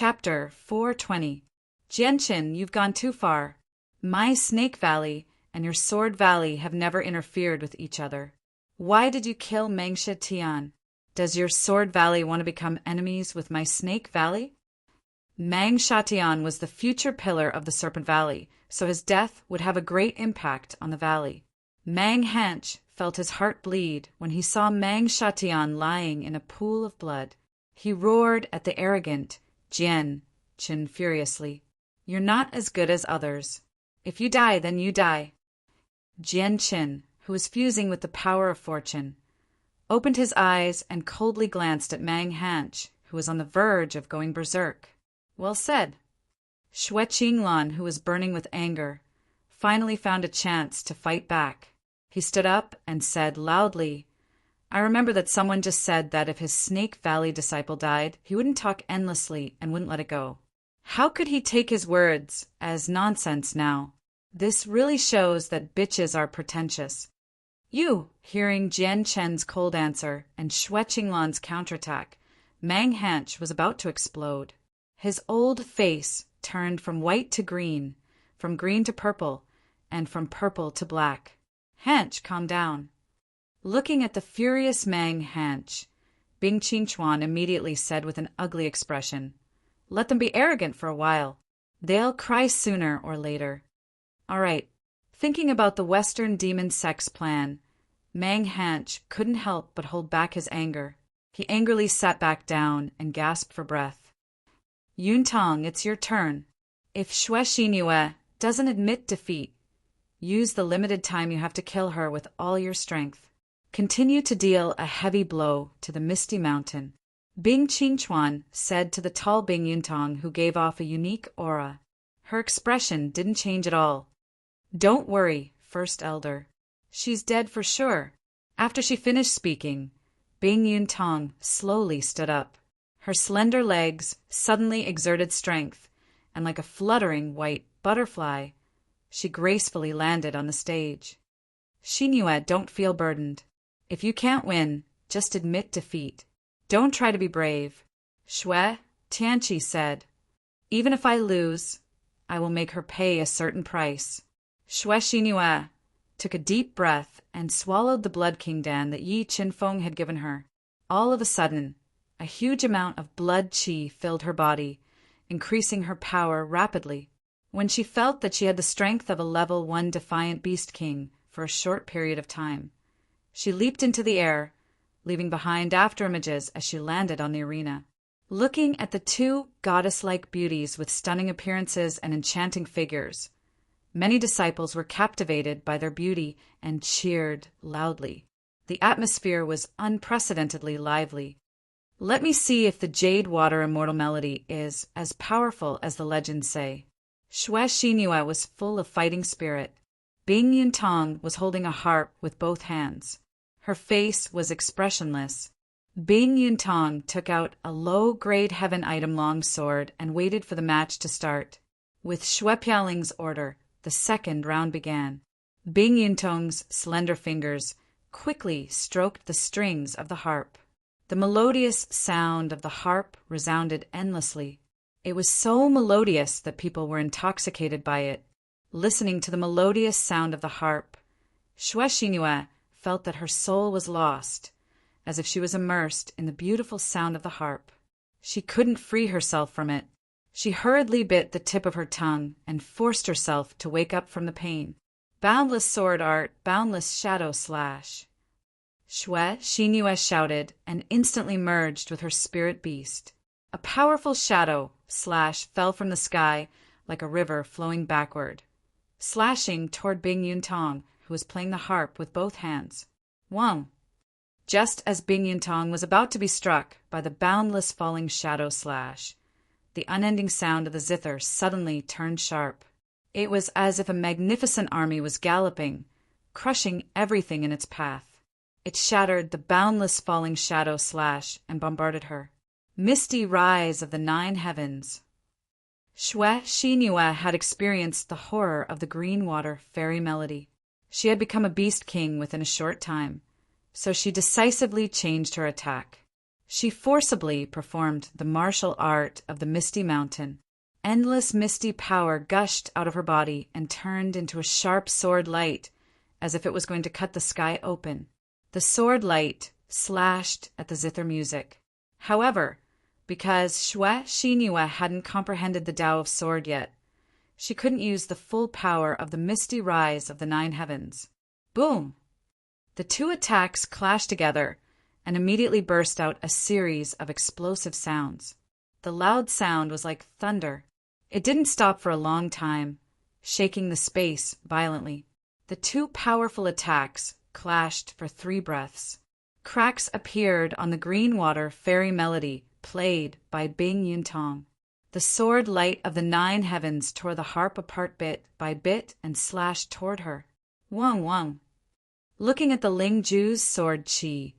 Chapter 420. Jianqin, you've gone too far. My Snake Valley and your Sword Valley have never interfered with each other. Why did you kill Mengsha Tian? Does your Sword Valley want to become enemies with my Snake Valley? Mang Shatian was the future pillar of the Serpent Valley, so his death would have a great impact on the valley. Mang Hanch felt his heart bleed when he saw Mang Shatian lying in a pool of blood. He roared at the arrogant Jian Qin furiously. You're not as good as others. If you die, then you die. Jian Qin, who was fusing with the power of fortune, opened his eyes and coldly glanced at Mang Hanch, who was on the verge of going berserk. Well said. Xue Qinglan, who was burning with anger, finally found a chance to fight back. He stood up and said loudly, I remember that someone just said that if his Snake Valley disciple died, he wouldn't talk endlessly and wouldn't let it go. How could he take his words as nonsense now? This really shows that bitches are pretentious. You, hearing Jian Chen's cold answer and Xue Qinglan's counterattack, Mang Hanch was about to explode. His old face turned from white to green, from green to purple, and from purple to black. Hanch, calm down. Looking at the furious Mang Hanch, Bing Qingchuan immediately said with an ugly expression, Let them be arrogant for a while. They'll cry sooner or later. All right. Thinking about the Western demon sex plan, Mang Hanch couldn't help but hold back his anger. He angrily sat back down and gasped for breath. Yuntang, it's your turn. If Xue Xinyue doesn't admit defeat, use the limited time you have to kill her with all your strength. Continue to deal a heavy blow to the Misty Mountain. Bing Qingchuan said to the tall Bing Yuntang, who gave off a unique aura. Her expression didn't change at all. Don't worry, First Elder. She's dead for sure. After she finished speaking, Bing Yuntang slowly stood up. Her slender legs suddenly exerted strength, and like a fluttering white butterfly, she gracefully landed on the stage. Xinyue, don't feel burdened. If you can't win, just admit defeat. Don't try to be brave. Xue Tianqi said, Even if I lose, I will make her pay a certain price. Xue Xinyue took a deep breath and swallowed the blood kingdan that Yi Qinfeng had given her. All of a sudden, a huge amount of blood qi filled her body, increasing her power rapidly. When she felt that she had the strength of a level 1 defiant beast king for a short period of time, she leaped into the air, leaving behind afterimages as she landed on the arena. Looking at the two goddess-like beauties with stunning appearances and enchanting figures, many disciples were captivated by their beauty and cheered loudly. The atmosphere was unprecedentedly lively. Let me see if the Jade Water Immortal Melody is as powerful as the legends say. Xue Xinyue was full of fighting spirit. Bing Yuntang was holding a harp with both hands. Her face was expressionless. Bing Yuntang took out a low-grade heaven item longsword and waited for the match to start. With Xue Piaoling's order, the second round began. Bing Yuntang's slender fingers quickly stroked the strings of the harp. The melodious sound of the harp resounded endlessly. It was so melodious that people were intoxicated by it. Listening to the melodious sound of the harp, Xue Xinyue felt that her soul was lost, as if she was immersed in the beautiful sound of the harp. She couldn't free herself from it. She hurriedly bit the tip of her tongue and forced herself to wake up from the pain. Boundless sword art, boundless shadow slash. Xue Xinyue shouted and instantly merged with her spirit beast. A powerful shadow slash fell from the sky like a river flowing backward, slashing toward Bing Yuntang, who was playing the harp with both hands. Wang! Just as Bing Yuntang was about to be struck by the boundless falling shadow slash, the unending sound of the zither suddenly turned sharp. It was as if a magnificent army was galloping, crushing everything in its path. It shattered the boundless falling shadow slash and bombarded her. Misty rise of the 9 heavens. Xue Xinyue had experienced the horror of the green water fairy melody. She had become a beast king within a short time, so she decisively changed her attack. She forcibly performed the martial art of the Misty Mountain. Endless misty power gushed out of her body and turned into a sharp sword light, as if it was going to cut the sky open. The sword light slashed at the zither music. However, because Xue Xinyue hadn't comprehended the Tao of sword yet, she couldn't use the full power of the misty rise of the 9 heavens. Boom! The two attacks clashed together and immediately burst out a series of explosive sounds. The loud sound was like thunder. It didn't stop for a long time, shaking the space violently. The two powerful attacks clashed for 3 breaths. Cracks appeared on the green water fairy melody played by Bing Yuntong. The sword light of the 9 heavens tore the harp apart bit by bit and slashed toward her. Wang Wang. Looking at the Ling Ju's sword chi,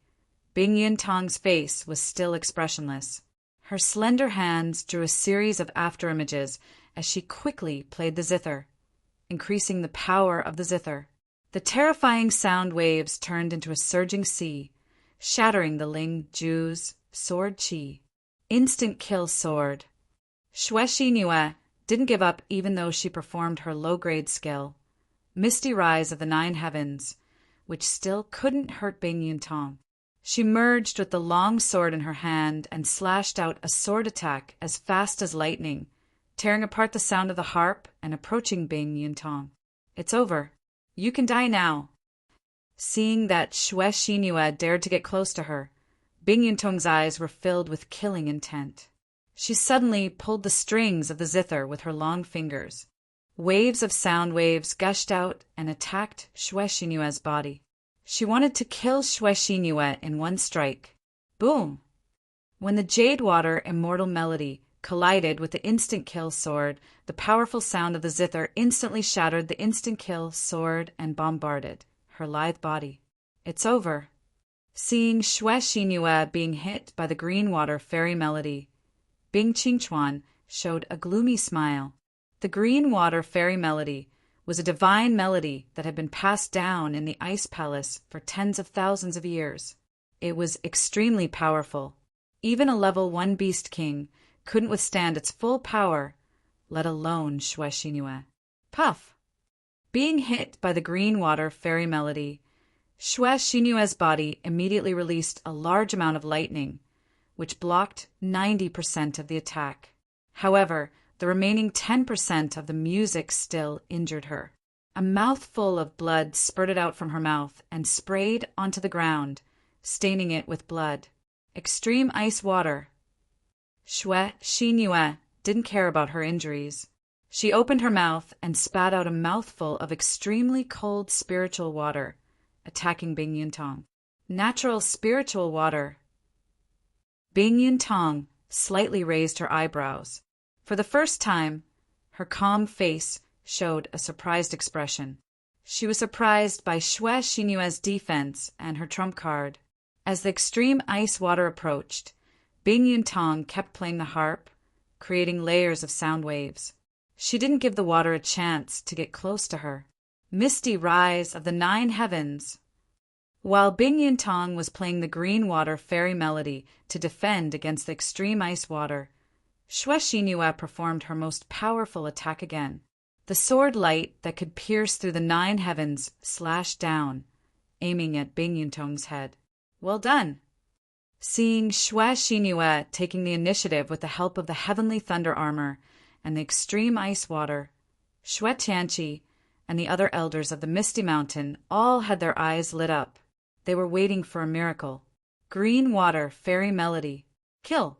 Bing Yuntong's face was still expressionless. Her slender hands drew a series of afterimages as she quickly played the zither, increasing the power of the zither. The terrifying sound waves turned into a surging sea, shattering the Ling Ju's sword chi. Instant kill sword. Xue Xinyue didn't give up even though she performed her low-grade skill, Misty Rise of the 9 Heavens, which still couldn't hurt Bing Yuntong. She merged with the long sword in her hand and slashed out a sword attack as fast as lightning, tearing apart the sound of the harp and approaching Bing Yuntong. It's over. You can die now. Seeing that Xue Xinyue dared to get close to her, Bing Yuntong's eyes were filled with killing intent. She suddenly pulled the strings of the zither with her long fingers. Waves of sound waves gushed out and attacked Xue Xinyue's body. She wanted to kill Xue Xinyue in one strike. Boom! When the jade water immortal melody collided with the instant kill sword, the powerful sound of the zither instantly shattered the instant kill sword and bombarded her lithe body. It's over. Seeing Xue Xinyue being hit by the green water fairy melody, Bing Qingchuan showed a gloomy smile. The green water fairy melody was a divine melody that had been passed down in the Ice Palace for tens of thousands of years. It was extremely powerful. Even a level 1 Beast King couldn't withstand its full power, let alone Xue Xinyue. Puff! Being hit by the green water fairy melody, Xue Xinyue's body immediately released a large amount of lightning, which blocked 90% of the attack. However, the remaining 10% of the music still injured her. A mouthful of blood spurted out from her mouth and sprayed onto the ground, staining it with blood. Extreme ice water. Xue Xinyue didn't care about her injuries. She opened her mouth and spat out a mouthful of extremely cold spiritual water, attacking Bing Yuntong. Natural spiritual water. Bing Yuntong slightly raised her eyebrows. For the first time, her calm face showed a surprised expression. She was surprised by Xue Xinyue's defense and her trump card. As the extreme ice water approached, Bing Yuntong kept playing the harp, creating layers of sound waves. She didn't give the water a chance to get close to her. Misty Rise of the 9 Heavens. While Bing Yuntong was playing the green water fairy melody to defend against the extreme ice water, Xue Xinyue performed her most powerful attack again. The sword light that could pierce through the 9 heavens slashed down, aiming at Bing Yuntong's head. Well done! Seeing Xue Xinyue taking the initiative with the help of the heavenly thunder armor and the extreme ice water, Xue Tianqi and the other elders of the Misty Mountain all had their eyes lit up. They were waiting for a miracle. Green water fairy melody. Kill!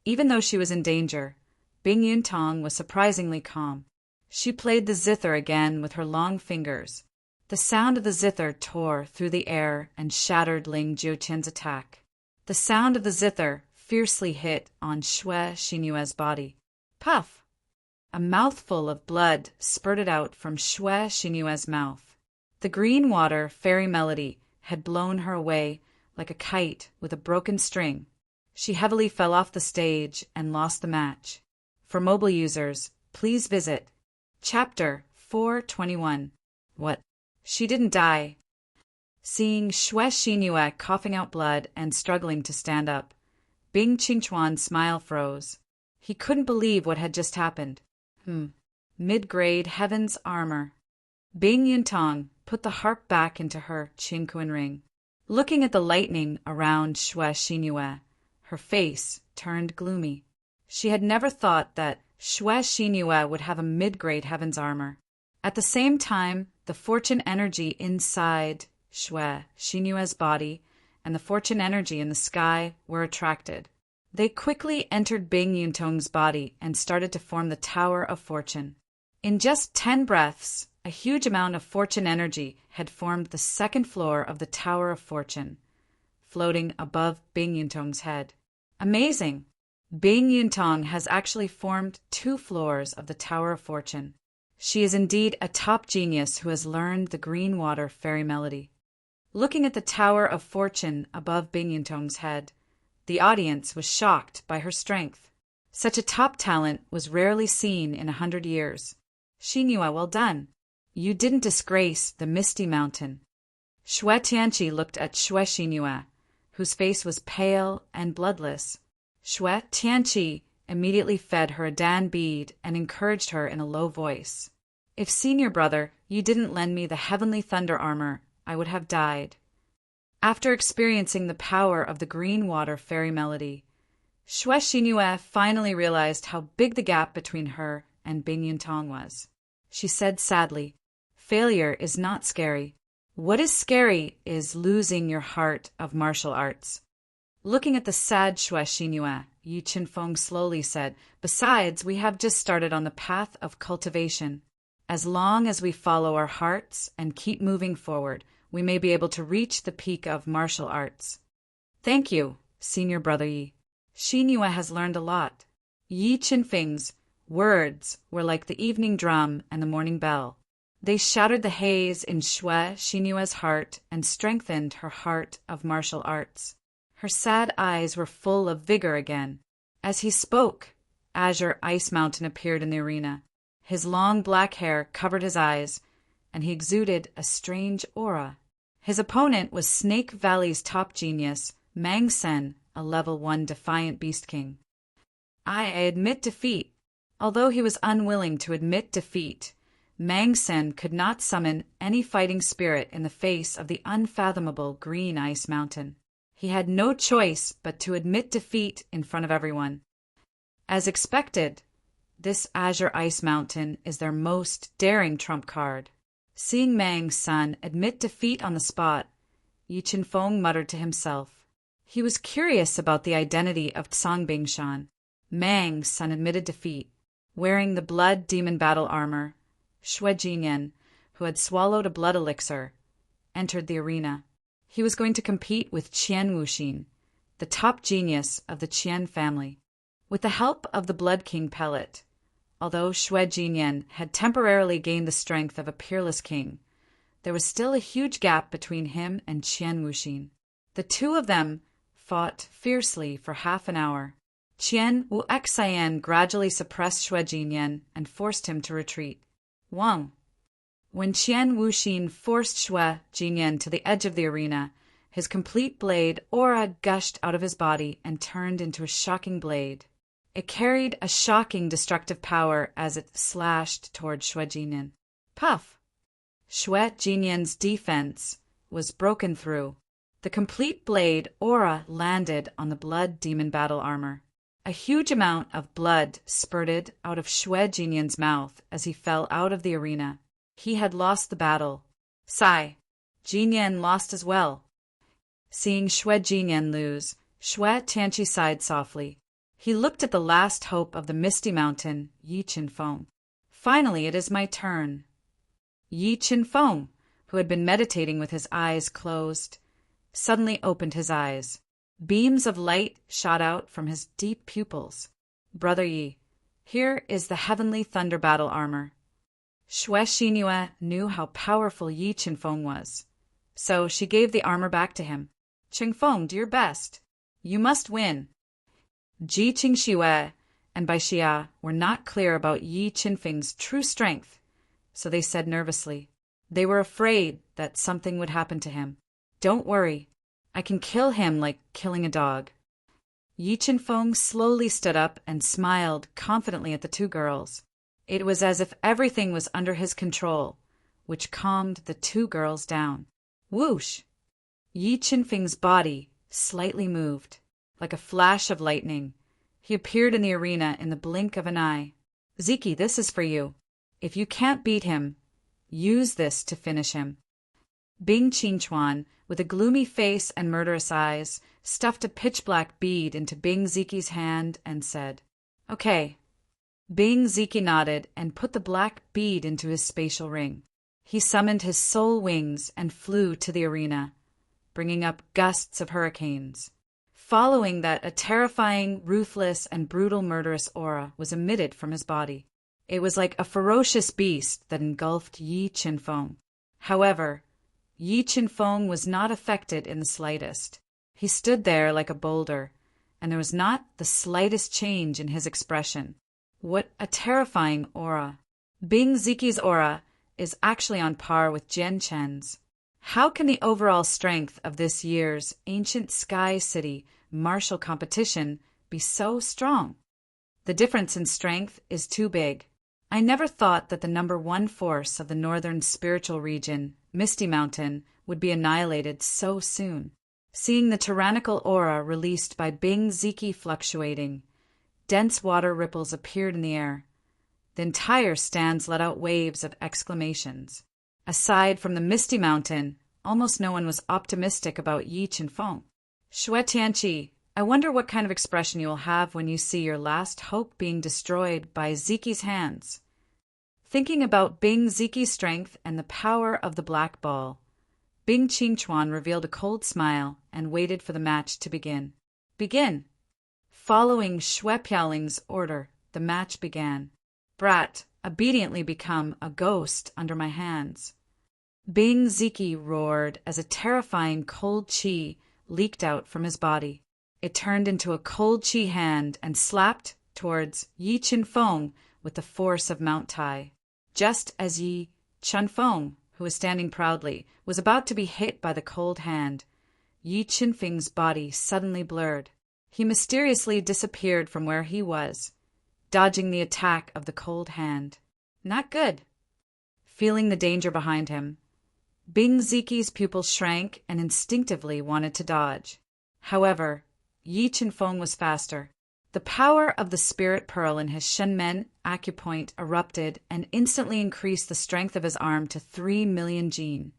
Even though she was in danger, Bing Yuntong was surprisingly calm. She played the zither again with her long fingers. The sound of the zither tore through the air and shattered Ling Jiuqian's attack. The sound of the zither fiercely hit on Xue Xinyue's body. Puff! A mouthful of blood spurted out from Xue Xinyue's mouth. The green water fairy melody had blown her away like a kite with a broken string. She heavily fell off the stage and lost the match. For mobile users, please visit Chapter 421. What? She didn't die. Seeing Xue Xinyue coughing out blood and struggling to stand up, Bing Qingchuan's smile froze. He couldn't believe what had just happened. Mid-grade heaven's armor. Bing Yuntong put the harp back into her Qingquan ring. Looking at the lightning around Xue Xinyue, her face turned gloomy. She had never thought that Xue Xinyue would have a mid-grade heaven's armor. At the same time, the fortune energy inside Xue Xinyue's body and the fortune energy in the sky were attracted. They quickly entered Bing Yuntong's body and started to form the Tower of Fortune. In just 10 breaths, a huge amount of fortune energy had formed the second floor of the Tower of Fortune, floating above Bing Yuntong's head. Amazing! Bing Yuntong has actually formed 2 floors of the Tower of Fortune. She is indeed a top genius who has learned the green water fairy melody. Looking at the Tower of Fortune above Bing Yuntong's head, the audience was shocked by her strength. Such a top talent was rarely seen in 100 years. Xinyue, well done. You didn't disgrace the Misty Mountain. Xue Tianqi looked at Xue Xinyue, whose face was pale and bloodless. Xue Tianqi immediately fed her a Dan bead and encouraged her in a low voice. If, senior brother, you didn't lend me the heavenly thunder armor, I would have died. After experiencing the power of the green water fairy melody, Xue Xinyue finally realized how big the gap between her and Bing Yuntong was. She said sadly, "Failure is not scary. What is scary is losing your heart of martial arts." Looking at the sad Xue Xinyue, Yi Qinfeng slowly said, "Besides, we have just started on the path of cultivation. As long as we follow our hearts and keep moving forward, we may be able to reach the peak of martial arts." Thank you, senior brother Yi. Xinyue has learned a lot. Yi Qinfeng's words were like the evening drum and the morning bell. They shattered the haze in Xue Xinyue's heart and strengthened her heart of martial arts. Her sad eyes were full of vigor again. As he spoke, Azure Ice Mountain appeared in the arena. His long black hair covered his eyes, and he exuded a strange aura. His opponent was Snake Valley's top genius, Mang Sen, a level 1 Defiant Beast King. I admit defeat. Although he was unwilling to admit defeat, Mang Sen could not summon any fighting spirit in the face of the unfathomable Green Ice Mountain. He had no choice but to admit defeat in front of everyone. As expected, this Azure Ice Mountain is their most daring trump card. Seeing Mang Sen admit defeat on the spot, Yi Qinfeng muttered to himself. He was curious about the identity of Tsang Bingshan. Mang Sen admitted defeat. Wearing the blood demon battle armor, Xue Jinyan, who had swallowed a blood elixir, entered the arena. He was going to compete with Qian Wuxin, the top genius of the Qian family. With the help of the Blood King pellet, although Xue Jinyan had temporarily gained the strength of a peerless king, there was still a huge gap between him and Qian Wuxin. The two of them fought fiercely for half an hour. Qian Wuxian gradually suppressed Xue Jinyan and forced him to retreat. Wang. When Qian Wuxin forced Xue Jinyan to the edge of the arena, his complete blade aura gushed out of his body and turned into a shocking blade. It carried a shocking destructive power as it slashed toward Xue Jinyan. Puff! Xue Jinyan's defense was broken through. The complete blade aura landed on the blood demon battle armor. A huge amount of blood spurted out of Xue Jinyan's mouth as he fell out of the arena. He had lost the battle. Sigh. Jinyan lost as well. Seeing Xue Jinyan lose, Xue Tianqi sighed softly. He looked at the last hope of the Misty Mountain, Yi Qinfeng. Finally, it is my turn. Yi Qinfeng, who had been meditating with his eyes closed, suddenly opened his eyes. Beams of light shot out from his deep pupils. Brother Yi, here is the heavenly thunder battle armor. Xue Xinyue knew how powerful Yi Qinfeng was, so she gave the armor back to him. Qinfeng, do your best. You must win. Ji Qingxue and Bai Xia were not clear about Yi Qinfeng's true strength, so they said nervously. They were afraid that something would happen to him. Don't worry. I can kill him like killing a dog. Yi Chenfeng slowly stood up and smiled confidently at the two girls. It was as if everything was under his control, which calmed the two girls down. Whoosh! Yi Chenfeng's body slightly moved. Like a flash of lightning, he appeared in the arena in the blink of an eye. Ziki, this is for you. If you can't beat him, use this to finish him. Bing Qingchuan, with a gloomy face and murderous eyes, stuffed a pitch-black bead into Bing Ziki's hand and said, "Okay." Bing Ziki nodded and put the black bead into his spatial ring. He summoned his soul wings and flew to the arena, bringing up gusts of hurricanes. Following that, a terrifying, ruthless, and brutal murderous aura was emitted from his body. It was like a ferocious beast that engulfed Yi Chenfeng. However, Yi Chenfeng was not affected in the slightest. He stood there like a boulder, and there was not the slightest change in his expression. What a terrifying aura! Bing Ziki's aura is actually on par with Jian Chen's. How can the overall strength of this year's Ancient Sky City martial competition be so strong? The difference in strength is too big. I never thought that the number one force of the northern spiritual region, Misty Mountain, would be annihilated so soon. Seeing the tyrannical aura released by Bing Ziki fluctuating, dense water ripples appeared in the air. The entire stands let out waves of exclamations. Aside from the Misty Mountain, almost no one was optimistic about Yi Chenfeng. Xue Tianqi, I wonder what kind of expression you will have when you see your last hope being destroyed by Ziki's hands. Thinking about Bing Ziki's strength and the power of the black ball, Bing Qingchuan revealed a cold smile and waited for the match to begin. Begin! Following Xue Piaoling's order, the match began. Brat, obediently become a ghost under my hands. Bing Ziki roared as a terrifying cold qi leaked out from his body. It turned into a cold qi hand and slapped towards Yi Chenfeng with the force of Mount Tai. Just as Yi Chenfeng, who was standing proudly, was about to be hit by the cold hand, Yi Chenfeng's body suddenly blurred. He mysteriously disappeared from where he was, dodging the attack of the cold hand. Not good. Feeling the danger behind him, Bing Ziki's pupils shrank and instinctively wanted to dodge. However, Yi Chenfeng was faster. The power of the spirit pearl in his Shenmen acupoint erupted and instantly increased the strength of his arm to 3 million jin,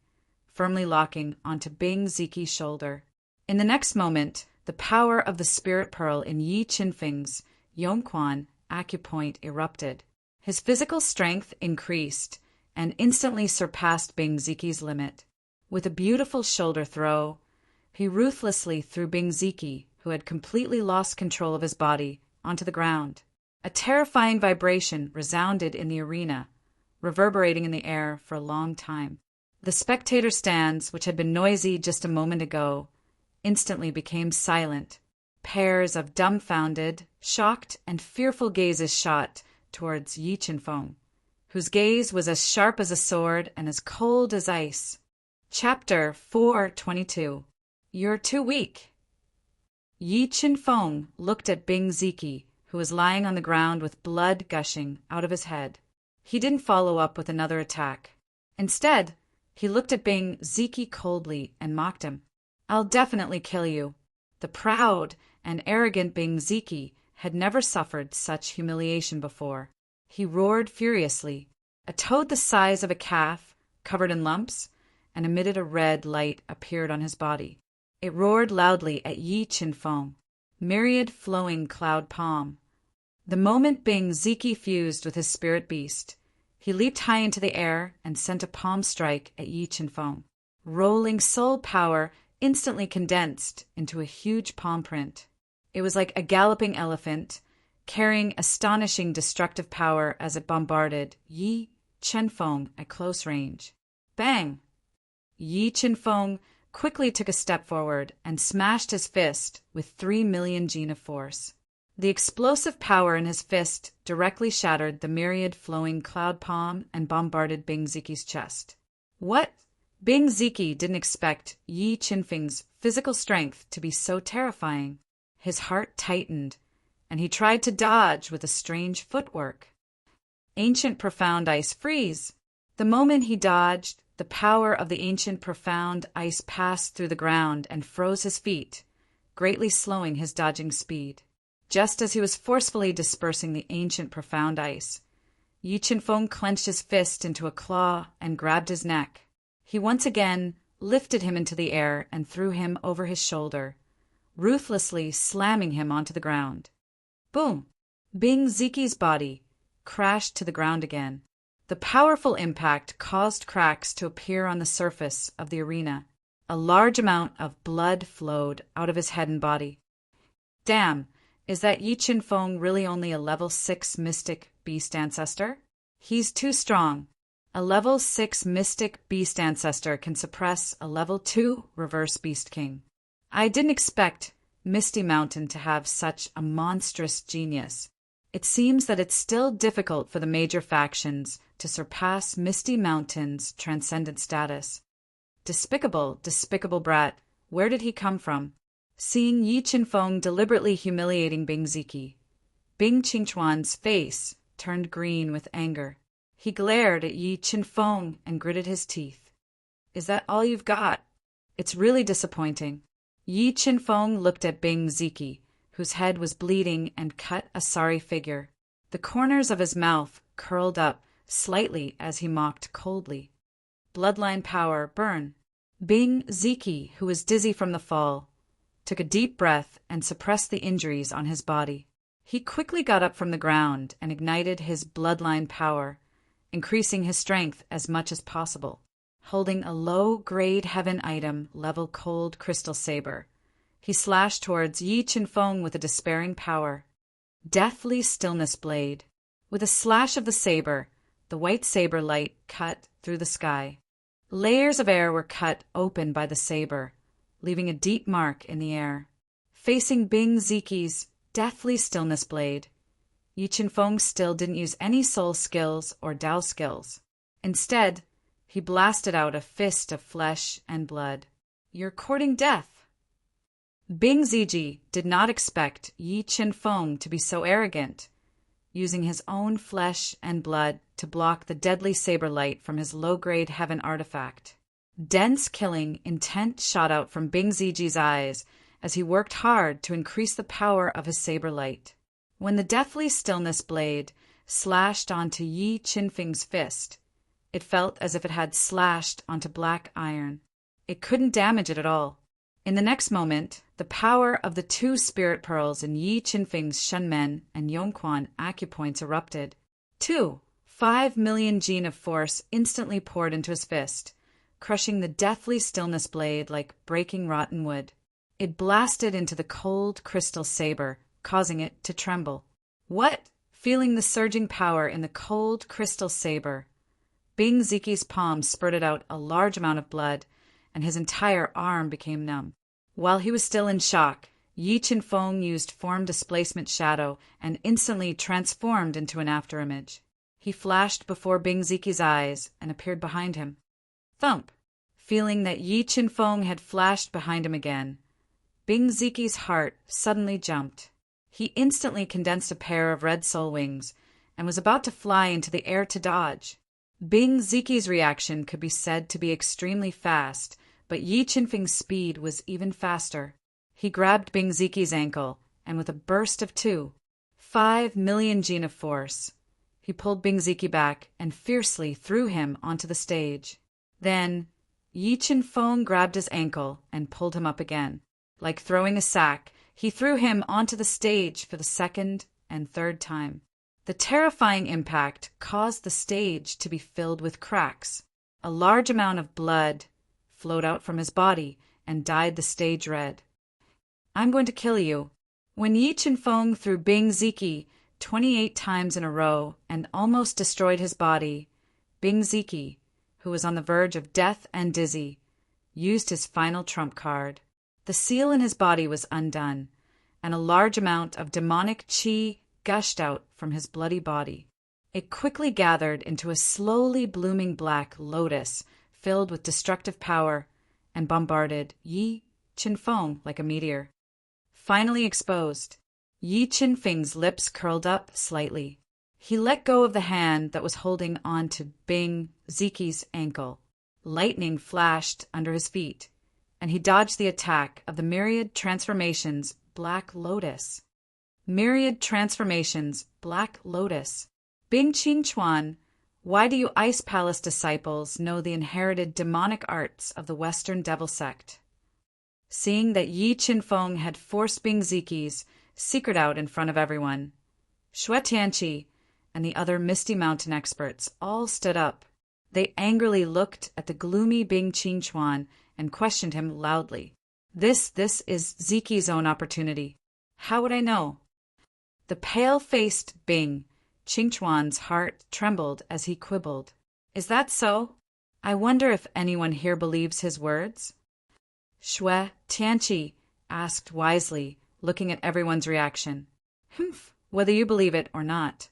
firmly locking onto Bing Ziki's shoulder. In the next moment, the power of the spirit pearl in Yi Chenfeng's Yongquan acupoint erupted. His physical strength increased and instantly surpassed Bing Ziki's limit. With a beautiful shoulder throw, he ruthlessly threw Bing Ziki, who had completely lost control of his body, onto the ground. A terrifying vibration resounded in the arena, reverberating in the air for a long time. The spectator stands, which had been noisy just a moment ago, instantly became silent. Pairs of dumbfounded, shocked, and fearful gazes shot towards Yi Chenfeng, whose gaze was as sharp as a sword and as cold as ice. Chapter 4:22. You're too weak. Yi Chenfeng looked at Bing Ziki, who was lying on the ground with blood gushing out of his head. He didn't follow up with another attack. Instead, he looked at Bing Ziki coldly and mocked him. I'll definitely kill you. The proud and arrogant Bing Ziki had never suffered such humiliation before. He roared furiously. A toad the size of a calf, covered in lumps, and emitted a red light appeared on his body. It roared loudly at Yi Chenfeng, myriad flowing cloud palm. The moment Bing Ziki fused with his spirit beast, he leaped high into the air and sent a palm strike at Yi Chenfeng. Rolling soul power instantly condensed into a huge palm print. It was like a galloping elephant, carrying astonishing destructive power as it bombarded Yi Chenfeng at close range. Bang! Yi Chenfeng quickly took a step forward and smashed his fist with 3 million jin of force. The explosive power in his fist directly shattered the myriad flowing cloud palm and bombarded Bing Ziki's chest. What? Bing Ziki didn't expect Yi Chenfeng's physical strength to be so terrifying. His heart tightened, and he tried to dodge with a strange footwork. Ancient profound ice freeze. The moment he dodged, the power of the ancient profound ice passed through the ground and froze his feet, greatly slowing his dodging speed. Just as he was forcefully dispersing the ancient profound ice, Yi Chen-feng clenched his fist into a claw and grabbed his neck. He once again lifted him into the air and threw him over his shoulder, ruthlessly slamming him onto the ground. Boom! Bing Ziki's body crashed to the ground again. The powerful impact caused cracks to appear on the surface of the arena. A large amount of blood flowed out of his head and body. Damn, is that Yi Chen-feng really only a level 6 mystic beast ancestor? He's too strong. A level 6 mystic beast ancestor can suppress a level 2 reverse beast king. I didn't expect Misty Mountain to have such a monstrous genius. It seems that it's still difficult for the major factions to surpass Misty Mountain's transcendent status. Despicable, despicable brat, where did he come from? Seeing Yi Chen-feng deliberately humiliating Bing Ziki, Bing Qingchuan's face turned green with anger. He glared at Yi Chen-feng and gritted his teeth. Is that all you've got? It's really disappointing. Yi Chen-feng looked at Bing Ziki, whose head was bleeding and cut a sorry figure. The corners of his mouth curled up slightly as he mocked coldly. Bloodline power, burn. Bing Ziki, who was dizzy from the fall, took a deep breath and suppressed the injuries on his body. He quickly got up from the ground and ignited his bloodline power, increasing his strength as much as possible. Holding a low-grade heaven item level cold crystal saber, he slashed towards Yi Chen-feng with a despairing power. Deathly stillness blade. With a slash of the saber, the white saber light cut through the sky. Layers of air were cut open by the saber, leaving a deep mark in the air. Facing Bing Ziki's deathly stillness blade, Yi Chen-feng still didn't use any soul skills or Dao skills. Instead, he blasted out a fist of flesh and blood. You're courting death. Bing Ziji did not expect Yi Chen-feng to be so arrogant, using his own flesh and blood to block the deadly saber light from his low-grade heaven artifact. Dense killing intent shot out from Bing Ziji's eyes as he worked hard to increase the power of his saber light. When the deathly stillness blade slashed onto Yi Chen-feng's fist, it felt as if it had slashed onto black iron. It couldn't damage it at all. In the next moment, the power of the 2 spirit pearls in Yi Chen-feng's Shenmen and Yongquan acupoints erupted. 5 million gene of force instantly poured into his fist, crushing the deathly stillness blade like breaking rotten wood. It blasted into the cold crystal saber, causing it to tremble. What? Feeling the surging power in the cold crystal saber, Bing Ziki's palm spurted out a large amount of blood, and his entire arm became numb. While he was still in shock, Yi Chen-feng used form displacement shadow and instantly transformed into an afterimage. He flashed before Bing Ziki's eyes and appeared behind him. Thump! Feeling that Yi Chen-feng had flashed behind him again, Bing Ziki's heart suddenly jumped. He instantly condensed a pair of red soul wings and was about to fly into the air to dodge. Bing Ziki's reaction could be said to be extremely fast, but Yi Chen-feng's speed was even faster. He grabbed Bing Ziki's ankle, and with a burst of 5 million gene of force, he pulled Bing Ziki back and fiercely threw him onto the stage. Then, Yi Chen-feng grabbed his ankle and pulled him up again. Like throwing a sack, he threw him onto the stage for the second and third time. The terrifying impact caused the stage to be filled with cracks. A large amount of blood flowed out from his body and dyed the stage red. I'm going to kill you. When Yi Chen-feng threw Bing Ziki 28 times in a row and almost destroyed his body, Bing Ziki, who was on the verge of death and dizzy, used his final trump card. The seal in his body was undone, and a large amount of demonic qi gushed out from his bloody body. It quickly gathered into a slowly blooming black lotus filled with destructive power and bombarded Yi Chen-feng like a meteor. finally exposed. Yi Qinfeng's lips curled up slightly. He let go of the hand that was holding on to Bing Ziki's ankle. Lightning flashed under his feet, and he dodged the attack of the Myriad Transformations Black Lotus. Myriad Transformations Black Lotus. Bing Qingchuan, why do you Ice Palace disciples know the inherited demonic arts of the Western Devil Sect? Seeing that Yi Qinfeng had forced Bing Ziki's secret out in front of everyone, Xue Tianqi and the other Misty Mountain experts all stood up. They angrily looked at the gloomy Bing Qingchuan and questioned him loudly. This is Ziki's own opportunity. How would I know? The pale-faced Bing Qingchuan's heart trembled as he quibbled. Is that so? I wonder if anyone here believes his words? Xue Tianqi asked wisely, looking at everyone's reaction. Humph, whether you believe it or not.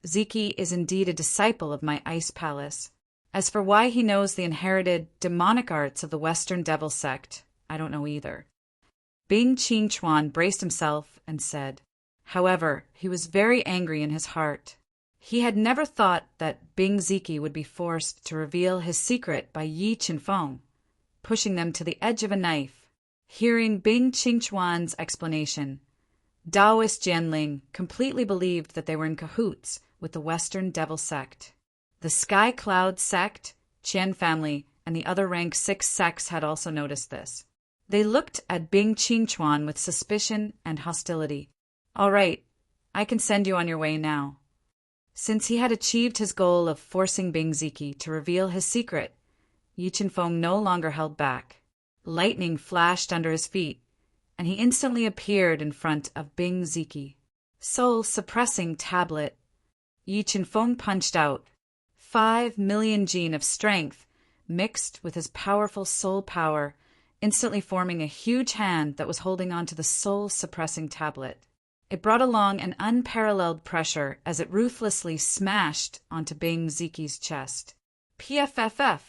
Ziki is indeed a disciple of my Ice Palace. As for why he knows the inherited demonic arts of the Western Devil Sect, I don't know either. Bing Qingchuan braced himself and said. However, he was very angry in his heart. He had never thought that Bing Ziki would be forced to reveal his secret by Yi Qinfeng, pushing them to the edge of a knife. Hearing Bing Qingchuan's explanation, Taoist Jianling completely believed that they were in cahoots with the Western Devil Sect. The Sky Cloud Sect, Qian family, and the other rank 6 sects had also noticed this. They looked at Bing Qingchuan with suspicion and hostility. All right, I can send you on your way now. Since he had achieved his goal of forcing Bing Ziki to reveal his secret, Yi Qinfeng no longer held back. Lightning flashed under his feet, and he instantly appeared in front of Bing Ziki. Soul-suppressing tablet. Yi Qinfeng punched out. 5 million gene of strength mixed with his powerful soul power, instantly forming a huge hand that was holding on to the soul-suppressing tablet. It brought along an unparalleled pressure as it ruthlessly smashed onto Bing Ziki's chest. PFFF.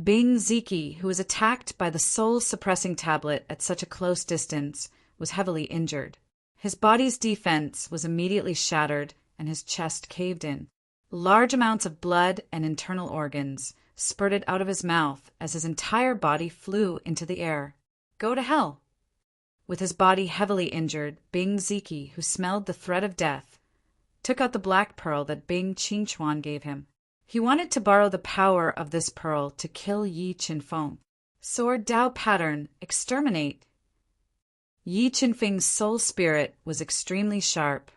Bing Ziki, who was attacked by the soul-suppressing tablet at such a close distance, was heavily injured. His body's defense was immediately shattered and his chest caved in. Large amounts of blood and internal organs spurted out of his mouth as his entire body flew into the air. Go to hell! With his body heavily injured, Bing Ziki, who smelled the threat of death, took out the black pearl that Bing Qingchuan gave him. He wanted to borrow the power of this pearl to kill Yi Qinfeng. Sword Dao pattern, exterminate. Yi Qinfeng's soul spirit was extremely sharp.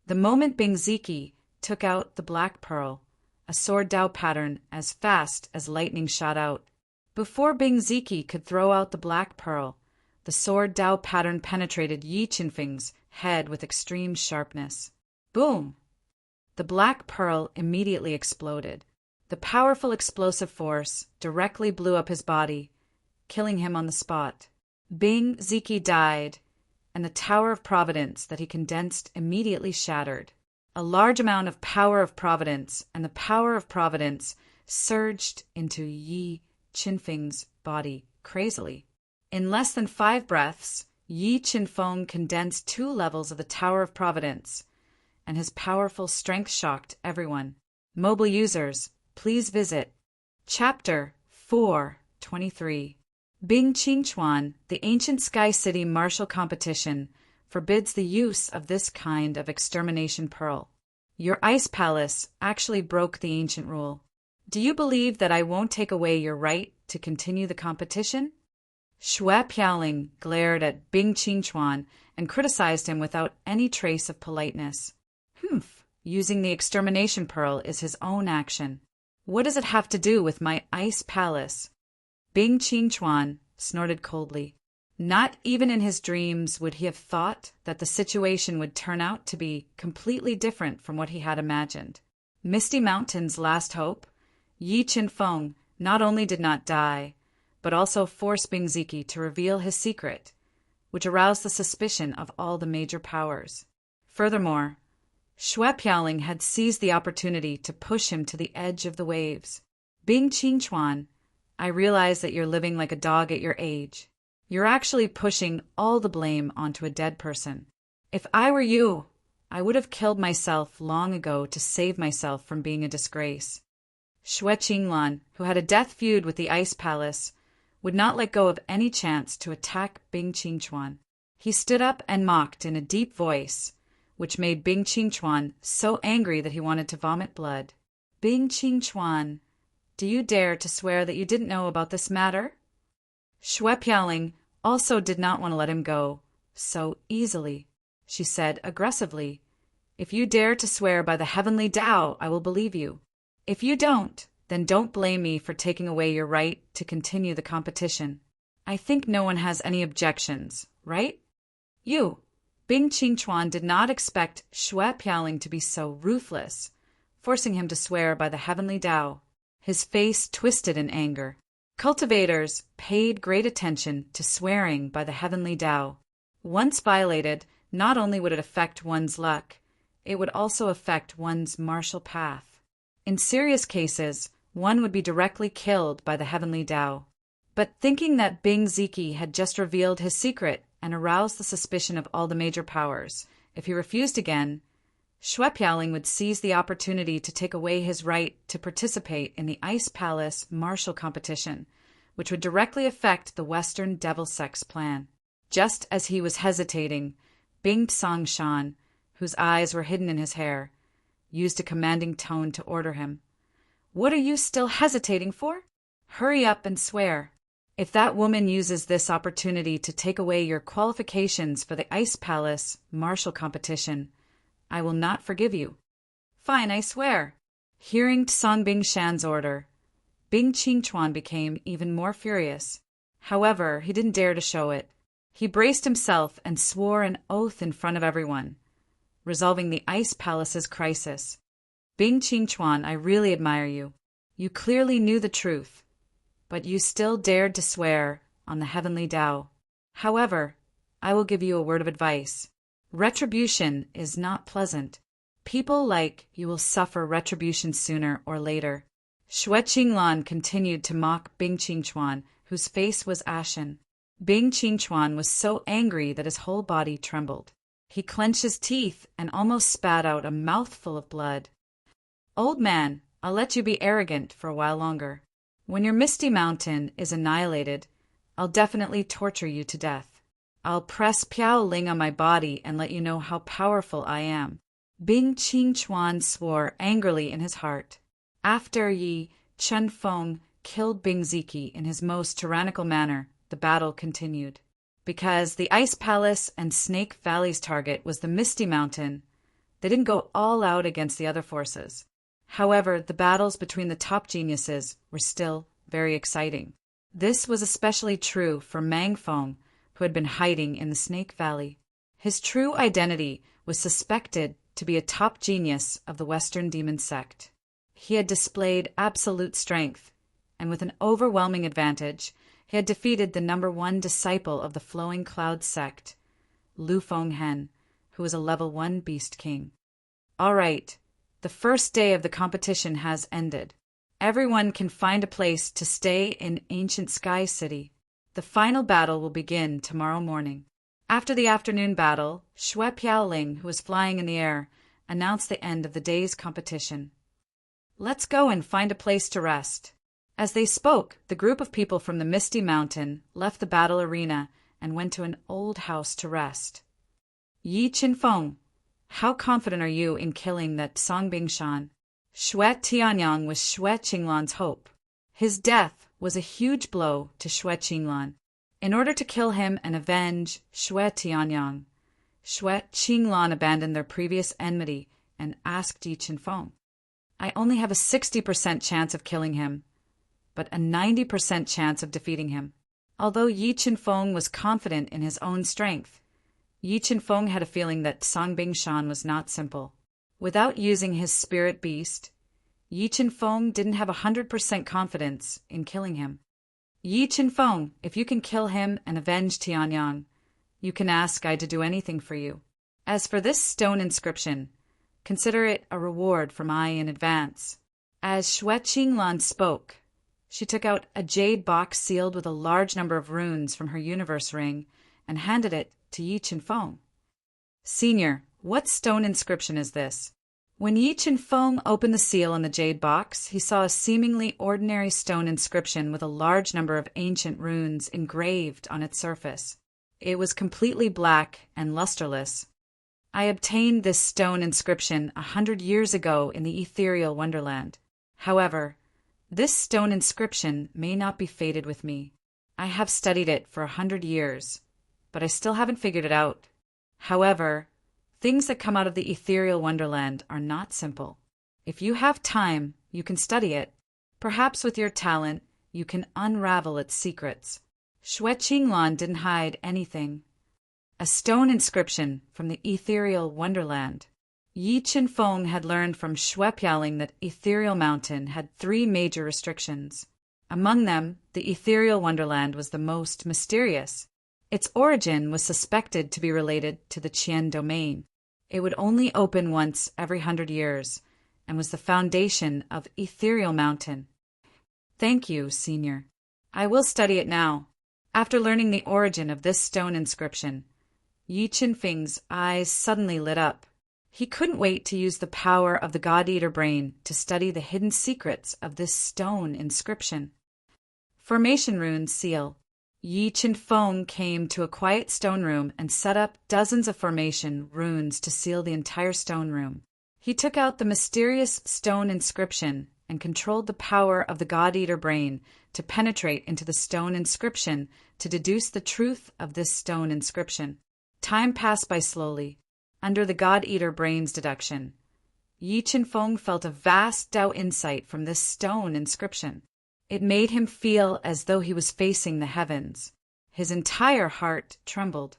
The moment Bing Ziki took out the black pearl, a sword Dao pattern as fast as lightning shot out. Before Bing Ziki could throw out the black pearl, the sword Dao pattern penetrated Yi Qinfeng's head with extreme sharpness. Boom! The black pearl immediately exploded. The powerful explosive force directly blew up his body, killing him on the spot. Bing Ziki died, and the Tower of Providence that he condensed immediately shattered. A large amount of power of Providence and the power of Providence surged into Yi Qinfeng's body crazily. In less than 5 breaths, Yi Qinfeng condensed 2 levels of the Tower of Providence, and his powerful strength shocked everyone. Mobile users, please visit Chapter 4:23. Bing Qingchuan, the ancient Sky City martial competition, forbids the use of this kind of extermination pearl. Your Ice Palace actually broke the ancient rule. Do you believe that I won't take away your right to continue the competition? Xue Piaoling glared at Bing Qingchuan and criticized him without any trace of politeness. Humph, using the extermination pearl is his own action. What does it have to do with my Ice Palace? Bing Qingchuan snorted coldly. Not even in his dreams would he have thought that the situation would turn out to be completely different from what he had imagined. Misty Mountain's last hope, Yi Qinfeng, not only did not die, but also forced Bing Ziki to reveal his secret, which aroused the suspicion of all the major powers. Furthermore, Xue Piaoling had seized the opportunity to push him to the edge of the waves. Bing Qingchuan, I realize that you're living like a dog at your age. You're actually pushing all the blame onto a dead person. If I were you, I would have killed myself long ago to save myself from being a disgrace. Xue Qinglan, who had a death feud with the Ice Palace, would not let go of any chance to attack Bing Qingchuan. He stood up and mocked in a deep voice, which made Bing Qingchuan so angry that he wanted to vomit blood. Bing Qingchuan, do you dare to swear that you didn't know about this matter? Xue Piaoling also did not want to let him go so easily. She said aggressively, "If you dare to swear by the heavenly Tao, I will believe you. If you don't, then don't blame me for taking away your right to continue the competition. I think no one has any objections, right?" You, Bing Qingchuan, did not expect Xue Piaoling to be so ruthless, forcing him to swear by the heavenly Tao. His face twisted in anger. Cultivators paid great attention to swearing by the heavenly Tao. Once violated, not only would it affect one's luck, it would also affect one's martial path. In serious cases, one would be directly killed by the heavenly Tao. But thinking that Bing Ziki had just revealed his secret and aroused the suspicion of all the major powers, if he refused again, Xue Piaoling would seize the opportunity to take away his right to participate in the Ice Palace martial competition, which would directly affect the Western Devil Sect's plan. Just as he was hesitating, Bing Songshan, whose eyes were hidden in his hair, used a commanding tone to order him. "What are you still hesitating for? Hurry up and swear. If that woman uses this opportunity to take away your qualifications for the Ice Palace martial competition, I will not forgive you." "Fine, I swear." Hearing Song Bingshan's order, Bing Qingchuan became even more furious. However, he didn't dare to show it. He braced himself and swore an oath in front of everyone, resolving the Ice Palace's crisis. "Bing Qingchuan, I really admire you. You clearly knew the truth, but you still dared to swear on the heavenly Tao. However, I will give you a word of advice. Retribution is not pleasant. People like you will suffer retribution sooner or later." Xue Qinglan continued to mock Bing Qingchuan, whose face was ashen. Bing Qingchuan was so angry that his whole body trembled. He clenched his teeth and almost spat out a mouthful of blood. "Old man, I'll let you be arrogant for a while longer. When your Misty Mountain is annihilated, I'll definitely torture you to death. I'll press Piao Ling on my body and let you know how powerful I am." Bing Qingchuan swore angrily in his heart. After Yi Chunfeng killed Bing Ziki in his most tyrannical manner, the battle continued. Because the Ice Palace and Snake Valley's target was the Misty Mountain, they didn't go all out against the other forces. However, the battles between the top geniuses were still very exciting. This was especially true for Mang Feng, who had been hiding in the Snake Valley. His true identity was suspected to be a top genius of the Western Demon Sect. He had displayed absolute strength, and with an overwhelming advantage, he had defeated the #1 disciple of the Flowing Cloud sect, Lu Fenghen, who was a level 1 Beast King. All right, the first day of the competition has ended. Everyone can find a place to stay in Ancient Sky City. The final battle will begin tomorrow morning. After the afternoon battle, Xue Piaoling, who was flying in the air, announced the end of the day's competition. "Let's go and find a place to rest." As they spoke, the group of people from the Misty Mountain left the battle arena and went to an old house to rest. "Yi Qinfeng, how confident are you in killing that Song Bingshan?" Xue Tianyang was Xue Qinglan's hope. His death was a huge blow to Xue Qinglan. In order to kill him and avenge Xue Tianyang, Xue Qinglan abandoned their previous enmity and asked Yi Qinfeng, "I only have a 60% chance of killing him, but a 90% chance of defeating him." Although Yi Qinfeng was confident in his own strength, Yi Qinfeng had a feeling that Song Bingshan was not simple. Without using his spirit beast, Yi Qinfeng didn't have 100% confidence in killing him. "Yi Qinfeng, if you can kill him and avenge Tianyang, you can ask I to do anything for you. As for this stone inscription, consider it a reward from I in advance." As Xue Qinglan spoke, She took out a jade box sealed with a large number of runes from her universe ring and handed it to Yi Qinfeng. Senior, what stone inscription is this? When Yi Qinfeng opened the seal in the jade box, he saw a seemingly ordinary stone inscription with a large number of ancient runes engraved on its surface. It was completely black and lusterless. I obtained this stone inscription 100 years ago in the ethereal wonderland. However, this stone inscription may not be fated with me. I have studied it for 100 years, but I still haven't figured it out. However, things that come out of the ethereal wonderland are not simple. If you have time, you can study it. Perhaps with your talent, you can unravel its secrets. Xue Qinglan didn't hide anything. A stone inscription from the ethereal wonderland. Yi Qinfeng had learned from Xue Piaoling that Ethereal Mountain had 3 major restrictions. Among them, the ethereal wonderland was the most mysterious. Its origin was suspected to be related to the Qian domain. It would only open once every 100 years, and was the foundation of Ethereal Mountain. Thank you, Senior. I will study it now. After learning the origin of this stone inscription, Yi Qinfeng's eyes suddenly lit up. He couldn't wait to use the power of the God-Eater brain to study the hidden secrets of this stone inscription. Formation Rune Seal. Yi Qinfeng came to a quiet stone room and set up dozens of formation runes to seal the entire stone room. He took out the mysterious stone inscription and controlled the power of the God-Eater brain to penetrate into the stone inscription to deduce the truth of this stone inscription. Time passed by slowly. Under the God-Eater brain's deduction, Yi Qinfeng felt a vast Tao insight from this stone inscription. It made him feel as though he was facing the heavens. His entire heart trembled.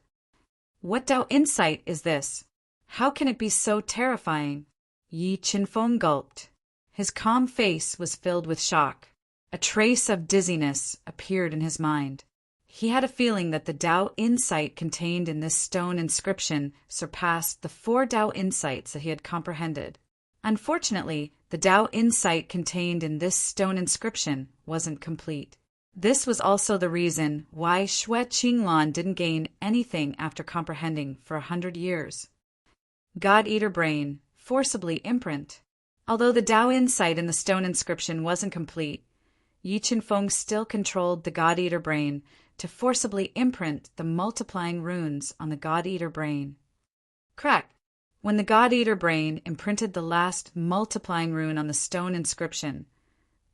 What Tao insight is this? How can it be so terrifying? Yi Qinfeng gulped. His calm face was filled with shock. A trace of dizziness appeared in his mind. He had a feeling that the Tao insight contained in this stone inscription surpassed the 4 Tao insights that he had comprehended. Unfortunately, the Tao insight contained in this stone inscription wasn't complete. This was also the reason why Xue Qinglan didn't gain anything after comprehending for 100 years. God-Eater brain, forcibly imprint. Although the Tao insight in the stone inscription wasn't complete, Yi Qinfeng still controlled the God-Eater brain to forcibly imprint the multiplying runes on the God-Eater brain. Crack! When the God-Eater brain imprinted the last multiplying rune on the stone inscription,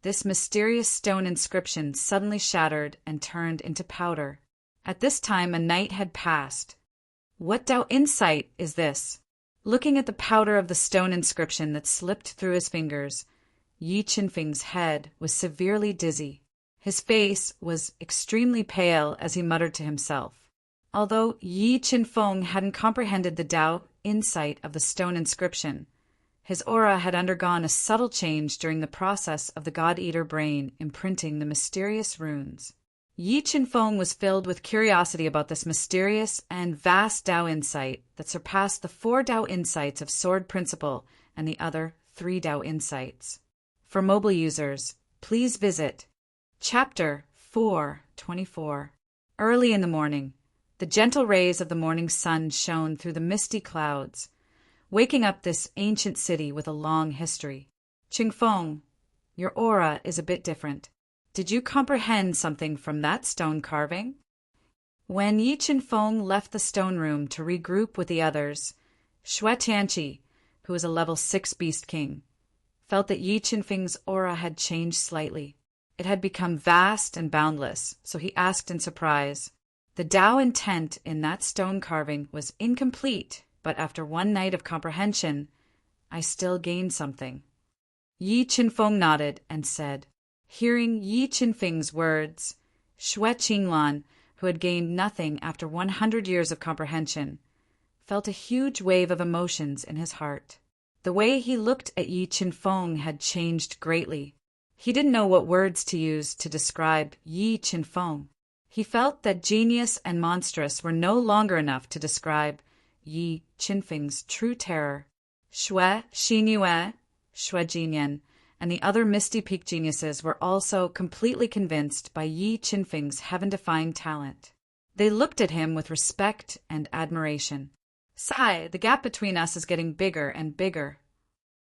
this mysterious stone inscription suddenly shattered and turned into powder. At this time, a night had passed. What Tao insight is this? Looking at the powder of the stone inscription that slipped through his fingers, Yi Qinfeng's head was severely dizzy. His face was extremely pale as he muttered to himself. Although Yi Qinfeng hadn't comprehended the Tao insight of the stone inscription, his aura had undergone a subtle change during the process of the God-Eater brain imprinting the mysterious runes. Yi Qinfeng was filled with curiosity about this mysterious and vast Tao insight that surpassed the 4 Tao insights of Sword Principle and the other 3 Tao insights. For mobile users, please visit Chapter 424. Early in the morning, the gentle rays of the morning sun shone through the misty clouds, waking up this ancient city with a long history. Qingfeng, your aura is a bit different. Did you comprehend something from that stone carving? When Yi Qinfeng left the stone room to regroup with the others, Xue Tianqi, who was a level 6 beast king, felt that Yi Qinfeng's aura had changed slightly. It had become vast and boundless, so he asked in surprise. The Tao intent in that stone carving was incomplete, but after one night of comprehension, I still gained something. Yi Qinfeng nodded and said. Hearing Yi Qinfeng's words, Xue Qinglan, who had gained nothing after 100 years of comprehension, felt a huge wave of emotions in his heart. The way he looked at Yi Qinfeng had changed greatly. He didn't know what words to use to describe Yi Qinfeng. He felt that genius and monstrous were no longer enough to describe Yi Qinfeng's true terror. Xue Xinyue, Xue Jinyan, and the other Misty Peak geniuses were also completely convinced by Yi Qinfeng's heaven-defying talent. They looked at him with respect and admiration. Sigh, the gap between us is getting bigger and bigger.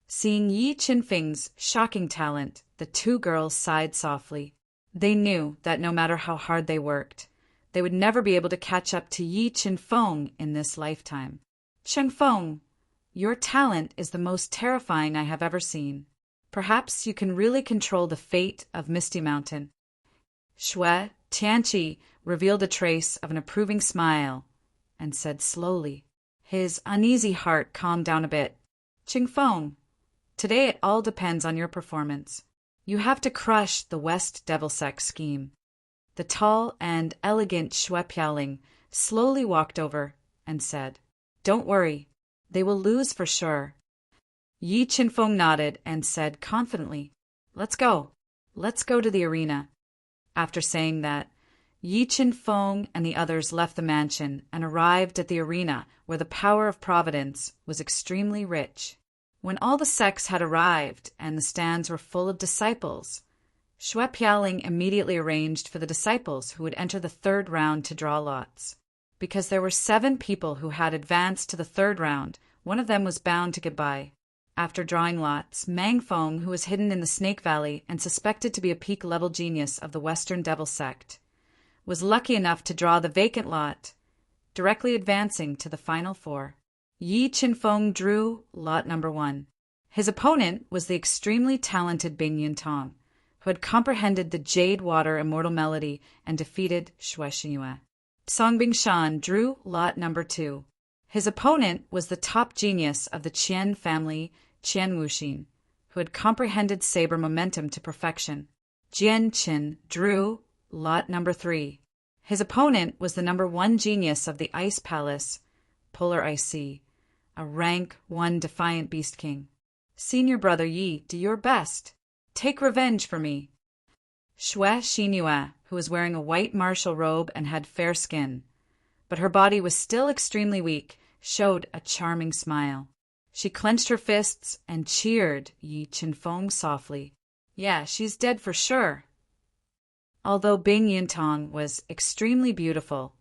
Seeing Yi Qinfeng's shocking talent, the two girls sighed softly. They knew that no matter how hard they worked, they would never be able to catch up to Yi Qinfeng in this lifetime. Qinfeng, your talent is the most terrifying I have ever seen. Perhaps you can really control the fate of Misty Mountain. Shui Tianqi revealed a trace of an approving smile and said slowly. His uneasy heart calmed down a bit. Qinfeng, today it all depends on your performance. You have to crush the West Devil Sect scheme. The tall and elegant Shui Piaoling slowly walked over and said, Don't worry, they will lose for sure. Yi Qinfeng nodded and said confidently, Let's go. Let's go to the arena. After saying that, Yi Qinfeng and the others left the mansion and arrived at the arena where the power of Providence was extremely rich. When all the sects had arrived and the stands were full of disciples, Shui Piaoling immediately arranged for the disciples who would enter the third round to draw lots. Because there were 7 people who had advanced to the third round, one of them was bound to get by. After drawing lots, Mang Feng, who was hidden in the Snake Valley and suspected to be a peak-level genius of the Western Devil Sect, was lucky enough to draw the vacant lot, directly advancing to the final 4. Yi Qinfeng drew lot number 1. His opponent was the extremely talented Bing Yuntang, who had comprehended the Jade Water Immortal Melody and defeated Shui Xinyue. Song Bingshan drew lot number 2. His opponent was the top genius of the Qian family, Qian Wuxin, who had comprehended saber momentum to perfection. Jian Qin drew lot number 3. His opponent was the number 1 genius of the Ice Palace, Polar Ice Sea, a rank 1 defiant Beast King. Senior brother Yi, do your best. Take revenge for me. Shui Xinyue, who was wearing a white martial robe and had fair skin, but her body was still extremely weak, showed a charming smile. She clenched her fists and cheered Yi Qinfeng softly. Yeah, she's dead for sure. Although Bing Yuntang was extremely beautiful,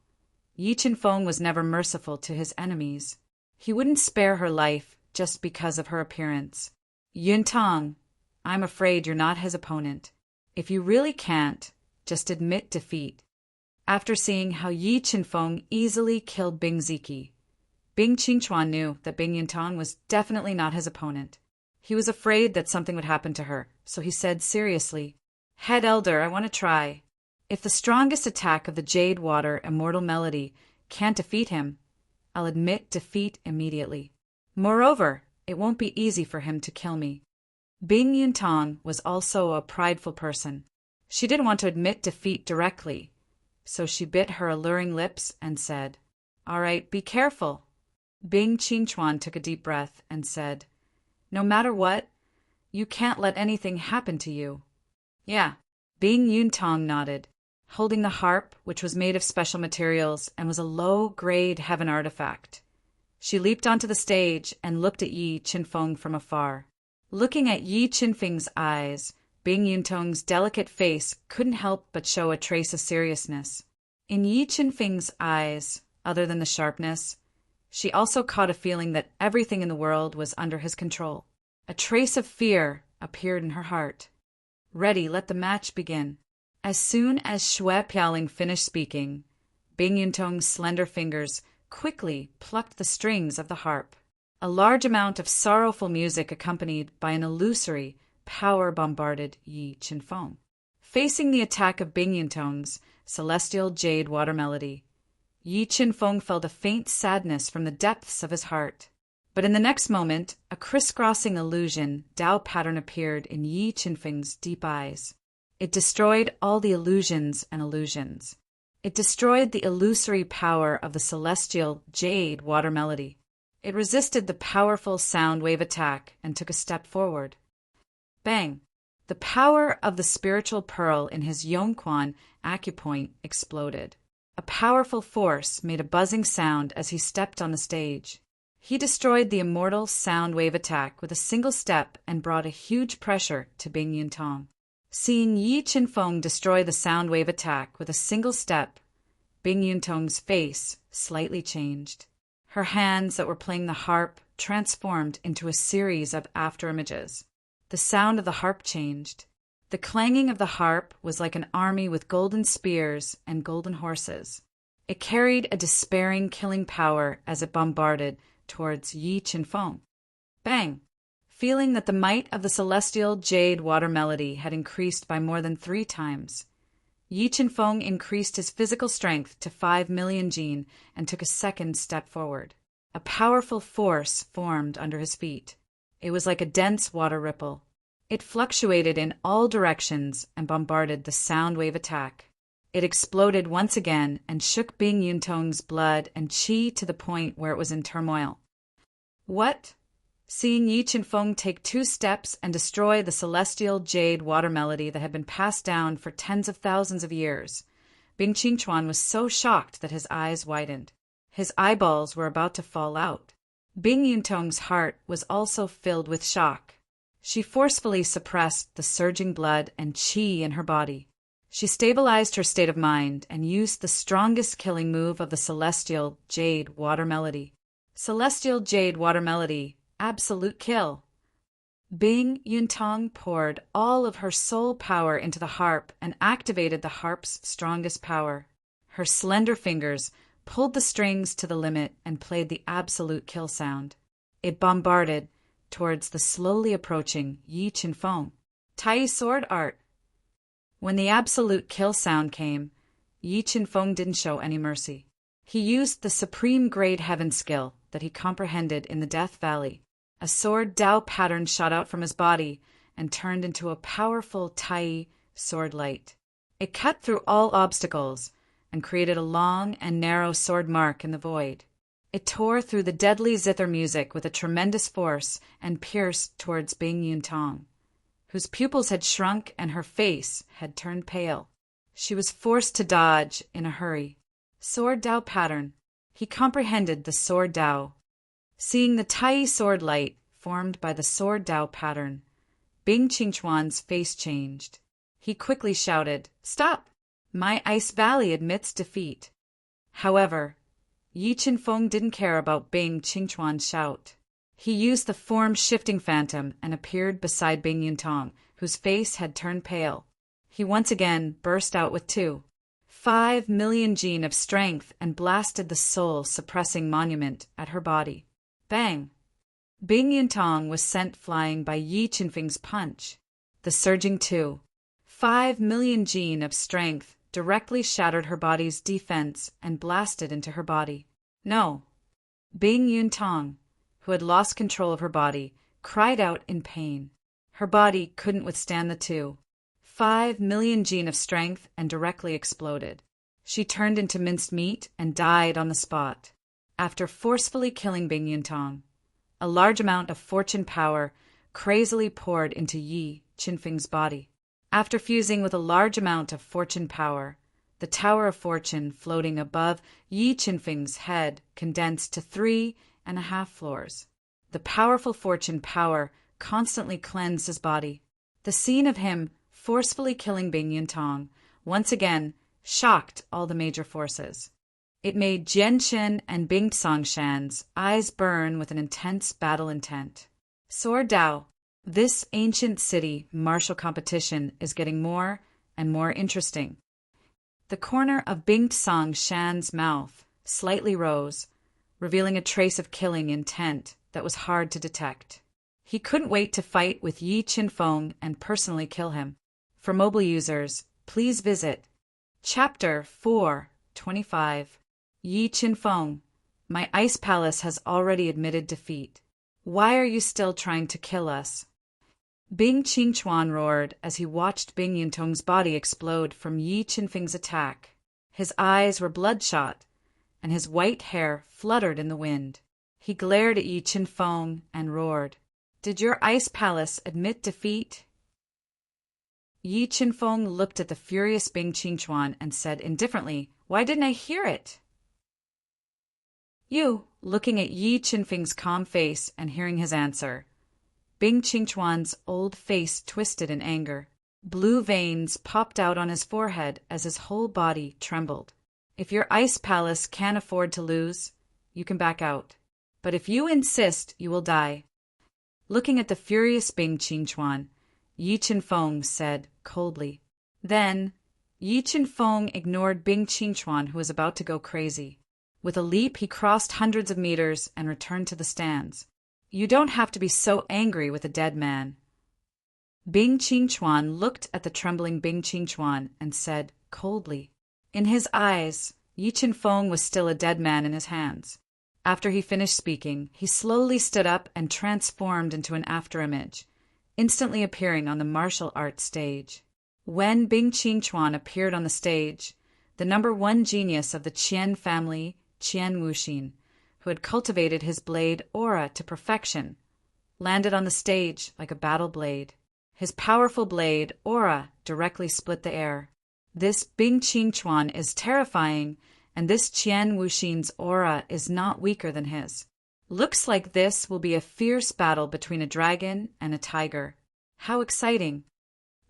Yi Qinfeng was never merciful to his enemies. He wouldn't spare her life just because of her appearance. Yuntang, I'm afraid you're not his opponent. If you really can't, just admit defeat. After seeing how Yi Qinfeng easily killed Bing Ziki, Bing Qingchuan knew that Bing Yuntang was definitely not his opponent. He was afraid that something would happen to her, so he said seriously, Head Elder, I want to try. If the strongest attack of the Jade Water Immortal Melody can't defeat him, I'll admit defeat immediately. Moreover, it won't be easy for him to kill me. Bing Yuntang was also a prideful person. She didn't want to admit defeat directly, so she bit her alluring lips and said, All right, be careful. Bing Qingchuan took a deep breath and said, No matter what, you can't let anything happen to you. Yeah, Bing Yuntang nodded, holding the harp, which was made of special materials and was a low-grade heaven artifact. She leaped onto the stage and looked at Yi Qinfeng from afar. Looking at Yi Qinfeng's eyes, Bing Yuntang's delicate face couldn't help but show a trace of seriousness. In Yi Qinfeng's eyes, other than the sharpness, she also caught a feeling that everything in the world was under his control. A trace of fear appeared in her heart. Ready, let the match begin. As soon as Shui Piaoling finished speaking, Bing Yuntang's slender fingers quickly plucked the strings of the harp. A large amount of sorrowful music accompanied by an illusory, power-bombarded Yi Qinfeng. Facing the attack of Bing Yuntang's celestial jade water melody, Yi Qinfeng felt a faint sadness from the depths of his heart. But in the next moment, a crisscrossing illusion Dao pattern appeared in Yi Qinfeng's deep eyes. It destroyed all the illusions and illusions. It destroyed the illusory power of the celestial jade water melody. It resisted the powerful sound wave attack and took a step forward. Bang! The power of the spiritual pearl in his Yongquan acupoint exploded. A powerful force made a buzzing sound as he stepped on the stage. He destroyed the immortal sound wave attack with a single step and brought a huge pressure to Bing Yuntong. Seeing Yi Qinfeng destroy the sound wave attack with a single step, Bing Yuntong's face slightly changed. Her hands that were playing the harp transformed into a series of afterimages. The sound of the harp changed. The clanging of the harp was like an army with golden spears and golden horses. It carried a despairing, killing power as it bombarded towards Yi Qinfeng. Bang! Feeling that the might of the celestial jade water melody had increased by more than 3 times, Yi Qinfeng increased his physical strength to 5 million jin and took a second step forward. A powerful force formed under his feet. It was like a dense water ripple. It fluctuated in all directions and bombarded the sound wave attack. It exploded once again and shook Bing Yuntong's blood and qi to the point where it was in turmoil. What? Seeing Yi Qinfeng take 2 steps and destroy the celestial jade water melody that had been passed down for tens of thousands of years, Bing Qingchuan was so shocked that his eyes widened. His eyeballs were about to fall out. Bing Yuntong's heart was also filled with shock. She forcefully suppressed the surging blood and qi in her body. She stabilized her state of mind and used the strongest killing move of the celestial jade water melody. Celestial jade water melody. Absolute kill. Bing Yuntong poured all of her soul power into the harp and activated the harp's strongest power. Her slender fingers pulled the strings to the limit and played the absolute kill sound. It bombarded towards the slowly approaching Yi Qinfeng. Tai sword art. When the absolute kill sound came, Yi Qinfeng didn't show any mercy. He used the supreme grade heaven skill that he comprehended in the Death Valley. A sword Dao pattern shot out from his body and turned into a powerful Tai sword light. It cut through all obstacles and created a long and narrow sword mark in the void. It tore through the deadly zither music with a tremendous force and pierced towards Bing Yuntong, whose pupils had shrunk and her face had turned pale. She was forced to dodge in a hurry. Sword Dao pattern. He comprehended the sword Dao. Seeing the Tai sword light formed by the sword Dao pattern, Bing Qingchuan's face changed. He quickly shouted, "Stop! My Ice Valley admits defeat." However, Yi Qinfeng didn't care about Bing Qingchuan's shout. He used the form-shifting phantom and appeared beside Bing Yuntong, whose face had turned pale. He once again burst out with 5 million jin of strength and blasted the soul-suppressing monument at her body. Bang! Bing Yuntong was sent flying by Yi Qinfeng's punch. The surging 5 million jin of strength directly shattered her body's defense and blasted into her body. No! Bing Yuntong, who had lost control of her body, cried out in pain. Her body couldn't withstand the 5 million jin of strength and directly exploded. She turned into minced meat and died on the spot. After forcefully killing Bing Yuntong, a large amount of fortune power crazily poured into Yi Qinfeng's body. After fusing with a large amount of fortune power, the Tower of Fortune floating above Yi Qinfeng's head condensed to 3.5 floors. The powerful fortune power constantly cleansed his body. The scene of him forcefully killing Bing Yuntong once again shocked all the major forces. It made Jianchen and Bing Songshan's eyes burn with an intense battle intent. Sword Dao, this ancient city martial competition is getting more and more interesting. The corner of Bing Songshan's mouth slightly rose, revealing a trace of killing intent that was hard to detect. He couldn't wait to fight with Yi Qinfeng and personally kill him. For mobile users, please visit Chapter 4:25. Yi Qinfeng, my ice palace has already admitted defeat. Why are you still trying to kill us? Bing Qingchuan roared as he watched Bing Yuntong's body explode from Yi Qinfeng's attack. His eyes were bloodshot, and his white hair fluttered in the wind. He glared at Yi Qinfeng and roared, "Did your ice palace admit defeat?" Yi Qinfeng looked at the furious Bing Qingchuan and said indifferently, "Why didn't I hear it?" You, looking at Yi Qinfeng's calm face and hearing his answer. Bing Qingchuan's old face twisted in anger. Blue veins popped out on his forehead as his whole body trembled. If your ice palace can't afford to lose, you can back out. But if you insist, you will die. Looking at the furious Bing Qingchuan, Yi Qinfeng said coldly. Then, Yi Qinfeng ignored Bing Qingchuan, who was about to go crazy. With a leap, he crossed hundreds of meters and returned to the stands. You don't have to be so angry with a dead man. Bing Qingchuan looked at the trembling Bing Qingchuan and said coldly. In his eyes, Yi Qinfeng was still a dead man in his hands. After he finished speaking, he slowly stood up and transformed into an afterimage, instantly appearing on the martial arts stage. When Bing Qingchuan appeared on the stage, the #1 genius of the Qian family, Qian Wuxin, who had cultivated his blade aura to perfection, landed on the stage like a battle blade. His powerful blade aura directly split the air. This Bing Qingchuan is terrifying, and this Qian Wuxin's aura is not weaker than his. Looks like this will be a fierce battle between a dragon and a tiger. How exciting!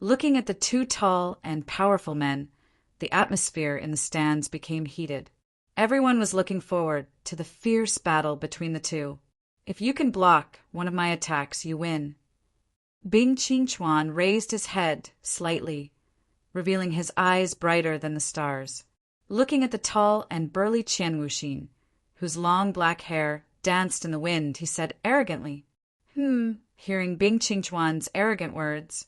Looking at the two tall and powerful men, the atmosphere in the stands became heated. Everyone was looking forward to the fierce battle between the two. If you can block one of my attacks, you win. Bing Qingchuan raised his head slightly, revealing his eyes brighter than the stars. Looking at the tall and burly Qian Wuxin, whose long black hair danced in the wind, he said arrogantly, Hearing Bing Qingchuan's arrogant words,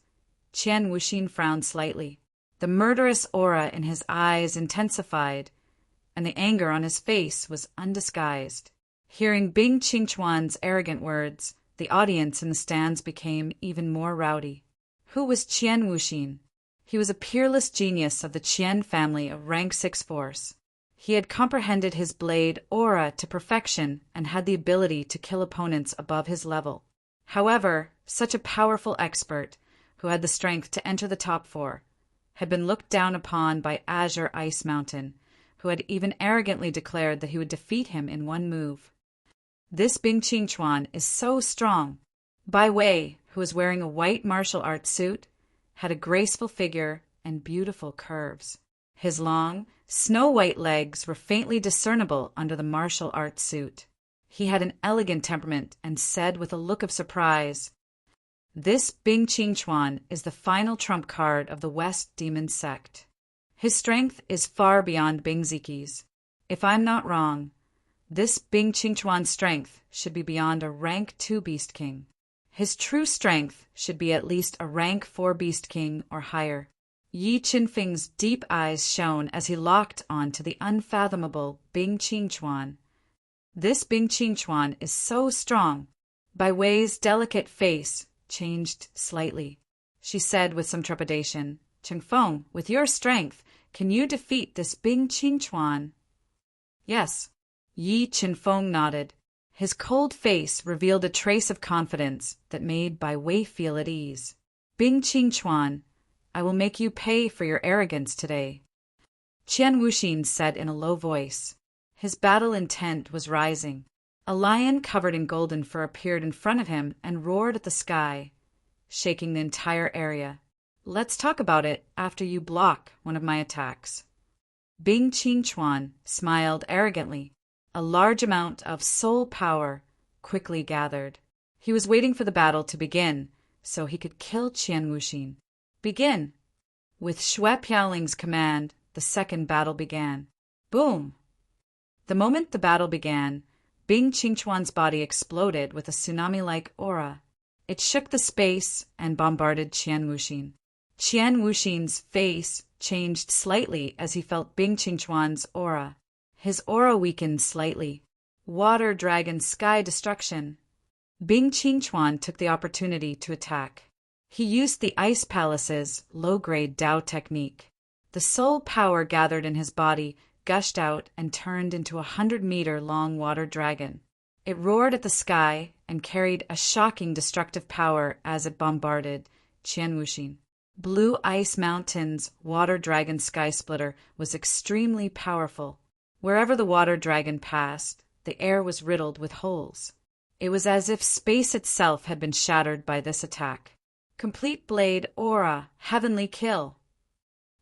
Qian Wuxin frowned slightly. The murderous aura in his eyes intensified, and the anger on his face was undisguised. Hearing Bing Qingchuan's arrogant words, the audience in the stands became even more rowdy. Who was Qian Wuxin? He was a peerless genius of the Qian family of rank 6 force. He had comprehended his blade aura to perfection and had the ability to kill opponents above his level. However, such a powerful expert, who had the strength to enter the top 4, had been looked down upon by Azure Ice Mountain, who had even arrogantly declared that he would defeat him in one move. This Bing Qingchuan is so strong. Bai Wei, who was wearing a white martial arts suit, had a graceful figure and beautiful curves. His long, snow-white legs were faintly discernible under the martial arts suit. He had an elegant temperament and said with a look of surprise, This Bing Qingchuan is the final trump card of the West Demon Sect. His strength is far beyond Bing Ziqi's. If I'm not wrong, this Bing Qingchuan's strength should be beyond a rank 2 Beast King. His true strength should be at least a rank 4 Beast King or higher. Yi Qinfeng's deep eyes shone as he locked on to the unfathomable Bing Qingchuan. This Bing Qingchuan is so strong. Bai Wei's delicate face changed slightly. She said with some trepidation, Qingfeng, with your strength, can you defeat this Bing Qingchuan? Yes. Yi Qinfeng nodded. His cold face revealed a trace of confidence that made Bai Wei feel at ease. Bing Qingchuan, I will make you pay for your arrogance today. Qian Wuxin said in a low voice. His battle intent was rising. A lion covered in golden fur appeared in front of him and roared at the sky, shaking the entire area. Let's talk about it after you block one of my attacks. Bing Qingchuan smiled arrogantly. A large amount of soul power quickly gathered. He was waiting for the battle to begin so he could kill Qian Wuxin. Begin! With Xue Piaoling's command, the second battle began. Boom! The moment the battle began, Bing Qingchuan's body exploded with a tsunami-like aura. It shook the space and bombarded Qian Wuxin. Qian Wuxin's face changed slightly as he felt Bing Qingchuan's aura. His aura weakened slightly. Water Dragon Sky Destruction. Bing Qingchuan took the opportunity to attack. He used the Ice Palace's low-grade Dao technique. The soul power gathered in his body gushed out and turned into a 100-meter-long water dragon. It roared at the sky and carried a shocking destructive power as it bombarded Qian Wuxin. Blue Ice Mountain's Water Dragon Sky Splitter was extremely powerful. Wherever the water dragon passed, The air was riddled with holes. It was as if space itself had been shattered by this attack. Complete blade aura, heavenly kill.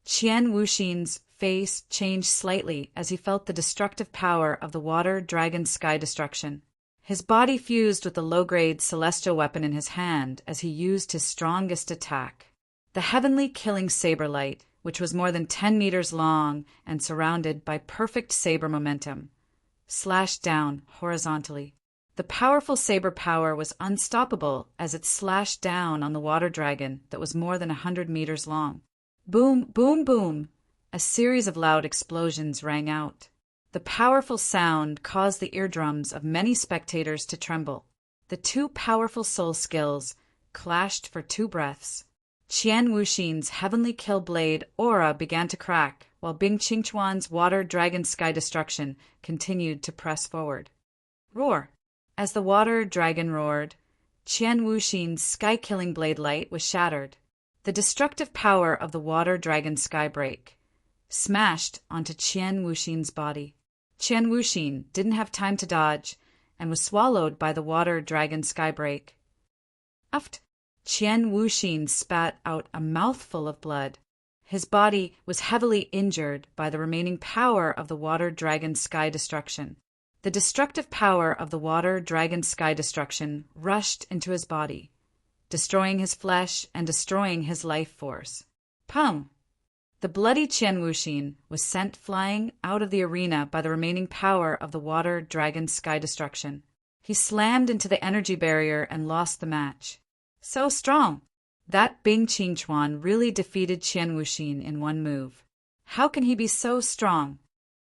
Qian Wuxin's face changed slightly as he felt the destructive power of the water dragon sky destruction. His body fused with the low-grade celestial weapon in his hand as he used his strongest attack. The heavenly killing saber light, which was more than 10 meters long and surrounded by perfect saber momentum, slashed down horizontally. The powerful saber power was unstoppable as it slashed down on the water dragon that was more than 100 meters long. Boom, boom, boom! A series of loud explosions rang out. The powerful sound caused the eardrums of many spectators to tremble. The two powerful soul skills clashed for 2 breaths. Qian Wuxin's heavenly kill blade aura began to crack, while Bing Qingquan's water dragon sky destruction continued to press forward. Roar! As the water dragon roared, Qian Wuxin's sky-killing blade light was shattered. The destructive power of the water dragon sky break smashed onto Qian Wuxin's body. Qian Wuxin didn't have time to dodge and was swallowed by the water dragon skybreak. Uft! Qian Wuxin spat out a mouthful of blood. His body was heavily injured by the remaining power of the water dragon sky destruction. The destructive power of the water dragon sky destruction rushed into his body, destroying his flesh and destroying his life force. Pum! The bloody Qian Wuxin was sent flying out of the arena by the remaining power of the water dragon sky destruction. He slammed into the energy barrier and lost the match. So strong! That Bing Qingquan really defeated Qian Wuxin in one move. How can he be so strong?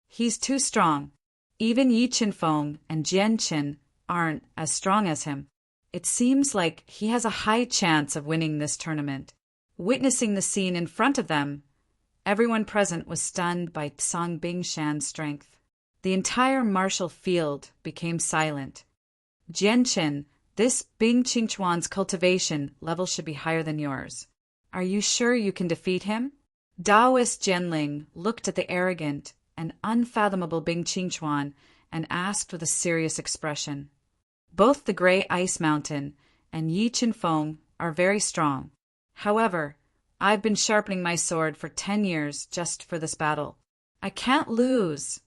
He's too strong. Even Yi Qinfeng and Jian Qin aren't as strong as him. It seems like he has a high chance of winning this tournament. Witnessing the scene in front of them, everyone present was stunned by Song Bingshan's strength. The entire martial field became silent. Jian Qin, this Bing Qingquan's cultivation level should be higher than yours. Are you sure you can defeat him? Taoist Jianling looked at the arrogant and unfathomable Bing Qingquan and asked with a serious expression. Both the Gray Ice Mountain and Yi Qinfeng are very strong. However, I've been sharpening my sword for 10 years just for this battle. I can't lose,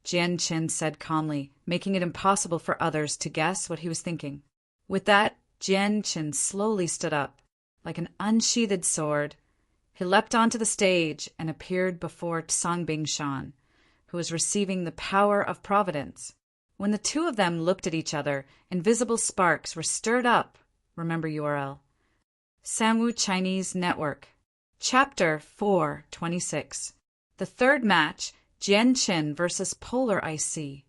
Jian Qin said calmly, making it impossible for others to guess what he was thinking. With that, Jian Qin slowly stood up. Like an unsheathed sword, he leapt onto the stage and appeared before Song Bingshan, who was receiving the power of providence. When the two of them looked at each other, invisible sparks were stirred up. Remember URL. Sangwoo Chinese Network. Chapter 426. The third match, Jian Qin versus Polar Ice Sea.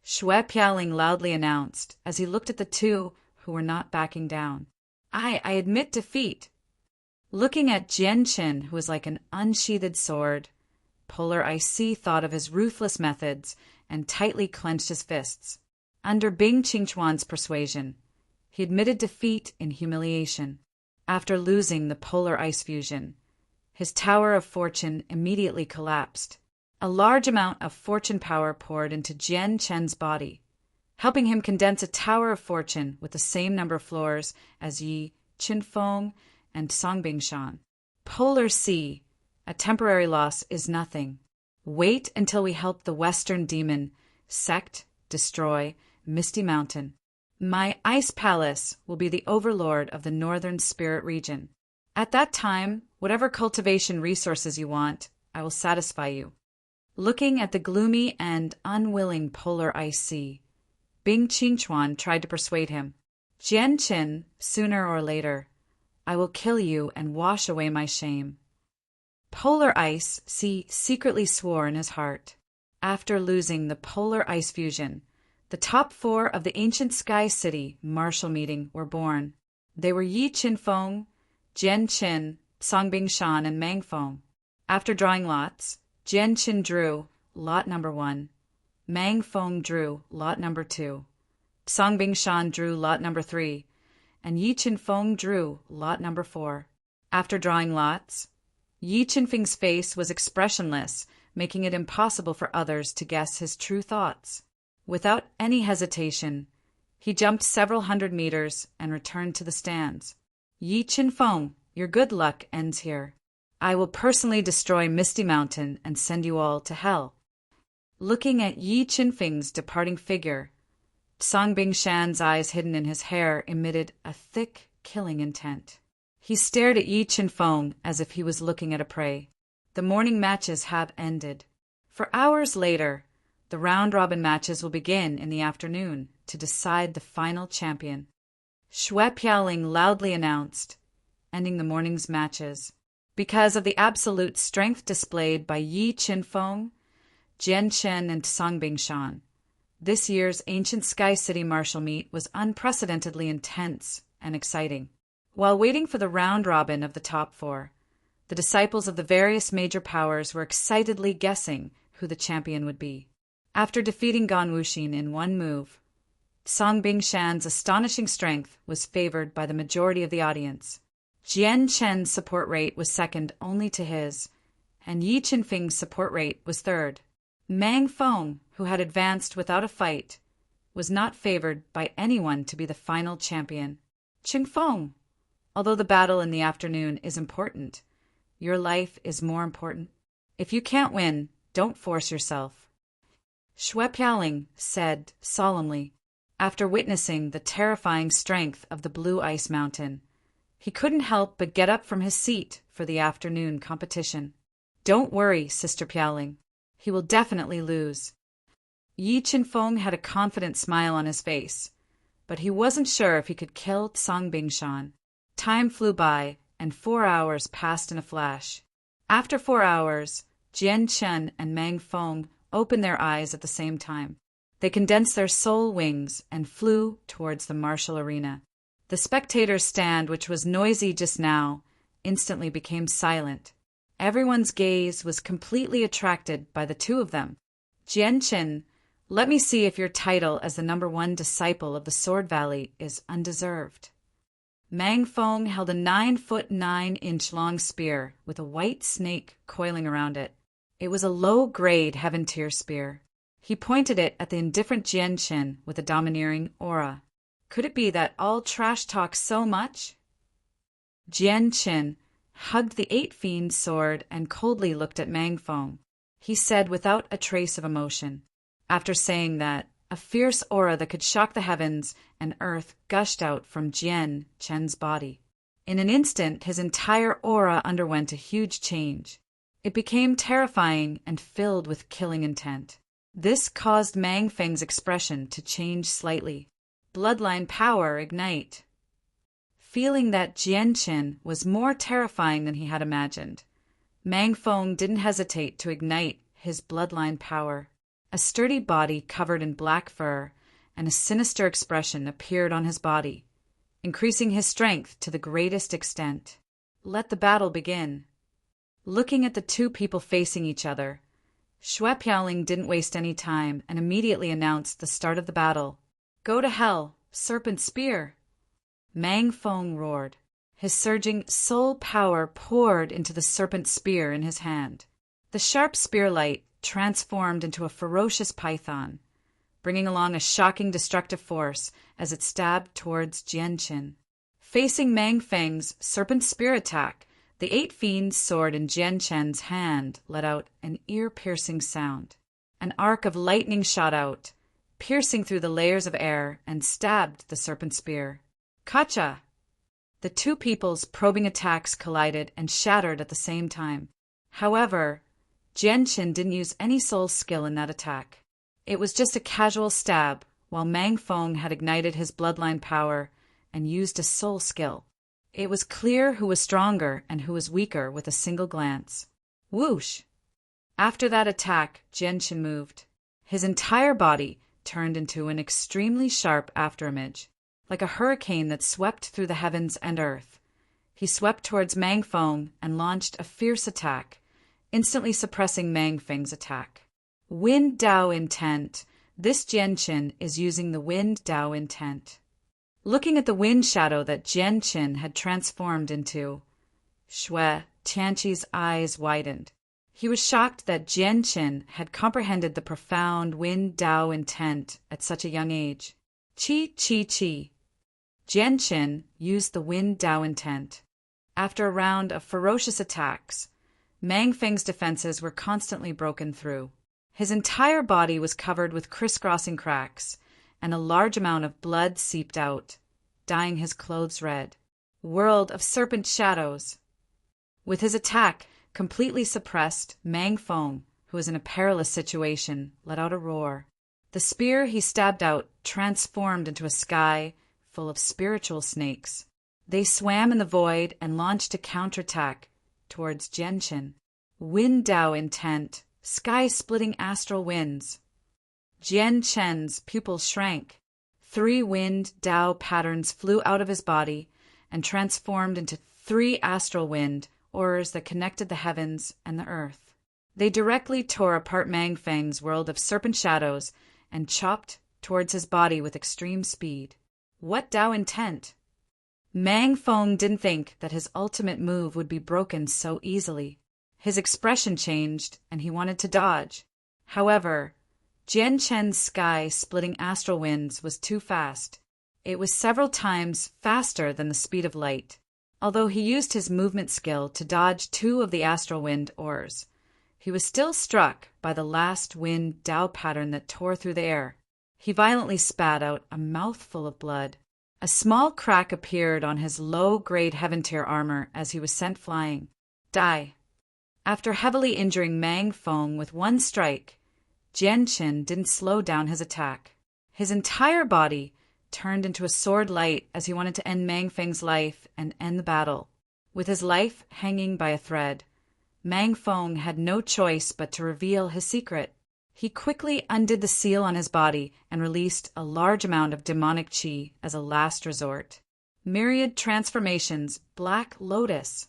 Xue Piaoling loudly announced as he looked at the two who were not backing down. I admit defeat. Looking at Jian Qin, who was like an unsheathed sword, Polar Ice Sea thought of his ruthless methods and tightly clenched his fists. Under Bing Qingquan's persuasion, he admitted defeat in humiliation. After losing the polar ice fusion, his tower of fortune immediately collapsed. A large amount of fortune power poured into Jian Qin's body, helping him condense a tower of fortune with the same number of floors as Yi Qinfeng and Song Bingshan. Polar Sea, a temporary loss is nothing. Wait until we help the Western Demon sect destroy Misty Mountain. My ice palace will be the overlord of the Northern Spirit region. At that time, whatever cultivation resources you want, I will satisfy you. Looking at the gloomy and unwilling Polar Ice Sea, Bing Qingquan tried to persuade him. Jian Qin, sooner or later, I will kill you and wash away my shame. Polar Ice Sea secretly swore in his heart. After losing the polar ice fusion, the top 4 of the ancient Sky City martial meeting were born. They were Yi Qinfeng, Jian Qin, Song Bingshan, and Mang Feng. After drawing lots, Jian Qin drew lot number 1. Mang Feng drew lot number 2. Song Bingshan drew lot number 3. And Yi Qinfeng drew lot number 4. After drawing lots, Yi Qinfeng's face was expressionless, making it impossible for others to guess his true thoughts. Without any hesitation, he jumped several hundred meters and returned to the stands. Yi Qinfeng, your good luck ends here. I will personally destroy Misty Mountain and send you all to hell. Looking at Yi Qinfeng's departing figure, Song Bingshan's eyes hidden in his hair emitted a thick, killing intent. He stared at Yi Qinfeng as if he was looking at a prey. The morning matches have ended. For hours later, the round-robin matches will begin in the afternoon to decide the final champion. Xue Piaoling loudly announced, ending the morning's matches. Because of the absolute strength displayed by Yi Qinfeng, Jian Chen, and Song Bingshan, this year's Ancient Sky City Martial Meet was unprecedentedly intense and exciting. While waiting for the round-robin of the top four, the disciples of the various major powers were excitedly guessing who the champion would be. After defeating Gan Wuxin in one move, Song Bingshan's astonishing strength was favored by the majority of the audience. Jian Chen's support rate was second only to his, and Yi Qinfeng's support rate was third. Mang Feng, who had advanced without a fight, was not favored by anyone to be the final champion. Qingfeng, although the battle in the afternoon is important, your life is more important. If you can't win, don't force yourself. Xue Piaoling said solemnly, after witnessing the terrifying strength of the Blue Ice Mountain. He couldn't help but get up from his seat for the afternoon competition. Don't worry, Sister Piaoling. He will definitely lose. Yi Qinfeng had a confident smile on his face, but he wasn't sure if he could kill Song Bingshan. Time flew by, and 4 hours passed in a flash. After 4 hours, Jian Chen and Mang Feng opened their eyes at the same time. They condensed their soul wings and flew towards the martial arena. The spectators' stand, which was noisy just now, instantly became silent. Everyone's gaze was completely attracted by the two of them. Jian Chen, let me see if your title as the #1 disciple of the Sword Valley is undeserved. Mang Feng held a 9-foot 9-inch long spear with a white snake coiling around it. It was a low-grade heaven-tier spear. He pointed it at the indifferent Jian Chen with a domineering aura. Could it be that all trash talk so much? Jian Chen hugged the 8-fiend sword and coldly looked at Mang Feng. He said without a trace of emotion. After saying that, a fierce aura that could shock the heavens and earth gushed out from Jian Chen's body. In an instant, his entire aura underwent a huge change. It became terrifying and filled with killing intent. This caused Mang Feng's expression to change slightly. Bloodline power ignite. Feeling that Jian Chen was more terrifying than he had imagined, Mang Feng didn't hesitate to ignite his bloodline power. A sturdy body covered in black fur and a sinister expression appeared on his body, increasing his strength to the greatest extent. Let the battle begin. Looking at the two people facing each other, Xue Piaoling didn't waste any time and immediately announced the start of the battle. Go to hell, Serpent Spear! Mang Feng roared. His surging soul power poured into the serpent spear in his hand. The sharp spearlight transformed into a ferocious python, bringing along a shocking destructive force as it stabbed towards Jian Chen. Facing Mang Feng's serpent spear attack, the 8-fiend sword in Jian Chen's hand let out an ear-piercing sound. An arc of lightning shot out, piercing through the layers of air and stabbed the serpent spear. Kacha! The two people's probing attacks collided and shattered at the same time. However, Jian Chen didn't use any soul skill in that attack. It was just a casual stab, while Mang Feng had ignited his bloodline power and used a soul skill. It was clear who was stronger and who was weaker with a single glance. Whoosh! After that attack, Jian Chen moved. His entire body turned into an extremely sharp afterimage. Like a hurricane that swept through the heavens and earth, he swept towards Mang Feng and launched a fierce attack, instantly suppressing Mang Feng's attack. Wind Dao Intent. This Jian Chen is using the Wind Dao Intent. Looking at the wind shadow that Jian Chen had transformed into, Xue Tianqi's eyes widened. He was shocked that Jianqin had comprehended the profound Wen Dao intent at such a young age. Qi, qi, qi. Jianqin used the Wen Dao intent. After a round of ferocious attacks, Mang Feng's defenses were constantly broken through. His entire body was covered with crisscrossing cracks, and a large amount of blood seeped out, dyeing his clothes red. World of serpent shadows! With his attack completely suppressed, Mang Feng, who was in a perilous situation, let out a roar. The spear he stabbed out transformed into a sky full of spiritual snakes. They swam in the void and launched a counterattack towards Jianqin. Wind Dao intent, sky-splitting astral winds. Jianqin's pupils shrank. 3 wind Dao patterns flew out of his body and transformed into 3 astral wind oars that connected the heavens and the earth. They directly tore apart Mang Feng's world of serpent shadows and chopped towards his body with extreme speed. What Dao intent? Mang Feng didn't think that his ultimate move would be broken so easily. His expression changed, and he wanted to dodge. However, Jianqin's sky-splitting astral winds was too fast. It was several times faster than the speed of light. Although he used his movement skill to dodge 2 of the astral wind oars, he was still struck by the last wind Dao pattern that tore through the air. He violently spat out a mouthful of blood. A small crack appeared on his low-grade heaven-tier armor as he was sent flying. Die. After heavily injuring Mang Feng with 1 strike, Jianqin didn't slow down his attack. His entire body turned into a sword light as he wanted to end Mang Feng's life and end the battle. With his life hanging by a thread, Mang Feng had no choice but to reveal his secret. He quickly undid the seal on his body and released a large amount of demonic qi as a last resort. Myriad transformations, Black Lotus.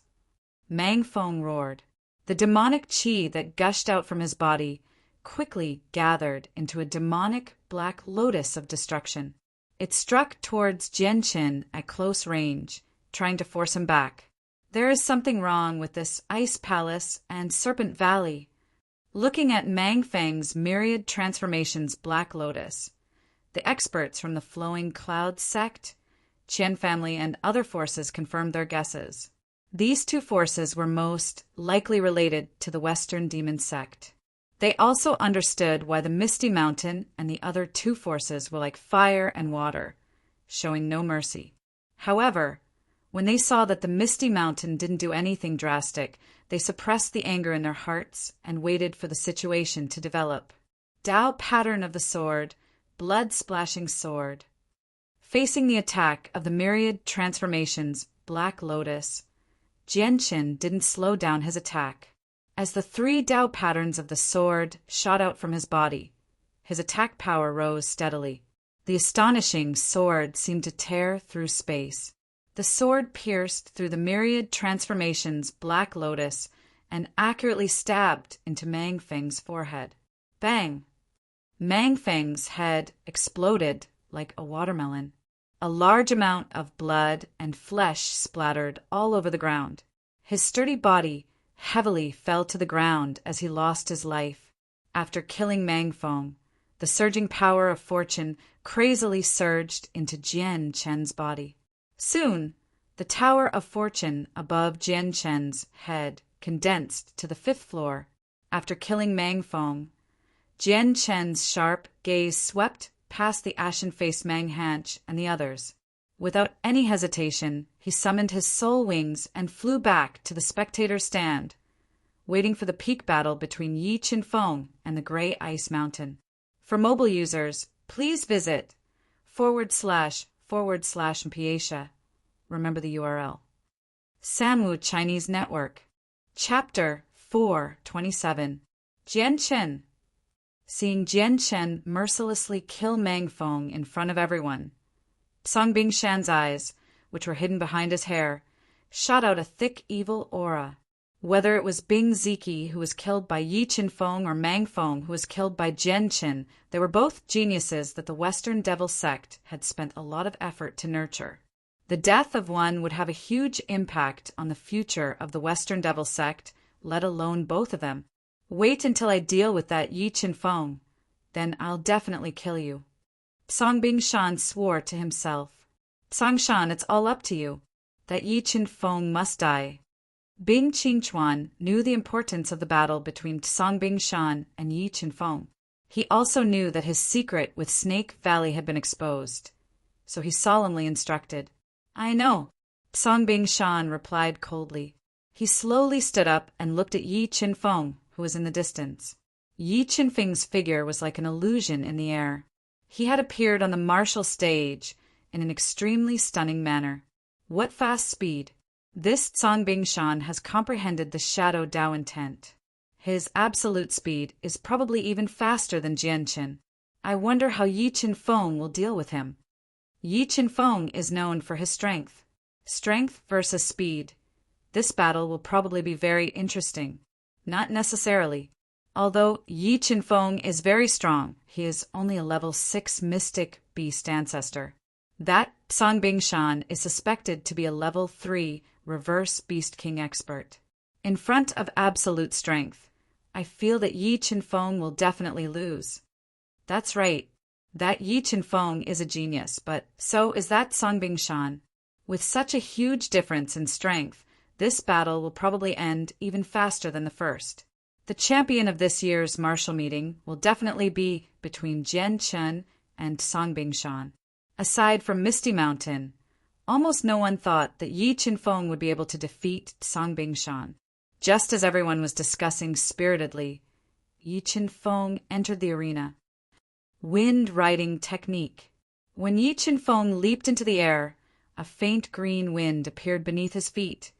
Mang Feng roared. The demonic qi that gushed out from his body quickly gathered into a demonic black lotus of destruction. It struck towards Jianqin at close range, trying to force him back. There is something wrong with this Ice Palace and Serpent Valley. Looking at Mang Feng's myriad transformations Black Lotus, the experts from the Flowing Clouds sect, Qian family, and other forces confirmed their guesses. These 2 forces were most likely related to the Western Demon sect. They also understood why the Misty Mountain and the other 2 forces were like fire and water, showing no mercy. However, when they saw that the Misty Mountain didn't do anything drastic, they suppressed the anger in their hearts and waited for the situation to develop. Dao pattern of the sword, blood-splashing sword. Facing the attack of the myriad transformations, Black Lotus, Jianqin didn't slow down his attack. As the 3 Dao patterns of the sword shot out from his body, his attack power rose steadily. The astonishing sword seemed to tear through space. The sword pierced through the myriad transformations Black Lotus and accurately stabbed into Mang Feng's forehead. Bang! Mang Feng's head exploded like a watermelon. A large amount of blood and flesh splattered all over the ground. His sturdy body heavily fell to the ground as he lost his life. After killing Mang Feng, the surging power of fortune crazily surged into Jianqin's body. Soon, the tower of fortune above Jianqin's head condensed to the 5th floor. After killing Mang Feng, Jianqin's sharp gaze swept past the ashen-faced Mang Hanch and the others. Without any hesitation, he summoned his soul wings and flew back to the spectator stand, waiting for the peak battle between Yi Qinfeng and the Gray Ice Mountain. For mobile users, please visit //Mpiatia. Remember the URL. Sanwu Chinese Network. Chapter 427. Jianqin. Seeing Jianqin mercilessly kill Mang Feng in front of everyone, Song Bingshan's eyes, which were hidden behind his hair, shot out a thick evil aura. Whether it was Bing Ziki, who was killed by Yi Qinfeng, or Mang Feng, who was killed by Jianqin, they were both geniuses that the Western Devil sect had spent a lot of effort to nurture. The death of one would have a huge impact on the future of the Western Devil sect, let alone both of them. Wait until I deal with that Yi Chen Feng. Then I'll definitely kill you. Song Bingshan swore to himself. Songshan, it's all up to you. That Yi Chen Feng must die. Bing Qingchuan knew the importance of the battle between Song Bingshan and Yi Chen Feng. He also knew that his secret with Snake Valley had been exposed. So he solemnly instructed. I know. Song Bingshan replied coldly. He slowly stood up and looked at Yi Chen Feng, who was in the distance. Yi Chen Feng's figure was like an illusion in the air. He had appeared on the martial stage in an extremely stunning manner. What fast speed! This Song Bingshan has comprehended the Shadow Dao intent. His absolute speed is probably even faster than Jianqin. I wonder how Yi Chen Feng will deal with him. Yi Chen Feng is known for his strength. Strength versus speed. This battle will probably be very interesting. Not necessarily. Although Yi Chen Feng is very strong, he is only a level 6 mystic beast ancestor. That Song Bingshan is suspected to be a level 3 reverse beast king expert. In front of absolute strength, I feel that Yi Chen Feng will definitely lose. That's right. That Yi Chen Feng is a genius, but so is that Song Bingshan. With such a huge difference in strength, this battle will probably end even faster than the first. The champion of this year's martial meeting will definitely be between Jian Chen and Song Bingshan. Aside from Misty Mountain, almost no one thought that Yi Chen Feng would be able to defeat Song Bingshan. Just as everyone was discussing spiritedly, Yi Chen Feng entered the arena. Wind riding technique. When Yi Chen Feng leaped into the air, a faint green wind appeared beneath his feet,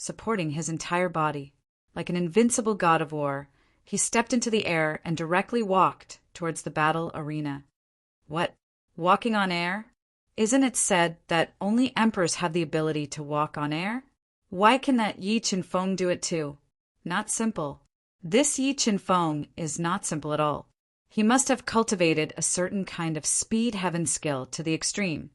supporting his entire body. Like an invincible god of war, he stepped into the air and directly walked towards the battle arena. What? Walking on air? Isn't it said that only emperors have the ability to walk on air? Why can that Yi Chen Feng do it too? Not simple. This Yi Chen Feng is not simple at all. He must have cultivated a certain kind of speed heaven skill to the extreme,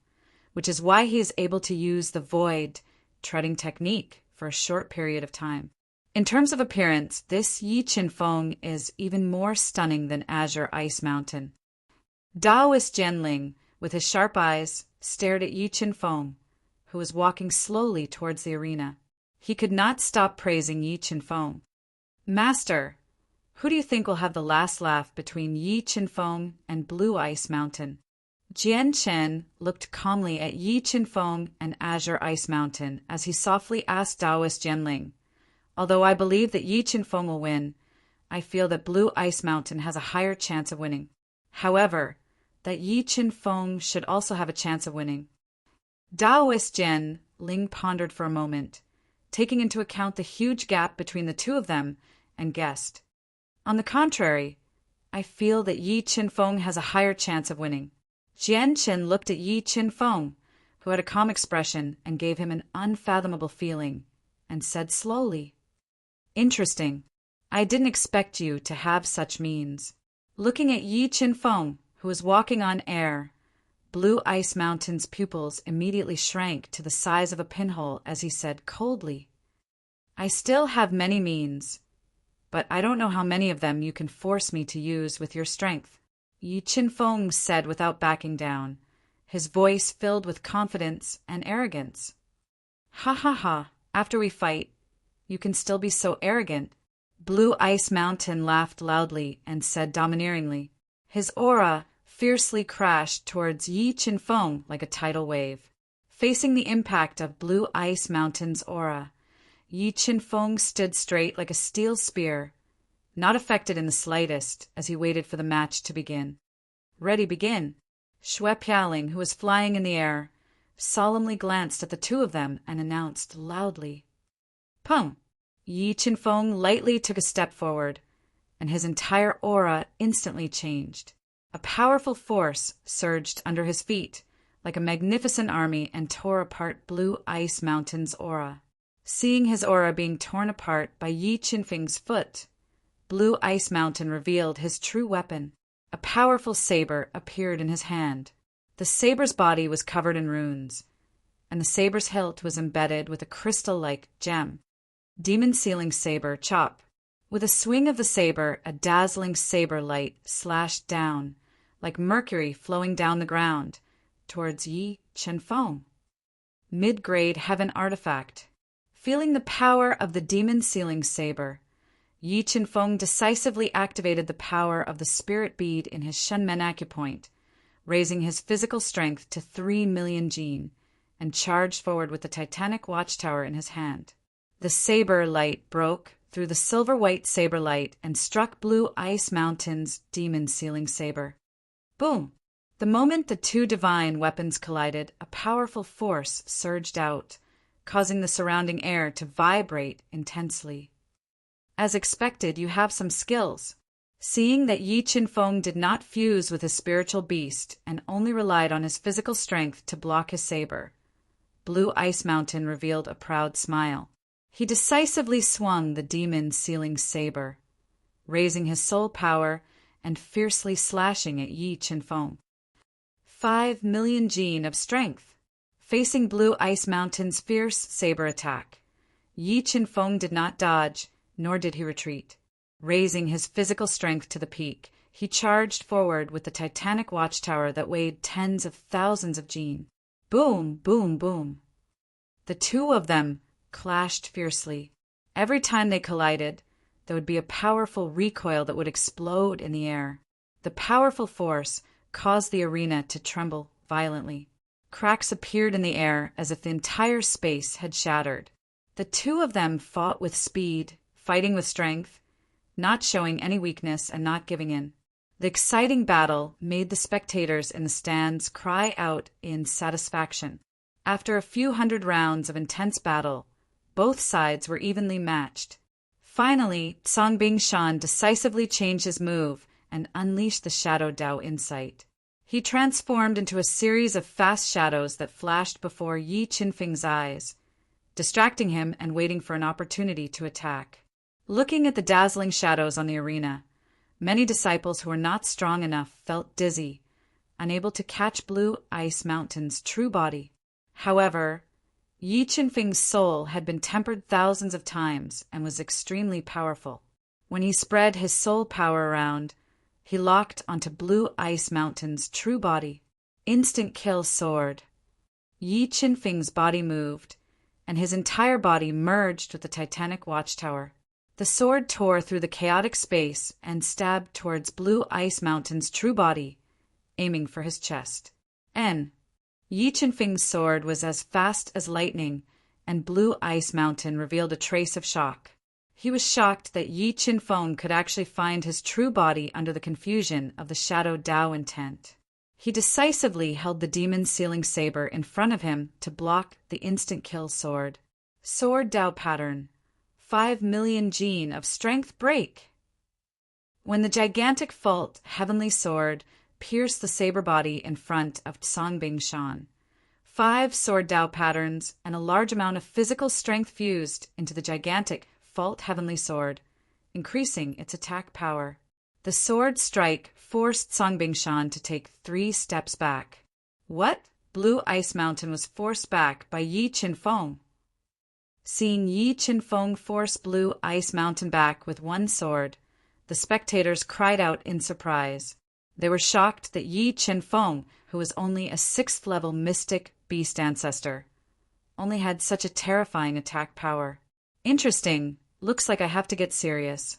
which is why he is able to use the void treading technique for a short period of time. In terms of appearance, this Yi Chen Feng is even more stunning than Azure Ice Mountain. Taoist Jianling, with his sharp eyes, stared at Yi Chen Feng, who was walking slowly towards the arena. He could not stop praising Yi Chen Feng. Master, who do you think will have the last laugh between Yi Chen Feng and Blue Ice Mountain? Jian Chen looked calmly at Yi Chen Feng and Azure Ice Mountain as he softly asked Taoist Jianling, although I believe that Yi Chen Feng will win, I feel that Blue Ice Mountain has a higher chance of winning. However, that Yi Chen Feng should also have a chance of winning. Taoist Jianling pondered for a moment, taking into account the huge gap between the two of them, and guessed. On the contrary, I feel that Yi Chen Feng has a higher chance of winning. Jian Chen looked at Yi Chen Feng, who had a calm expression and gave him an unfathomable feeling, and said slowly, Interesting. I didn't expect you to have such means. Looking at Yi Chen Feng, who was walking on air, Blue Ice Mountain's pupils immediately shrank to the size of a pinhole as he said coldly, I still have many means, but I don't know how many of them you can force me to use with your strength. Yi Chen Feng said without backing down, his voice filled with confidence and arrogance. Ha ha ha, after we fight, you can still be so arrogant. Blue Ice Mountain laughed loudly and said domineeringly. His aura fiercely crashed towards Yi Chen Feng like a tidal wave. Facing the impact of Blue Ice Mountain's aura, Yi Chen Feng stood straight like a steel spear, not affected in the slightest as he waited for the match to begin. Ready, begin. Xue Pialing, who was flying in the air, solemnly glanced at the two of them and announced loudly, Pum! Yi Chen Feng lightly took a step forward, and his entire aura instantly changed. A powerful force surged under his feet, like a magnificent army, and tore apart Blue Ice Mountain's aura. Seeing his aura being torn apart by Yi Chen Feng's foot, Blue Ice Mountain revealed his true weapon. A powerful saber appeared in his hand. The saber's body was covered in runes, and the saber's hilt was embedded with a crystal-like gem. Demon Sealing Saber Chop. With a swing of the saber, a dazzling saber light slashed down, like mercury flowing down the ground, towards Yi Chenfeng. Mid-grade heaven artifact. Feeling the power of the demon sealing saber, Yi Chenfeng decisively activated the power of the spirit bead in his Shenmen acupoint, raising his physical strength to 3 million jin, and charged forward with the titanic watchtower in his hand. The saber light broke through the silver-white saber light and struck Blue Ice Mountain's demon-sealing saber. Boom! The moment the two divine weapons collided, a powerful force surged out, causing the surrounding air to vibrate intensely. As expected, you have some skills. Seeing that Yi Chenfeng did not fuse with his spiritual beast and only relied on his physical strength to block his saber, Blue Ice Mountain revealed a proud smile. He decisively swung the demon-sealing saber, raising his soul power and fiercely slashing at Yi Chenfeng. 5 million jin of strength. Facing Blue Ice Mountain's fierce saber attack, Yi Chenfeng did not dodge, nor did he retreat. Raising his physical strength to the peak, he charged forward with the titanic watchtower that weighed tens of thousands of jin. Boom, boom, boom. The two of them clashed fiercely. Every time they collided, there would be a powerful recoil that would explode in the air. The powerful force caused the arena to tremble violently. Cracks appeared in the air as if the entire space had shattered. The two of them fought with speed, fighting with strength, not showing any weakness and not giving in. The exciting battle made the spectators in the stands cry out in satisfaction. After a few hundred rounds of intense battle, both sides were evenly matched. Finally, Song Bingshan decisively changed his move and unleashed the Shadow Dao insight. He transformed into a series of fast shadows that flashed before Yi Chenfeng's eyes, distracting him and waiting for an opportunity to attack. Looking at the dazzling shadows on the arena, many disciples who were not strong enough felt dizzy, unable to catch Blue Ice Mountain's true body. However, Yi Chenfeng's soul had been tempered thousands of times and was extremely powerful. When he spread his soul power around, he locked onto Blue Ice Mountain's true body. Instant kill sword. Yi Chenfeng's body moved, and his entire body merged with the titanic watchtower. The sword tore through the chaotic space and stabbed towards Blue Ice Mountain's true body, aiming for his chest. Yi Chenfeng's sword was as fast as lightning, and Blue Ice Mountain revealed a trace of shock. He was shocked that Yi Chenfeng could actually find his true body under the confusion of the Shadow Dao intent. He decisively held the demon-sealing saber in front of him to block the instant kill sword. Sword Dao pattern. 5 million jin of strength break. When the gigantic fault heavenly sword pierced the saber body in front of Song Bingshan, 5 sword Dao patterns and a large amount of physical strength fused into the gigantic fault heavenly sword, increasing its attack power. The sword strike forced Song Bingshan to take 3 steps back. What? Blue Ice Mountain was forced back by Yi Chenfeng. Seeing Yi Chenfeng force Blue Ice Mountain back with one sword, the spectators cried out in surprise. They were shocked that Yi Chenfeng, who was only a 6th-level mystic beast ancestor, only had such a terrifying attack power. Interesting. Looks like I have to get serious.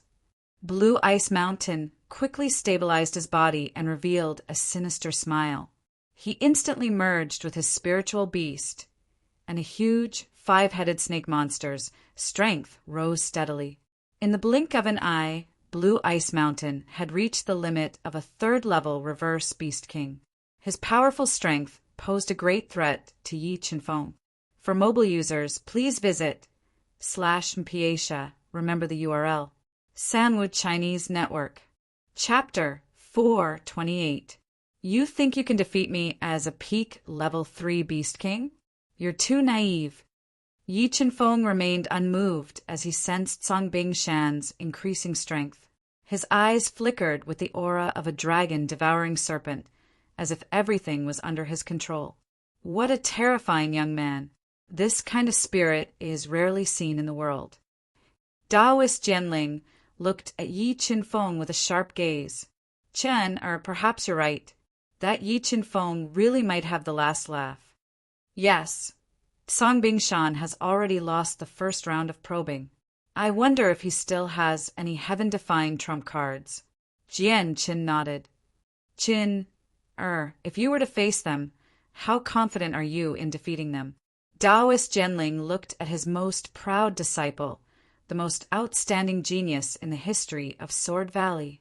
Blue Ice Mountain quickly stabilized his body and revealed a sinister smile. He instantly merged with his spiritual beast, and a huge, 5-headed snake monster's strength rose steadily. In the blink of an eye, Blue Ice Mountain had reached the limit of a 3rd-level reverse Beast King. His powerful strength posed a great threat to Yi Chenfeng. For mobile users, please visit /Mpiatia, remember the URL, Sanwood Chinese Network. Chapter 428. You think you can defeat me as a peak level 3 Beast King? You're too naive. Yi Chenfeng remained unmoved as he sensed Song Bingshan's increasing strength. His eyes flickered with the aura of a dragon devouring serpent, as if everything was under his control. What a terrifying young man. This kind of spirit is rarely seen in the world. Taoist Jianling looked at Yi Qinfeng with a sharp gaze. Chen, or perhaps you're right. That Yi Qinfeng really might have the last laugh. Yes, Song Bingshan has already lost the first round of probing. I wonder if he still has any heaven-defying trump cards. Jian Qin nodded. Qin, if you were to face them, how confident are you in defeating them? Taoist Jianling looked at his most proud disciple, the most outstanding genius in the history of Sword Valley.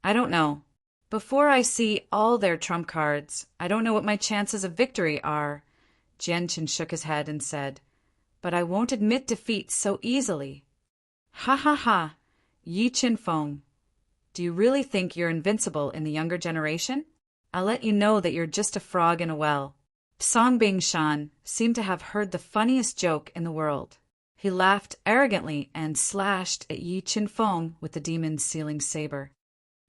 I don't know. Before I see all their trump cards, I don't know what my chances of victory are. Jian Qin shook his head and said, but I won't admit defeat so easily. Ha ha ha, Yi Qinfeng. Do you really think you're invincible in the younger generation? I'll let you know that you're just a frog in a well. Song Bingshan seemed to have heard the funniest joke in the world. He laughed arrogantly and slashed at Yi Qinfeng with the demon's sealing saber.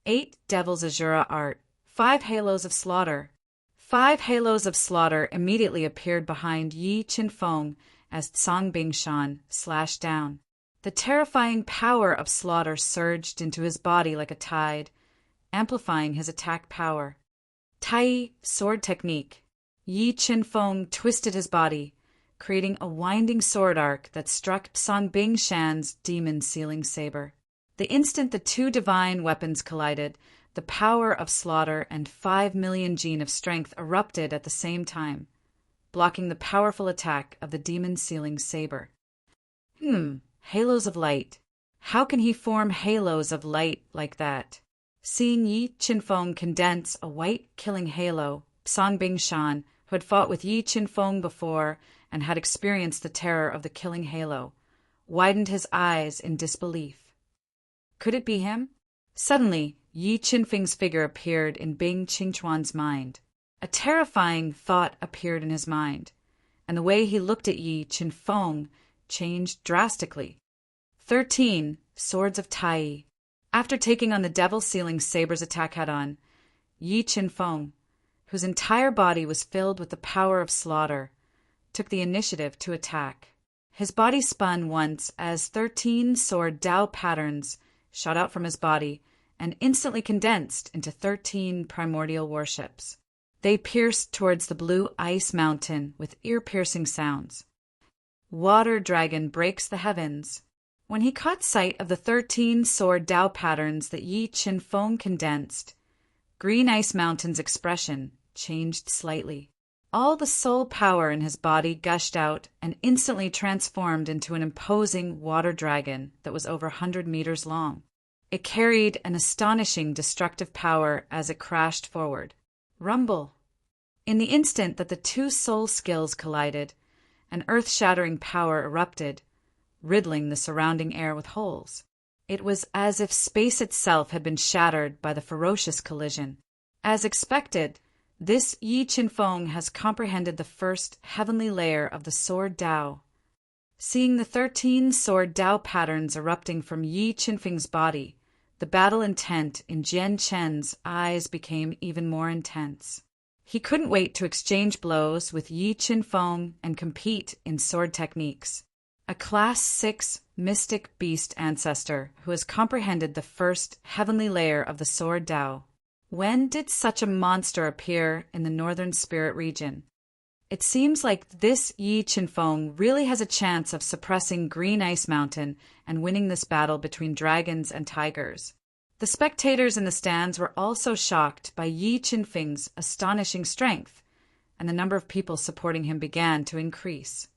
8 Devil's Azura Art, 5 Halos of Slaughter. 5 Halos of Slaughter immediately appeared behind Yi Qinfeng as Song Bingshan slashed down. The terrifying power of slaughter surged into his body like a tide, amplifying his attack power. Tai sword technique. Yi Qinfeng twisted his body, creating a winding sword arc that struck Song Bingshan's demon sealing saber. The instant the two divine weapons collided, the power of slaughter and 5 million gene of strength erupted at the same time, blocking the powerful attack of the demon sealing saber. Halos of light. How can he form halos of light like that? Seeing Yi Qinfeng condense a white killing halo, Song Bingshan, who had fought with Yi Qinfeng before and had experienced the terror of the killing halo, widened his eyes in disbelief. Could it be him? Suddenly, Yi Qinfeng's figure appeared in Bing Qingchuan's mind. A terrifying thought appeared in his mind, and the way he looked at Yi Qinfeng changed drastically. 13 Swords of Tai. After taking on the Devil Sealing Saber's attack head-on, Yi Qinfeng, whose entire body was filled with the power of slaughter, took the initiative to attack. His body spun once as 13 sword Dao patterns shot out from his body and instantly condensed into 13 primordial warships. They pierced towards the blue ice mountain with ear-piercing sounds. Water Dragon breaks the heavens. When he caught sight of the 13 sword Dao patterns that Yi Qinfeng condensed, Green Ice Mountain's expression changed slightly. All the soul power in his body gushed out and instantly transformed into an imposing water dragon that was over 100 meters long. It carried an astonishing destructive power as it crashed forward. Rumble! In the instant that the two soul skills collided, an earth-shattering power erupted, riddling the surrounding air with holes. It was as if space itself had been shattered by the ferocious collision. As expected, this Yi Qinfeng has comprehended the first heavenly layer of the Sword Dao. Seeing the 13 Sword Dao patterns erupting from Yi Qinfeng's body, the battle intent in Jian Chen's eyes became even more intense. He couldn't wait to exchange blows with Yi Qinfeng and compete in sword techniques. A Class 6 mystic beast ancestor who has comprehended the first heavenly layer of the Sword Dao. When did such a monster appear in the Northern Spirit region? It seems like this Yi Qinfeng really has a chance of suppressing Green Ice Mountain and winning this battle between dragons and tigers. The spectators in the stands were also shocked by Yi Qinfeng's astonishing strength, and the number of people supporting him began to increase.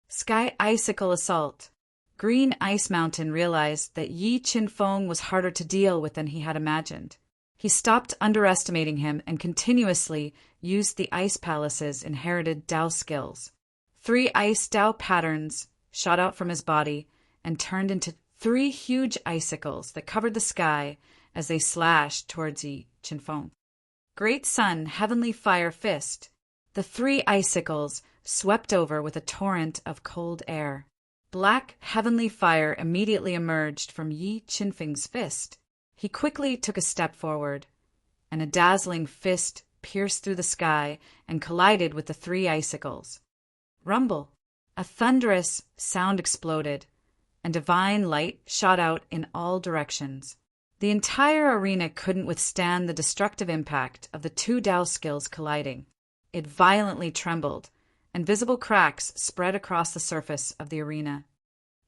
Sky Icicle Assault. Green Ice Mountain realized that Yi Qinfeng was harder to deal with than he had imagined. He stopped underestimating him and continuously used the Ice Palace's inherited Dao skills. 3 Ice Dao patterns shot out from his body and turned into 3 huge icicles that covered the sky as they slashed towards Yi Qinfeng. Great Sun Heavenly Fire Fist. The 3 icicles swept over with a torrent of cold air. Black heavenly fire immediately emerged from Yi Qinfeng's fist. He quickly took a step forward, and a dazzling fist pierced through the sky and collided with the 3 icicles. Rumble! A thunderous sound exploded. and divine light shot out in all directions. The entire arena couldn't withstand the destructive impact of the two Tao skills colliding. It violently trembled, and visible cracks spread across the surface of the arena.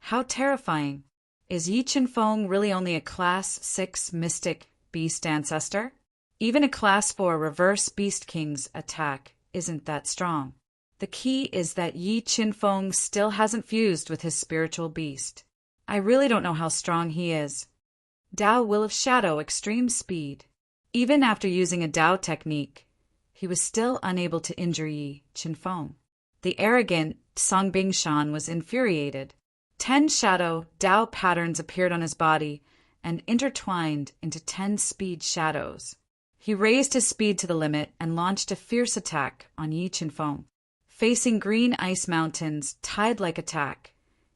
How terrifying! Is Yi Qinfeng really only a Class 6 mystic beast ancestor? Even a Class 4 reverse beast king's attack isn't that strong. The key is that Yi Qinfeng still hasn't fused with his spiritual beast. I really don't know how strong he is. Tao Will of Shadow Extreme Speed. Even after using a Tao technique, he was still unable to injure Yi Qinfeng. The arrogant Song Bingshan was infuriated. 10 shadow Tao patterns appeared on his body and intertwined into 10 speed shadows. He raised his speed to the limit and launched a fierce attack on Yi Qinfeng. Facing green ice mountains, tide-like attack,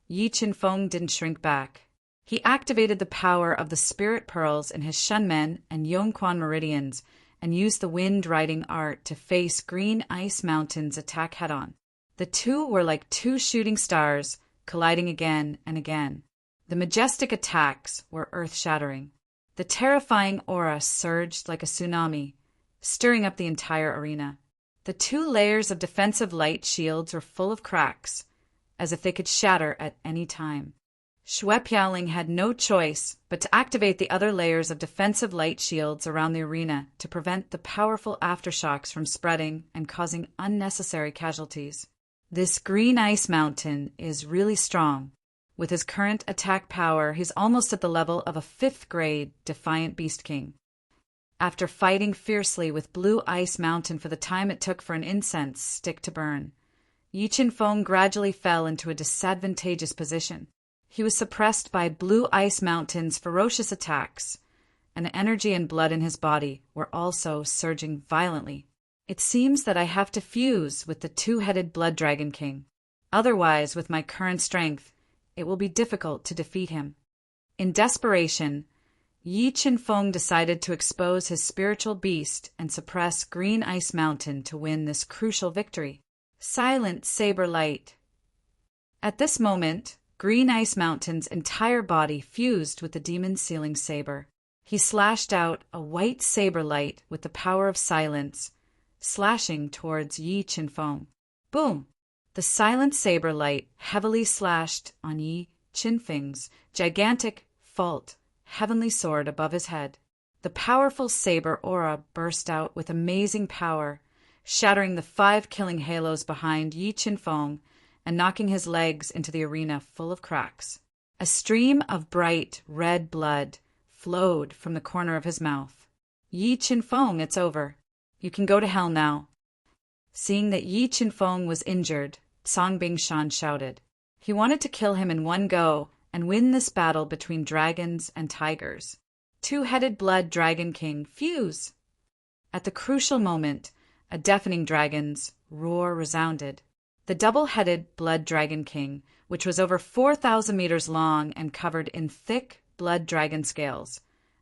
Yi Qinfeng didn't shrink back. He activated the power of the spirit pearls in his Shunmen and Yongquan meridians and used the wind-riding art to face green ice mountains' attack head-on. The two were like two shooting stars, colliding again and again. The majestic attacks were earth-shattering. The terrifying aura surged like a tsunami, stirring up the entire arena. The 2 layers of defensive light shields were full of cracks, as if they could shatter at any time. Xue Piaoling had no choice but to activate the other layers of defensive light shields around the arena to prevent the powerful aftershocks from spreading and causing unnecessary casualties. This green ice mountain is really strong. With his current attack power, he's almost at the level of a 5th grade Defiant Beast King. After fighting fiercely with Blue Ice Mountain for the time it took for an incense stick to burn, Yi Qinfeng gradually fell into a disadvantageous position. He was suppressed by Blue Ice Mountain's ferocious attacks, and the energy and blood in his body were also surging violently. It seems that I have to fuse with the 2-headed Blood Dragon King. Otherwise, with my current strength, it will be difficult to defeat him. In desperation, Yi Qinfeng decided to expose his spiritual beast and suppress Green Ice Mountain to win this crucial victory. Silent Saber Light. At this moment, Green Ice Mountain's entire body fused with the Demon Sealing Saber. He slashed out a white saber light with the power of silence, slashing towards Yi Qinfeng. Boom! The silent saber light heavily slashed on Yi Qinfeng's gigantic fault heavenly sword above his head. The powerful saber aura burst out with amazing power, shattering the 5 killing halos behind Yi Qinfeng and knocking his legs into the arena full of cracks. A stream of bright red blood flowed from the corner of his mouth. Yi Qinfeng, it's over. You can go to hell now. Seeing that Yi Qinfeng was injured, Song Bingshan shouted. He wanted to kill him in one go and win this battle between dragons and tigers. 2-headed Blood Dragon King, fuse! At the crucial moment, a deafening dragon's roar resounded. The double-headed Blood Dragon King, which was over 4,000 meters long and covered in thick blood dragon scales,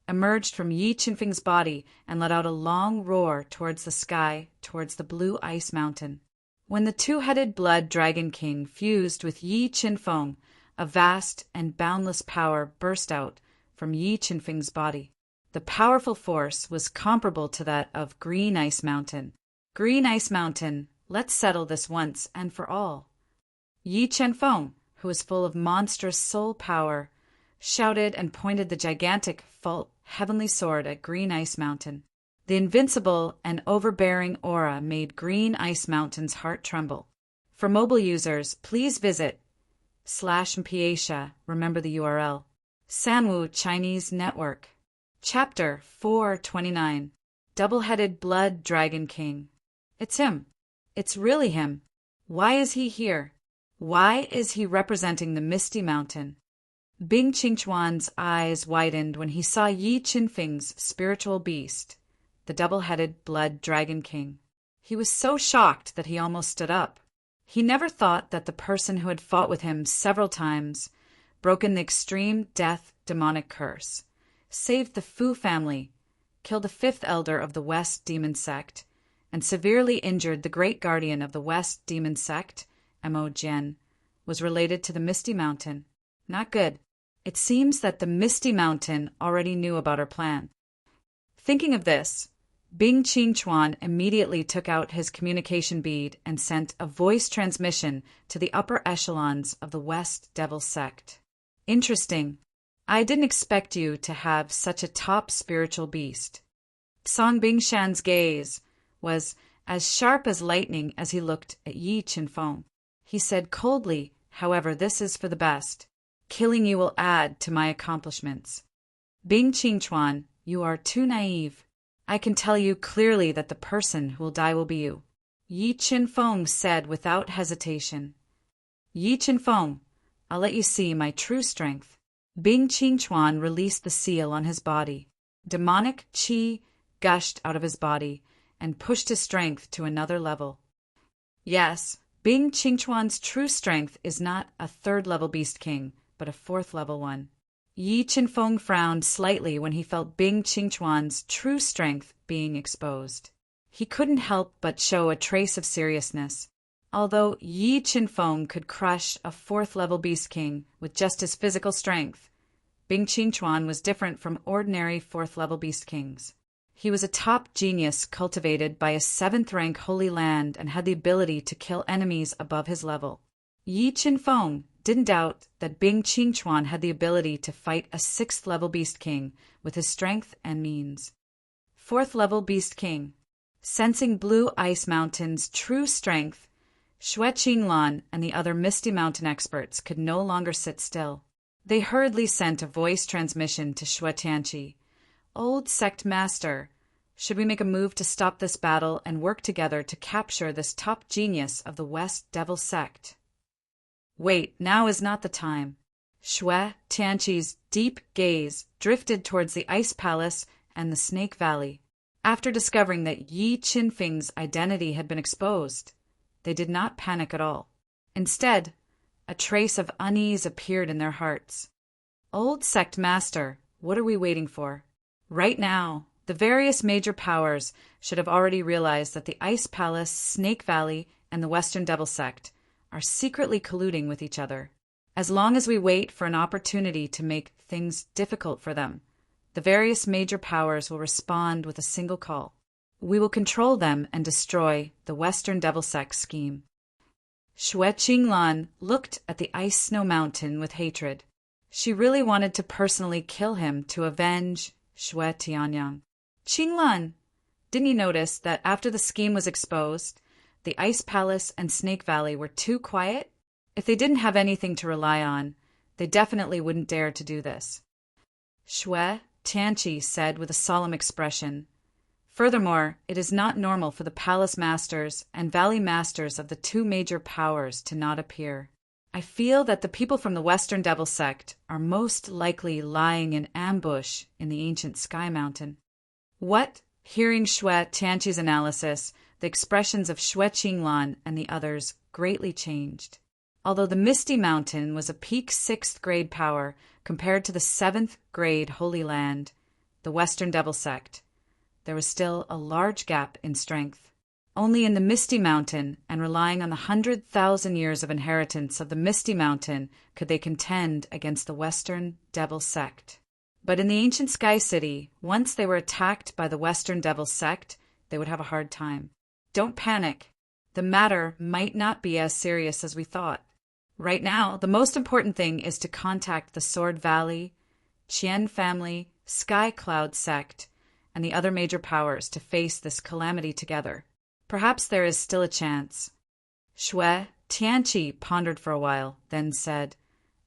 emerged from Yi Qinfeng's body and let out a long roar towards the sky, towards the Blue Ice Mountain. When the 2-headed Blood Dragon King fused with Yi Qinfeng, a vast and boundless power burst out from Yi Qinfeng's body. The powerful force was comparable to that of Green Ice Mountain. Green Ice Mountain, let's settle this once and for all. Yi Qinfeng, who was full of monstrous soul power, shouted and pointed the gigantic full heavenly sword at Green Ice Mountain. The invincible and overbearing aura made Green Ice Mountain's heart tremble. For mobile users, please visit /Mpiatia, remember the URL, Sanwu Chinese Network. Chapter 429, Double-Headed Blood Dragon King. It's him. It's really him. Why is he here? Why is he representing the Misty Mountain? Bing Qingchuan's eyes widened when he saw Yi Qinfeng's spiritual beast, the double-headed Blood Dragon King. He was so shocked that he almost stood up. He never thought that the person who had fought with him several times, broken the extreme death demonic curse, saved the Fu family, killed the 5th elder of the West Demon Sect, and severely injured the great guardian of the West Demon Sect, Mo Jian, was related to the Misty Mountain. Not good. It seems that the Misty Mountain already knew about our plan. Thinking of this, Bing Qingchuan immediately took out his communication bead and sent a voice transmission to the upper echelons of the West Devil Sect. Interesting. I didn't expect you to have such a top spiritual beast. Song Bingshan's gaze was as sharp as lightning as he looked at Yi Qinfeng. He said coldly, however, this is for the best. Killing you will add to my accomplishments. Bing Qingchuan, you are too naive. I can tell you clearly that the person who will die will be you. Yi Qinfeng said without hesitation. Yi Qinfeng, I'll let you see my true strength. Bing Qingchuan released the seal on his body. Demonic qi gushed out of his body and pushed his strength to another level. Yes, Bing Qingchuan's true strength is not a third-level beast king, but a fourth-level one. Yi Qinfeng frowned slightly when he felt Bing Qingchuan's true strength being exposed. He couldn't help but show a trace of seriousness. Although Yi Qinfeng could crush a fourth-level beast king with just his physical strength, Bing Qingchuan was different from ordinary fourth-level beast kings. He was a top genius cultivated by a seventh-rank holy land and had the ability to kill enemies above his level. Yi Qinfeng didn't doubt that Bing Qingchuan had the ability to fight a sixth-level beast king with his strength and means. Fourth-level beast king. Sensing Blue Ice Mountain's true strength, Xue Qinglan and the other Misty Mountain experts could no longer sit still. They hurriedly sent a voice transmission to Xue Tianqi. Old Sect Master, should we make a move to stop this battle and work together to capture this top genius of the West Devil Sect? Wait, now is not the time. Xue Tianqi's deep gaze drifted towards the Ice Palace and the Snake Valley. After discovering that Yi Qinfeng's identity had been exposed, they did not panic at all. Instead, a trace of unease appeared in their hearts. Old Sect Master, what are we waiting for? Right now, the various major powers should have already realized that the Ice Palace, Snake Valley, and the Western Devil Sect are secretly colluding with each other. As long as we wait for an opportunity to make things difficult for them, the various major powers will respond with a single call. We will control them and destroy the Western Devil Sect scheme. Xue Qinglan looked at the Ice Snow Mountain with hatred. She really wanted to personally kill him to avenge Xue Tianyang. Qinglan, didn't you notice that after the scheme was exposed, the Ice Palace and Snake Valley were too quiet? If they didn't have anything to rely on, they definitely wouldn't dare to do this. Xue Tianqi said with a solemn expression. Furthermore, it is not normal for the palace masters and valley masters of the two major powers to not appear. I feel that the people from the Western Devil Sect are most likely lying in ambush in the ancient Sky Mountain. What? Hearing Xue Tianqi's analysis, the expressions of Xue Qinglan and the others greatly changed. Although the Misty Mountain was a peak 6th grade power compared to the 7th grade Holy Land, the Western Devil Sect, there was still a large gap in strength. Only in the Misty Mountain, and relying on the 100,000 years of inheritance of the Misty Mountain, could they contend against the Western Devil Sect. But in the ancient Sky City, once they were attacked by the Western Devil Sect, they would have a hard time. Don't panic. The matter might not be as serious as we thought. Right now, the most important thing is to contact the Sword Valley, Qian family, Sky Cloud Sect, and the other major powers to face this calamity together. Perhaps there is still a chance. Xue Tianqi pondered for a while, then said,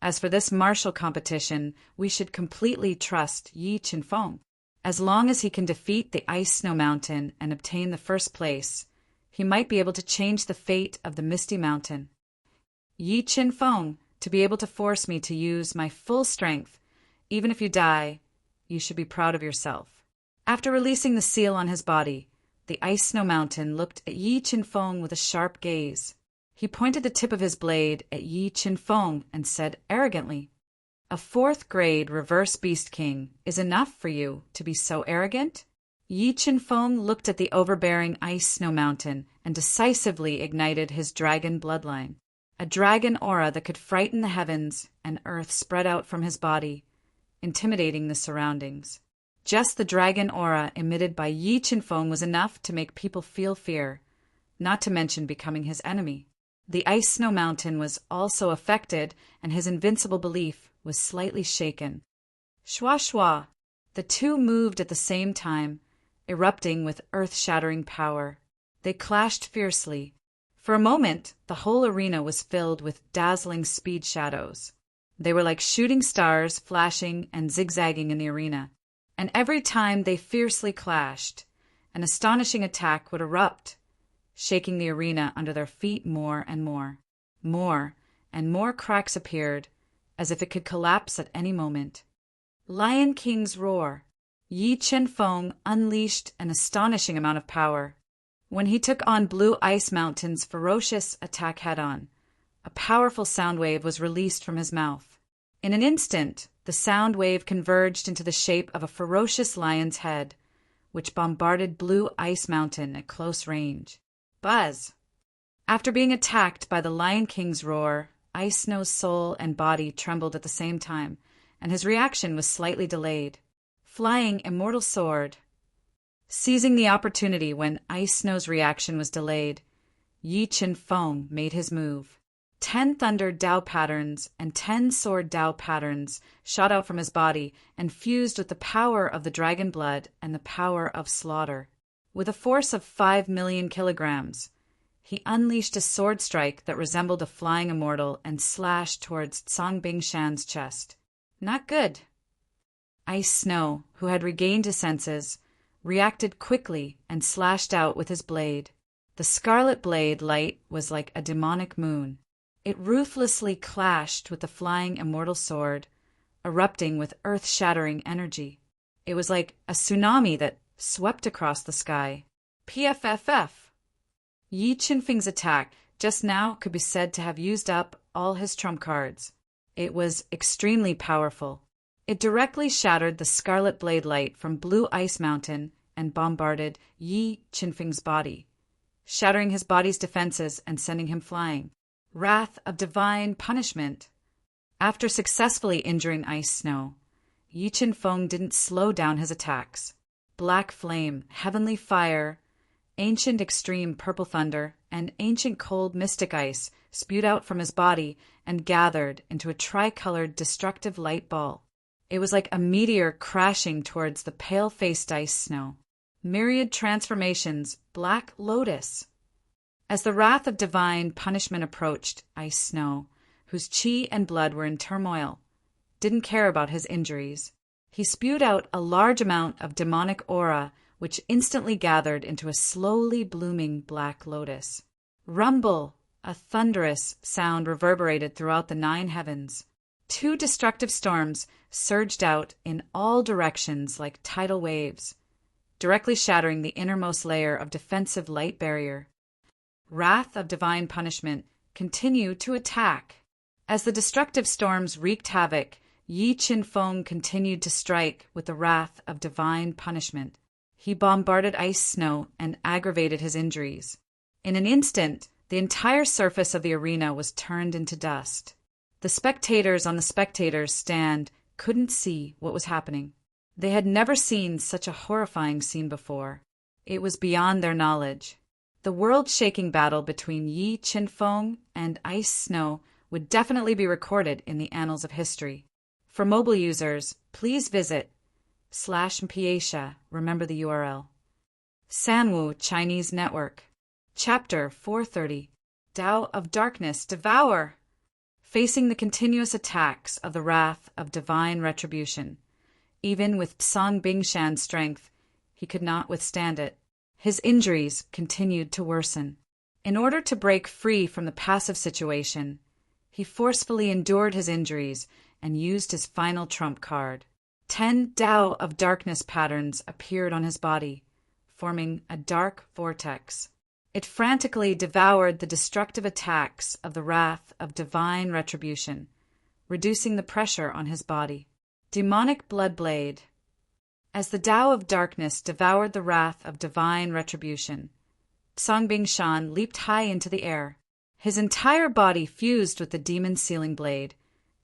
As for this martial competition, we should completely trust Yi Qinfeng. As long as he can defeat the Ice Snow Mountain and obtain the first place, he might be able to change the fate of the Misty Mountain. Yi Qinfeng, to be able to force me to use my full strength, even if you die, you should be proud of yourself. After releasing the seal on his body, the Ice Snow Mountain looked at Yi Qinfeng with a sharp gaze. He pointed the tip of his blade at Yi Qinfeng and said arrogantly, A 4th grade reverse beast king is enough for you to be so arrogant? Yi Qinfeng looked at the overbearing Ice Snow Mountain and decisively ignited his dragon bloodline. a dragon aura that could frighten the heavens and earth spread out from his body, intimidating the surroundings. Just the dragon aura emitted by Yi Qinfeng was enough to make people feel fear, not to mention becoming his enemy. The ice snow mountain was also affected, and his invincible belief was slightly shaken. Shwa shwa! The two moved at the same time, erupting with earth-shattering power. They clashed fiercely. For a moment, the whole arena was filled with dazzling speed shadows. They were like shooting stars, flashing and zigzagging in the arena. And every time they fiercely clashed, an astonishing attack would erupt, shaking the arena under their feet more and more. More and more cracks appeared, as if it could collapse at any moment. Lion King's roar. Yi Qinfeng unleashed an astonishing amount of power. When he took on Blue Ice Mountain's ferocious attack head-on, a powerful sound wave was released from his mouth. In an instant, the sound wave converged into the shape of a ferocious lion's head, which bombarded Blue Ice Mountain at close range. Buzz! After being attacked by the Lion King's roar, Ice Snow's soul and body trembled at the same time, and his reaction was slightly delayed. Flying Immortal Sword. Seizing the opportunity when Ice Snow's reaction was delayed, Yi Qinfeng made his move. 10 Thunder Dao patterns and 10 Sword Dao patterns shot out from his body and fused with the power of the dragon blood and the power of slaughter. With a force of 5 million kilograms, he unleashed a sword strike that resembled a flying immortal and slashed towards Cang Bingshan's chest. Not good. Ice Snow, who had regained his senses, reacted quickly and slashed out with his blade. The scarlet blade light was like a demonic moon. It ruthlessly clashed with the flying immortal sword, erupting with earth-shattering energy. It was like a tsunami that swept across the sky. PFFF. Yi Qinfeng's attack just now could be said to have used up all his trump cards. It was extremely powerful. It directly shattered the scarlet blade light from Blue Ice Mountain and bombarded Yi Qinfeng's body, shattering his body's defenses and sending him flying. Wrath of Divine Punishment. After successfully injuring Ice Snow, Yi Qinfeng didn't slow down his attacks. Black Flame, Heavenly Fire, Ancient Extreme Purple Thunder, and Ancient Cold Mystic Ice spewed out from his body and gathered into a tricolored destructive light ball. It was like a meteor crashing towards the pale-faced Ice Snow. Myriad transformations, Black Lotus. As the wrath of divine punishment approached, Ice Snow, whose chi and blood were in turmoil, didn't care about his injuries. He spewed out a large amount of demonic aura, which instantly gathered into a slowly blooming black lotus. Rumble! A thunderous sound reverberated throughout the 9 heavens. 2 destructive storms surged out in all directions like tidal waves, directly shattering the innermost layer of defensive light barrier. Wrath of Divine Punishment continued to attack. As the destructive storms wreaked havoc, Yi Qinfeng continued to strike with the wrath of divine punishment. He bombarded Ice Snow and aggravated his injuries. In an instant, the entire surface of the arena was turned into dust. The spectators on the spectators' stand couldn't see what was happening. They had never seen such a horrifying scene before. It was beyond their knowledge. The world-shaking battle between Yi Qinfeng and Ice Snow would definitely be recorded in the annals of history. For mobile users, please visit /Mpiesha, remember the URL. Sanwu Chinese Network. Chapter 430. Tao of Darkness Devour! Facing the continuous attacks of the wrath of divine retribution. Even with Cang Bingshan's strength, he could not withstand it. His injuries continued to worsen. In order to break free from the passive situation, he forcefully endured his injuries and used his final trump card. 10 Tao of Darkness patterns appeared on his body, forming a dark vortex. It frantically devoured the destructive attacks of the wrath of divine retribution, reducing the pressure on his body. Demonic Blood Blade. As the Tao of Darkness devoured the wrath of divine retribution, Cang Bingshan leaped high into the air. His entire body fused with the demon's sealing blade,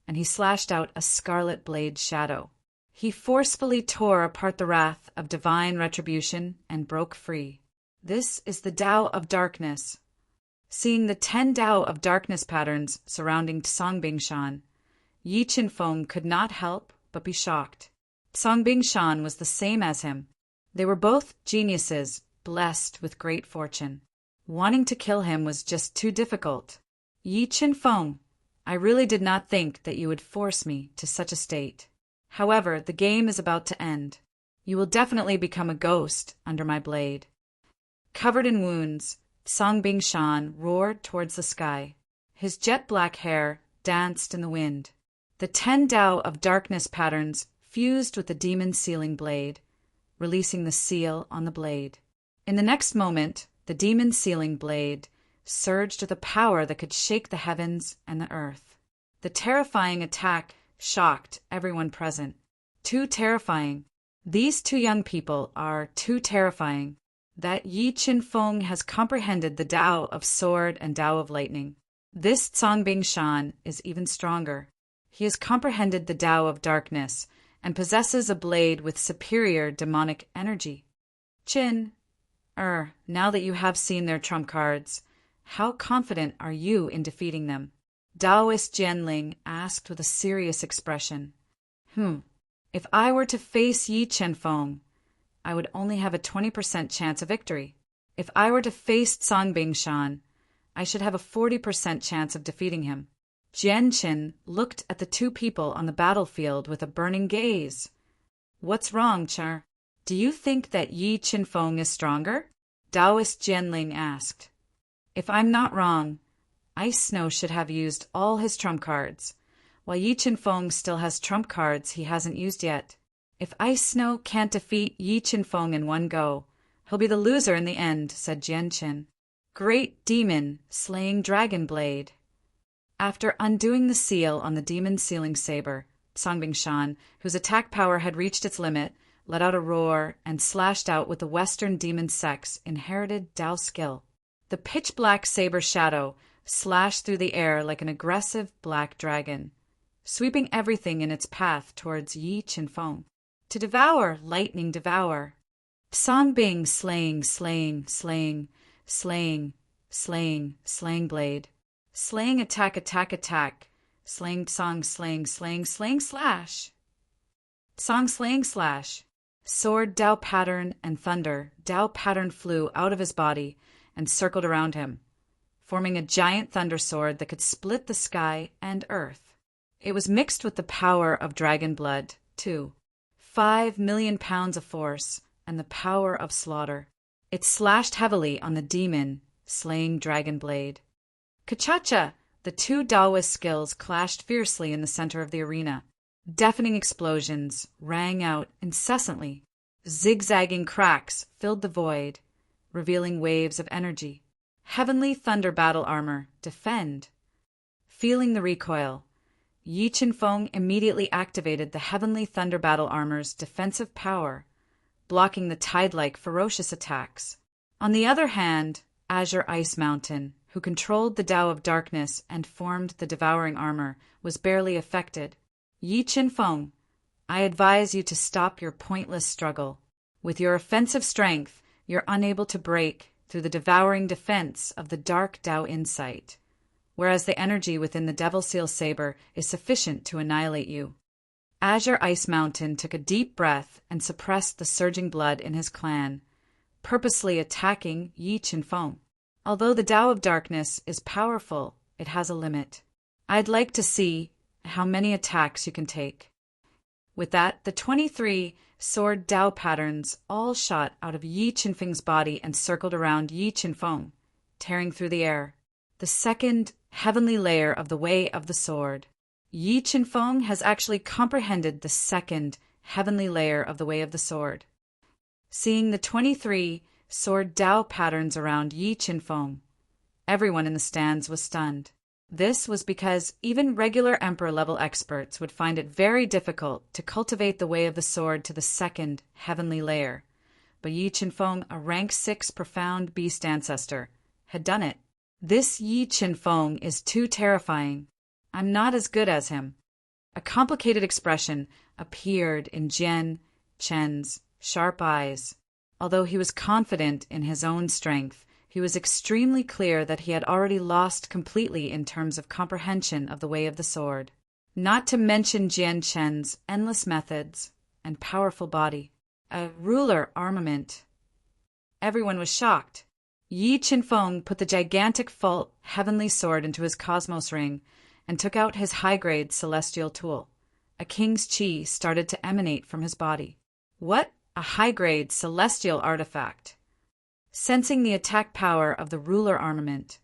and he slashed out a scarlet blade shadow. He forcefully tore apart the wrath of divine retribution and broke free. This is the Tao of darkness. Seeing the 10 Tao of darkness patterns surrounding Songbing Shan, Yi Qinfeng could not help but be shocked. Songbing Shan was the same as him. They were both geniuses, blessed with great fortune. Wanting to kill him was just too difficult. Yi Qinfeng, I really did not think that you would force me to such a state. However, the game is about to end. You will definitely become a ghost under my blade. Covered in wounds, Songbing Shan roared towards the sky. His jet-black hair danced in the wind. The 10 Tao of darkness patterns fused with the demon's sealing blade, releasing the seal on the blade. In the next moment, the demon's sealing blade surged with a power that could shake the heavens and the earth. The terrifying attack shocked everyone present. Too terrifying. These 2 young people are too terrifying. That Yi Qinfeng has comprehended the Tao of sword and Tao of lightning. This Songbing Shan is even stronger. He has comprehended the Tao of darkness and possesses a blade with superior demonic energy. Now that you have seen their trump cards, how confident are you in defeating them? Taoist Jianling asked with a serious expression. If I were to face Yi Qinfeng, I would only have a 20% chance of victory. If I were to face Songbing Shan, I should have a 40% chance of defeating him. Jianqin looked at the 2 people on the battlefield with a burning gaze. What's wrong, Char? Do you think that Yi Qinfeng is stronger? Taoist Jianling asked. If I'm not wrong, Ice Snow should have used all his trump cards, while Yi Qinfeng still has trump cards he hasn't used yet. If Ice Snow can't defeat Yi Qinfeng in one go, he'll be the loser in the end, said Jianqin. Great demon, slaying dragon blade. After undoing the seal on the demon's sealing saber, Songbing Shan, whose attack power had reached its limit, let out a roar and slashed out with the Western demon sect's inherited Tao skill. The pitch-black saber shadow slashed through the air like an aggressive black dragon, sweeping everything in its path towards Yi Qinfeng. To devour, lightning devour. Songbing slaying blade. Slaying attack, slaying song slaying slash. Song slaying slash. Sword Tao pattern and thunder Tao pattern flew out of his body and circled around him, forming a giant thunder sword that could split the sky and earth. It was mixed with the power of dragon blood, too. 5 million pounds of force and the power of slaughter. It slashed heavily on the demon, slaying dragon blade. Kachacha! The 2 Taoist skills clashed fiercely in the center of the arena. Deafening explosions rang out incessantly. Zigzagging cracks filled the void, revealing waves of energy. Heavenly thunder battle armor, defend. Feeling the recoil, Yi Qinfeng immediately activated the Heavenly Thunder Battle Armor's defensive power, blocking the tide-like ferocious attacks. On the other hand, Azure Ice Mountain, who controlled the Tao of Darkness and formed the devouring armor, was barely affected. Yi Qinfeng, I advise you to stop your pointless struggle. With your offensive strength, you're unable to break through the devouring defense of the dark Tao insight, whereas the energy within the Devil Seal Saber is sufficient to annihilate you. Azure Ice Mountain took a deep breath and suppressed the surging blood in his clan, purposely attacking Yi Qinfeng. Although the Tao of Darkness is powerful, it has a limit. I'd like to see how many attacks you can take. With that, the 23 sword Tao patterns all shot out of Yi Qinfeng's body and circled around Yi Qinfeng, tearing through the air. The second heavenly layer of the Way of the Sword. Yi Qinfeng has actually comprehended the second heavenly layer of the Way of the Sword. Seeing the 23 sword Tao patterns around Yi Qinfeng, everyone in the stands was stunned. This was because even regular Emperor-level experts would find it very difficult to cultivate the Way of the Sword to the second heavenly layer. But Yi Qinfeng, a rank 6 profound beast ancestor, had done it. This Yi Qinfeng is too terrifying. I'm not as good as him. A complicated expression appeared in Jian Chen's sharp eyes. Although he was confident in his own strength, he was extremely clear that he had already lost completely in terms of comprehension of the way of the sword. Not to mention Jian Chen's endless methods and powerful body. A ruler armament. Everyone was shocked. Yi Qinfeng put the gigantic full heavenly sword into his cosmos ring and took out his high-grade celestial tool. A king's qi started to emanate from his body. What? A high-grade celestial artifact. Sensing the attack power of the ruler armament,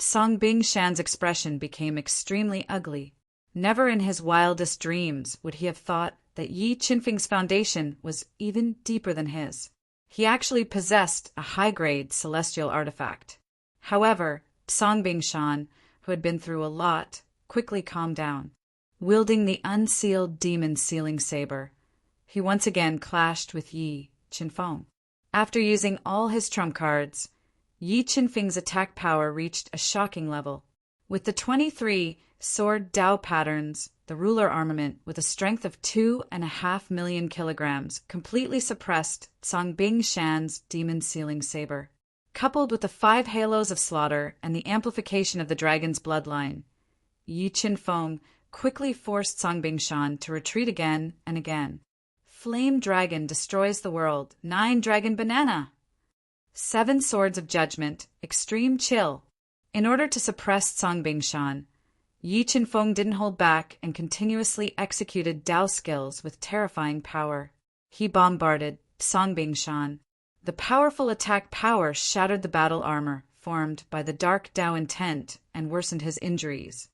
Song Bingshan's expression became extremely ugly. Never in his wildest dreams would he have thought that Yi Qinfeng's foundation was even deeper than his. He actually possessed a high-grade celestial artifact. However, Song Bingshan, who had been through a lot, quickly calmed down. Wielding the unsealed demon sealing saber, he once again clashed with Yi Qinfeng. After using all his trump cards, Yi Qinfeng's attack power reached a shocking level. With the 23 sword Dao patterns, the ruler armament, with a strength of 2.5 million kilograms, completely suppressed Song Bingshan's demon sealing saber. Coupled with the 5 halos of slaughter and the amplification of the dragon's bloodline, Yi Qinfeng quickly forced Song Bingshan to retreat again and again. Flame Dragon destroys the world. 9 Dragon Banana. 7 Swords of Judgment. Extreme Chill. In order to suppress Song Bingshan, Yi Qinfeng didn't hold back and continuously executed Dao skills with terrifying power. He bombarded Song Bingshan. The powerful attack power shattered the battle armor formed by the dark Dao intent and worsened his injuries.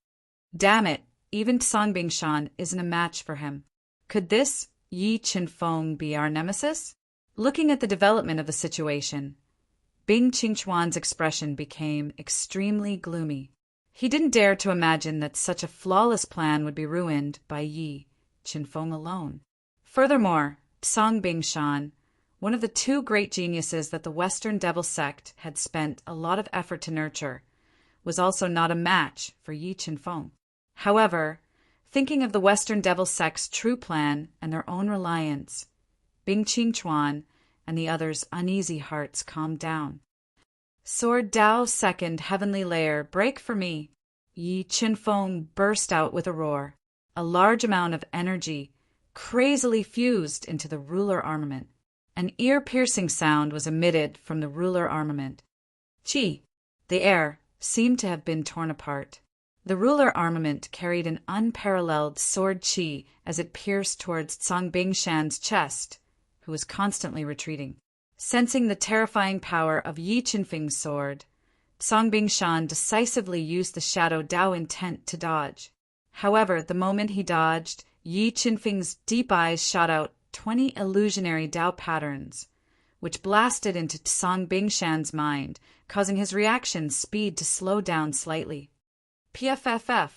Damn it, even Song Bingshan isn't a match for him. Could this Yi Qinfeng be our nemesis? Looking at the development of the situation, Bing Qingchuan's expression became extremely gloomy. He didn't dare to imagine that such a flawless plan would be ruined by Yi Qinfeng alone. Furthermore, Song Bingshan, one of the 2 great geniuses that the Western Devil sect had spent a lot of effort to nurture, was also not a match for Yi Qinfeng. However, thinking of the Western Devil sect's true plan and their own reliance, Bing Qingchuan and the others' uneasy hearts calmed down. Sword Dao second heavenly layer, break for me. Yi Qinfeng burst out with a roar. A large amount of energy crazily fused into the ruler armament. An ear-piercing sound was emitted from the ruler armament. Qi, the air, seemed to have been torn apart. The ruler armament carried an unparalleled sword qi as it pierced towards Song Bingshan's chest, who was constantly retreating. Sensing the terrifying power of Yi Qinfeng's sword, Song Bingshan decisively used the shadow Dao intent to dodge. However, the moment he dodged, Yi Qinfeng's deep eyes shot out 20 illusionary Dao patterns, which blasted into Song Bingshan's mind, causing his reaction speed to slow down slightly. PFFF.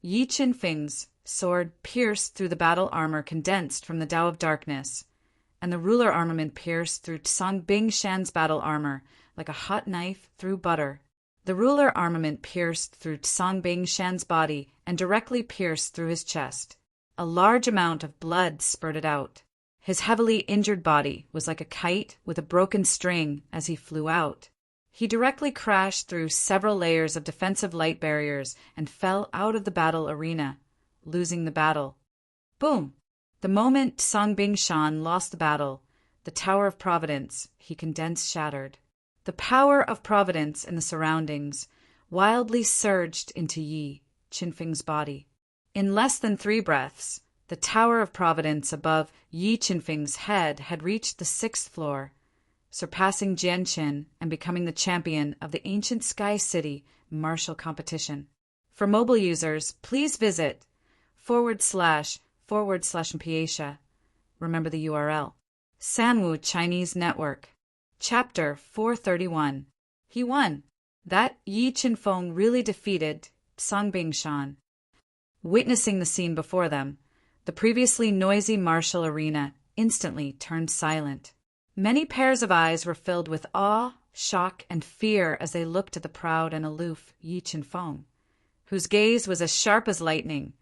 Yi Qinfeng's sword pierced through the battle armor condensed from the Dao of Darkness, and the ruler armament pierced through Song Bingshan's battle armor like a hot knife through butter. The ruler armament pierced through Song Bingshan's body and directly pierced through his chest. A large amount of blood spurted out. His heavily injured body was like a kite with a broken string as he flew out. He directly crashed through several layers of defensive light barriers and fell out of the battle arena, losing the battle. Boom! The moment Song Bingshan lost the battle, the Tower of Providence, he condensed, shattered. The power of Providence in the surroundings wildly surged into Yi Qinfeng's body. In less than 3 breaths, the Tower of Providence above Yi Qinfeng's head had reached the 6th floor, surpassing Jianqin and becoming the champion of the ancient Sky City martial competition. For mobile users, please visit //Piatia. Remember the URL. Sanwu Chinese Network. Chapter 431. He won. That Yi Qinfeng really defeated Song Bingshan. Witnessing the scene before them, the previously noisy martial arena instantly turned silent. Many pairs of eyes were filled with awe, shock and fear as they looked at the proud and aloof Yi Qinfeng, whose gaze was as sharp as lightning,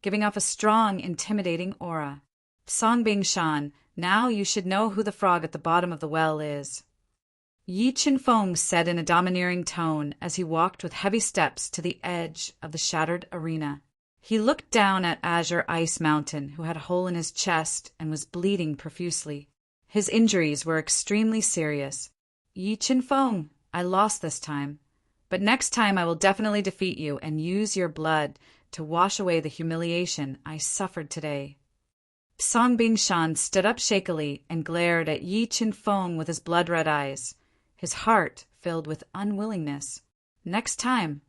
giving off a strong, intimidating aura. Song Bingshan, now you should know who the frog at the bottom of the well is. Yi Qinfeng said in a domineering tone as he walked with heavy steps to the edge of the shattered arena. He looked down at Azure Ice Mountain, who had a hole in his chest and was bleeding profusely. His injuries were extremely serious. Yi Qinfeng, I lost this time, but next time I will definitely defeat you and use your blood to wash away the humiliation I suffered today. Song Bingshan stood up shakily and glared at Yi Qinfeng with his blood-red eyes, his heart filled with unwillingness. Next time.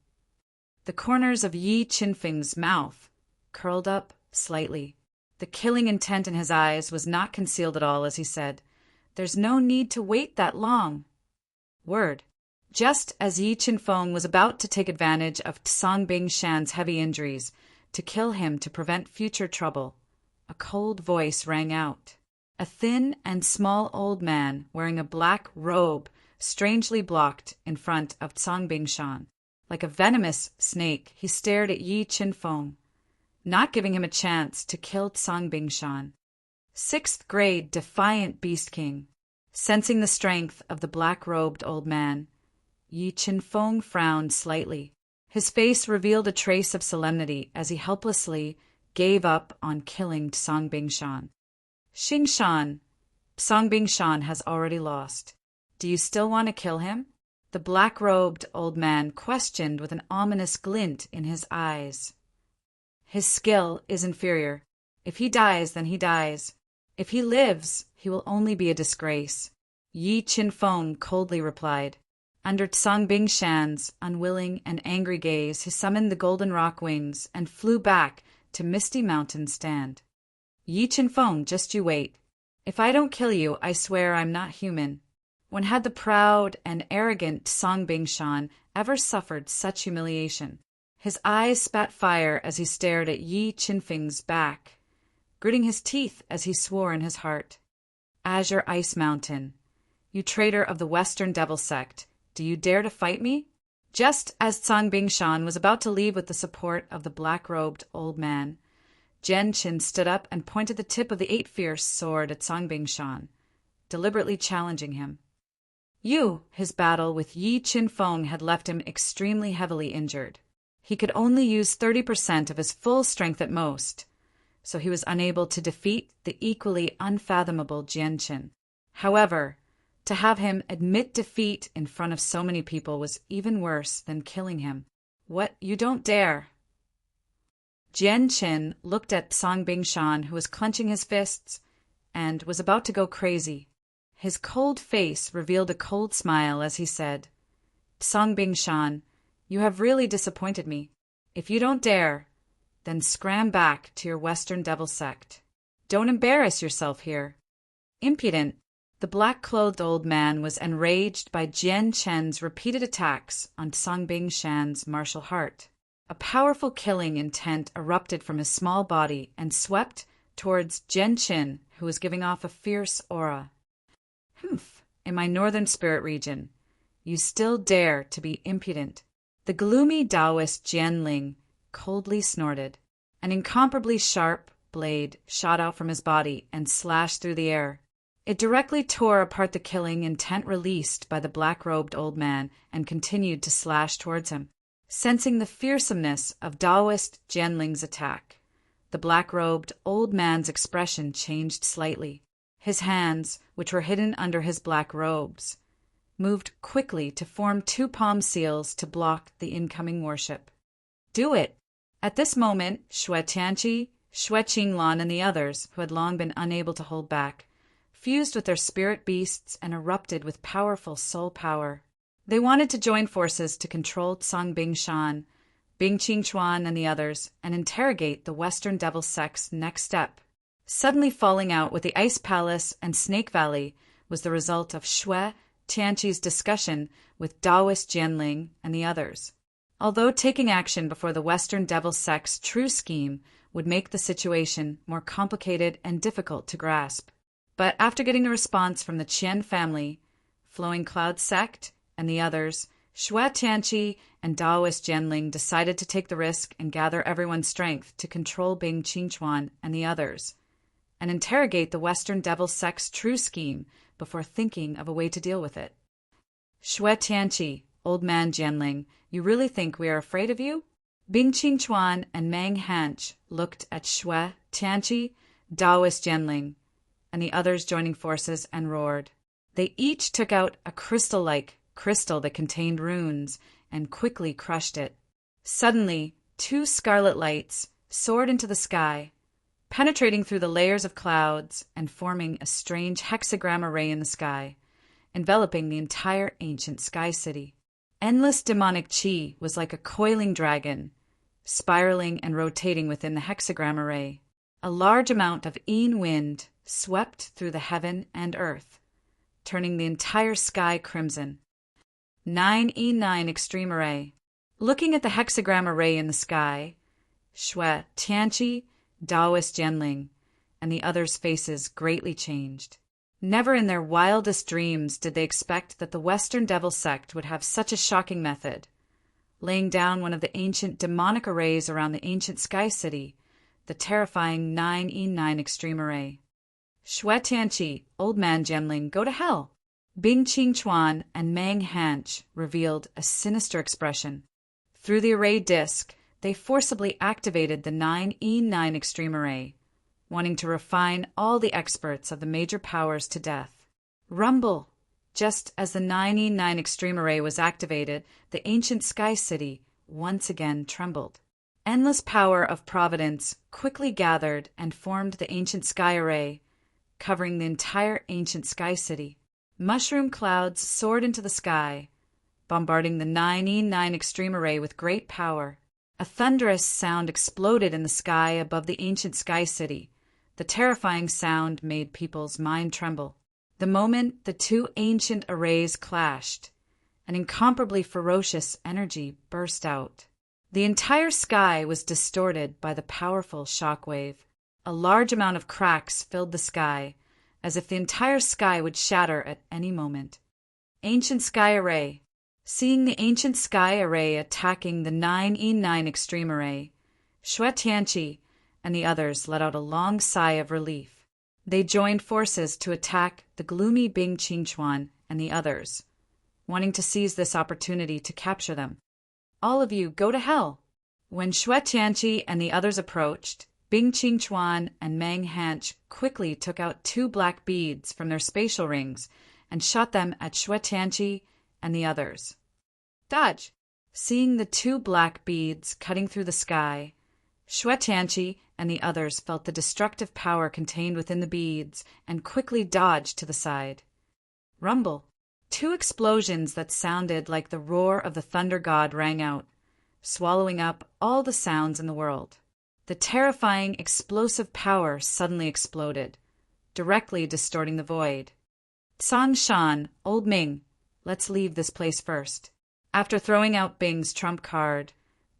The corners of Yi Qinfeng's mouth curled up slightly. The killing intent in his eyes was not concealed at all as he said, "There's no need to wait that long." Word. Just as Yi Qinfeng was about to take advantage of Song Bingshan's heavy injuries to kill him to prevent future trouble, a cold voice rang out. A thin and small old man wearing a black robe strangely blocked in front of Song Bingshan. Like a venomous snake, he stared at Yi Qinfeng, not giving him a chance to kill Song Bingshan. Sixth grade defiant Beast King. Sensing the strength of the black-robed old man, Yi Qinfeng frowned slightly. His face revealed a trace of solemnity as he helplessly gave up on killing Song Bingshan. Xingshan, Song Bingshan has already lost. Do you still want to kill him? The black-robed old man questioned with an ominous glint in his eyes. His skill is inferior. If he dies, then he dies. If he lives, he will only be a disgrace. Yi Qinfeng coldly replied. Under Song Bingshan's unwilling and angry gaze, he summoned the golden rock wings and flew back to Misty Mountain Stand. Yi Qinfeng, just you wait. If I don't kill you, I swear I'm not human. When had the proud and arrogant Song Bingshan ever suffered such humiliation? His eyes spat fire as he stared at Yi Qinfeng's back, gritting his teeth as he swore in his heart. Azure Ice Mountain, you traitor of the Western Devil Sect, do you dare to fight me? Just as Song Bingshan was about to leave with the support of the black-robed old man, Jian stood up and pointed the tip of the eight fierce sword at Song Bingshan, deliberately challenging him. His battle with Yi Qinfeng had left him extremely heavily injured. He could only use 30% of his full strength at most, so he was unable to defeat the equally unfathomable Jian. However, to have him admit defeat in front of so many people was even worse than killing him. What, you don't dare? Jian looked at Song Bingshan, who was clenching his fists and was about to go crazy. His cold face revealed a cold smile as he said, Song Bingshan, you have really disappointed me. If you don't dare, then scram back to your Western Devil Sect. Don't embarrass yourself here. Impudent. The black-clothed old man was enraged by Jian repeated attacks on Song Bingshan's martial heart. A powerful killing intent erupted from his small body and swept towards Jian, who was giving off a fierce aura. Humph, in my northern spirit region, you still dare to be impudent. The gloomy Taoist Jianling coldly snorted. An incomparably sharp blade shot out from his body and slashed through the air. It directly tore apart the killing intent released by the black-robed old man and continued to slash towards him. Sensing the fearsomeness of Taoist Jianling's attack, the black-robed old man's expression changed slightly. His hands, which were hidden under his black robes, moved quickly to form two palm seals to block the incoming worship. Do it! At this moment, Xue Tianqi, Xue Qinglan, and the others, who had long been unable to hold back, fused with their spirit beasts and erupted with powerful soul power. They wanted to join forces to control Song Bingshan, Bing Qingchuan, and the others, and interrogate the Western Devil Sect's next step. Suddenly falling out with the Ice Palace and Snake Valley was the result of Xue Tianqi's discussion with Taoist Jianling and the others. Although taking action before the Western Devil Sect's true scheme would make the situation more complicated and difficult to grasp. But after getting a response from the Qian family, Flowing Cloud sect, and the others, Shui Tianqi and Taoist Jianling, decided to take the risk and gather everyone's strength to control Bing Qingquan and the others, and interrogate the Western Devil sect's true scheme before thinking of a way to deal with it. Shui Tianqi, old man Jianling, you really think we are afraid of you? Bing Qingquan and Meng Hanch looked at Shui Tianqi, Taoist Jianling, and the others joining forces and roared. They each took out a crystal-like crystal that contained runes and quickly crushed it. Suddenly, 2 scarlet lights soared into the sky, penetrating through the layers of clouds and forming a strange hexagram array in the sky, enveloping the entire ancient sky city. Endless demonic qi was like a coiling dragon, spiraling and rotating within the hexagram array. A large amount of Yin wind swept through the heaven and earth, turning the entire sky crimson. 9E9 Extreme Array. Looking at the hexagram array in the sky, Shui Tianqi, Taoist Jianling, and the others' faces greatly changed. Never in their wildest dreams did they expect that the Western Devil sect would have such a shocking method, laying down one of the ancient demonic arrays around the ancient sky city, the terrifying 9E9 Extreme Array. Shui Tianqi, old man Jianling, go to hell! Bing Qingquan and Meng Hanch revealed a sinister expression. Through the array disk, they forcibly activated the 9E9 Extreme Array, wanting to refine all the experts of the major powers to death. Rumble! Just as the 9E9 Extreme Array was activated, the ancient sky city once again trembled. Endless power of providence quickly gathered and formed the ancient sky array, covering the entire ancient sky city. Mushroom clouds soared into the sky, bombarding the 9E9 Extreme Array with great power. A thunderous sound exploded in the sky above the ancient sky city. The terrifying sound made people's mind tremble. The moment the 2 ancient arrays clashed, an incomparably ferocious energy burst out. The entire sky was distorted by the powerful shock wave. A large amount of cracks filled the sky, as if the entire sky would shatter at any moment. Ancient Sky Array. Seeing the ancient sky array attacking the 9E9 Extreme Array, Shui Tianqi and the others let out a long sigh of relief. They joined forces to attack the gloomy Bing Qingquan and the others, wanting to seize this opportunity to capture them. All of you, go to hell! When Shui Tianqi and the others approached, Bing Qingquan and Meng Hanch quickly took out 2 black beads from their spatial rings and shot them at Shui Tianqi and the others. Dodge! Seeing the 2 black beads cutting through the sky, Shui Tianqi and the others felt the destructive power contained within the beads and quickly dodged to the side. Rumble! 2 explosions that sounded like the roar of the thunder god rang out, swallowing up all the sounds in the world. The terrifying, explosive power suddenly exploded, directly distorting the void. Tsang Shan, old Ming, let's leave this place first. After throwing out Bing's trump card,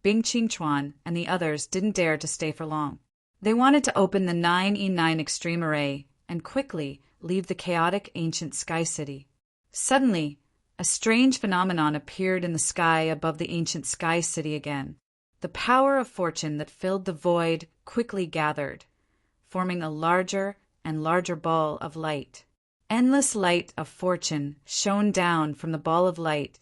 Bing Qingquan and the others didn't dare to stay for long. They wanted to open the 9E9 Extreme Array and quickly leave the chaotic ancient sky city. Suddenly, a strange phenomenon appeared in the sky above the ancient sky city again. The power of fortune that filled the void quickly gathered, forming a larger and larger ball of light. Endless light of fortune shone down from the ball of light,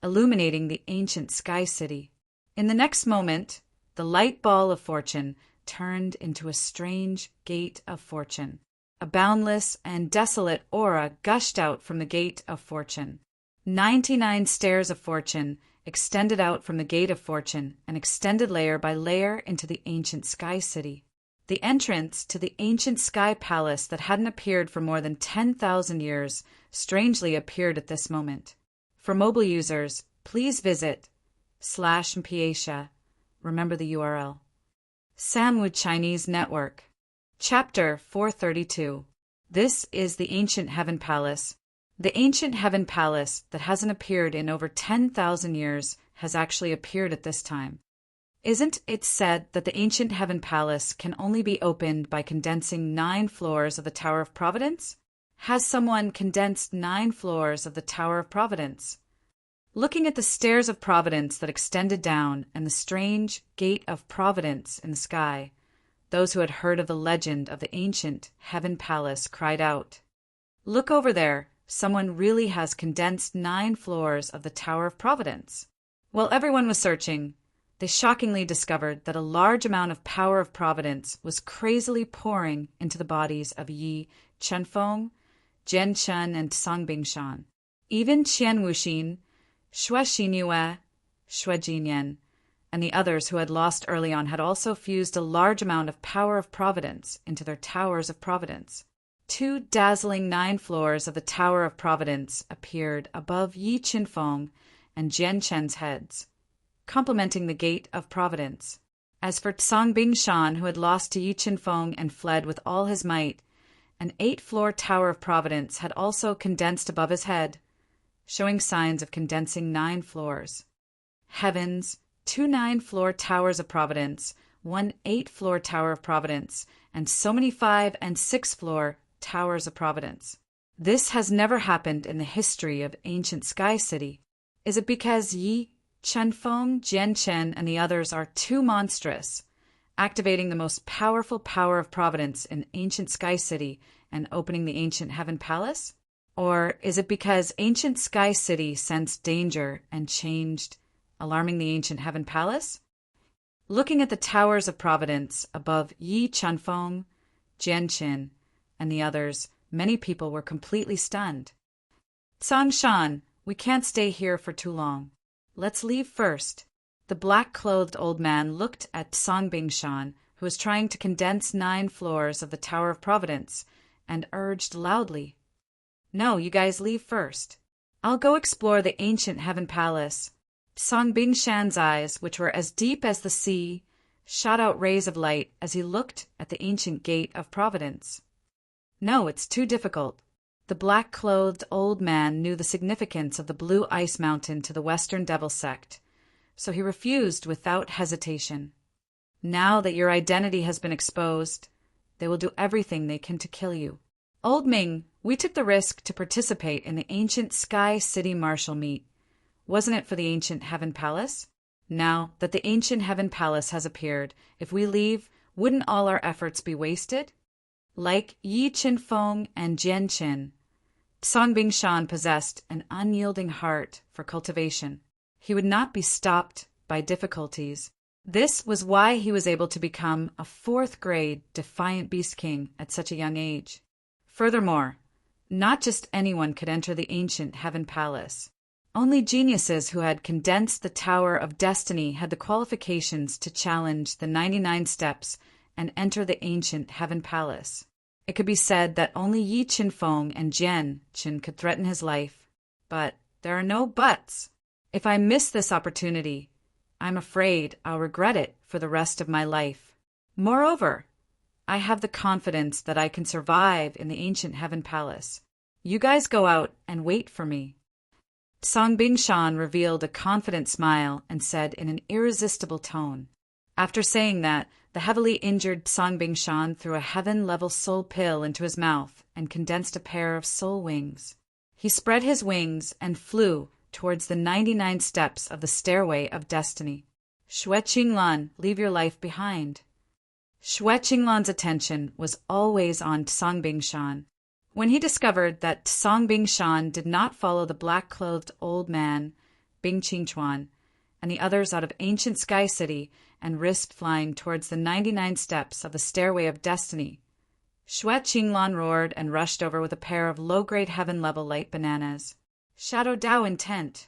illuminating the ancient sky city. In the next moment, the light ball of fortune turned into a strange gate of fortune. A boundless and desolate aura gushed out from the gate of fortune. 99 stairs of fortune extended out from the gate of fortune and extended layer by layer into the ancient sky city. The entrance to the ancient sky palace that hadn't appeared for more than 10,000 years strangely appeared at this moment. For mobile users, please visit /Mpiatia. Remember the URL. Samwood Chinese Network. Chapter 432. This is the Ancient Heaven Palace. The Ancient Heaven Palace that hasn't appeared in over 10,000 years has actually appeared at this time. Isn't it said that the Ancient Heaven Palace can only be opened by condensing 9 floors of the Tower of Providence? Has someone condensed 9 floors of the Tower of Providence? Looking at the stairs of Providence that extended down and the strange gate of Providence in the sky, those who had heard of the legend of the ancient Heaven Palace cried out, "Look over there! Someone really has condensed 9 floors of the Tower of Providence." While everyone was searching, they shockingly discovered that a large amount of power of Providence was crazily pouring into the bodies of Yi Chenfeng, Jian Chen, and Songbing Shan. Even Qian Wuxin, Xue Xinyue, Xue Jinyan, and the others who had lost early on had also fused a large amount of power of Providence into their towers of Providence. 2 dazzling 9 floors of the Tower of Providence appeared above Yi Chenfeng and Jian Chen's heads, complementing the Gate of Providence. As for Songbing Shan, who had lost to Yi Chenfeng and fled with all his might, an 8-floor Tower of Providence had also condensed above his head, showing signs of condensing 9 floors. Heavens, 2 9-floor Towers of Providence, 1 8-floor Tower of Providence, and so many 5 and 6-floor Towers of Providence. This has never happened in the history of ancient Sky City. Is it because Yi Chenfeng, Jian Chen, and the others are too monstrous, activating the most powerful power of Providence in ancient Sky City and opening the ancient Heaven Palace? Or is it because ancient Sky City sensed danger and changed, alarming the ancient Heaven Palace? Looking at the Towers of Providence above Yi Chenfeng, Jian Chen, and the others, many people were completely stunned. "Songshan, we can't stay here for too long. Let's leave first." The black-clothed old man looked at Songbing Shan, who was trying to condense 9 floors of the Tower of Providence, and urged loudly, "No, you guys leave first. I'll go explore the ancient Heaven Palace." Songbing Shan's eyes, which were as deep as the sea, shot out rays of light as he looked at the ancient Gate of Providence. "No, it's too difficult." The black-clothed old man knew the significance of the Blue Ice Mountain to the Western Devil Sect, so he refused without hesitation. "Now that your identity has been exposed, they will do everything they can to kill you. Old Ming, we took the risk to participate in the ancient Sky City Martial Meet. Wasn't it for the ancient Heaven Palace? Now that the ancient Heaven Palace has appeared, if we leave, wouldn't all our efforts be wasted?" Like Yi Chenfeng and Jian Chen, Songbing Shan possessed an unyielding heart for cultivation. He would not be stopped by difficulties. This was why he was able to become a 4th-grade Defiant Beast King at such a young age. Furthermore, not just anyone could enter the ancient Heaven Palace. Only geniuses who had condensed the Tower of Destiny had the qualifications to challenge the 99 steps and enter the ancient Heaven Palace. It could be said that only Yi Chenfeng and Jian Chen could threaten his life. But there are no buts. If I miss this opportunity, I'm afraid I'll regret it for the rest of my life. Moreover, I have the confidence that I can survive in the ancient Heaven Palace. You guys go out and wait for me." Songbing Shan revealed a confident smile and said in an irresistible tone. After saying that, the heavily injured Songbing Shan threw a heaven-level soul pill into his mouth and condensed a pair of soul wings. He spread his wings and flew towards the 99 steps of the Stairway of Destiny. "Xue Qinglan, leave your life behind." Xue Qinglan's attention was always on Songbing Shan. When he discovered that Songbing Shan did not follow the black-clothed old man, Bing Qingchuan, and the others out of ancient Sky City and risked flying towards the 99 steps of the Stairway of Destiny, Xue Qinglan roared and rushed over with a pair of low-grade heaven-level light bananas. Shadow Dao intent.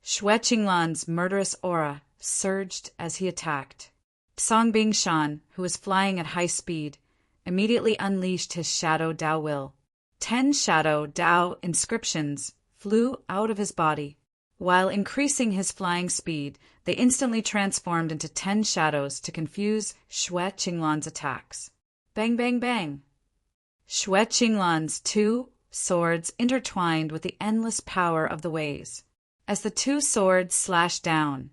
Xue Qinglan's murderous aura surged as he attacked. Songbing Shan, who was flying at high speed, immediately unleashed his Shadow Dao will. 10 Shadow Dao inscriptions flew out of his body. While increasing his flying speed, they instantly transformed into 10 shadows to confuse Xue Qinglan's attacks. Bang, bang, bang! Xue Qinglan's 2 swords intertwined with the endless power of the ways. As the 2 swords slashed down,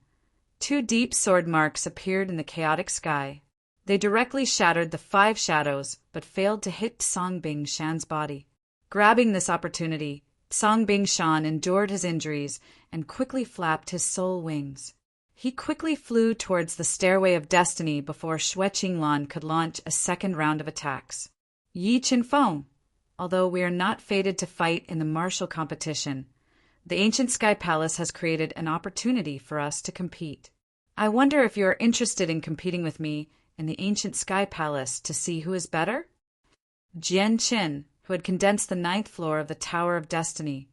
2 deep sword marks appeared in the chaotic sky. They directly shattered the 5 shadows, but failed to hit Songbing Shan's body. Grabbing this opportunity, Song Bingshan endured his injuries and quickly flapped his soul wings. He quickly flew towards the Stairway of Destiny before Xue Qinglan could launch a second round of attacks. Yi Qinfeng, although we are not fated to fight in the martial competition, the ancient Sky Palace has created an opportunity for us to compete. I wonder if you are interested in competing with me in the ancient Sky Palace to see who is better? Jian Qin, who had condensed the 9th floor of the Tower of Destiny,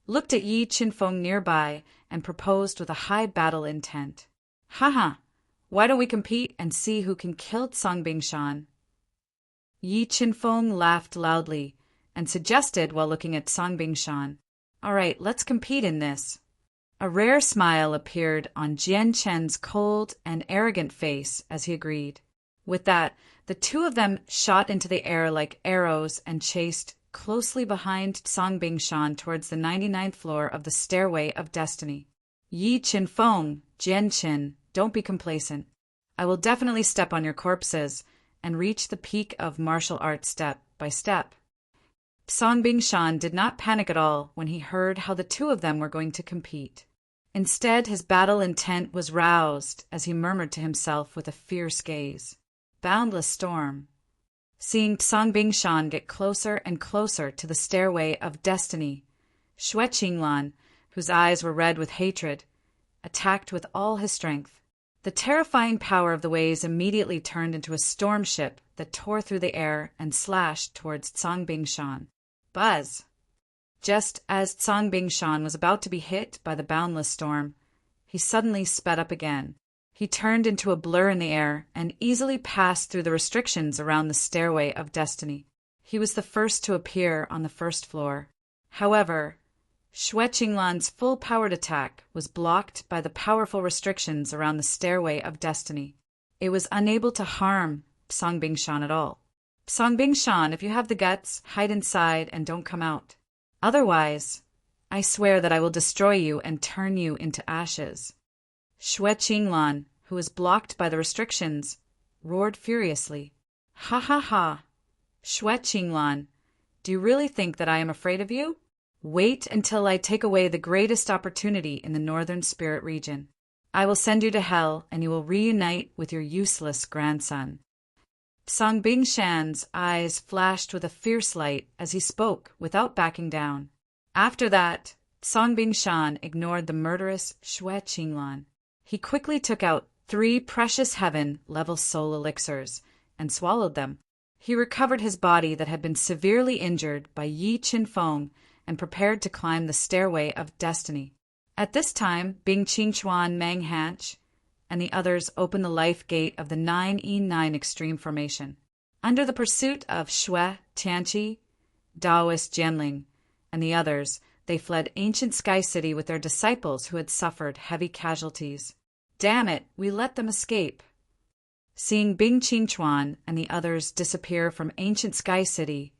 looked at Yi Qinfeng nearby and proposed with a high battle intent. Haha, why don't we compete and see who can kill Song Bingshan? Yi Qinfeng laughed loudly and suggested while looking at Song Bingshan, "All right, let's compete in this." A rare smile appeared on Jian Chen's cold and arrogant face as he agreed. With that, the two of them shot into the air like arrows and chased closely behind Song Bingshan towards the 99th floor of the Stairway of Destiny. Yi Qinfeng, Jian Chen, don't be complacent. I will definitely step on your corpses and reach the peak of martial arts step by step. Song Bingshan did not panic at all when he heard how the two of them were going to compete. Instead, his battle intent was roused as he murmured to himself with a fierce gaze, "Boundless storm." Seeing Song Bingshan get closer and closer to the Stairway of Destiny, Xue Qinglan, whose eyes were red with hatred, attacked with all his strength. The terrifying power of the waves immediately turned into a storm ship that tore through the air and slashed towards Song Bingshan. Buzz! Just as Song Bingshan was about to be hit by the boundless storm, he suddenly sped up again. He turned into a blur in the air and easily passed through the restrictions around the Stairway of Destiny. He was the first to appear on the first floor. However, Xue Qinglan's full-powered attack was blocked by the powerful restrictions around the Stairway of Destiny. It was unable to harm Song Bingshan at all. Song Bingshan, if you have the guts, hide inside and don't come out. Otherwise, I swear that I will destroy you and turn you into ashes. Xue Qinglan, who was blocked by the restrictions, roared furiously. Ha ha ha! Xue Qinglan, do you really think that I am afraid of you? Wait until I take away the greatest opportunity in the Northern Spirit region. I will send you to hell, and you will reunite with your useless grandson. Song Bingshan's eyes flashed with a fierce light as he spoke without backing down. After that, Song Bingshan ignored the murderous Xue Qinglan. He quickly took out 3 precious heaven-level soul elixirs and swallowed them. He recovered his body that had been severely injured by Yi Qinfeng and prepared to climb the Stairway of Destiny. At this time, Bing Qingchuan Meng Hanch and the others opened the life gate of the 9E9 Extreme Formation. Under the pursuit of Xue Tianqi, Taoist Jianling, and the others, they fled ancient Sky City with their disciples who had suffered heavy casualties. Damn it, we let them escape. Seeing Bing Qingchuan and the others disappear from ancient Sky City,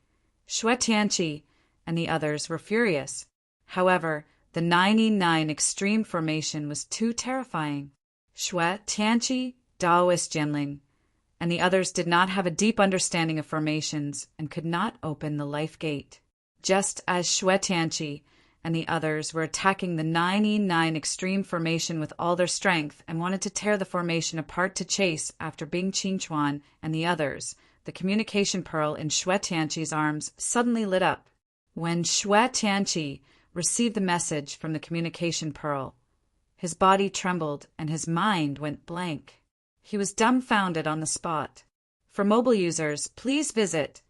Xue Tianqi and the others were furious. However, the 9E9 Extreme Formation was too terrifying. Xue Tianqi, Taoist Jianling, and the others did not have a deep understanding of formations and could not open the life gate. Just as Xue Tianqi and the others were attacking the 9E9 Extreme Formation with all their strength and wanted to tear the formation apart to chase after Bing Qingchuan and the others, the communication pearl in Xue Tianqi's arms suddenly lit up. When Xue Tianqi received the message from the communication pearl, his body trembled and his mind went blank. He was dumbfounded on the spot. For mobile users, please visit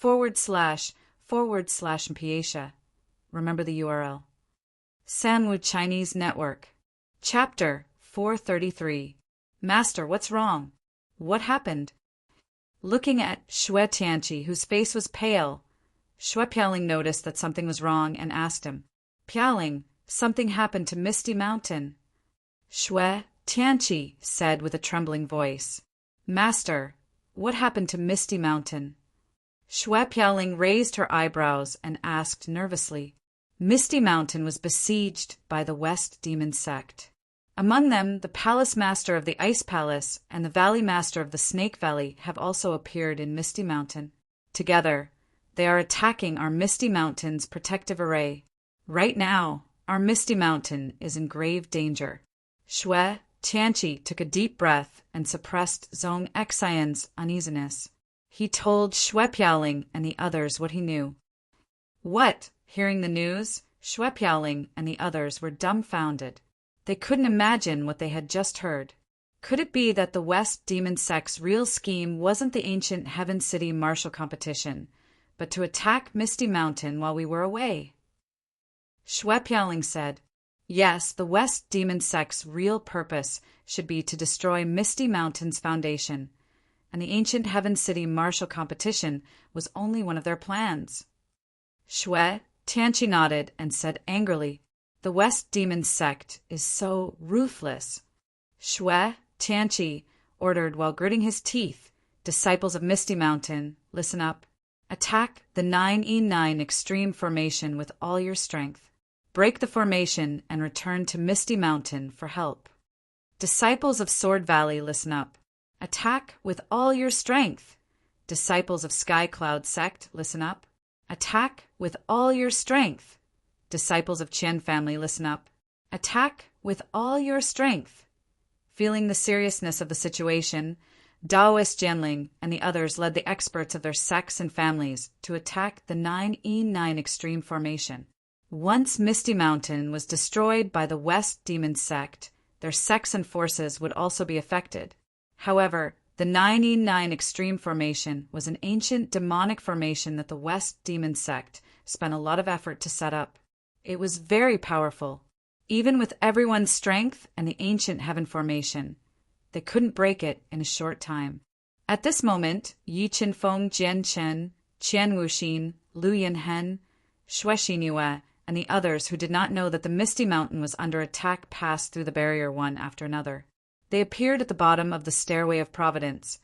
//Piatia. Remember the URL. Sanwu Chinese Network. Chapter 433. Master, what's wrong? What happened? Looking at Xue Tianqi, whose face was pale, Xue Piaoling noticed that something was wrong and asked him, "Piaoling, something happened to Misty Mountain." Xue Tianqi said with a trembling voice, "Master, what happened to Misty Mountain?" Xue Piaoling raised her eyebrows and asked nervously. Misty Mountain was besieged by the West Demon Sect. Among them, the Palace Master of the Ice Palace and the Valley Master of the Snake Valley have also appeared in Misty Mountain. Together, They are attacking our Misty Mountain's protective array. Right now, our Misty Mountain is in grave danger. Shui Tianqi took a deep breath and suppressed Zhong Xian's uneasiness. He told Shui Piaoling and the others what he knew. What? Hearing the news, Shui Piaoling and the others were dumbfounded. They couldn't imagine what they had just heard. Could it be that the West Demon Sect's real scheme wasn't the ancient Heaven City martial competition, but to attack Misty Mountain while we were away? Shui Piaoling said, "Yes, the West Demon Sect's real purpose should be to destroy Misty Mountain's foundation, and the ancient Heaven City martial competition was only one of their plans." Shui Tianqi nodded and said angrily, "The West Demon Sect is so ruthless." Shui Tianqi ordered while gritting his teeth, "Disciples of Misty Mountain, listen up. Attack the 9E9 extreme formation with all your strength. Break the formation and return to Misty Mountain for help. Disciples of Sword Valley, listen up. Attack with all your strength. Disciples of Sky Cloud Sect, listen up. Attack with all your strength. Disciples of Qian Family, listen up. Attack with all your strength." Feeling the seriousness of the situation, Daoist Jianling and the others led the experts of their sects and families to attack the 9E9 extreme formation. Once Misty Mountain was destroyed by the West Demon Sect, their sects and forces would also be affected. However, the 9E9 extreme formation was an ancient demonic formation that the West Demon Sect spent a lot of effort to set up. It was very powerful. Even with everyone's strength and the ancient heaven formation, they couldn't break it in a short time. At this moment, Yi Qinfeng, Jian Chen, Qian Wuxin, Lu Yinhen, Shui Xiniyue, and the others who did not know that the Misty Mountain was under attack passed through the barrier one after another. They appeared at the bottom of the Stairway of Providence,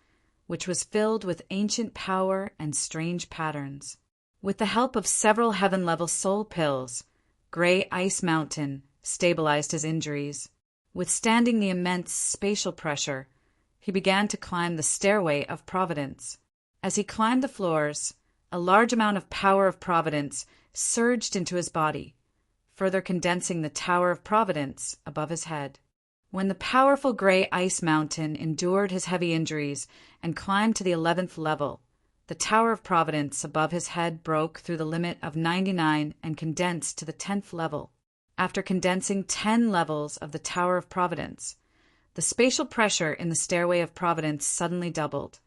which was filled with ancient power and strange patterns. With the help of several heaven-level soul pills, Gray Ice Mountain stabilized his injuries. Withstanding the immense spatial pressure, he began to climb the Stairway of Providence. As he climbed the floors, a large amount of power of Providence surged into his body, further condensing the Tower of Providence above his head. When the powerful Gray Ice Mountain endured his heavy injuries and climbed to the 11th level, the Tower of Providence above his head broke through the limit of 99 and condensed to the 10th level. After condensing 10 levels of the Tower of Providence, the spatial pressure in the Stairway of Providence suddenly doubled,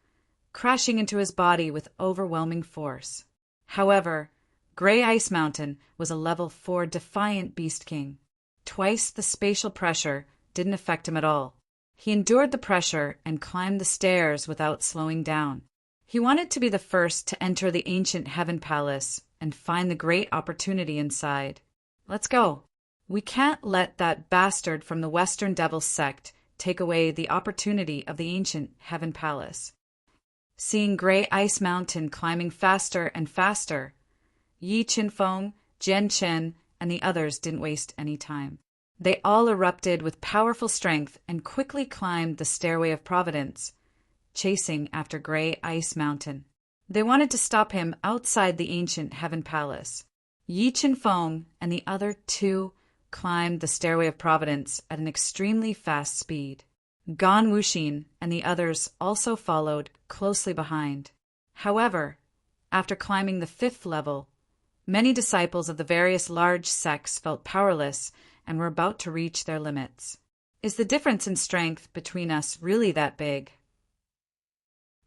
crashing into his body with overwhelming force. However, Gray Ice Mountain was a level 4 defiant Beast King. Twice the spatial pressure didn't affect him at all. He endured the pressure and climbed the stairs without slowing down. He wanted to be the first to enter the ancient Heaven Palace and find the great opportunity inside. Let's go. We can't let that bastard from the Western Devil Sect take away the opportunity of the ancient Heaven Palace. Seeing Gray Ice Mountain climbing faster and faster, Yi Qinfeng, Jian Chen, and the others didn't waste any time. They all erupted with powerful strength and quickly climbed the Stairway of Providence, chasing after Gray Ice Mountain. They wanted to stop him outside the ancient Heaven Palace. Yi Qinfeng and the other two climbed the Stairway of Providence at an extremely fast speed. Gan Wuxin and the others also followed closely behind. However, after climbing the 5th level, many disciples of the various large sects felt powerless and were about to reach their limits. Is the difference in strength between us really that big?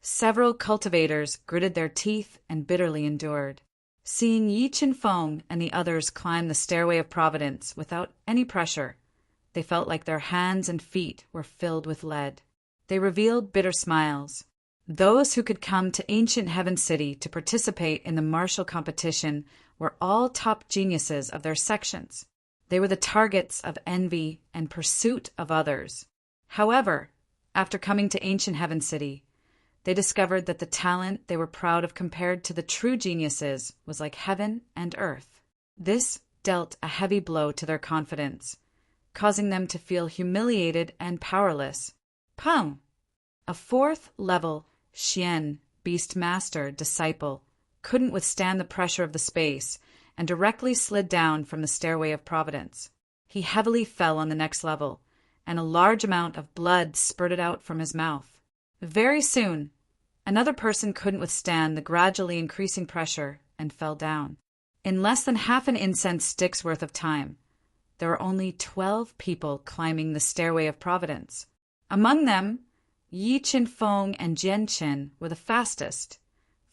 Several cultivators gritted their teeth and bitterly endured. Seeing Yi Qinfeng and the others climb the Stairway of Providence without any pressure, they felt like their hands and feet were filled with lead. They revealed bitter smiles. Those who could come to ancient Heaven City to participate in the martial competition were all top geniuses of their sections. They were the targets of envy and pursuit of others. However, after coming to ancient Heaven City, they discovered that the talent they were proud of compared to the true geniuses was like heaven and earth. This dealt a heavy blow to their confidence, causing them to feel humiliated and powerless. Peng, a 4th level Xian Beast Master disciple, couldn't withstand the pressure of the space and directly slid down from the stairway of providence. He heavily fell on the next level, and a large amount of blood spurted out from his mouth. Very soon, another person couldn't withstand the gradually increasing pressure and fell down. In less than half an incense stick's worth of time, there were only 12 people climbing the stairway of providence. Among them, Yi Qinfeng and Jian Qin were the fastest,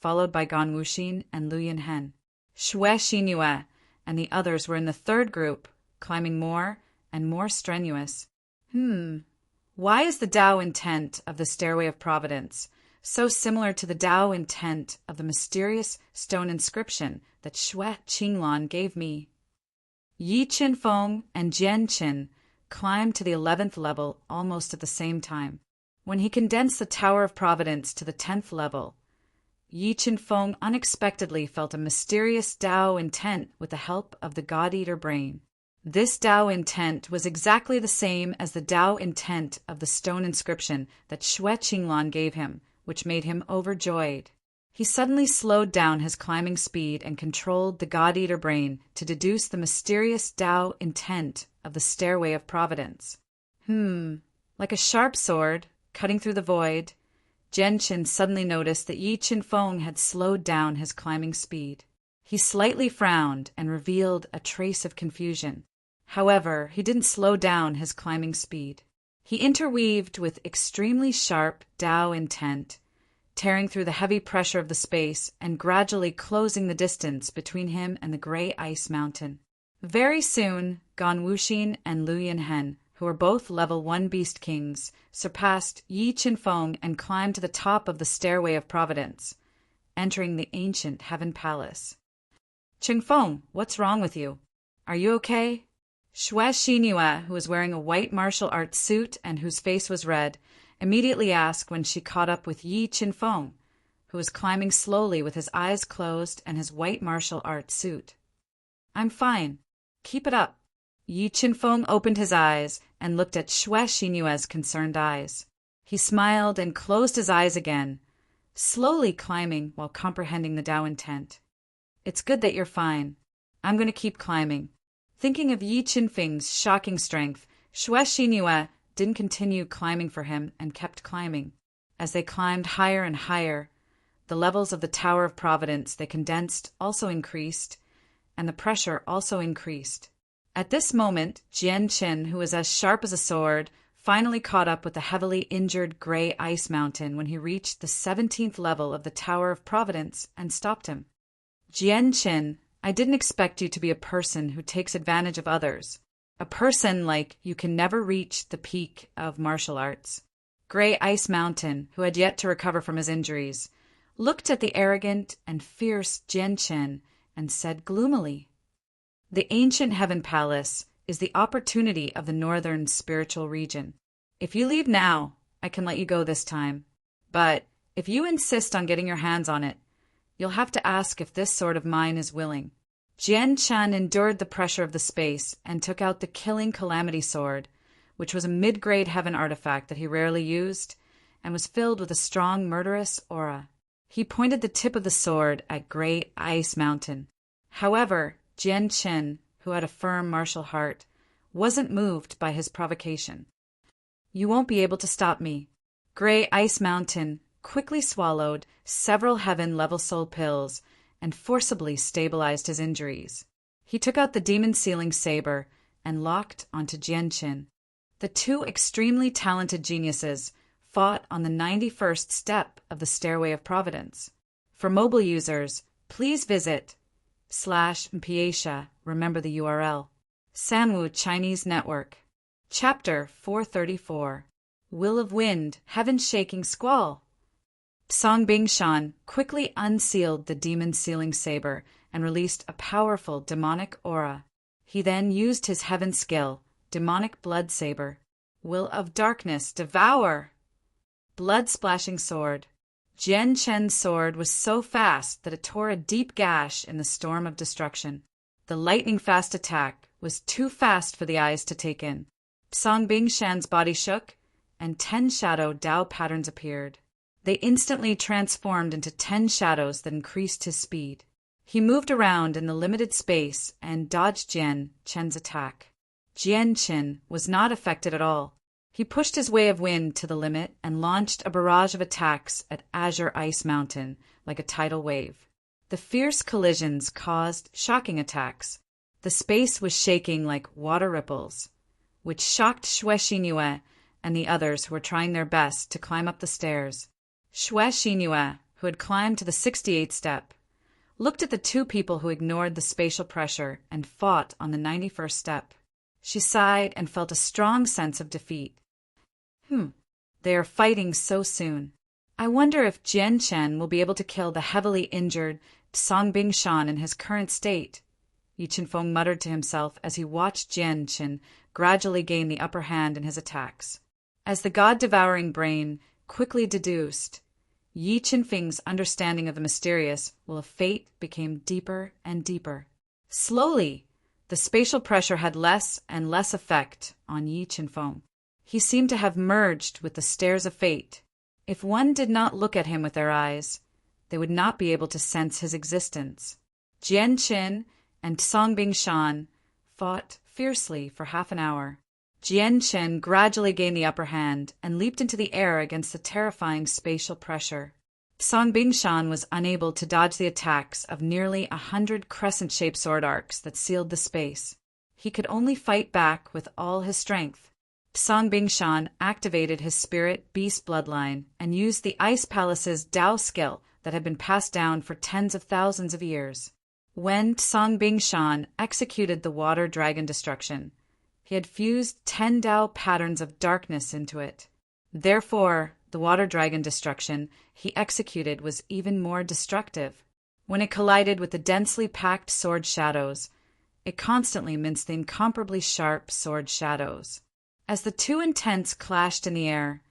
followed by Gan Wuxin and Lu Yinhen. Xue Xinyue and the others were in the third group, climbing more and more strenuous. Why is the Tao intent of the Stairway of Providence so similar to the Tao intent of the mysterious stone inscription that Xue Qinglan gave me? Yi Qinfeng and Jian Qin climbed to the 11th level almost at the same time. When he condensed the Tower of Providence to the 10th level, Yi Qinfeng unexpectedly felt a mysterious Tao intent with the help of the God-Eater brain. This Tao intent was exactly the same as the Tao intent of the stone inscription that Xue Qinglan gave him, which made him overjoyed. He suddenly slowed down his climbing speed and controlled the God-Eater brain to deduce the mysterious Tao intent of the Stairway of Providence. Like a sharp sword, cutting through the void, Jian Qin suddenly noticed that Yi Qinfeng had slowed down his climbing speed. He slightly frowned and revealed a trace of confusion. However, he didn't slow down his climbing speed. He interweaved with extremely sharp Tao intent, tearing through the heavy pressure of the space and gradually closing the distance between him and the gray ice mountain. Very soon, Gan Wuxin and Lu Yinhen, who were both level 1 beast kings, surpassed Yi Qinfeng and climbed to the top of the Stairway of Providence, entering the ancient Heaven Palace. Qingfeng, what's wrong with you? Are you okay? Xue Xinyue, who was wearing a white martial arts suit and whose face was red, immediately asked when she caught up with Yi Qinfeng, who was climbing slowly with his eyes closed and his white martial arts suit. I'm fine. Keep it up. Yi Qinfeng opened his eyes and looked at Xue Xinyue's concerned eyes. He smiled and closed his eyes again, slowly climbing while comprehending the Tao intent. It's good that you're fine. I'm going to keep climbing. Thinking of Yi Qinfeng's shocking strength, Xue Xinyue didn't continue climbing for him and kept climbing. As they climbed higher and higher, the levels of the Tower of Providence they condensed also increased, and the pressure also increased. At this moment, Jian Qin, who was as sharp as a sword, finally caught up with the heavily injured gray ice mountain when he reached the 17th level of the Tower of Providence and stopped him. Jian Qin, I didn't expect you to be a person who takes advantage of others. A person like you can never reach the peak of martial arts. Gray Ice Mountain, who had yet to recover from his injuries, looked at the arrogant and fierce Jian Qin and said gloomily, The ancient Heaven Palace is the opportunity of the northern spiritual region. If you leave now, I can let you go this time. But if you insist on getting your hands on it, you'll have to ask if this sword of mine is willing. Jian Qin endured the pressure of the space and took out the killing calamity sword, which was a mid-grade heaven artifact that he rarely used and was filled with a strong murderous aura. He pointed the tip of the sword at Gray Ice Mountain. However, Jian Qin, who had a firm martial heart, wasn't moved by his provocation. You won't be able to stop me. Gray Ice Mountain quickly swallowed several heaven-level soul pills and forcibly stabilized his injuries. He took out the demon sealing saber and locked onto Jian Qin. The two extremely talented geniuses fought on the 91st step of the Stairway of Providence. For mobile users, please visit /Mpiesha, remember the URL, Sanwu Chinese Network. Chapter 434, Will of Wind, Heaven-Shaking Squall. Song Bingshan quickly unsealed the demon-sealing saber and released a powerful demonic aura. He then used his heaven skill, Demonic Blood Saber. Will of Darkness, Devour! Blood-splashing sword. Jian Qin's sword was so fast that it tore a deep gash in the storm of destruction. The lightning-fast attack was too fast for the eyes to take in. Song Bingshan's body shook, and 10 shadow Tao patterns appeared. They instantly transformed into 10 shadows that increased his speed. He moved around in the limited space and dodged Jian Chen's attack. Jian Chen was not affected at all. He pushed his way of wind to the limit and launched a barrage of attacks at Azure Ice Mountain like a tidal wave. The fierce collisions caused shocking attacks. The space was shaking like water ripples, which shocked Xue Xingyue and the others who were trying their best to climb up the stairs. Xue Xingyue, who had climbed to the 68th step, looked at the two people who ignored the spatial pressure and fought on the 91st step. She sighed and felt a strong sense of defeat. They are fighting so soon. I wonder if Jian Chen will be able to kill the heavily injured Songbing Shan in his current state, Yi Qinfeng muttered to himself as he watched Jian Chen gradually gain the upper hand in his attacks. As the god-devouring brain quickly deduced, Yi Qinfeng's understanding of the mysterious will of fate became deeper and deeper. Slowly, the spatial pressure had less and less effect on Yi Qinfeng. He seemed to have merged with the stairs of fate. If one did not look at him with their eyes, they would not be able to sense his existence. Jian Chen and Songbing Shan fought fiercely for half an hour. Jian Chen gradually gained the upper hand and leaped into the air against the terrifying spatial pressure. Songbing Shan was unable to dodge the attacks of nearly 100 crescent-shaped sword arcs that sealed the space. He could only fight back with all his strength. Songbing Shan activated his spirit beast bloodline and used the Ice Palace's Dao skill that had been passed down for tens of thousands of years. When Songbing Shan executed the water dragon destruction, he had fused 10 Dao patterns of darkness into it. Therefore, the water dragon destruction he executed was even more destructive. When it collided with the densely packed sword shadows, it constantly minced the incomparably sharp sword shadows. As the two intents clashed in the air,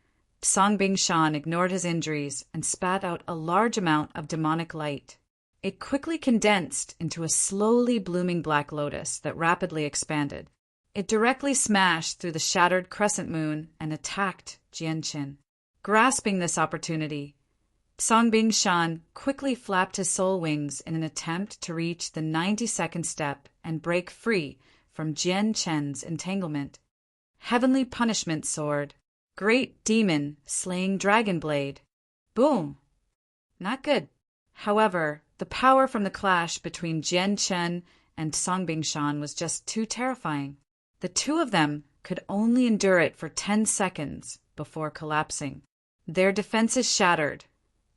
Songbing Shan ignored his injuries and spat out a large amount of demonic light. It quickly condensed into a slowly blooming black lotus that rapidly expanded. It directly smashed through the shattered crescent moon and attacked Jian Chen. Grasping this opportunity, Songbing Shan quickly flapped his soul wings in an attempt to reach the 92nd step and break free from Jian Chen's entanglement. Heavenly Punishment Sword. Great Demon Slaying Dragon Blade. Boom! Not good. However, the power from the clash between Jian Chen and Songbing Shan was just too terrifying. The two of them could only endure it for 10 seconds before collapsing. Their defenses shattered,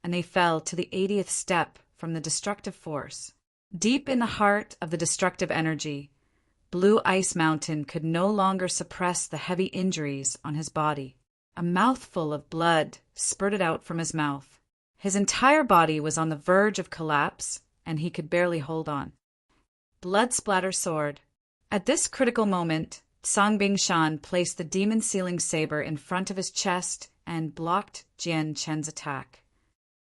and they fell to the 80th step from the destructive force. Deep in the heart of the destructive energy, Blue Ice Mountain could no longer suppress the heavy injuries on his body. A mouthful of blood spurted out from his mouth. His entire body was on the verge of collapse, and he could barely hold on. Blood splatter sword. At this critical moment, Songbing Shan placed the demon sealing saber in front of his chest and blocked Jian Chen's attack.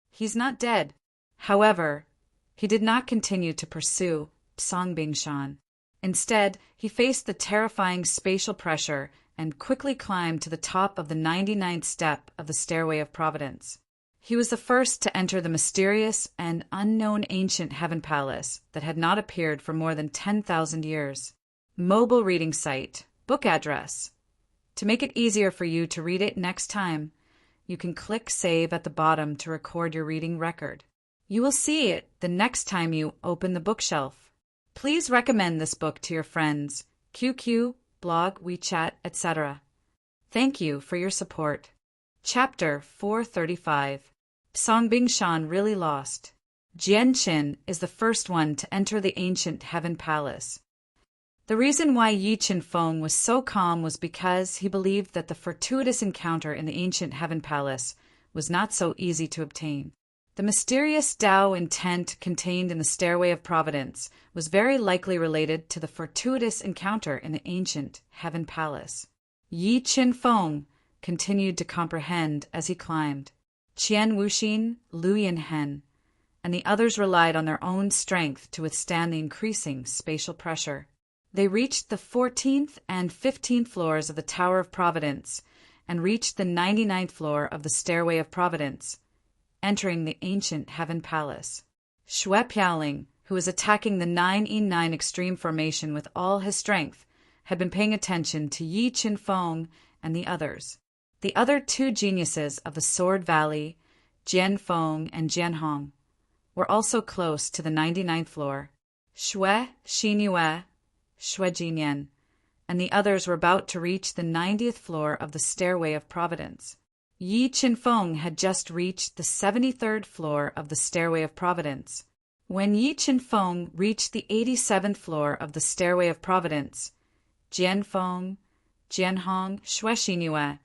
He's not dead. However, he did not continue to pursue Songbing Shan. Instead, he faced the terrifying spatial pressure and quickly climbed to the top of the 99th step of the Stairway of Providence. He was the first to enter the mysterious and unknown ancient Heaven Palace that had not appeared for more than 10,000 years. Mobile reading site, book address. To make it easier for you to read it next time, you can click Save at the bottom to record your reading record. You will see it the next time you open the bookshelf. Please recommend this book to your friends, QQ, blog, WeChat, etc. Thank you for your support. Chapter 435. Songbing Shan really lost. Jian Chen is the first one to enter the ancient Heaven Palace. The reason why Yi Qinfeng was so calm was because he believed that the fortuitous encounter in the ancient Heaven Palace was not so easy to obtain. The mysterious Tao intent contained in the Stairway of Providence was very likely related to the fortuitous encounter in the ancient Heaven Palace. Yi Qinfeng continued to comprehend as he climbed. Qian Wuxin, Lu Yinhen, and the others relied on their own strength to withstand the increasing spatial pressure. They reached the 14th and 15th floors of the Tower of Providence and reached the 99th floor of the Stairway of Providence. entering the ancient Heaven Palace. Xue Piaoling, who was attacking the 9E9 extreme formation with all his strength, had been paying attention to Yi Qinfeng and the others. The other two geniuses of the Sword Valley, Jian Feng and Jian Hong, were also close to the 99th floor. Xue Xinyue, Xue Jinyan, and the others were about to reach the 90th floor of the Stairway of Providence. Yi Qinfeng had just reached the 73rd floor of the Stairway of Providence. When Yi Qinfeng reached the 87th floor of the Stairway of Providence, Jian Feng, Jian Hong, Xue Xinyue,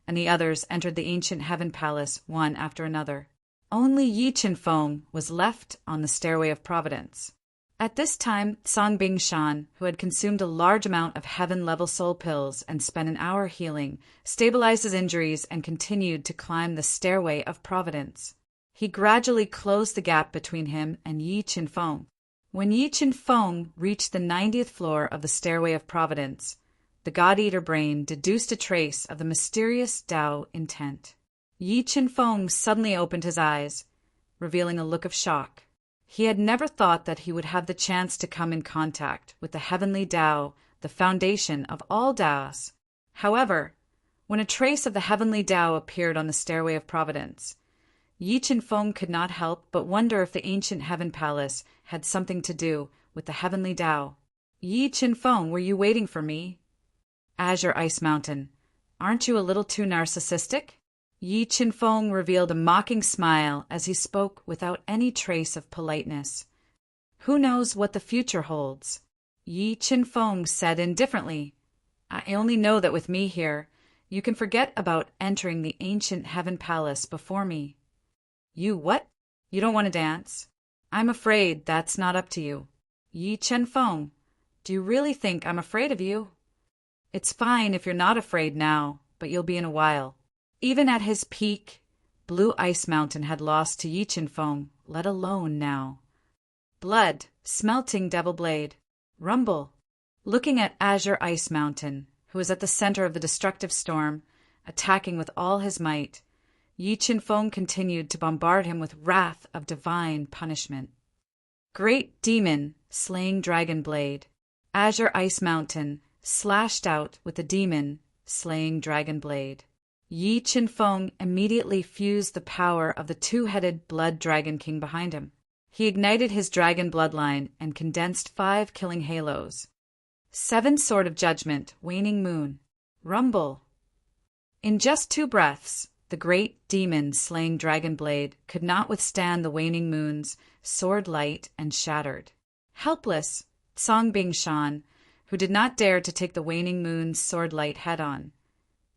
and the others entered the ancient Heaven Palace one after another. Only Yi Qinfeng was left on the Stairway of Providence. At this time, Song Bingshan, who had consumed a large amount of heaven-level soul pills and spent an hour healing, stabilized his injuries and continued to climb the Stairway of Providence. He gradually closed the gap between him and Yi Qinfeng. When Yi Qinfeng reached the 90th floor of the Stairway of Providence, the God-Eater brain deduced a trace of the mysterious Tao intent. Yi Qinfeng suddenly opened his eyes, revealing a look of shock. He had never thought that he would have the chance to come in contact with the heavenly Tao, the foundation of all Taos. However, when a trace of the heavenly Tao appeared on the Stairway of Providence, Yi Qinfeng could not help but wonder if the ancient Heaven Palace had something to do with the heavenly Tao. Yi Qinfeng, were you waiting for me? Azure Ice Mountain, aren't you a little too narcissistic? Yi Qinfeng revealed a mocking smile as he spoke without any trace of politeness. Who knows what the future holds? Yi Qinfeng said indifferently. I only know that with me here, you can forget about entering the ancient Heaven Palace before me. You what? You don't want to dance? I'm afraid that's not up to you. Yi Qinfeng, do you really think I'm afraid of you? It's fine if you're not afraid now, but you'll be in a while. Even at his peak, Blue Ice Mountain had lost to Yi Qinfeng, let alone now. Blood, smelting devil blade, rumble. Looking at Azure Ice Mountain, who was at the center of the destructive storm, attacking with all his might, Yi Qinfeng continued to bombard him with wrath of divine punishment. Great demon, slaying dragon blade. Azure Ice Mountain slashed out with the demon, slaying dragon blade. Yi Qinfeng immediately fused the power of the two-headed blood dragon king behind him. He ignited his dragon bloodline and condensed 5 killing halos. 7 Sword of Judgment, Waning Moon, rumble. In just 2 breaths, the great demon slaying dragon blade could not withstand the waning moon's sword light and shattered. Helpless, Song Bingshan, who did not dare to take the waning moon's sword light head-on,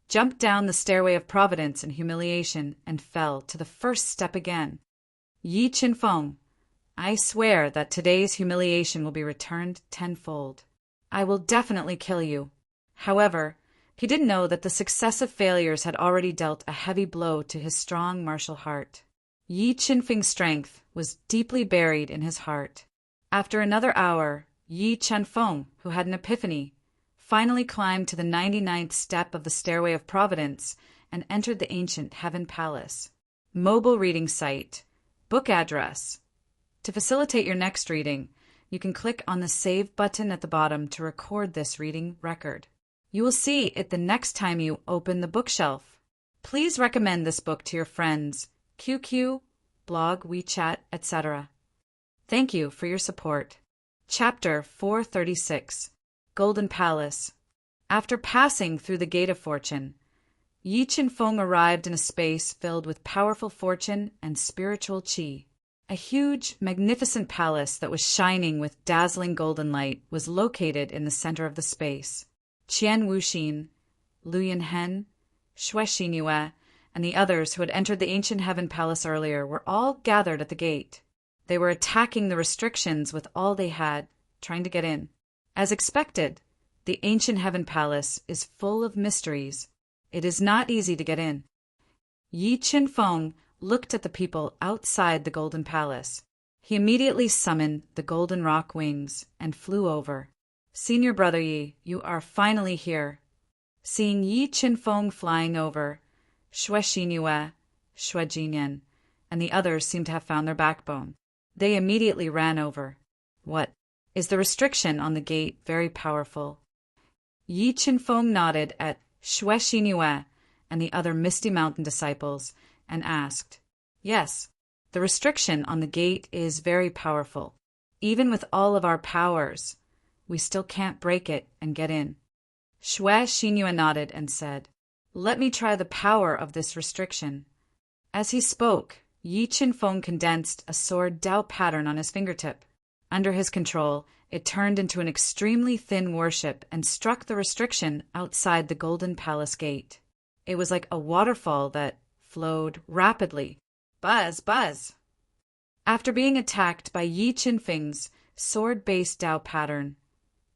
jumped down the Stairway of Providence in humiliation and fell to the first step again. Yi Qinfeng, I swear that today's humiliation will be returned tenfold. I will definitely kill you. However, he didn't know that the successive failures had already dealt a heavy blow to his strong martial heart. Yi Qinfeng's strength was deeply buried in his heart. After another hour, Yi Qinfeng, who had an epiphany, finally climbed to the 99th step of the Stairway of Providence and entered the ancient Heaven Palace. Mobile reading site. Book address. To facilitate your next reading, you can click on the Save button at the bottom to record this reading record. You will see it the next time you open the bookshelf. Please recommend this book to your friends, QQ, blog, WeChat, etc. Thank you for your support. Chapter 436. Golden Palace. After passing through the Gate of Fortune, Yi Qinfeng arrived in a space filled with powerful fortune and spiritual qi. A huge, magnificent palace that was shining with dazzling golden light was located in the center of the space. Qian Wuxin, Lu Yinhen, Xue Xinyue, and the others who had entered the ancient Heaven Palace earlier were all gathered at the gate. They were attacking the restrictions with all they had, trying to get in. As expected, the ancient Heaven Palace is full of mysteries. It is not easy to get in. Yi Qinfeng looked at the people outside the Golden Palace. He immediately summoned the Golden Rock Wings and flew over. Senior Brother Yi, you are finally here. Seeing Yi Qinfeng flying over, Xue Xinyue, Xue Jinyan, and the others seemed to have found their backbone. They immediately ran over. What? Is the restriction on the gate very powerful? Yi Qinfeng nodded at Xue Xingyue and the other Misty Mountain disciples and asked, Yes, the restriction on the gate is very powerful. Even with all of our powers, we still can't break it and get in. Xue Xingyue nodded and said, Let me try the power of this restriction. As he spoke, Yi Qinfeng condensed a sword Dao pattern on his fingertip. Under his control, it turned into an extremely thin worship and struck the restriction outside the Golden Palace gate. It was like a waterfall that flowed rapidly. Buzz, buzz! After being attacked by Yi Qinfeng's sword-based Dao pattern,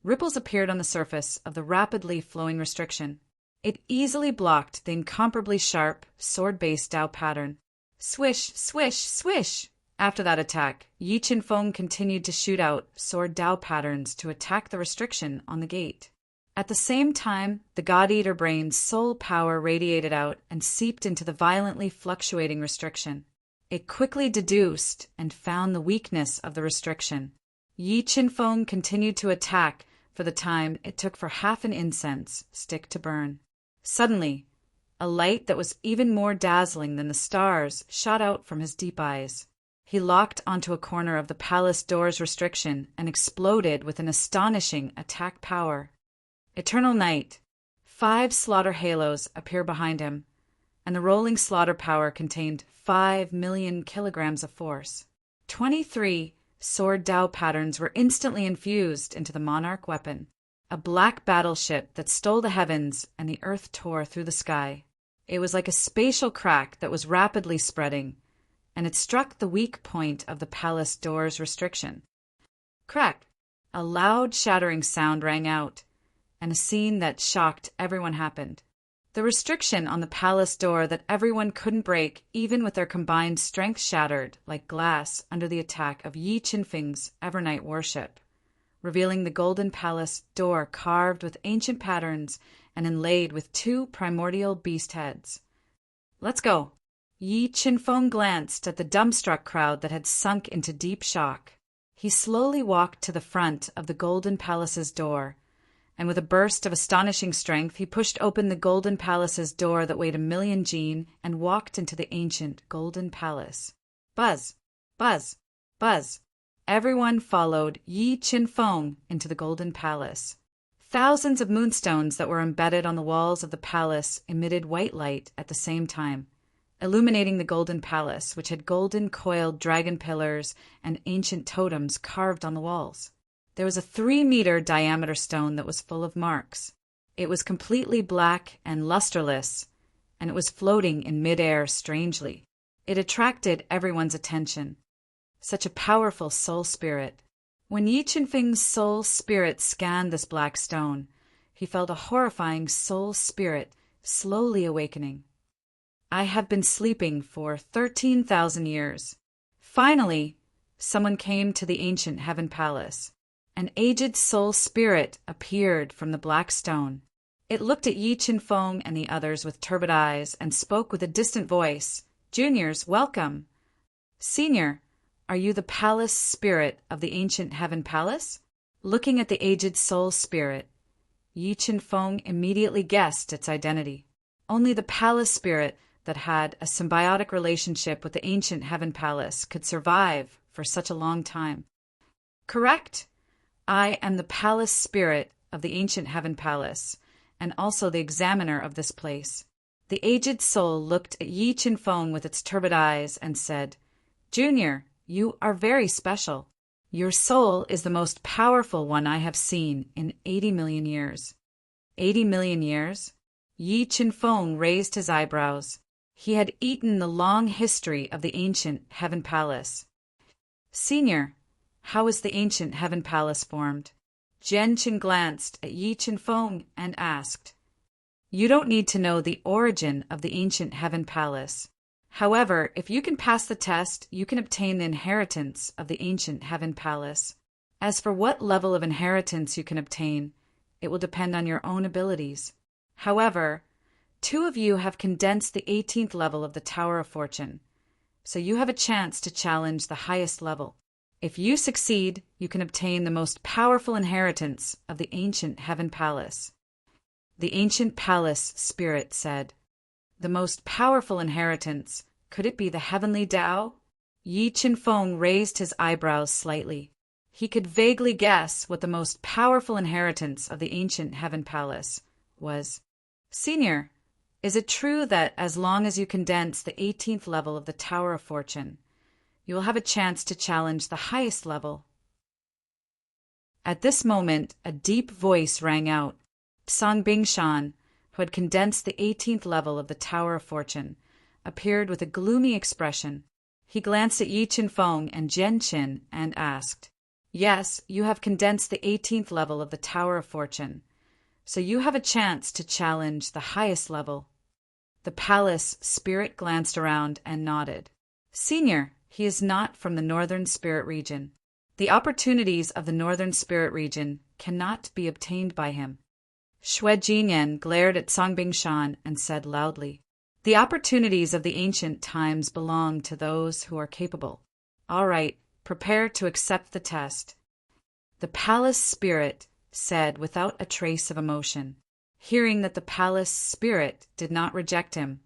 ripples appeared on the surface of the rapidly flowing restriction. It easily blocked the incomparably sharp, sword-based Dao pattern. Swish, swish, swish! After that attack, Yi Qinfeng continued to shoot out sword Dao patterns to attack the restriction on the gate. At the same time, the God-Eater brain's soul power radiated out and seeped into the violently fluctuating restriction. It quickly deduced and found the weakness of the restriction. Yi Qinfeng continued to attack for the time it took for half an incense stick to burn. Suddenly, a light that was even more dazzling than the stars shot out from his deep eyes. He locked onto a corner of the palace door's restriction and exploded with an astonishing attack power. Eternal night. 5 slaughter halos appear behind him, and the rolling slaughter power contained 5 million kilograms of force. 23 sword Dao patterns were instantly infused into the monarch weapon, a black battleship that stole the heavens and the earth tore through the sky. It was like a spatial crack that was rapidly spreading, and it struck the weak point of the palace door's restriction. Crack! A loud shattering sound rang out, and a scene that shocked everyone happened. The restriction on the palace door that everyone couldn't break, even with their combined strength, shattered like glass under the attack of Yi Qinfeng's Evernight worship, revealing the Golden Palace door carved with ancient patterns and inlaid with 2 primordial beast heads. Let's go! Yi Qinfeng glanced at the dumbstruck crowd that had sunk into deep shock. He slowly walked to the front of the Golden Palace's door, and with a burst of astonishing strength, he pushed open the Golden Palace's door that weighed 1,000,000 jin and walked into the ancient Golden Palace. Buzz! Buzz! Buzz! Everyone followed Yi Qinfeng into the Golden Palace. Thousands of moonstones that were embedded on the walls of the palace emitted white light at the same time, illuminating the Golden Palace, which had golden coiled dragon pillars and ancient totems carved on the walls. There was a 3-meter diameter stone that was full of marks. It was completely black and lusterless, and it was floating in midair strangely. It attracted everyone's attention. Such a powerful soul spirit. When Yi Qinfeng's soul spirit scanned this black stone, he felt a horrifying soul spirit slowly awakening. I have been sleeping for 13,000 years. Finally, someone came to the ancient Heaven Palace. An aged soul spirit appeared from the black stone. It looked at Yi Qinfeng and the others with turbid eyes and spoke with a distant voice. Juniors, welcome. Senior, are you the palace spirit of the ancient Heaven Palace? Looking at the aged soul spirit, Yi Qinfeng immediately guessed its identity. Only the palace spirit that had a symbiotic relationship with the ancient Heaven Palace could survive for such a long time. Correct. I am the palace spirit of the ancient Heaven Palace, and also the examiner of this place. The aged soul looked at Yi Qinfeng with its turbid eyes and said, Junior, you are very special. Your soul is the most powerful one I have seen in 80 million years. 80 million years? Yi Qinfeng raised his eyebrows. He had eaten the long history of the ancient Heaven Palace. Senior, how is the ancient Heaven Palace formed? Jianqin glanced at Yi Qinfeng and asked, You don't need to know the origin of the ancient Heaven Palace. However, if you can pass the test, you can obtain the inheritance of the ancient Heaven Palace. As for what level of inheritance you can obtain, it will depend on your own abilities. However, 2 of you have condensed the 18th level of the Tower of Fortune. so you have a chance to challenge the highest level. If you succeed, you can obtain the most powerful inheritance of the ancient Heaven Palace. The ancient palace spirit said, "The most powerful inheritance, could it be the heavenly Tao?" Yi Qinfeng raised his eyebrows slightly. He could vaguely guess what the most powerful inheritance of the ancient Heaven Palace was. "Senior, is it true that as long as you condense the 18th level of the Tower of Fortune, you will have a chance to challenge the highest level?" At this moment, a deep voice rang out. Song Bingshan, who had condensed the 18th level of the Tower of Fortune, appeared with a gloomy expression. He glanced at Yi Qinfeng and Jian Qin and asked, "Yes, you have condensed the 18th level of the Tower of Fortune, so you have a chance to challenge the highest level." The palace spirit glanced around and nodded. "Senior, he is not from the Northern Spirit region. The opportunities of the Northern Spirit region cannot be obtained by him." Xue Jinyan glared at Song Bingshan and said loudly, "The opportunities of the ancient times belong to those who are capable. All right, prepare to accept the test." The palace spirit said without a trace of emotion. Hearing that the palace spirit did not reject him,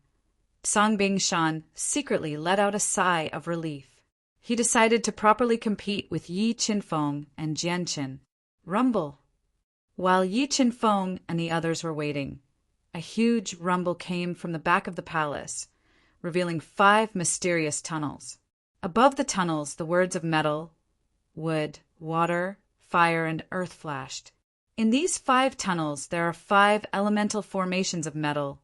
Song Bingshan secretly let out a sigh of relief. He decided to properly compete with Yi Qinfeng and Jian Qin. Rumble. While Yi Qinfeng and the others were waiting, a huge rumble came from the back of the palace, revealing 5 mysterious tunnels. Above the tunnels, the words of metal, wood, water, fire, and earth flashed. In these 5 tunnels, there are 5 elemental formations of metal,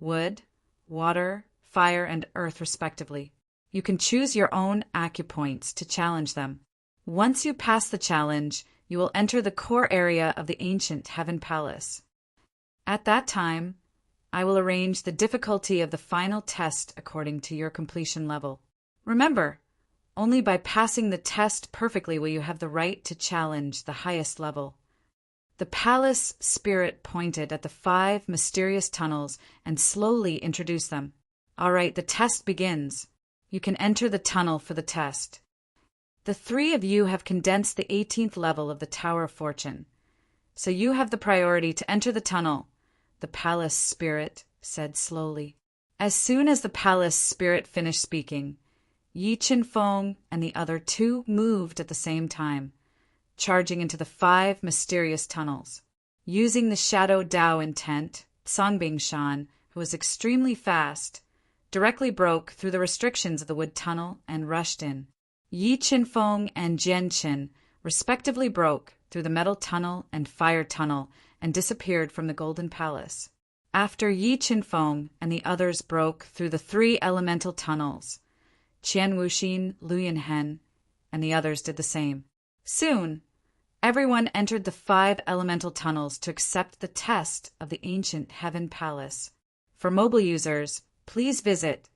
wood, water, fire, and earth respectively. You can choose your own acupoints to challenge them. Once you pass the challenge, you will enter the core area of the ancient Heaven Palace. At that time, I will arrange the difficulty of the final test according to your completion level. Remember, only by passing the test perfectly will you have the right to challenge the highest level. The palace spirit pointed at the 5 mysterious tunnels and slowly introduced them. All right, the test begins. You can enter the tunnel for the test. The 3 of you have condensed the 18th level of the Tower of Fortune, so you have the priority to enter the tunnel, the palace spirit said slowly. As soon as the palace spirit finished speaking, Yi Qinfeng and the other 2 moved at the same time, charging into the 5 mysterious tunnels. Using the Shadow Dao intent, Song Bingshan, who was extremely fast, directly broke through the restrictions of the wood tunnel and rushed in. Yi Qinfeng and Jian Qin respectively broke through the metal tunnel and fire tunnel and disappeared from the Golden Palace. After Yi Qinfeng and the others broke through the 3 elemental tunnels, Qian Wuxin, Lu Yinhen, and the others did the same. Soon, everyone entered the 5 elemental tunnels to accept the test of the ancient Heaven Palace. For mobile users, please visit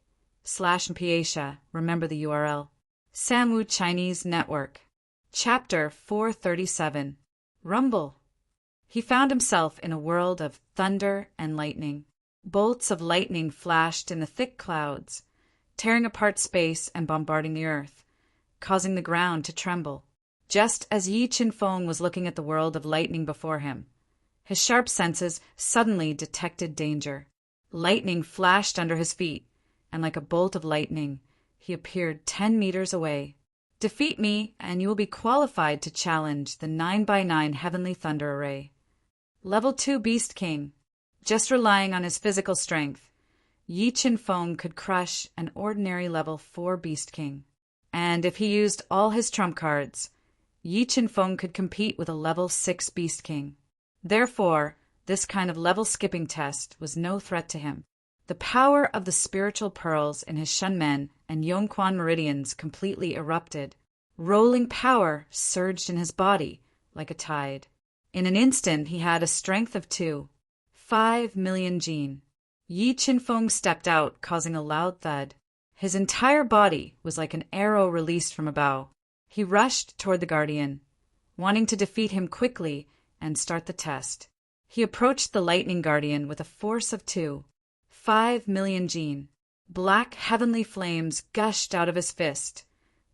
/Piatia, remember the URL. Sanwu Chinese Network. Chapter 437. Rumble. He found himself in a world of thunder and lightning. Bolts of lightning flashed in the thick clouds, tearing apart space and bombarding the earth, causing the ground to tremble. Just as Yi Qinfeng was looking at the world of lightning before him, his sharp senses suddenly detected danger. Lightning flashed under his feet, and like a bolt of lightning, he appeared 10 meters away. Defeat me, and you will be qualified to challenge the 9x9 Heavenly Thunder Array. Level 2 Beast King. Just relying on his physical strength, Yi Qinfeng could crush an ordinary level 4 Beast King. And if he used all his trump cards, Yi Qinfeng could compete with a level 6 Beast King. Therefore, this kind of level skipping test was no threat to him. The power of the spiritual pearls in his Shunmen and Yongquan meridians completely erupted. Rolling power surged in his body like a tide. In an instant, he had a strength of 5 million Jin. Yi Qinfeng stepped out, causing a loud thud. His entire body was like an arrow released from a bow. He rushed toward the Guardian, wanting to defeat him quickly and start the test. He approached the Lightning Guardian with a force of 5 million Jin. Black heavenly flames gushed out of his fist,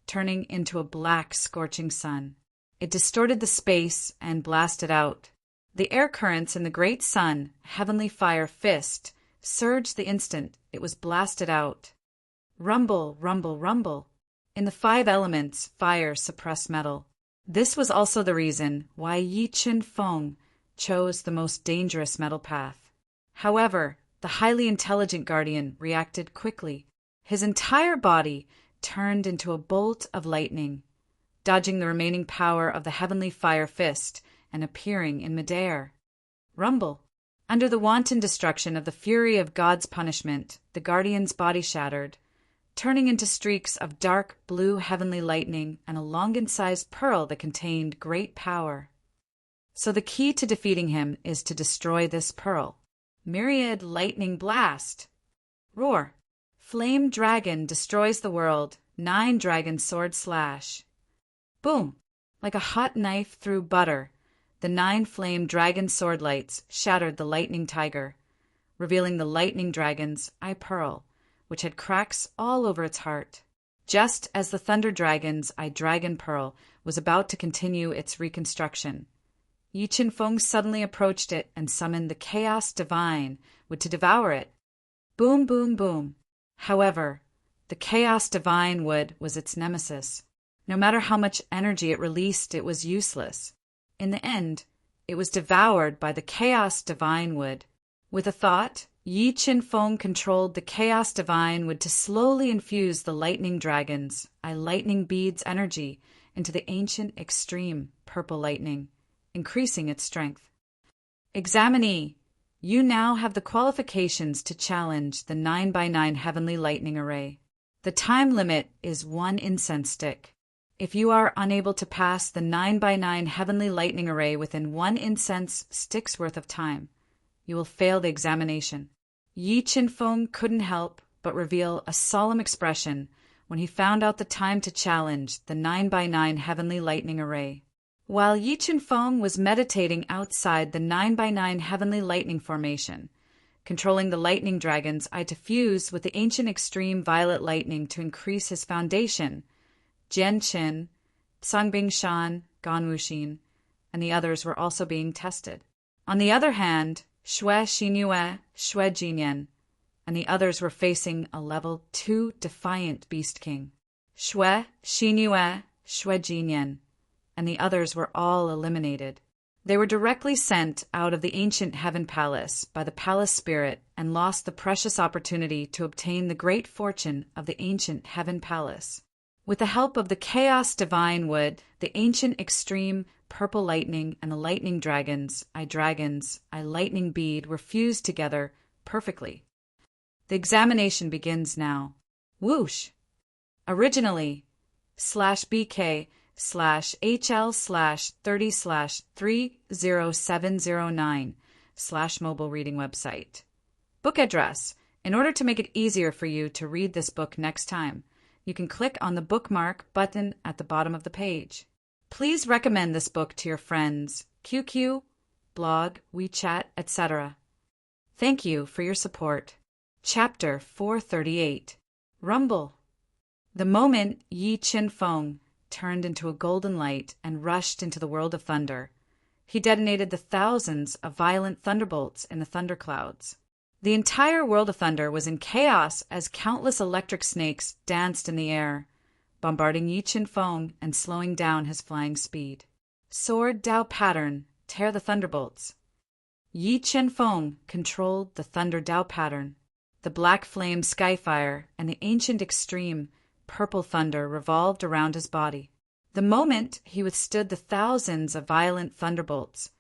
turning into a black, scorching sun. It distorted the space and blasted out. The air currents in the great sun, heavenly fire fist, surged the instant it was blasted out. Rumble, rumble, rumble. In the 5 elements, fire suppressed metal. This was also the reason why Yi Chen Feng chose the most dangerous metal path. However, the highly intelligent guardian reacted quickly. His entire body turned into a bolt of lightning, dodging the remaining power of the heavenly fire fist and appearing in midair. Rumble. Under the wanton destruction of the fury of God's punishment, the guardian's body shattered, turning into streaks of dark blue heavenly lightning and a Longan-sized pearl that contained great power. So the key to defeating him is to destroy this pearl. Myriad lightning blast. Roar. Flame dragon destroys the world. 9 dragon sword slash. Boom. Like a hot knife through butter, the 9 flame dragon sword lights shattered the lightning tiger, revealing the lightning dragon's eye pearl, which had cracks all over its heart. Just as the thunder dragon's eye dragon pearl was about to continue its reconstruction, Yi Chen Feng suddenly approached it and summoned the Chaos Divine Wood to devour it. Boom, boom, boom. However, the Chaos Divine Wood was its nemesis. No matter how much energy it released, it was useless. In the end, it was devoured by the Chaos Divine Wood. With a thought, Yi Chen Feng controlled the Chaos Divine Wood to slowly infuse the lightning dragon's lightning bead's energy into the ancient extreme purple lightning, increasing its strength. Examinee, you now have the qualifications to challenge the 9x9 heavenly lightning array. The time limit is 1 incense stick. If you are unable to pass the 9x9 heavenly lightning array within 1 incense stick's worth of time, you will fail the examination. Yi Chen Feng couldn't help but reveal a solemn expression when he found out the time to challenge the 9x9 heavenly lightning array. While Yi Chen Feng was meditating outside the 9x9 heavenly lightning formation, controlling the lightning dragon's eye to fuse with the ancient extreme violet lightning to increase his foundation, Jian Qin, Cangbing Shan, Gan Wuxin, and the others were also being tested. On the other hand, Xue Xinyue, Xue Jinyan, and the others were facing a level 2 defiant Beast King. Xue Xinyue, Xue Jinyan, and the others were all eliminated. They were directly sent out of the ancient Heaven Palace by the Palace Spirit and lost the precious opportunity to obtain the great fortune of the ancient Heaven Palace. With the help of the Chaos Divine Wood, the ancient extreme purple lightning and the lightning dragon's eye lightning bead were fused together perfectly. The examination begins now. Whoosh! Originally, /BK /HL/30/30709 /mobile reading website. Book address. In order to make it easier for you to read this book next time, you can click on the bookmark button at the bottom of the page. Please recommend this book to your friends, QQ, blog, WeChat, etc. Thank you for your support. Chapter 438. Rumble. The moment Yi Chen Feng turned into a golden light and rushed into the world of thunder, he detonated the thousands of violent thunderbolts in the thunderclouds. The entire world of thunder was in chaos as countless electric snakes danced in the air, bombarding Yi Chen Feng and slowing down his flying speed. Sword Dao pattern, tear the thunderbolts. Yi Chen Feng controlled the thunder Dao pattern. The black flame skyfire and the ancient extreme purple thunder revolved around his body. The moment he withstood the thousands of violent thunderbolts,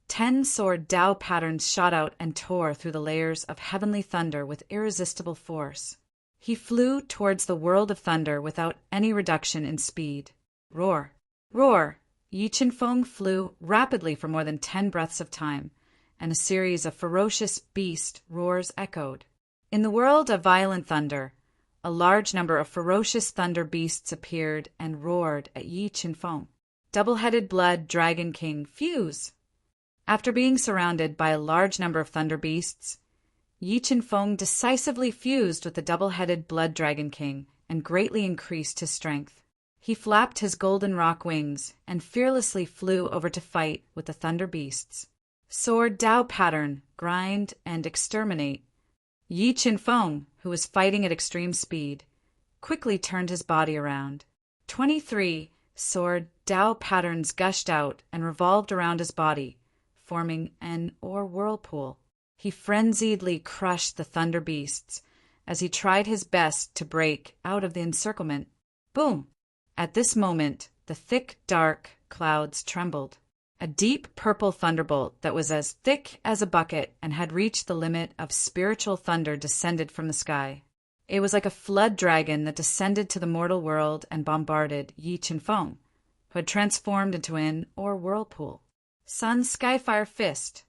10 sword Dao patterns shot out and tore through the layers of heavenly thunder with irresistible force. He flew towards the world of thunder without any reduction in speed. Roar! Roar! Yi Chen Feng flew rapidly for more than 10 breaths of time, and a series of ferocious beast roars echoed. In the world of violent thunder, a large number of ferocious thunder beasts appeared and roared at Yi Chen Feng. Double-headed blood dragon king, fuse! After being surrounded by a large number of thunder beasts, Yi Qianfeng decisively fused with the double-headed Blood Dragon King and greatly increased his strength. He flapped his golden rock wings and fearlessly flew over to fight with the Thunder Beasts. Sword Dao pattern, grind and exterminate. Yi Qianfeng, who was fighting at extreme speed, quickly turned his body around. 23 sword Dao patterns gushed out and revolved around his body, forming an whirlpool. He frenziedly crushed the Thunder Beasts as he tried his best to break out of the encirclement. Boom! At this moment, the thick, dark clouds trembled. A deep purple thunderbolt that was as thick as a bucket and had reached the limit of spiritual thunder descended from the sky. It was like a flood dragon that descended to the mortal world and bombarded Yi Qianfeng, who had transformed into an whirlpool. Sun Skyfire Fist.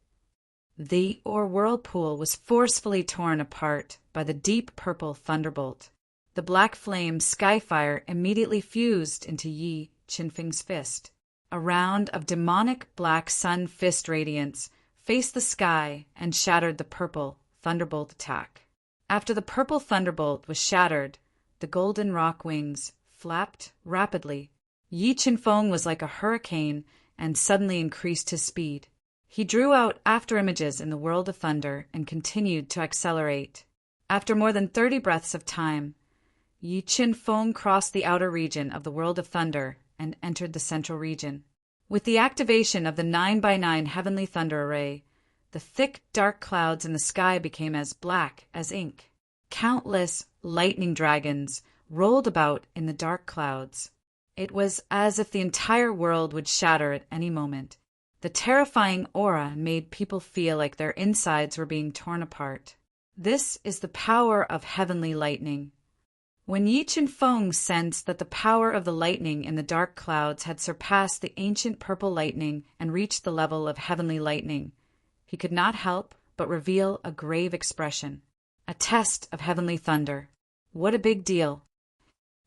The whirlpool was forcefully torn apart by the deep purple thunderbolt. The black flame Skyfire immediately fused into Yi Qianfeng's fist. A round of demonic black sun fist radiance faced the sky and shattered the purple thunderbolt attack. After the purple thunderbolt was shattered, the golden rock wings flapped rapidly. Yi Qianfeng was like a hurricane and suddenly increased his speed. He drew out after images in the world of thunder and continued to accelerate. After more than 30 breaths of time, Yi Qianfeng crossed the outer region of the world of thunder and entered the central region. With the activation of the 9x9 heavenly thunder array, the thick, dark clouds in the sky became as black as ink. Countless lightning dragons rolled about in the dark clouds. It was as if the entire world would shatter at any moment. The terrifying aura made people feel like their insides were being torn apart. This is the power of heavenly lightning. When Yi Qianfeng sensed that the power of the lightning in the dark clouds had surpassed the ancient purple lightning and reached the level of heavenly lightning, he could not help but reveal a grave expression. A test of heavenly thunder. What a big deal.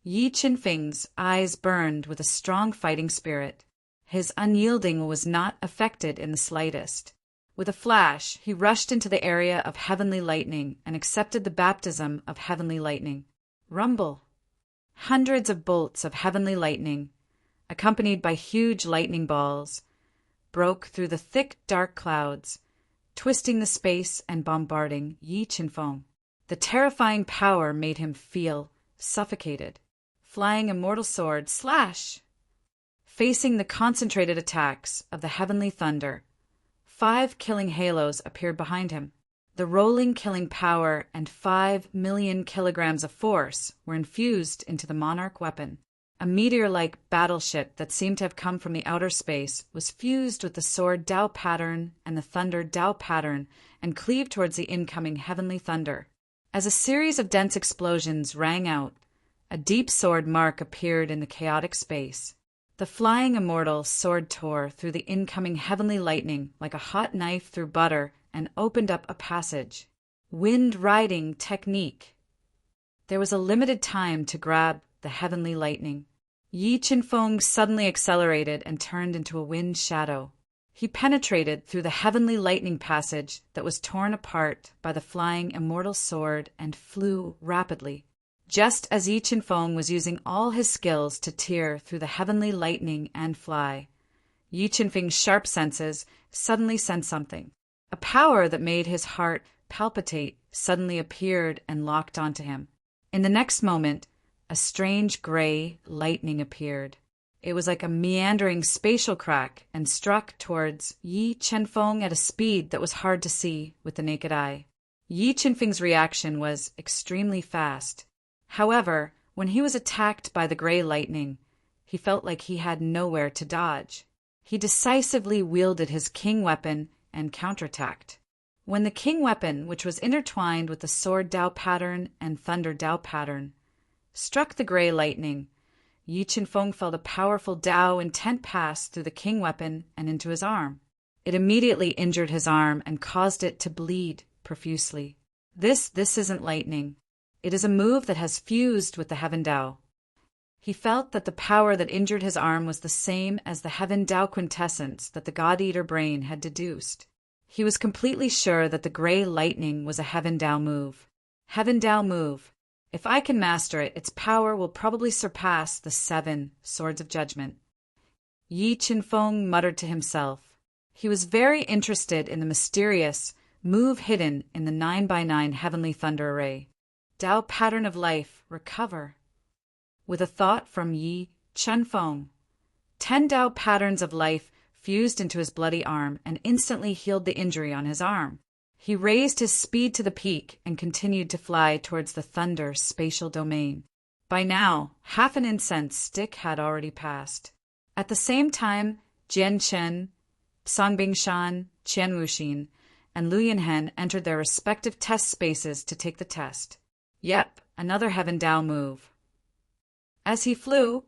Yi Qianfeng's eyes burned with a strong fighting spirit. His unyielding was not affected in the slightest. With a flash, he rushed into the area of heavenly lightning and accepted the baptism of heavenly lightning. Rumble. Hundreds of bolts of heavenly lightning, accompanied by huge lightning balls, broke through the thick, dark clouds, twisting the space and bombarding Yi Qianfeng. The terrifying power made him feel suffocated. Flying immortal sword, slash! Facing the concentrated attacks of the heavenly thunder, 5 killing halos appeared behind him. The rolling killing power and 5 million kilograms of force were infused into the monarch weapon. A meteor-like battleship that seemed to have come from the outer space was fused with the sword Dao pattern and the thunder Dao pattern and cleaved towards the incoming heavenly thunder. As a series of dense explosions rang out, a deep sword mark appeared in the chaotic space. The flying immortal sword tore through the incoming heavenly lightning like a hot knife through butter and opened up a passage. Wind riding technique. There was a limited time to grab the heavenly lightning. Yi Qianfeng suddenly accelerated and turned into a wind shadow. He penetrated through the heavenly lightning passage that was torn apart by the flying immortal sword and flew rapidly. Just as Yi Qianfeng was using all his skills to tear through the heavenly lightning and fly, Yi Qianfeng's sharp senses suddenly sensed something. A power that made his heart palpitate suddenly appeared and locked onto him. In the next moment, a strange gray lightning appeared. It was like a meandering spatial crack and struck towards Yi Qianfeng at a speed that was hard to see with the naked eye. Yi Qianfeng's reaction was extremely fast. However, when he was attacked by the gray lightning, he felt like he had nowhere to dodge. He decisively wielded his king weapon and counterattacked. When the king weapon, which was intertwined with the sword Dao pattern and thunder Dao pattern, struck the gray lightning, Yi Qianfeng felt a powerful Dao intent pass through the king weapon and into his arm. It immediately injured his arm and caused it to bleed profusely. This isn't lightning. It is a move that has fused with the Heaven Dao. He felt that the power that injured his arm was the same as the Heaven Dao quintessence that the God-Eater brain had deduced. He was completely sure that the gray lightning was a Heaven Dao move. Heaven Dao move. If I can master it, its power will probably surpass the 7 swords of judgment. Yi Qinfeng muttered to himself. He was very interested in the mysterious move hidden in the 9x9 heavenly thunder array. Dao pattern of life, recover. With a thought from Yi Qinfeng, 10 Dao patterns of life fused into his bloody arm and instantly healed the injury on his arm. He raised his speed to the peak and continued to fly towards the thunder spatial domain. By now, half an incense stick had already passed. At the same time, Jian Chen, Songbingshan, Qian Wuxin, and Lu Yinhen entered their respective test spaces to take the test. Yep, another Heaven Dao move. As he flew,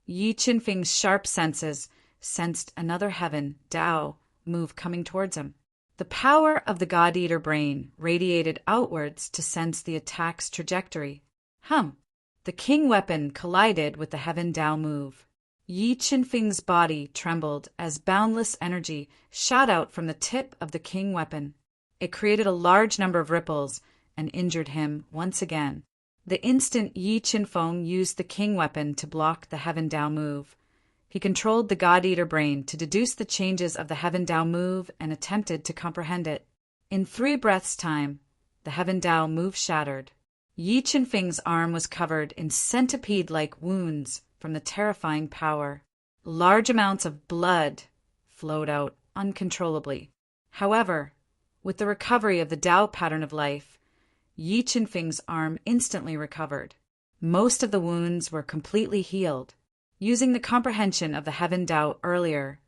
Yi Qinfeng's sharp senses sensed another Heaven Dao move coming towards him. The power of the God-Eater brain radiated outwards to sense the attack's trajectory. The king weapon collided with the Heaven Dao move. Yi Qinfeng's body trembled as boundless energy shot out from the tip of the king weapon. It created a large number of ripples and injured him once again. The instant Yi Qinfeng used the king weapon to block the Heaven Dao move, he controlled the God-Eater brain to deduce the changes of the Heaven Dao move and attempted to comprehend it. In 3 breaths' time, the Heaven Dao move shattered. Yi Qinfeng's arm was covered in centipede-like wounds from the terrifying power. Large amounts of blood flowed out uncontrollably. However, with the recovery of the Dao pattern of life, Yi Qinfeng's arm instantly recovered. Most of the wounds were completely healed. Using the comprehension of the Heaven Dao earlier,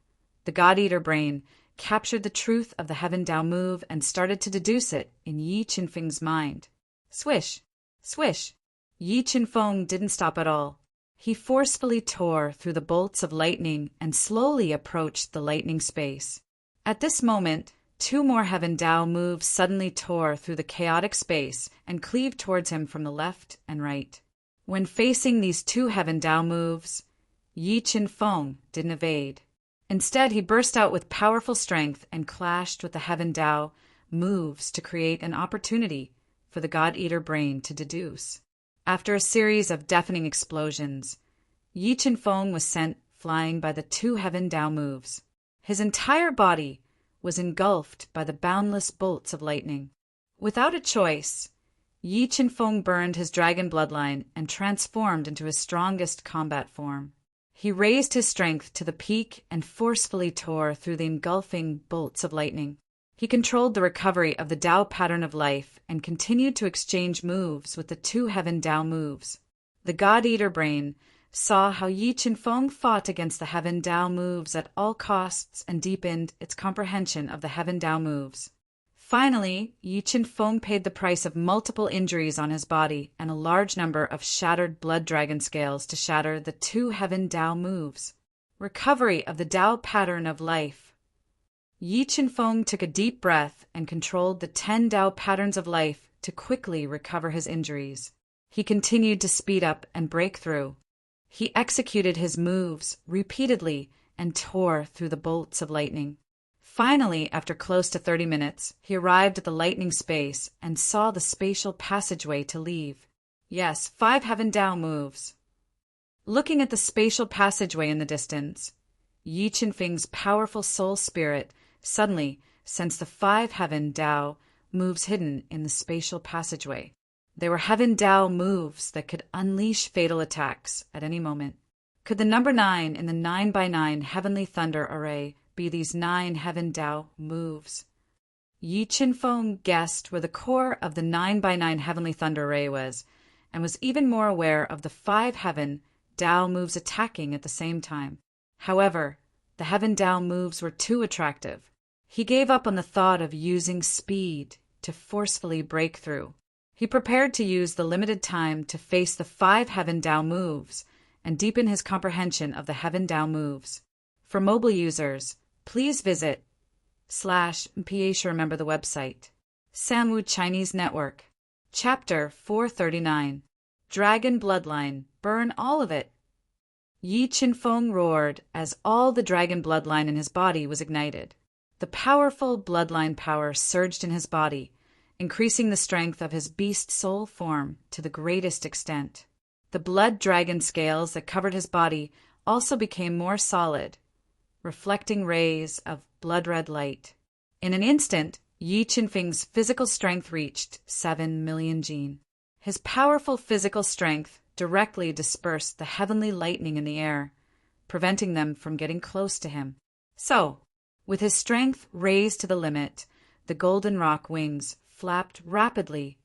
the God-Eater brain captured the truth of the Heaven Dao move and started to deduce it in Yi Qinfeng's mind. Swish! Swish! Yi Qinfeng didn't stop at all. He forcefully tore through the bolts of lightning and slowly approached the lightning space. At this moment, 2 more Heaven Dao moves suddenly tore through the chaotic space and cleaved towards him from the left and right. When facing these 2 Heaven Dao moves, Yi Qinfeng didn't evade. Instead, he burst out with powerful strength and clashed with the Heaven Dao moves to create an opportunity for the God-Eater brain to deduce. After a series of deafening explosions, Yi Qinfeng was sent flying by the 2 Heaven Dao moves. His entire body was engulfed by the boundless bolts of lightning. Without a choice, Yi Qinfeng burned his dragon bloodline and transformed into his strongest combat form. He raised his strength to the peak and forcefully tore through the engulfing bolts of lightning. He controlled the recovery of the Dao pattern of life and continued to exchange moves with the 2 Heaven Dao moves. The God-Eater brain saw how Yi Qinfeng fought against the Heaven Dao moves at all costs and deepened its comprehension of the Heaven Dao moves. Finally, Yi Qinfeng paid the price of multiple injuries on his body and a large number of shattered blood dragon scales to shatter the 2 Heaven Dao moves. Recovery of the Dao pattern of life. Yi Qinfeng took a deep breath and controlled the 10 Dao patterns of life to quickly recover his injuries. He continued to speed up and break through. He executed his moves repeatedly and tore through the bolts of lightning. Finally, after close to 30 minutes, he arrived at the lightning space and saw the spatial passageway to leave. Yes, 5 Heaven Dao moves. Looking at the spatial passageway in the distance, Yi Qinfeng's powerful soul spirit suddenly sensed the 5 Heaven Dao moves hidden in the spatial passageway. They were Heaven Dao moves that could unleash fatal attacks at any moment. Could the number 9 in the 9x9 heavenly thunder array be these 9 Heaven Dao moves? Yi Qinfeng guessed where the core of the 9x9 heavenly thunder array was, and was even more aware of the 5 Heaven Dao moves attacking at the same time. However, the Heaven Dao moves were too attractive. He gave up on the thought of using speed to forcefully break through. He prepared to use the limited time to face the 5 Heaven Dao moves and deepen his comprehension of the Heaven Dao moves. For mobile users, please visit /PH, remember the website. Sanwu Chinese Network. Chapter 439. Dragon Bloodline. Burn all of it. Yi Qinfeng roared as all the dragon bloodline in his body was ignited. The powerful bloodline power surged in his body, increasing the strength of his beast soul form to the greatest extent. The blood dragon scales that covered his body also became more solid, reflecting rays of blood-red light. In an instant, Yi Qinfeng's physical strength reached 7 million jin. His powerful physical strength directly dispersed the heavenly lightning in the air, preventing them from getting close to him. So, with his strength raised to the limit, the golden rock wings flapped rapidly,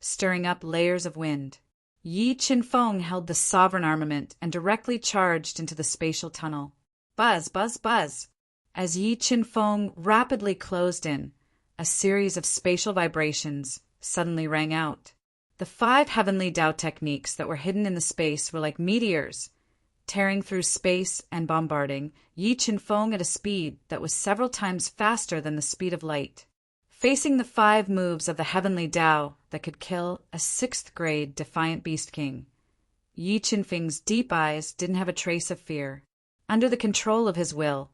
stirring up layers of wind. Yi Qinfeng held the sovereign armament and directly charged into the spatial tunnel. Buzz, buzz, buzz. As Yi Qinfeng rapidly closed in, a series of spatial vibrations suddenly rang out. The 5 heavenly Tao techniques that were hidden in the space were like meteors, tearing through space and bombarding Yi Qinfeng at a speed that was several times faster than the speed of light. Facing the 5 moves of the heavenly Tao that could kill a 6th-grade defiant beast king, Yi Qinfeng's deep eyes didn't have a trace of fear. Under the control of his will,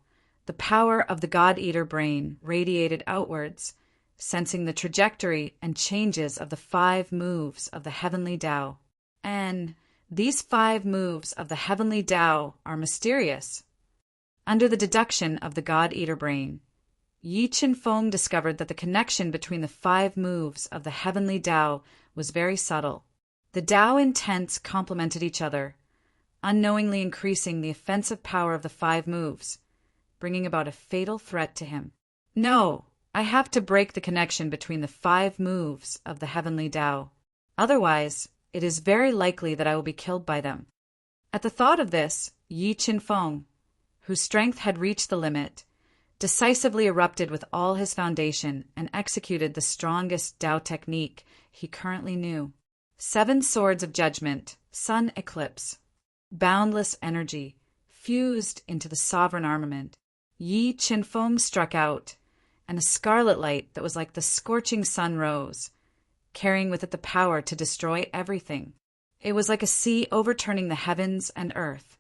the power of the God-Eater brain radiated outwards, sensing the trajectory and changes of the 5 moves of the heavenly Tao. And these 5 moves of the heavenly Tao are mysterious. Under the deduction of the God-Eater brain, Yi Qinfeng discovered that the connection between the 5 moves of the heavenly Tao was very subtle. The Tao intents complemented each other, unknowingly increasing the offensive power of the 5 moves, bringing about a fatal threat to him. No, I have to break the connection between the 5 moves of the heavenly Tao. Otherwise, it is very likely that I will be killed by them. At the thought of this, Yi Qinfeng, whose strength had reached the limit, decisively erupted with all his foundation and executed the strongest Tao technique he currently knew. 7 swords of judgment, sun eclipse, boundless energy, fused into the sovereign armament. Yi Qinfeng struck out, and a scarlet light that was like the scorching sun rose, carrying with it the power to destroy everything. It was like a sea overturning the heavens and earth,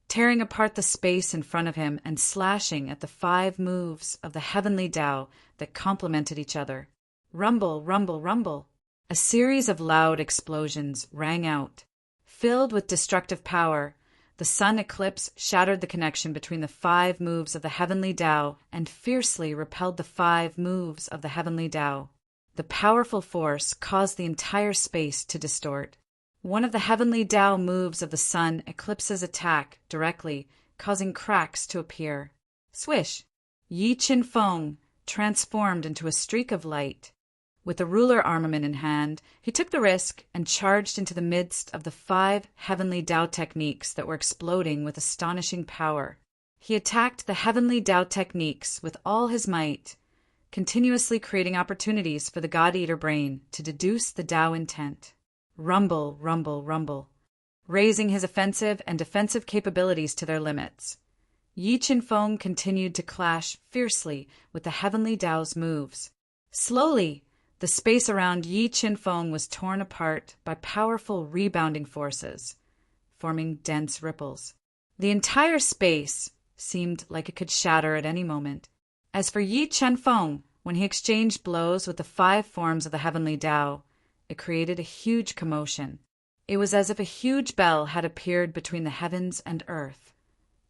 tearing apart the space in front of him and slashing at the 5 moves of the heavenly Tao that complemented each other. Rumble, rumble, rumble. A series of loud explosions rang out. Filled with destructive power, the sun eclipse shattered the connection between the 5 moves of the heavenly Tao and fiercely repelled the 5 moves of the heavenly Tao. The powerful force caused the entire space to distort. One of the heavenly Tao moves of the sun eclipses attack directly, causing cracks to appear. Swish! Yi Qinfeng transformed into a streak of light. With the ruler armament in hand, he took the risk and charged into the midst of the 5 heavenly Tao techniques that were exploding with astonishing power. He attacked the heavenly Tao techniques with all his might, continuously creating opportunities for the God-Eater brain to deduce the Tao intent. Rumble, rumble, rumble, raising his offensive and defensive capabilities to their limits. Yi Qinfeng continued to clash fiercely with the heavenly Tao's moves. Slowly, the space around Yi Qinfeng was torn apart by powerful rebounding forces, forming dense ripples. The entire space seemed like it could shatter at any moment. As for Yi Qinfeng, when he exchanged blows with the 5 forms of the heavenly Tao, it created a huge commotion. It was as if a huge bell had appeared between the heavens and earth,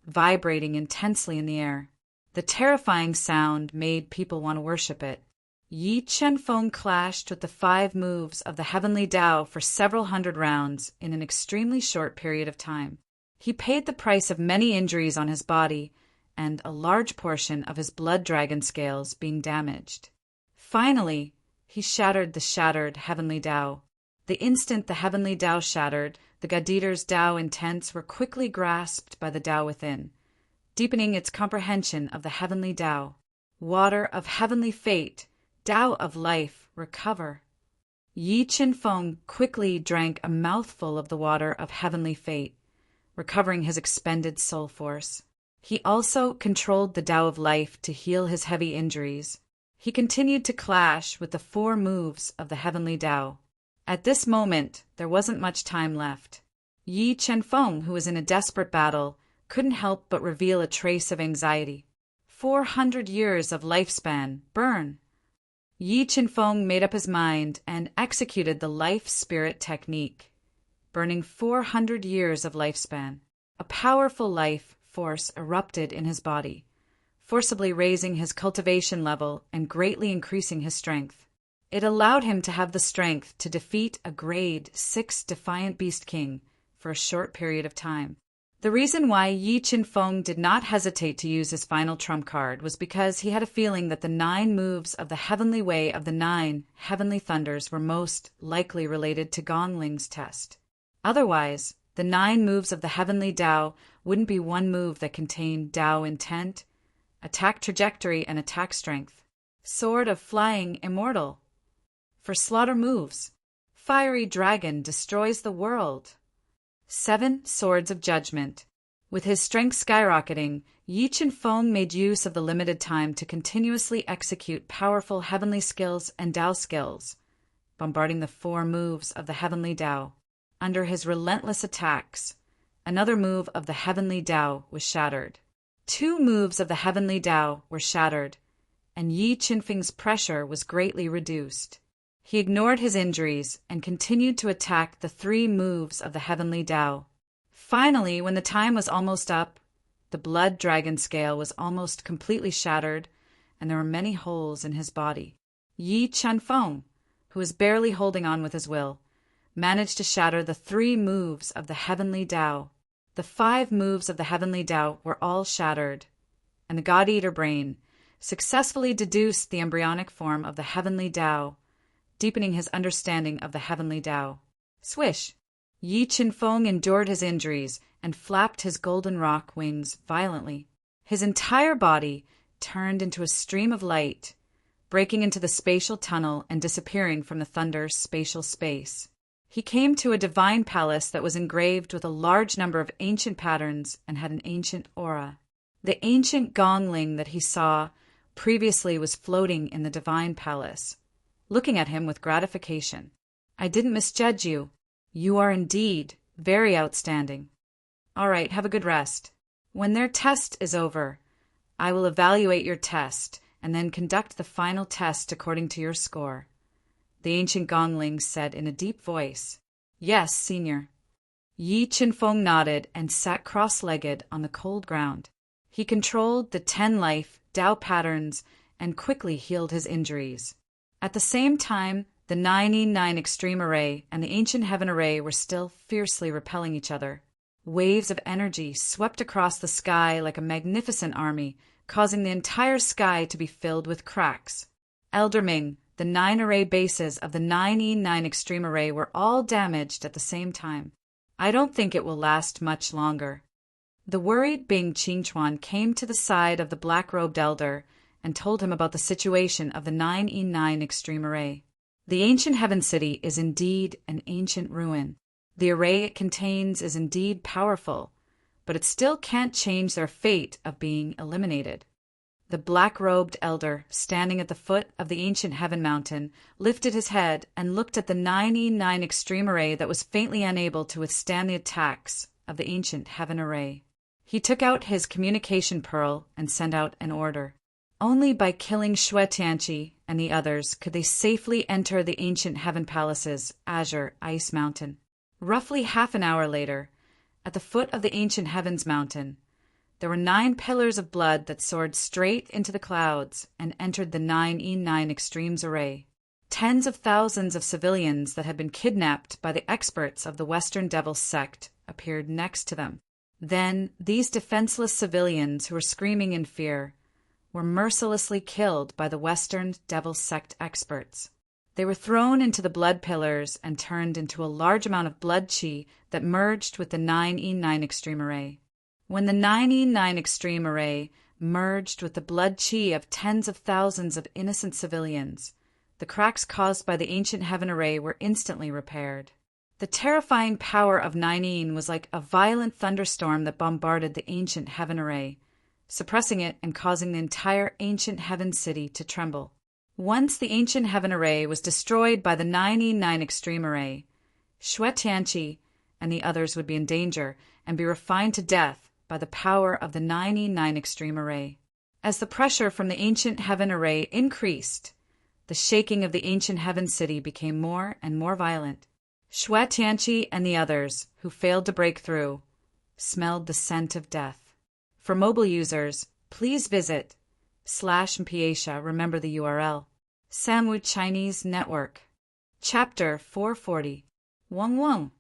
vibrating intensely in the air. The terrifying sound made people want to worship it. Yi Qinfeng clashed with the 5 moves of the heavenly Tao for several hundred rounds in an extremely short period of time. He paid the price of many injuries on his body and a large portion of his blood dragon scales being damaged. Finally, he shattered the shattered heavenly Tao. The instant the heavenly Tao shattered, the God-Eater's Tao intents were quickly grasped by the Tao within, deepening its comprehension of the heavenly Tao. Water of heavenly fate, Tao of life, recover. Yi Qinfeng quickly drank a mouthful of the water of heavenly fate, recovering his expended soul force. He also controlled the Tao of life to heal his heavy injuries. He continued to clash with the 4 moves of the heavenly Tao. At this moment, there wasn't much time left. Yi Qinfeng, who was in a desperate battle, couldn't help but reveal a trace of anxiety. 400 years of lifespan, burn. Yi Qinfeng made up his mind and executed the life-spirit technique, burning 400 years of lifespan. A powerful life force erupted in his body, forcibly raising his cultivation level and greatly increasing his strength. It allowed him to have the strength to defeat a grade 6 Defiant Beast King for a short period of time. The reason why Yi Qinfeng did not hesitate to use his final trump card was because he had a feeling that the 9 moves of the heavenly way of the 9 heavenly thunders were most likely related to Gongling's test. Otherwise, the 9 moves of the heavenly Tao wouldn't be one move that contained Tao intent, attack trajectory, and attack strength. Sword of Flying Immortal. For slaughter moves. Fiery Dragon destroys the world. 7 Swords of Judgment. With his strength skyrocketing, Yi Qinfeng made use of the limited time to continuously execute powerful heavenly skills and Tao skills, bombarding the 4 moves of the heavenly Tao. Under his relentless attacks, another move of the heavenly Tao was shattered. 2 moves of the heavenly Tao were shattered, and Yi Qinfeng's pressure was greatly reduced. He ignored his injuries and continued to attack the 3 moves of the heavenly Tao. Finally, when the time was almost up, the blood dragon scale was almost completely shattered, and there were many holes in his body. Yi Qinfeng, who was barely holding on with his will, managed to shatter the 3 moves of the heavenly Tao. The 5 moves of the heavenly Tao were all shattered, and the God-Eater brain successfully deduced the embryonic form of the heavenly Tao, deepening his understanding of the heavenly Tao. Swish! Yi Qinfeng endured his injuries and flapped his golden rock wings violently. His entire body turned into a stream of light, breaking into the spatial tunnel and disappearing from the thunder's spatial space. He came to a divine palace that was engraved with a large number of ancient patterns and had an ancient aura. The ancient Gongling that he saw previously was floating in the divine palace, looking at him with gratification. I didn't misjudge you. You are indeed very outstanding. All right, have a good rest. When their test is over, I will evaluate your test and then conduct the final test according to your score. The ancient Gongling said in a deep voice. Yes, Senior. Yi Qinfeng nodded and sat cross-legged on the cold ground. He controlled the 10 life Tao patterns and quickly healed his injuries. At the same time, the 9E9 Extreme Array and the Ancient Heaven Array were still fiercely repelling each other. Waves of energy swept across the sky like a magnificent army, causing the entire sky to be filled with cracks. Elder Ming, the 9 array bases of the 9E9 Extreme Array were all damaged at the same time. I don't think it will last much longer. The worried Bing Qingchuan came to the side of the black-robed elder and told him about the situation of the 9E9 Extreme Array. The ancient Heaven City is indeed an ancient ruin. The array it contains is indeed powerful, but it still can't change their fate of being eliminated. The black-robed elder, standing at the foot of the ancient Heaven Mountain, lifted his head and looked at the 9E9 Extreme Array that was faintly unable to withstand the attacks of the ancient Heaven Array. He took out his communication pearl and sent out an order. Only by killing Xue Tianqi and the others could they safely enter the ancient Heaven Palace's Azure Ice Mountain. Roughly half an hour later, at the foot of the ancient Heavens Mountain, there were 9 pillars of blood that soared straight into the clouds and entered the 9E9 Extremes Array. Tens of thousands of civilians that had been kidnapped by the experts of the Western Devil sect appeared next to them. Then these defenseless civilians who were screaming in fear were mercilessly killed by the Western Devil sect experts. They were thrown into the blood pillars and turned into a large amount of blood chi that merged with the 9E9 Extreme Array. When the 9E9 Extreme Array merged with the blood chi of tens of thousands of innocent civilians, the cracks caused by the ancient Heaven Array were instantly repaired. The terrifying power of 9E was like a violent thunderstorm that bombarded the ancient Heaven Array, suppressing it and causing the entire ancient Heaven City to tremble. Once the ancient Heaven Array was destroyed by the 9E9 Extreme Array, Xue Tianqi and the others would be in danger and be refined to death by the power of the 9E9 Extreme Array. As the pressure from the ancient heaven array increased, the shaking of the ancient heaven city became more and more violent. Xue Tianqi and the others, who failed to break through, smelled the scent of death. For mobile users, please visit /Mpiatia, remember the URL. Samwu Chinese Network. Chapter 440. Wang Wang.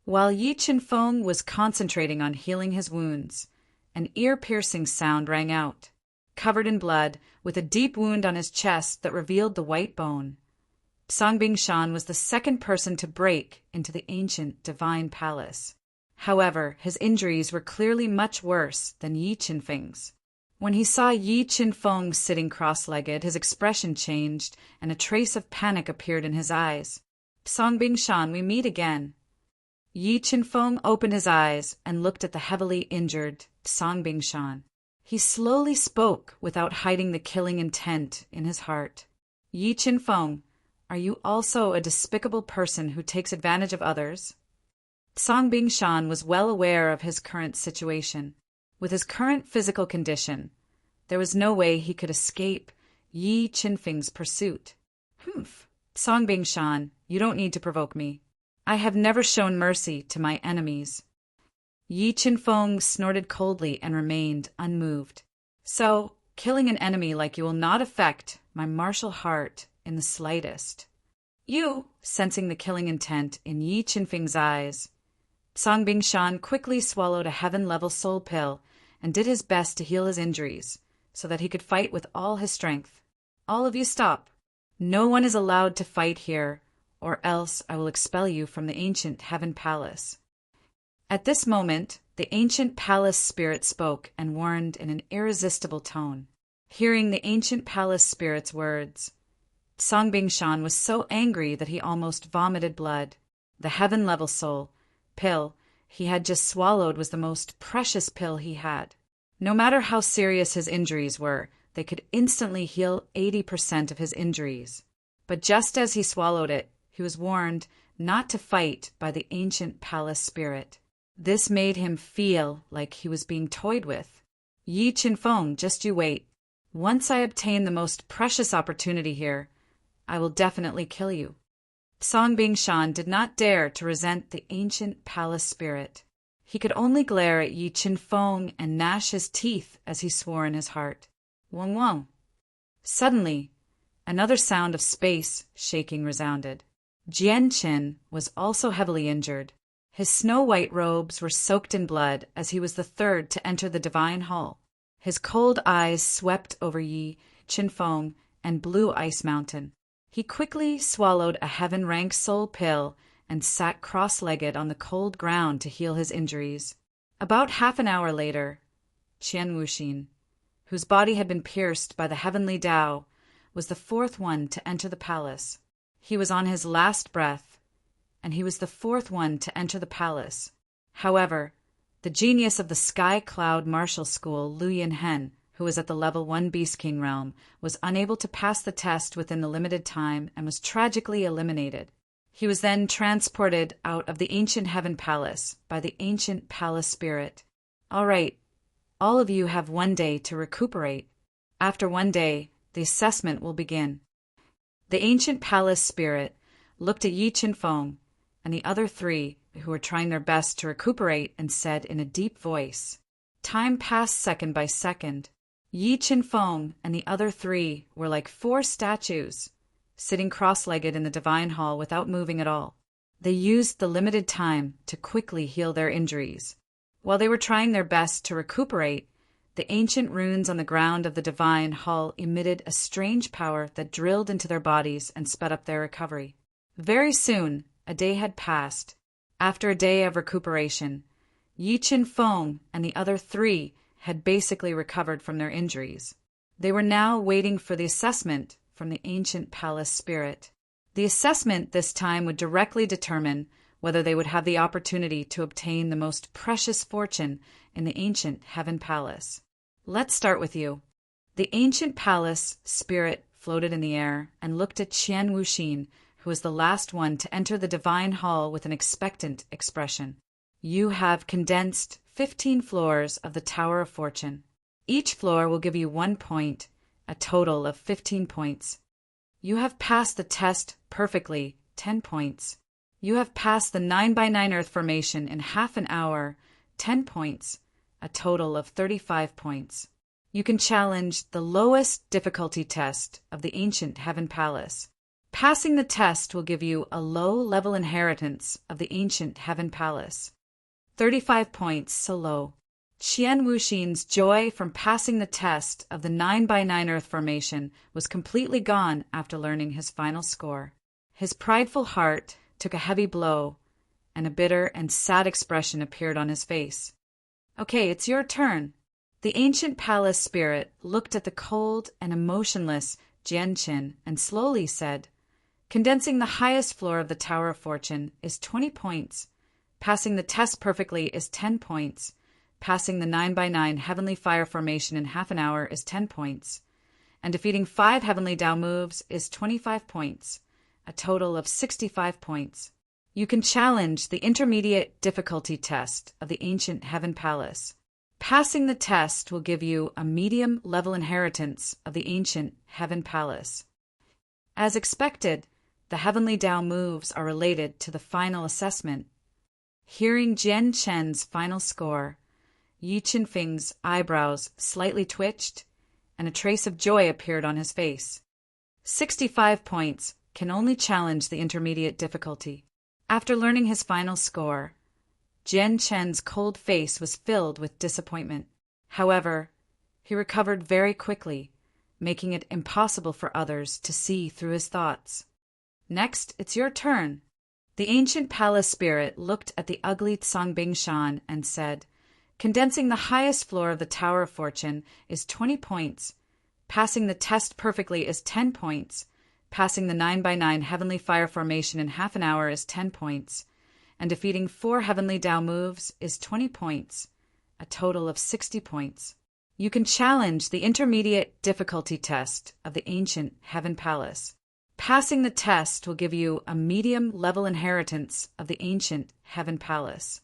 While Yi Qinfeng was concentrating on healing his wounds, an ear-piercing sound rang out. Covered in blood, with a deep wound on his chest that revealed the white bone, Song Bingshan was the second person to break into the ancient divine palace. However, his injuries were clearly much worse than Yi Qinfeng's. When he saw Yi Qinfeng sitting cross-legged, his expression changed, and a trace of panic appeared in his eyes. Song Bingshan, we meet again. Yi Qinfeng opened his eyes and looked at the heavily injured Song Bingshan. He slowly spoke without hiding the killing intent in his heart. Yi Qinfeng, are you also a despicable person who takes advantage of others? Song Bingshan was well aware of his current situation. With his current physical condition, there was no way he could escape Yi Qinfeng's pursuit. Humph. Song Bingshan, you don't need to provoke me. I have never shown mercy to my enemies. Yi Qinfeng snorted coldly and remained unmoved. So, killing an enemy like you will not affect my martial heart in the slightest. You, sensing the killing intent in Yi Qinfeng's eyes, Song Bingshan quickly swallowed a heaven-level soul pill and did his best to heal his injuries so that he could fight with all his strength. All of you stop. No one is allowed to fight here, or else I will expel you from the ancient heaven palace. At this moment, the ancient palace spirit spoke and warned in an irresistible tone. Hearing the ancient palace spirit's words, Song Bingshan was so angry that he almost vomited blood. The heaven-level soul pill he had just swallowed was the most precious pill he had. No matter how serious his injuries were, they could instantly heal 80% of his injuries. But just as he swallowed it, he was warned not to fight by the ancient palace spirit. This made him feel like he was being toyed with. Yi Qinfeng, just you wait. Once I obtain the most precious opportunity here, I will definitely kill you. Song Bingshan did not dare to resent the ancient palace spirit. He could only glare at Yi Qinfeng and gnash his teeth as he swore in his heart. Wang Wang. Suddenly, another sound of space shaking resounded. Jian Qin was also heavily injured. His snow-white robes were soaked in blood as he was the third to enter the divine hall. His cold eyes swept over Yi Qinfeng and Blue Ice Mountain. He quickly swallowed a heaven-rank soul pill and sat cross-legged on the cold ground to heal his injuries. About half an hour later, Qian Wuxin, whose body had been pierced by the heavenly Tao, was the fourth one to enter the palace. He was on his last breath, and he was the fourth one to enter the palace. However, the genius of the Sky Cloud Martial School, Lu Yinhen, who was at the level 1 Beast King realm, was unable to pass the test within the limited time and was tragically eliminated. He was then transported out of the ancient heaven palace by the ancient palace spirit. All right, all of you have 1 day to recuperate. After 1 day, the assessment will begin. The ancient palace spirit looked at Yi Qinfeng and the other 3 who were trying their best to recuperate and said in a deep voice, time passed second by second. Yi Qinfeng and the other 3 were like 4 statues, sitting cross-legged in the divine hall without moving at all. They used the limited time to quickly heal their injuries. While they were trying their best to recuperate, the ancient runes on the ground of the divine hall emitted a strange power that drilled into their bodies and sped up their recovery. Very soon, a day had passed. After a day of recuperation, Yi Qinfeng and the other 3 had basically recovered from their injuries. They were now waiting for the assessment from the ancient palace spirit. The assessment this time would directly determine whether they would have the opportunity to obtain the most precious fortune in the ancient heaven palace. Let's start with you. The ancient palace spirit floated in the air and looked at Qian Wuxin, who was the last one to enter the divine hall with an expectant expression. You have condensed 15 floors of the Tower of Fortune. Each floor will give you 1 point, a total of 15 points. You have passed the test perfectly, 10 points. You have passed the 9x9 Earth formation in half an hour, 10 points, a total of 35 points. You can challenge the lowest difficulty test of the ancient Heaven Palace. Passing the test will give you a low-level inheritance of the ancient Heaven Palace. 35 points, so low. Qian Wuxin's joy from passing the test of the 9x9 Earth formation was completely gone after learning his final score. His prideful heart took a heavy blow, and a bitter and sad expression appeared on his face. Okay, it's your turn. The ancient palace spirit looked at the cold and emotionless Jianqin and slowly said, "Condensing the highest floor of the Tower of Fortune is 20 points. Passing the test perfectly is 10 points. Passing the 9x9 Heavenly Fire formation in half an hour is 10 points. And defeating 5 Heavenly Dao moves is 25 points, a total of 65 points. You can challenge the intermediate difficulty test of the ancient Heaven Palace. Passing the test will give you a medium-level inheritance of the ancient Heaven Palace." As expected, the Heavenly Dao moves are related to the final assessment. Hearing Jian Chen's final score, Yi Qinfeng's eyebrows slightly twitched, and a trace of joy appeared on his face. 65 points can only challenge the intermediate difficulty. After learning his final score, Jian Chen's cold face was filled with disappointment. However, he recovered very quickly, making it impossible for others to see through his thoughts. Next, it's your turn. The ancient palace spirit looked at the ugly Songbing Shan and said, "Condensing the highest floor of the Tower of Fortune is 20 points. Passing the test perfectly is 10 points. Passing the 9x9 Heavenly Fire formation in half an hour is 10 points. And defeating 4 Heavenly Dao moves is 20 points, a total of 60 points. You can challenge the intermediate difficulty test of the ancient Heaven Palace. Passing the test will give you a medium-level inheritance of the ancient Heaven Palace."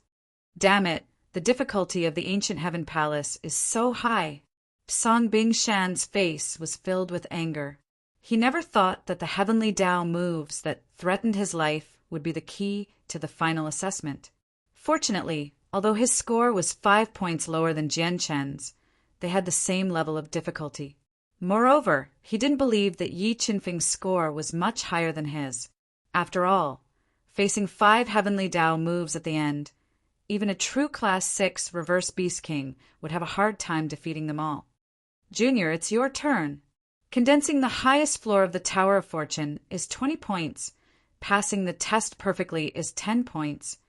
Damn it, the difficulty of the ancient Heaven Palace is so high. Songbing Shan's face was filled with anger. He never thought that the Heavenly Dao moves that threatened his life would be the key to the final assessment. Fortunately, although his score was 5 points lower than Jian Chen's, they had the same level of difficulty. Moreover, he didn't believe that Yi Qinfeng's score was much higher than his. After all, facing 5 Heavenly Dao moves at the end, even a true Class 6 Reverse Beast King would have a hard time defeating them all. Junior, it's your turn. Condensing the highest floor of the Tower of Fortune is 20 points. Passing the test perfectly is 10 points.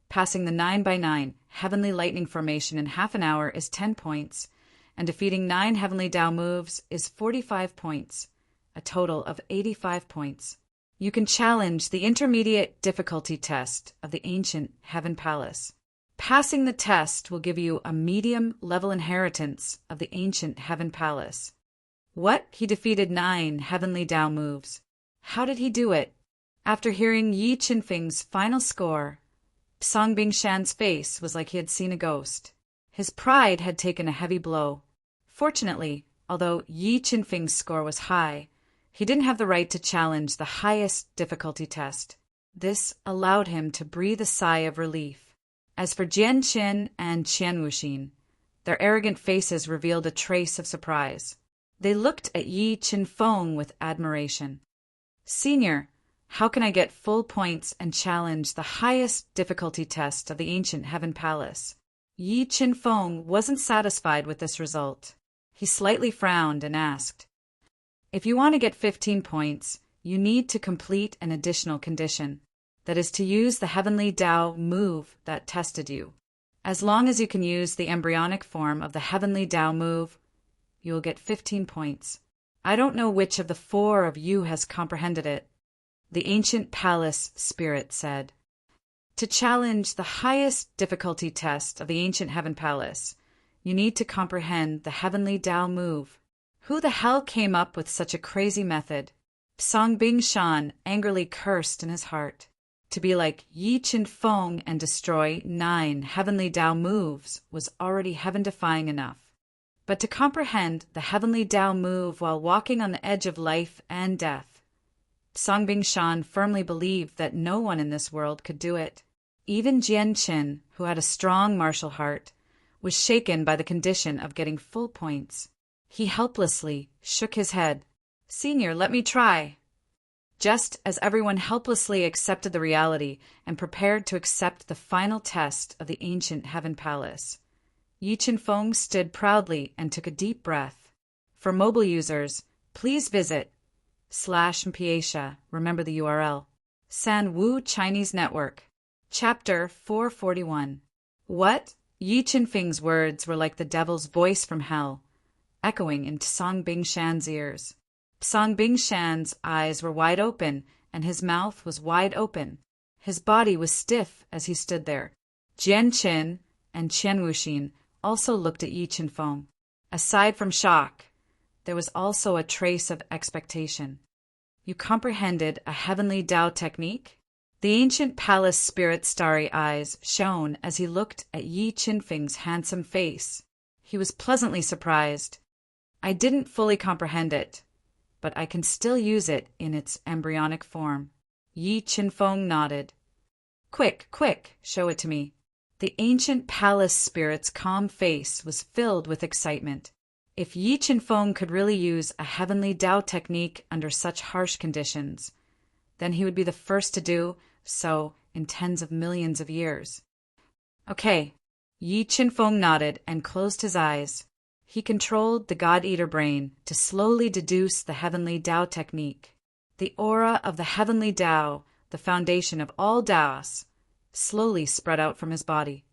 Passing the 9x9 Heavenly Lightning formation in half an hour is 10 points. And defeating 9 Heavenly Dao moves is 45 points, a total of 85 points. You can challenge the intermediate difficulty test of the ancient Heaven Palace. Passing the test will give you a medium-level inheritance of the ancient Heaven Palace. What? He defeated 9 Heavenly Dao moves. How did he do it? After hearing Yi Qinfeng's final score, Songbing Shan's face was like he had seen a ghost. His pride had taken a heavy blow. Fortunately, although Yi Qinfeng's score was high, he didn't have the right to challenge the highest difficulty test. This allowed him to breathe a sigh of relief. As for Jian Qin and Qian Wuxin, their arrogant faces revealed a trace of surprise. They looked at Yi Qinfeng with admiration. "Senior, how can I get full points and challenge the highest difficulty test of the ancient Heaven Palace?" Yi Qinfeng wasn't satisfied with this result. He slightly frowned and asked, "If you want to get 15 points, you need to complete an additional condition. That is to use the Heavenly Dao move that tested you. As long as you can use the embryonic form of the Heavenly Dao move, you will get 15 points. I don't know which of the 4 of you has comprehended it," the ancient palace spirit said. To challenge the highest difficulty test of the ancient Heaven Palace, you need to comprehend the Heavenly Dao move. Who the hell came up with such a crazy method? Songbing Shan angrily cursed in his heart. To be like Yi Qinfeng and destroy 9 Heavenly Dao moves was already heaven-defying enough. but to comprehend the heavenly Tao move while walking on the edge of life and death. Songbing Shan firmly believed that no one in this world could do it. Even Jian Qin, who had a strong martial heart, was shaken by the condition of getting full points. He helplessly shook his head. "Senior, let me try." Just as everyone helplessly accepted the reality and prepared to accept the final test of the ancient Heaven Palace, Yi Qinfeng stood proudly and took a deep breath. For mobile users, please visit /Mpiatia, remember the URL, San Wu Chinese Network. Chapter 441. What? Yi Qinfeng's words were like the devil's voice from hell, echoing into Songbing Shan's ears. Songbing Shan's eyes were wide open, and his mouth was wide open. His body was stiff as he stood there. Jian Qin and Qian Wuxin also looked at Yi Qinfeng. Aside from shock, there was also a trace of expectation. You comprehended a heavenly Tao technique? The ancient palace spirit's starry eyes shone as he looked at Yi Qinfeng's handsome face. He was pleasantly surprised. I didn't fully comprehend it, but I can still use it in its embryonic form. Yi Qinfeng nodded. Quick, quick, show it to me. The ancient palace spirit's calm face was filled with excitement. If Yi Qinfeng could really use a heavenly Tao technique under such harsh conditions, then he would be the first to do so in tens of millions of years. Okay. Yi Qinfeng nodded and closed his eyes. He controlled the God-Eater brain to slowly deduce the heavenly Tao technique. The aura of the heavenly Tao, the foundation of all Taos, slowly spread out from his body.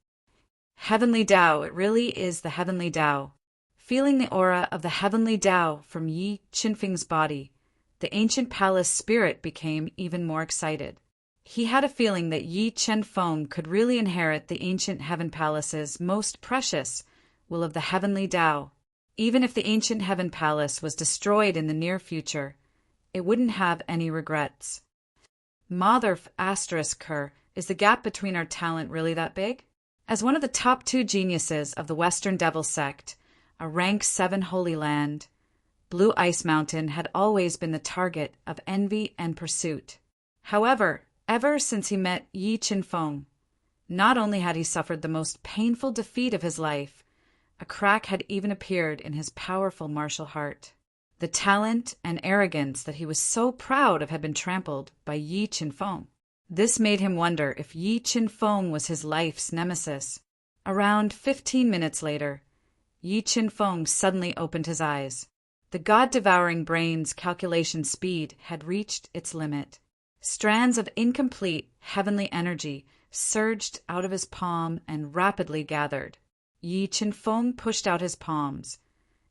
Heavenly Tao, it really is the heavenly Tao. Feeling the aura of the heavenly Tao from Yi Qinfeng's body, the ancient palace spirit became even more excited. He had a feeling that Yi Qinfeng could really inherit the ancient heaven palace's most precious will of the heavenly Tao. Even if the ancient heaven palace was destroyed in the near future, it wouldn't have any regrets. Motherf asterisk her, is the gap between our talent really that big? As one of the top 2 geniuses of the Western Devil Sect, a rank 7 Holy Land, Blue Ice Mountain had always been the target of envy and pursuit. However, ever since he met Yi Qinfeng, not only had he suffered the most painful defeat of his life, a crack had even appeared in his powerful martial heart. The talent and arrogance that he was so proud of had been trampled by Yi Qinfeng. This made him wonder if Yi Qinfeng was his life's nemesis. Around 15 minutes later, Yi Qinfeng suddenly opened his eyes. The God-devouring brain's calculation speed had reached its limit. Strands of incomplete heavenly energy surged out of his palm and rapidly gathered. Yi Qinfeng pushed out his palms,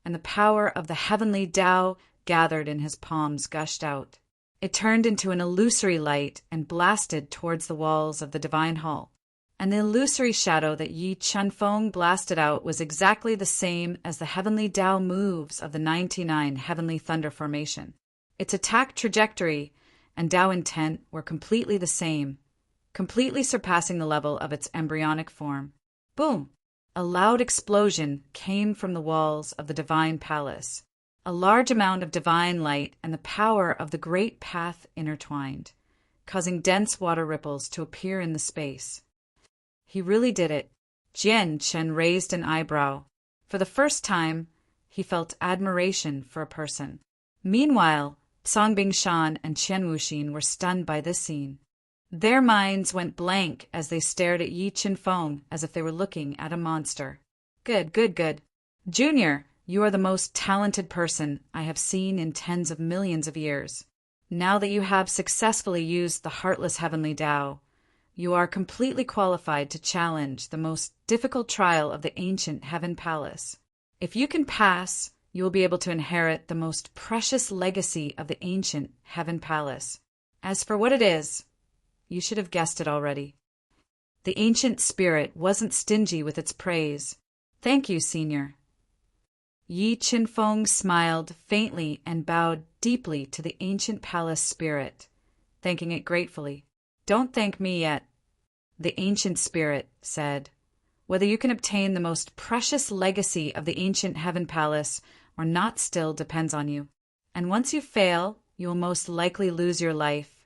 and the power of the heavenly Tao gathered in his palms gushed out. It turned into an illusory light and blasted towards the walls of the divine hall. And the illusory shadow that Yi Qinfeng blasted out was exactly the same as the heavenly Tao moves of the 99 heavenly thunder formation. Its attack trajectory and Tao intent were completely the same, completely surpassing the level of its embryonic form. Boom! A loud explosion came from the walls of the divine palace. A large amount of divine light and the power of the great path intertwined, causing dense water ripples to appear in the space. He really did it. Jian Chen raised an eyebrow. For the first time, he felt admiration for a person. Meanwhile, Songbing Shan and Qian Wuxin were stunned by this scene. Their minds went blank as they stared at Yi Qinfeng as if they were looking at a monster. Good, good, good. Junior, you are the most talented person I have seen in tens of millions of years. Now that you have successfully used the heartless heavenly Tao, you are completely qualified to challenge the most difficult trial of the ancient heaven palace. If you can pass, you will be able to inherit the most precious legacy of the ancient heaven palace. As for what it is, you should have guessed it already. The ancient spirit wasn't stingy with its praise. Thank you, Senior. Yi Qinfeng smiled faintly and bowed deeply to the ancient palace spirit, thanking it gratefully. Don't thank me yet, the ancient spirit said. Whether you can obtain the most precious legacy of the ancient heaven palace or not still depends on you. And once you fail, you will most likely lose your life.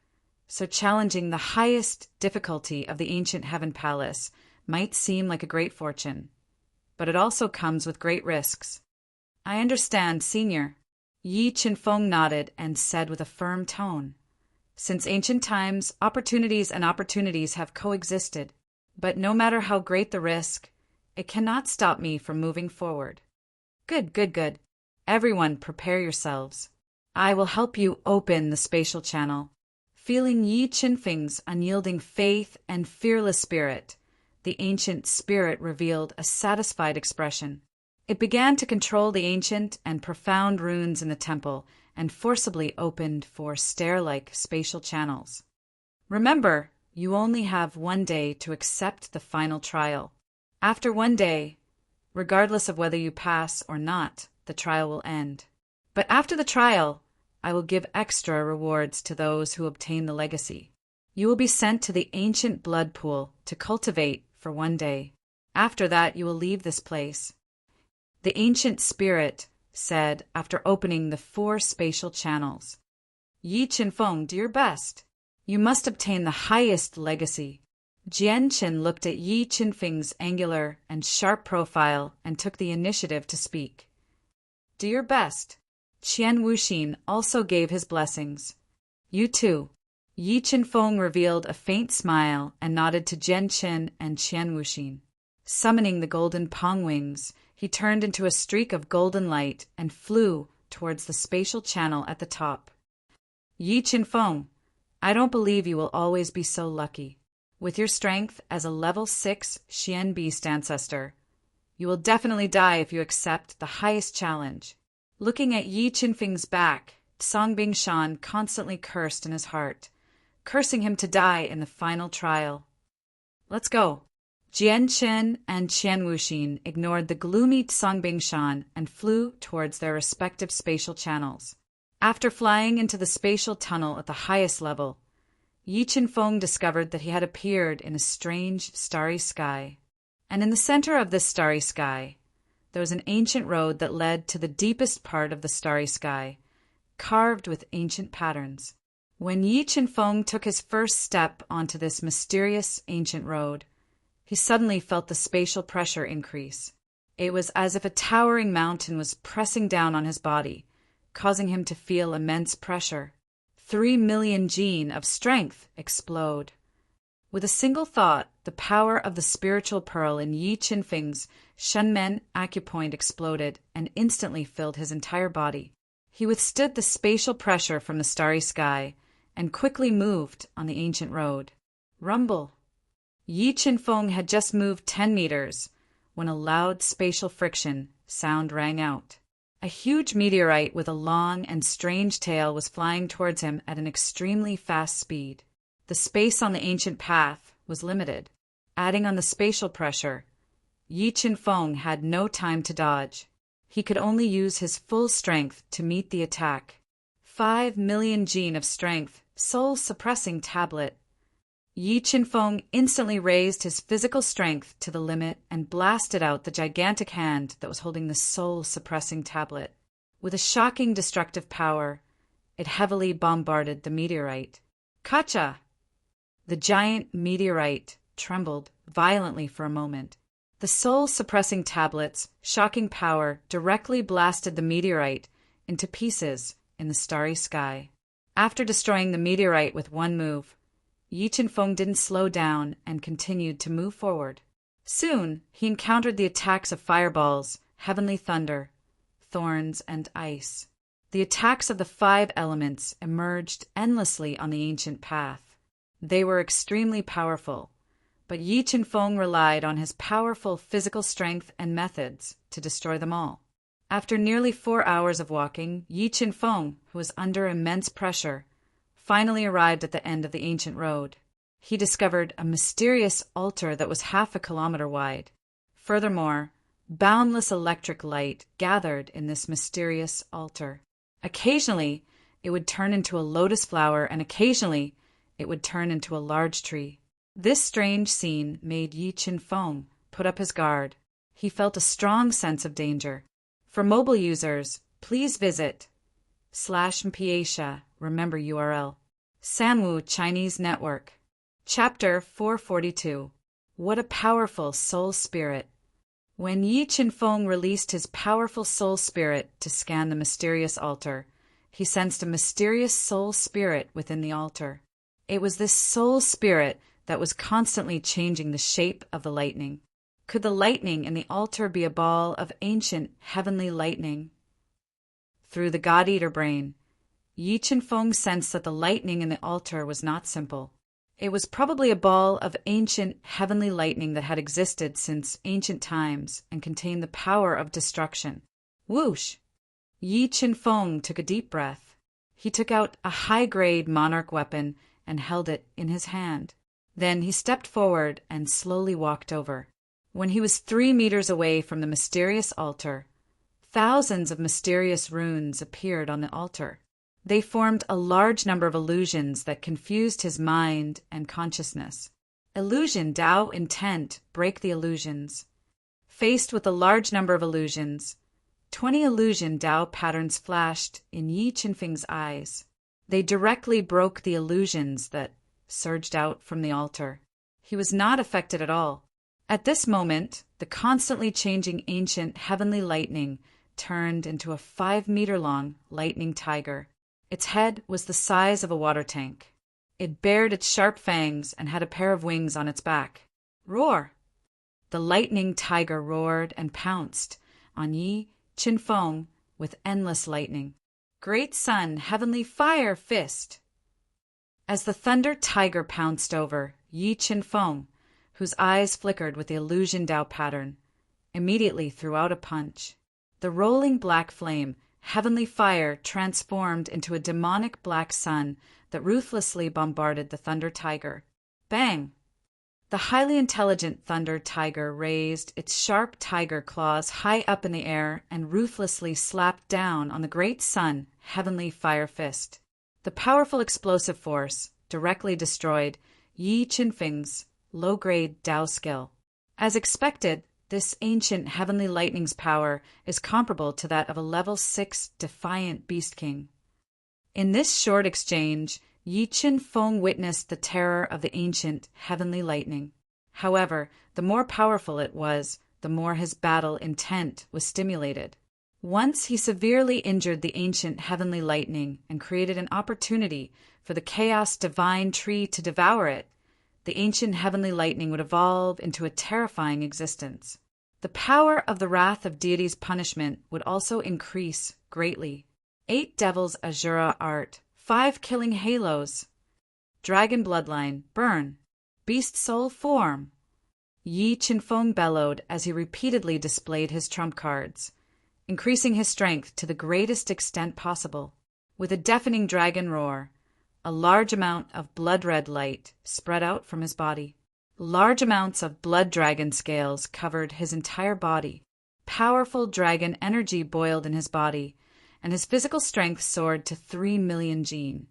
So challenging the highest difficulty of the ancient heaven palace might seem like a great fortune, but it also comes with great risks. I understand, Senior. Yi Qinfeng nodded and said with a firm tone, Since ancient times, opportunities and opportunities have coexisted, but no matter how great the risk, it cannot stop me from moving forward. Good, good, good. Everyone prepare yourselves. I will help you open the spatial channel. Feeling Yi Qinfeng's unyielding faith and fearless spirit, the ancient spirit revealed a satisfied expression. It began to control the ancient and profound runes in the temple and forcibly opened 4 stair-like spatial channels. Remember, you only have 1 day to accept the final trial. After 1 day, regardless of whether you pass or not, the trial will end. But after the trial, I will give extra rewards to those who obtain the legacy. You will be sent to the ancient blood pool to cultivate for 1 day. After that, you will leave this place. The ancient spirit said after opening the 4 spatial channels. Yi Qinfeng, do your best. You must obtain the highest legacy. Jianqin looked at Yi Qinfeng's angular and sharp profile and took the initiative to speak. Do your best. Qian Wuxin also gave his blessings. You too. Yi Qinfeng revealed a faint smile and nodded to Jianqin and Qian Wuxin. Summoning the golden pong wings, he turned into a streak of golden light and flew towards the spatial channel at the top. Yi Qinfeng, I don't believe you will always be so lucky. With your strength as a level 6 Xian Beast ancestor, you will definitely die if you accept the highest challenge. Looking at Yi Qinfeng's back, Songbing Shan constantly cursed in his heart, cursing him to die in the final trial. Let's go. Jianqin and Qian Wuxin ignored the gloomy Songbing Shan and flew towards their respective spatial channels. After flying into the spatial tunnel at the highest level, Yi Qinfeng discovered that he had appeared in a strange starry sky. And in the center of this starry sky, there was an ancient road that led to the deepest part of the starry sky, carved with ancient patterns. When Yi Qinfeng took his first step onto this mysterious ancient road, he suddenly felt the spatial pressure increase. It was as if a towering mountain was pressing down on his body, causing him to feel immense pressure. 3 million gene of strength explode. With a single thought, the power of the spiritual pearl in Yi Qinfeng's Shenmen acupoint exploded and instantly filled his entire body. He withstood the spatial pressure from the starry sky and quickly moved on the ancient road. Rumble! Yi Qinfeng had just moved 10 meters when a loud spatial friction sound rang out. A huge meteorite with a long and strange tail was flying towards him at an extremely fast speed. The space on the ancient path was limited. Adding on the spatial pressure, Yi Qinfeng had no time to dodge. He could only use his full strength to meet the attack. 5 million gene of strength, soul-suppressing tablet. Yi Qinfeng instantly raised his physical strength to the limit and blasted out the gigantic hand that was holding the soul-suppressing tablet. With a shocking destructive power, it heavily bombarded the meteorite. Kacha! The giant meteorite trembled violently for a moment. The soul-suppressing tablet's shocking power directly blasted the meteorite into pieces in the starry sky. After destroying the meteorite with one move, Yi Qinfeng didn't slow down and continued to move forward. Soon, he encountered the attacks of fireballs, heavenly thunder, thorns, and ice. The attacks of the 5 elements emerged endlessly on the ancient path. They were extremely powerful, but Yi Qinfeng relied on his powerful physical strength and methods to destroy them all. After nearly 4 hours of walking, Yi Qinfeng, who was under immense pressure, finally arrived at the end of the ancient road. He discovered a mysterious altar that was half a kilometer wide. Furthermore, boundless electric light gathered in this mysterious altar. Occasionally, it would turn into a lotus flower, and occasionally, it would turn into a large tree. This strange scene made Yi Qinfeng put up his guard. He felt a strong sense of danger. For mobile users, please visit /Mpiaisha, remember URL. Sanwu Chinese Network. Chapter 442. What a powerful soul spirit. When Yi Qinfeng released his powerful soul spirit to scan the mysterious altar, he sensed a mysterious soul spirit within the altar. It was this soul spirit that was constantly changing the shape of the lightning. Could the lightning in the altar be a ball of ancient heavenly lightning? Through the God-Eater brain, Yi Qinfeng sensed that the lightning in the altar was not simple. It was probably a ball of ancient heavenly lightning that had existed since ancient times and contained the power of destruction. Whoosh! Yi Qinfeng took a deep breath. He took out a high-grade monarch weapon and held it in his hand. Then he stepped forward and slowly walked over. When he was 3 meters away from the mysterious altar, thousands of mysterious runes appeared on the altar. They formed a large number of illusions that confused his mind and consciousness. Illusion, Tao, intent, break the illusions. Faced with a large number of illusions, 20 illusion Tao patterns flashed in Yi Qinfeng's eyes. They directly broke the illusions that surged out from the altar. He was not affected at all. At this moment, the constantly changing ancient heavenly lightning turned into a 5-meter-long lightning tiger. Its head was the size of a water tank. It bared its sharp fangs and had a pair of wings on its back. Roar! The lightning tiger roared and pounced on Yi Qinfeng with endless lightning. Great Sun, heavenly fire fist! As the thunder tiger pounced over, Yi Qinfeng, whose eyes flickered with the illusion Tao pattern, immediately threw out a punch. The rolling black flame, heavenly fire, transformed into a demonic black sun that ruthlessly bombarded the thunder tiger. Bang! The highly intelligent thunder tiger raised its sharp tiger claws high up in the air and ruthlessly slapped down on the great sun, heavenly fire fist. The powerful explosive force directly destroyed Yi Qinfeng's low-grade Tao skill. As expected, this ancient heavenly lightning's power is comparable to that of a level 6 defiant beast king. In this short exchange, Yi Qinfeng witnessed the terror of the ancient heavenly lightning. However, the more powerful it was, the more his battle intent was stimulated. Once he severely injured the ancient heavenly lightning and created an opportunity for the chaos divine tree to devour it, the ancient heavenly lightning would evolve into a terrifying existence. The power of the wrath of deity's punishment would also increase greatly. 8 devils Azura art, 5 killing halos. Dragon bloodline, burn. Beast soul form. Yi Qinfeng bellowed as he repeatedly displayed his trump cards, increasing his strength to the greatest extent possible. With a deafening dragon roar, a large amount of blood-red light spread out from his body. Large amounts of blood dragon scales covered his entire body. Powerful dragon energy boiled in his body, and his physical strength soared to 3 million Jin,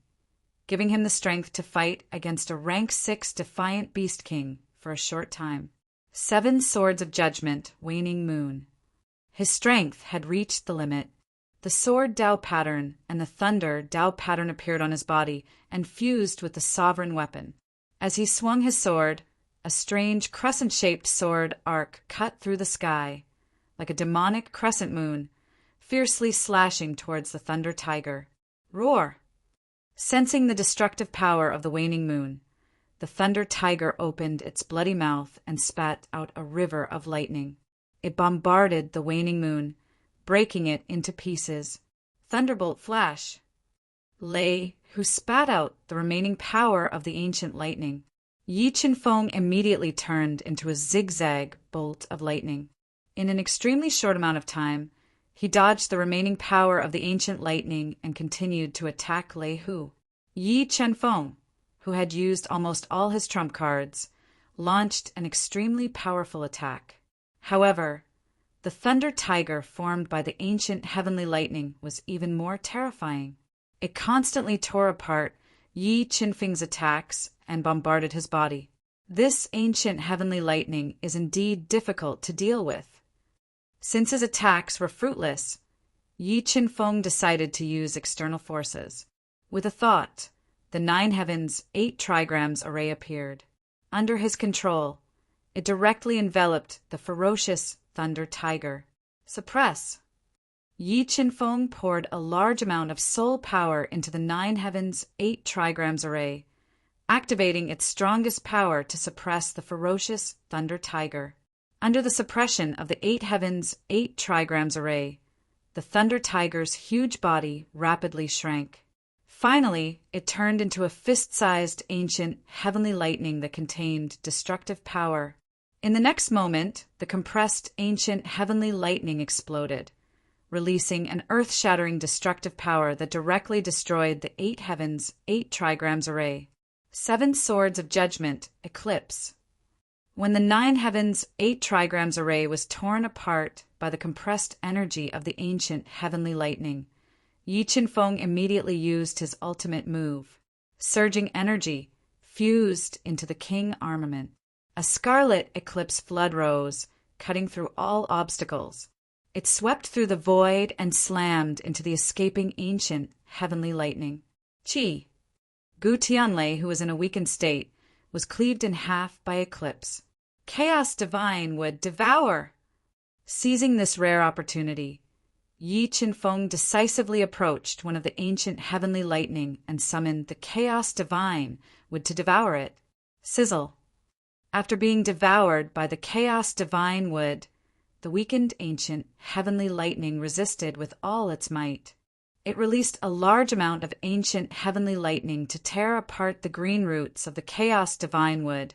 giving him the strength to fight against a rank 6 defiant beast king for a short time. 7 swords of judgment, waning moon. His strength had reached the limit. The sword Tao pattern and the thunder Tao pattern appeared on his body and fused with the sovereign weapon. As he swung his sword, a strange crescent-shaped sword arc cut through the sky, like a demonic crescent moon, fiercely slashing towards the thunder tiger. Roar! Sensing the destructive power of the waning moon, the thunder tiger opened its bloody mouth and spat out a river of lightning. It bombarded the waning moon, breaking it into pieces. Thunderbolt flash. Lei, who spat out the remaining power of the ancient lightning. Yi Qinfeng immediately turned into a zigzag bolt of lightning. In an extremely short amount of time, he dodged the remaining power of the ancient lightning and continued to attack Lei Hu. Yi Qinfeng, who had used almost all his trump cards, launched an extremely powerful attack. However, the thunder tiger formed by the ancient heavenly lightning was even more terrifying. It constantly tore apart Yi Qinfeng's attacks and bombarded his body. This ancient heavenly lightning is indeed difficult to deal with. Since his attacks were fruitless, Yi Qinfeng decided to use external forces. With a thought, the 9 heavens 8 trigrams array appeared. Under his control, it directly enveloped the ferocious thunder tiger. Suppress! Yi Qinfeng poured a large amount of soul power into the 9 heavens 8 trigrams array, activating its strongest power to suppress the ferocious thunder tiger. Under the suppression of the 8 heavens 8 trigrams array, the thunder tiger's huge body rapidly shrank. Finally, it turned into a fist-sized ancient heavenly lightning that contained destructive power. In the next moment, the compressed ancient heavenly lightning exploded, releasing an earth-shattering destructive power that directly destroyed the 8 heavens 8 trigrams array. 7 swords of judgment, eclipse. When the 9 heavens 8 trigrams array was torn apart by the compressed energy of the ancient heavenly lightning, Yi Qinfeng immediately used his ultimate move. Surging energy fused into the king armament. A scarlet eclipse flood rose, cutting through all obstacles. It swept through the void and slammed into the escaping ancient heavenly lightning. Qi. Gu Tianlei, who was in a weakened state, was cleaved in half by eclipse. Chaos divine would devour. Seizing this rare opportunity, Yi Qinfeng decisively approached one of the ancient heavenly lightning and summoned the chaos divine would to devour it. Sizzle. After being devoured by the chaos divine wood, the weakened ancient heavenly lightning resisted with all its might. It released a large amount of ancient heavenly lightning to tear apart the green roots of the chaos divine wood,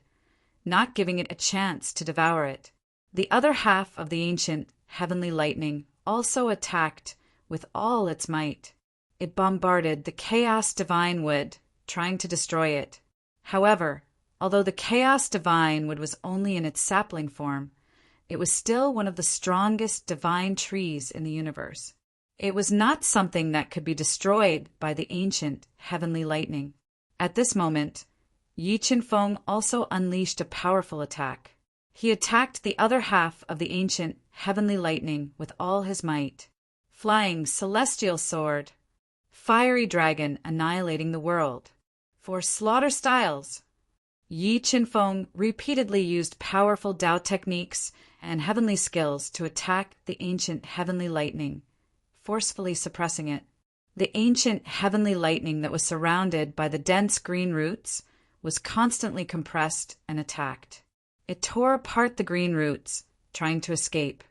not giving it a chance to devour it. The other half of the ancient heavenly lightning also attacked with all its might. It bombarded the chaos divine wood, trying to destroy it. However, although the chaos divine wood was only in its sapling form, it was still one of the strongest divine trees in the universe. It was not something that could be destroyed by the ancient heavenly lightning. At this moment, Yi Qinfeng also unleashed a powerful attack. He attacked the other half of the ancient heavenly lightning with all his might. Flying celestial sword. Fiery dragon annihilating the world. For slaughter styles. Yi Qinfeng repeatedly used powerful Dao techniques and heavenly skills to attack the ancient heavenly lightning, forcefully suppressing it. The ancient heavenly lightning that was surrounded by the dense green roots was constantly compressed and attacked. It tore apart the green roots, trying to escape.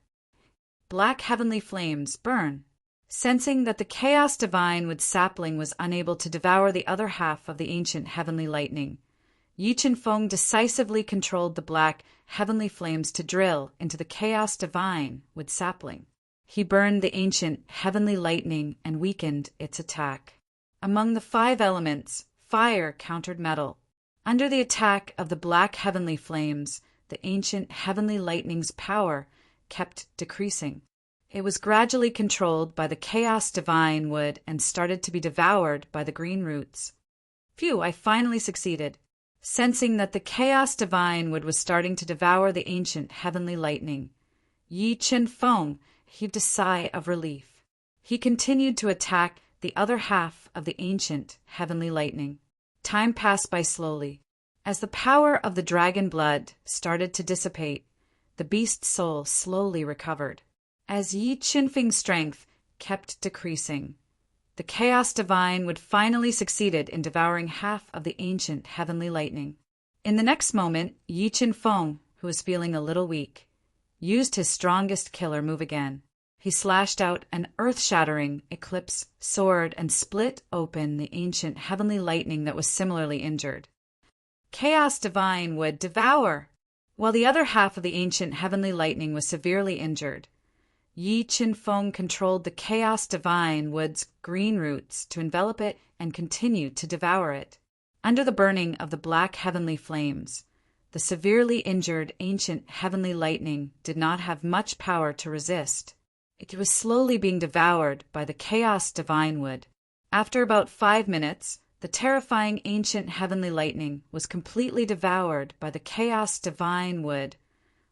Black heavenly flames burn. Sensing that the chaos divine wood sapling was unable to devour the other half of the ancient heavenly lightning, Yi Qinfeng decisively controlled the black heavenly flames to drill into the chaos divine wood sapling. He burned the ancient heavenly lightning and weakened its attack. Among the 5 elements, fire countered metal. Under the attack of the black heavenly flames, the ancient heavenly lightning's power kept decreasing. It was gradually controlled by the chaos divine wood and started to be devoured by the green roots. Phew, I finally succeeded. Sensing that the chaos divine wood was starting to devour the ancient heavenly lightning, Yi Qinfeng heaved a sigh of relief. He continued to attack the other half of the ancient heavenly lightning. Time passed by slowly. As the power of the dragon blood started to dissipate, the beast's soul slowly recovered. As Yi Qinfeng's strength kept decreasing, the chaos divine would finally succeeded in devouring half of the ancient heavenly lightning. In the next moment, Yi Qinfeng, who was feeling a little weak, used his strongest killer move again. He slashed out an earth-shattering eclipse sword and split open the ancient heavenly lightning that was similarly injured. Chaos divine would devour! While the other half of the ancient heavenly lightning was severely injured, Yi Qinfeng controlled the chaos divine wood's green roots to envelop it and continue to devour it. Under the burning of the black heavenly flames, the severely injured ancient heavenly lightning did not have much power to resist. It was slowly being devoured by the chaos divine wood. After about 5 minutes, The terrifying ancient heavenly lightning was completely devoured by the chaos divine wood,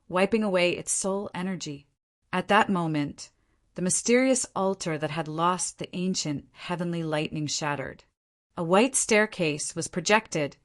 wiping away its soul energy. At that moment, the mysterious altar that had lost the ancient heavenly lightning shattered. A white staircase was projected,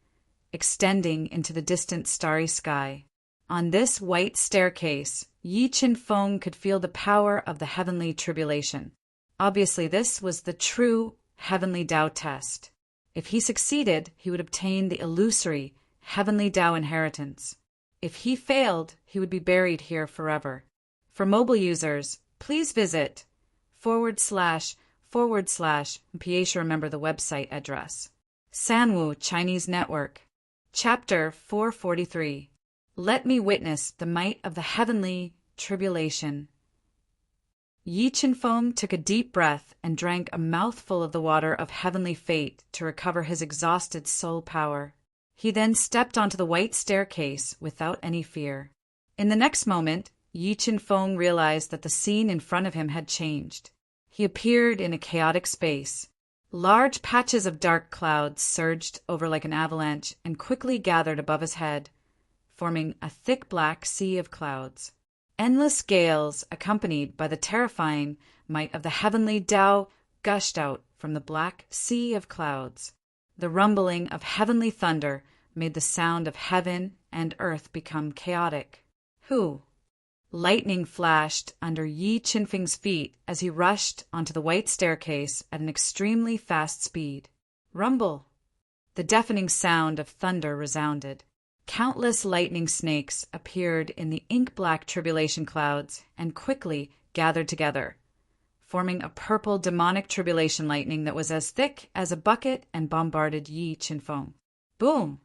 extending into the distant starry sky. On this white staircase, Yi Qin-feng could feel the power of the heavenly tribulation. Obviously, this was the true heavenly Tao test. If he succeeded, he would obtain the illusory heavenly Tao inheritance. If he failed, he would be buried here forever. For mobile users, please visit / Piecia, remember the website address. Sanwu Chinese Network. Chapter 443. Let me witness the might of the heavenly tribulation. Yi Qin-feng took a deep breath and drank a mouthful of the water of heavenly fate to recover his exhausted soul power. He then stepped onto the white staircase without any fear. In the next moment, Yi Qin-feng realized that the scene in front of him had changed. He appeared in a chaotic space. Large patches of dark clouds surged over like an avalanche and quickly gathered above his head, forming a thick black sea of clouds. Endless gales, accompanied by the terrifying might of the heavenly Tao, gushed out from the black sea of clouds. The rumbling of heavenly thunder made the sound of heaven and earth become chaotic. Who? Lightning flashed under Yi Qin-feng's feet as he rushed onto the white staircase at an extremely fast speed. Rumble! The deafening sound of thunder resounded. Countless lightning snakes appeared in the ink-black tribulation clouds and quickly gathered together, forming a purple demonic tribulation lightning that was as thick as a bucket and bombarded Yi Qin-feng. Boom!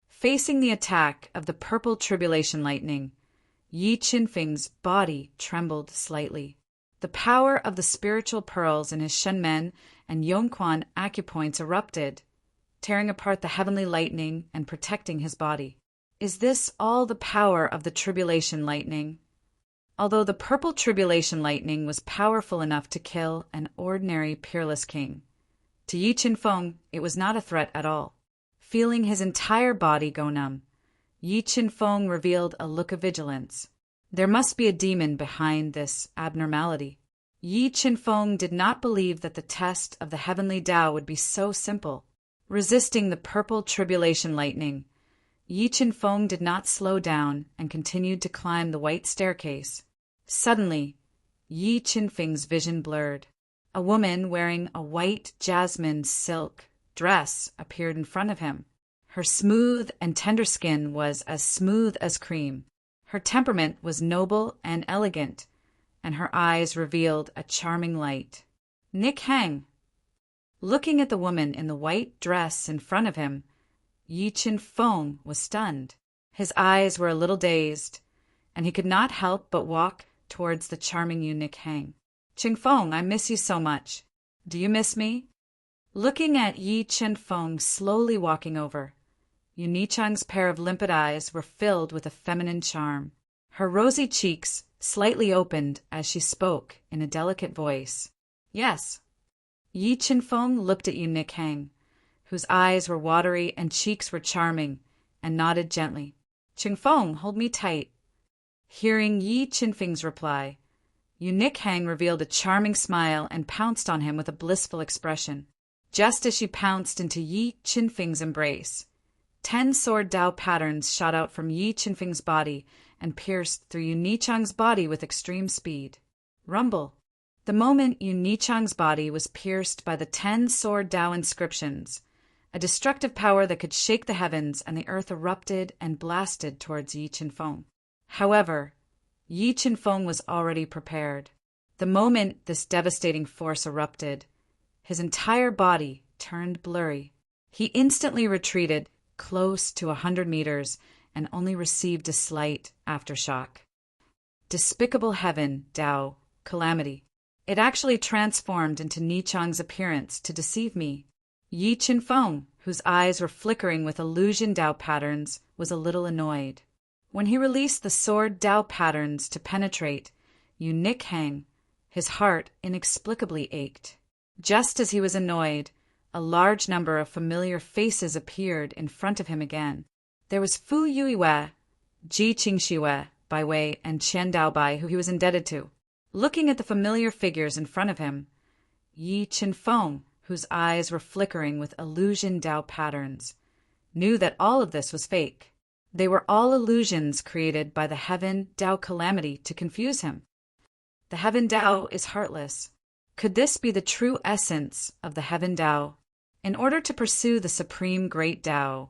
Facing the attack of the purple tribulation lightning, Yi Qin-feng's body trembled slightly. The power of the spiritual pearls in his Shenmen and Yongquan acupoints erupted, tearing apart the heavenly lightning and protecting his body. Is this all the power of the tribulation lightning? Although the purple tribulation lightning was powerful enough to kill an ordinary peerless king, to Yi Qin-feng it was not a threat at all. Feeling his entire body go numb, Yi Qin-feng revealed a look of vigilance. There must be a demon behind this abnormality. Yi Qin-feng did not believe that the test of the heavenly Tao would be so simple. Resisting the purple tribulation lightning, Yi Qin-feng did not slow down and continued to climb the white staircase. Suddenly, Yi Qin-feng's vision blurred. A woman wearing a white jasmine silk dress appeared in front of him. Her smooth and tender skin was as smooth as cream. Her temperament was noble and elegant, and her eyes revealed a charming light. Nick Hang. Looking at the woman in the white dress in front of him, Yi Qin-feng was stunned. His eyes were a little dazed, and he could not help but walk towards the charming Nick Hang. Qin-feng, I miss you so much. Do you miss me? Looking at Yi Qin-feng slowly walking over, Yunichang's pair of limpid eyes were filled with a feminine charm. Her rosy cheeks slightly opened as she spoke in a delicate voice. Yes. Yi Qin-feng looked at Nick Hang, whose eyes were watery and cheeks were charming, and nodded gently. Qin-feng, hold me tight. Hearing Yi Qin-feng's reply, Nick Hang revealed a charming smile and pounced on him with a blissful expression. Just as she pounced into Yi Qin-feng's embrace, 10 sword Tao patterns shot out from Yi Qin-feng's body and pierced through Yunichang's body with extreme speed. Rumble! The moment Yunichang's body was pierced by the 10 sword Tao inscriptions, a destructive power that could shake the heavens and the earth erupted and blasted towards Yi Qin-feng. However, Yi Qin-feng was already prepared. The moment this devastating force erupted, his entire body turned blurry. He instantly retreated close to 100 meters and only received a slight aftershock. Despicable heaven, Tao, calamity. It actually transformed into Nichang's appearance to deceive me. Yi Qin-feng, whose eyes were flickering with illusion Tao patterns, was a little annoyed. When he released the sword Tao patterns to penetrate Nick Hang, his heart inexplicably ached. Just as he was annoyed, a large number of familiar faces appeared in front of him again. There was Fu Yuiwei, Ji Qingxiwei by Wei, and Qian Daobai, who he was indebted to. Looking at the familiar figures in front of him, Yi Qinfeng, whose eyes were flickering with illusion Dao patterns, knew that all of this was fake. They were all illusions created by the heaven Dao calamity to confuse him. The heaven Dao is heartless. Could this be the true essence of the heaven Dao? In order to pursue the supreme great Dao,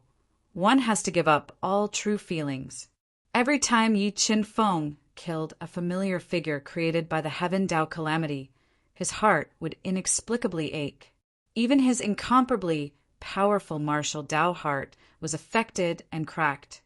one has to give up all true feelings. Every time Yi Qinfeng killed a familiar figure created by the heaven Dao calamity, his heart would inexplicably ache. Even his incomparably powerful martial Dao heart was affected and cracked.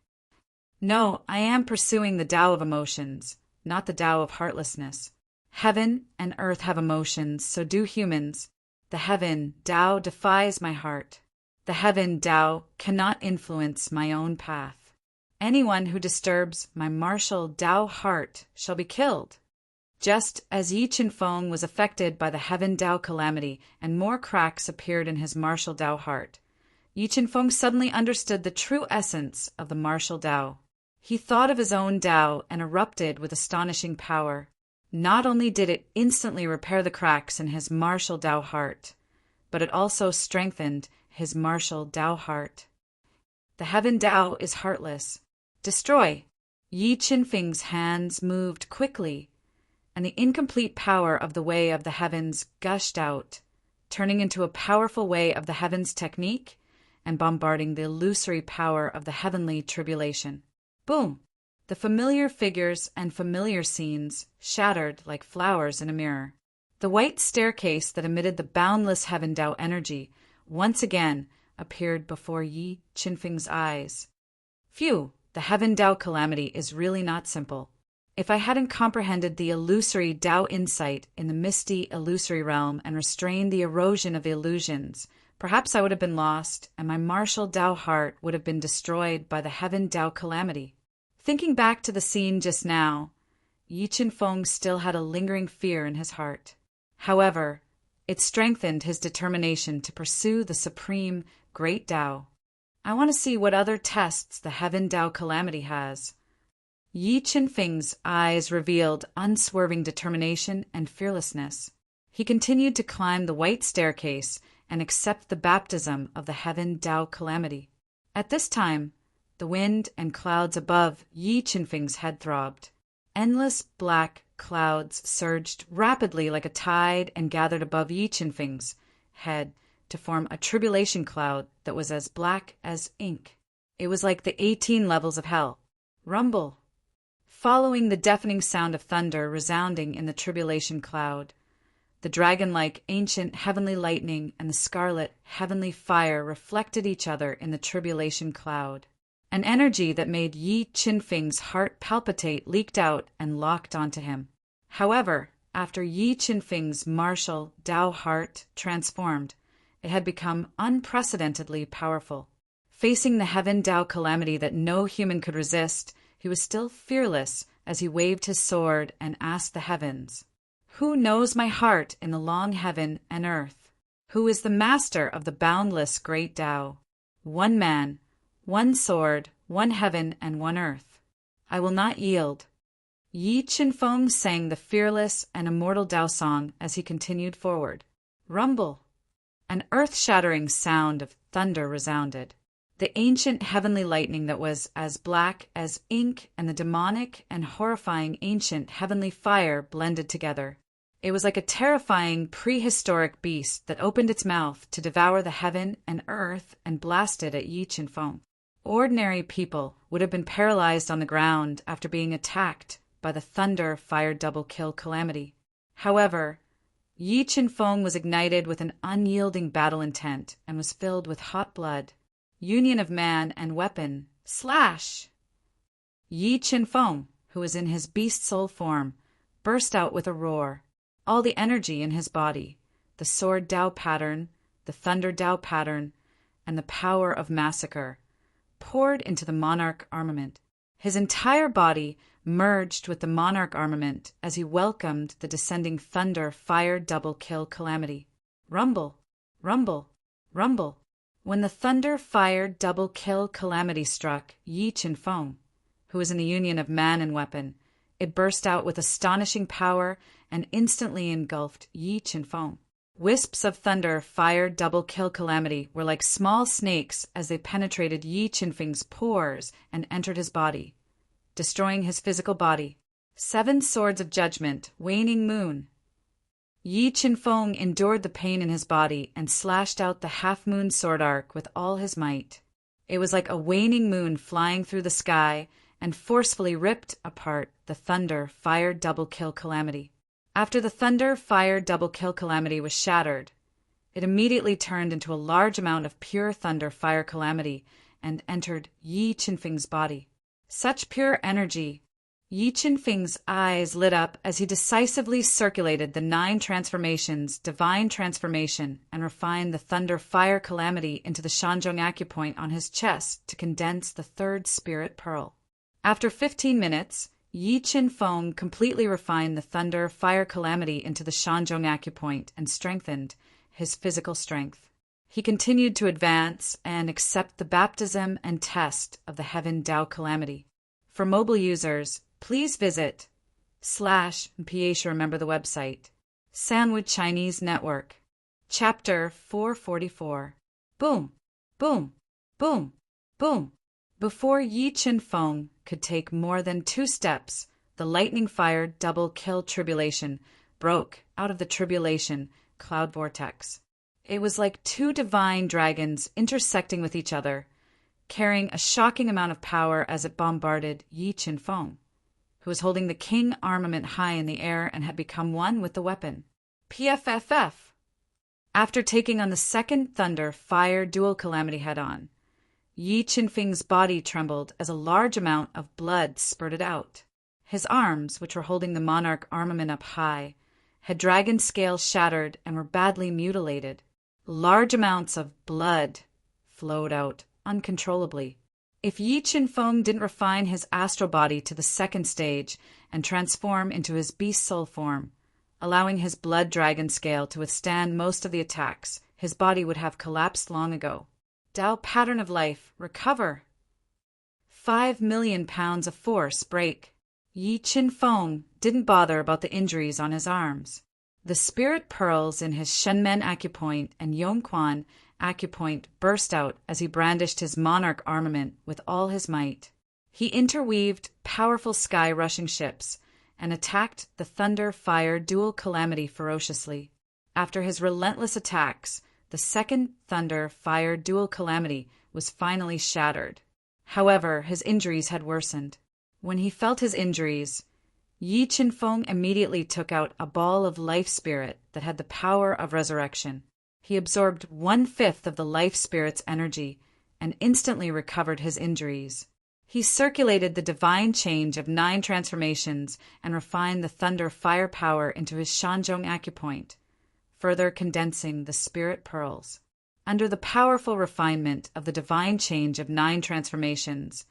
No, I am pursuing the Tao of emotions, not the Tao of heartlessness. Heaven and earth have emotions, so do humans. The heaven Tao defies my heart. The heaven Tao cannot influence my own path. Anyone who disturbs my martial Tao heart shall be killed. Just as Yi Qinfeng was affected by the heaven Tao calamity and more cracks appeared in his martial Tao heart, Yi Qinfeng suddenly understood the true essence of the martial Tao. He thought of his own Tao and erupted with astonishing power. Not only did it instantly repair the cracks in his martial Tao heart, but it also strengthened his martial Tao heart. The heaven Tao is heartless. Destroy! Yi Qinfeng's hands moved quickly, and the incomplete power of the way of the heavens gushed out, turning into a powerful way of the heavens technique and bombarding the illusory power of the heavenly tribulation. Boom! The familiar figures and familiar scenes shattered like flowers in a mirror. The white staircase that emitted the boundless heaven Tao energy once again appeared before Yi Qinfeng's eyes. Phew! The heaven Tao calamity is really not simple. If I hadn't comprehended the illusory Tao insight in the misty illusory realm and restrained the erosion of the illusions, perhaps I would have been lost, and my martial Tao heart would have been destroyed by the heaven Tao calamity. Thinking back to the scene just now, Yi Qinfeng still had a lingering fear in his heart. However, it strengthened his determination to pursue the supreme great Tao. I want to see what other tests the heaven Tao calamity has. Yi Qinfeng's eyes revealed unswerving determination and fearlessness. He continued to climb the white staircase and accept the baptism of the heaven Tao calamity. At this time, the wind and clouds above Yi Qinfeng's head throbbed. Endless black clouds surged rapidly like a tide and gathered above Yi Qinfeng's head to form a tribulation cloud that was as black as ink. It was like the 18 levels of hell. Rumble! Following the deafening sound of thunder resounding in the tribulation cloud, the dragon-like ancient heavenly lightning and the scarlet heavenly fire reflected each other in the tribulation cloud. An energy that made Yi Qinfeng's heart palpitate leaked out and locked onto him. However, after Yi Qinfeng's martial Tao heart transformed, it had become unprecedentedly powerful. Facing the heaven Tao calamity that no human could resist, he was still fearless as he waved his sword and asked the heavens, "Who knows my heart in the long heaven and earth? Who is the master of the boundless great Tao? One man, one sword, one heaven and one earth. I will not yield." Yi Qinfeng sang the fearless and immortal Tao song as he continued forward. Rumble! An earth-shattering sound of thunder resounded. The ancient heavenly lightning that was as black as ink and the demonic and horrifying ancient heavenly fire blended together. It was like a terrifying prehistoric beast that opened its mouth to devour the heaven and earth and blasted at Yi Qinfeng. Ordinary people would have been paralyzed on the ground after being attacked by the thunder fire double kill calamity. However, Yi Qinfeng was ignited with an unyielding battle intent and was filled with hot blood. Union of man and weapon. Slash! Yi Qinfeng, who was in his beast soul form, burst out with a roar. All the energy in his body, the sword Tao pattern, the thunder Tao pattern, and the power of massacre, poured into the monarch armament. His entire body merged with the monarch armament as he welcomed the descending thunder fire double kill calamity. Rumble! Rumble! rumble. When the thunder, fire, double kill calamity struck Yi Chen Feng, who was in the union of man and weapon, it burst out with astonishing power and instantly engulfed Yi Chen Feng. Wisps of thunder, fire, double kill calamity were like small snakes as they penetrated Yi Chen Feng's pores and entered his body, destroying his physical body. 7 swords of judgment, waning moon. Yi Chen Feng endured the pain in his body and slashed out the half-moon sword arc with all his might. It was like a waning moon flying through the sky and forcefully ripped apart the thunder, fire, double kill calamity. After the thunder, fire, double kill calamity was shattered, it immediately turned into a large amount of pure thunder, fire calamity and entered Yi Chen Feng's body. Such pure energy! Yi Chen Feng's eyes lit up as he decisively circulated the 9 transformations, divine transformation, and refined the thunder fire calamity into the Shanzhong acupoint on his chest to condense the 3rd spirit pearl. After 15 minutes, Yi Chen Feng completely refined the thunder fire calamity into the Shanzhong acupoint and strengthened his physical strength. He continued to advance and accept the baptism and test of the Heaven Tao calamity. For mobile users, please visit / remember the website, Sandwich Chinese Network. Chapter 444. Boom, boom, boom, boom. Before Yi Chen Feng could take more than 2 steps, the lightning-fired double-kill tribulation broke out of the tribulation cloud vortex. It was like 2 divine dragons intersecting with each other, carrying a shocking amount of power as it bombarded Yi Chen Feng, who was holding the king armament high in the air and had become one with the weapon. PFFF! After taking on the 2nd thunder fire dual calamity head-on, Yi Chen Feng's body trembled as a large amount of blood spurted out. His arms, which were holding the monarch armament up high, had dragon scales shattered and were badly mutilated. Large amounts of blood flowed out uncontrollably. If Yi Chen Feng didn't refine his astral body to the 2nd stage and transform into his beast soul form, allowing his blood dragon scale to withstand most of the attacks, his body would have collapsed long ago. Tao pattern of life, recover. 5 million pounds of force break. Yi Chen Feng didn't bother about the injuries on his arms. The spirit pearls in his Shenmen acupoint and Yongquan acupoint burst out as he brandished his monarch armament with all his might. He interweaved powerful sky-rushing ships and attacked the thunder-fire dual calamity ferociously. After his relentless attacks, the 2nd thunder-fire dual calamity was finally shattered. However, his injuries had worsened. When he felt his injuries, Yi Chen Feng immediately took out a ball of life spirit that had the power of resurrection. He absorbed 1/5 of the life spirit's energy and instantly recovered his injuries. He circulated the divine change of 9 transformations and refined the thunder fire power into his Shanzhong acupoint, further condensing the spirit pearls. Under the powerful refinement of the divine change of 9 transformations,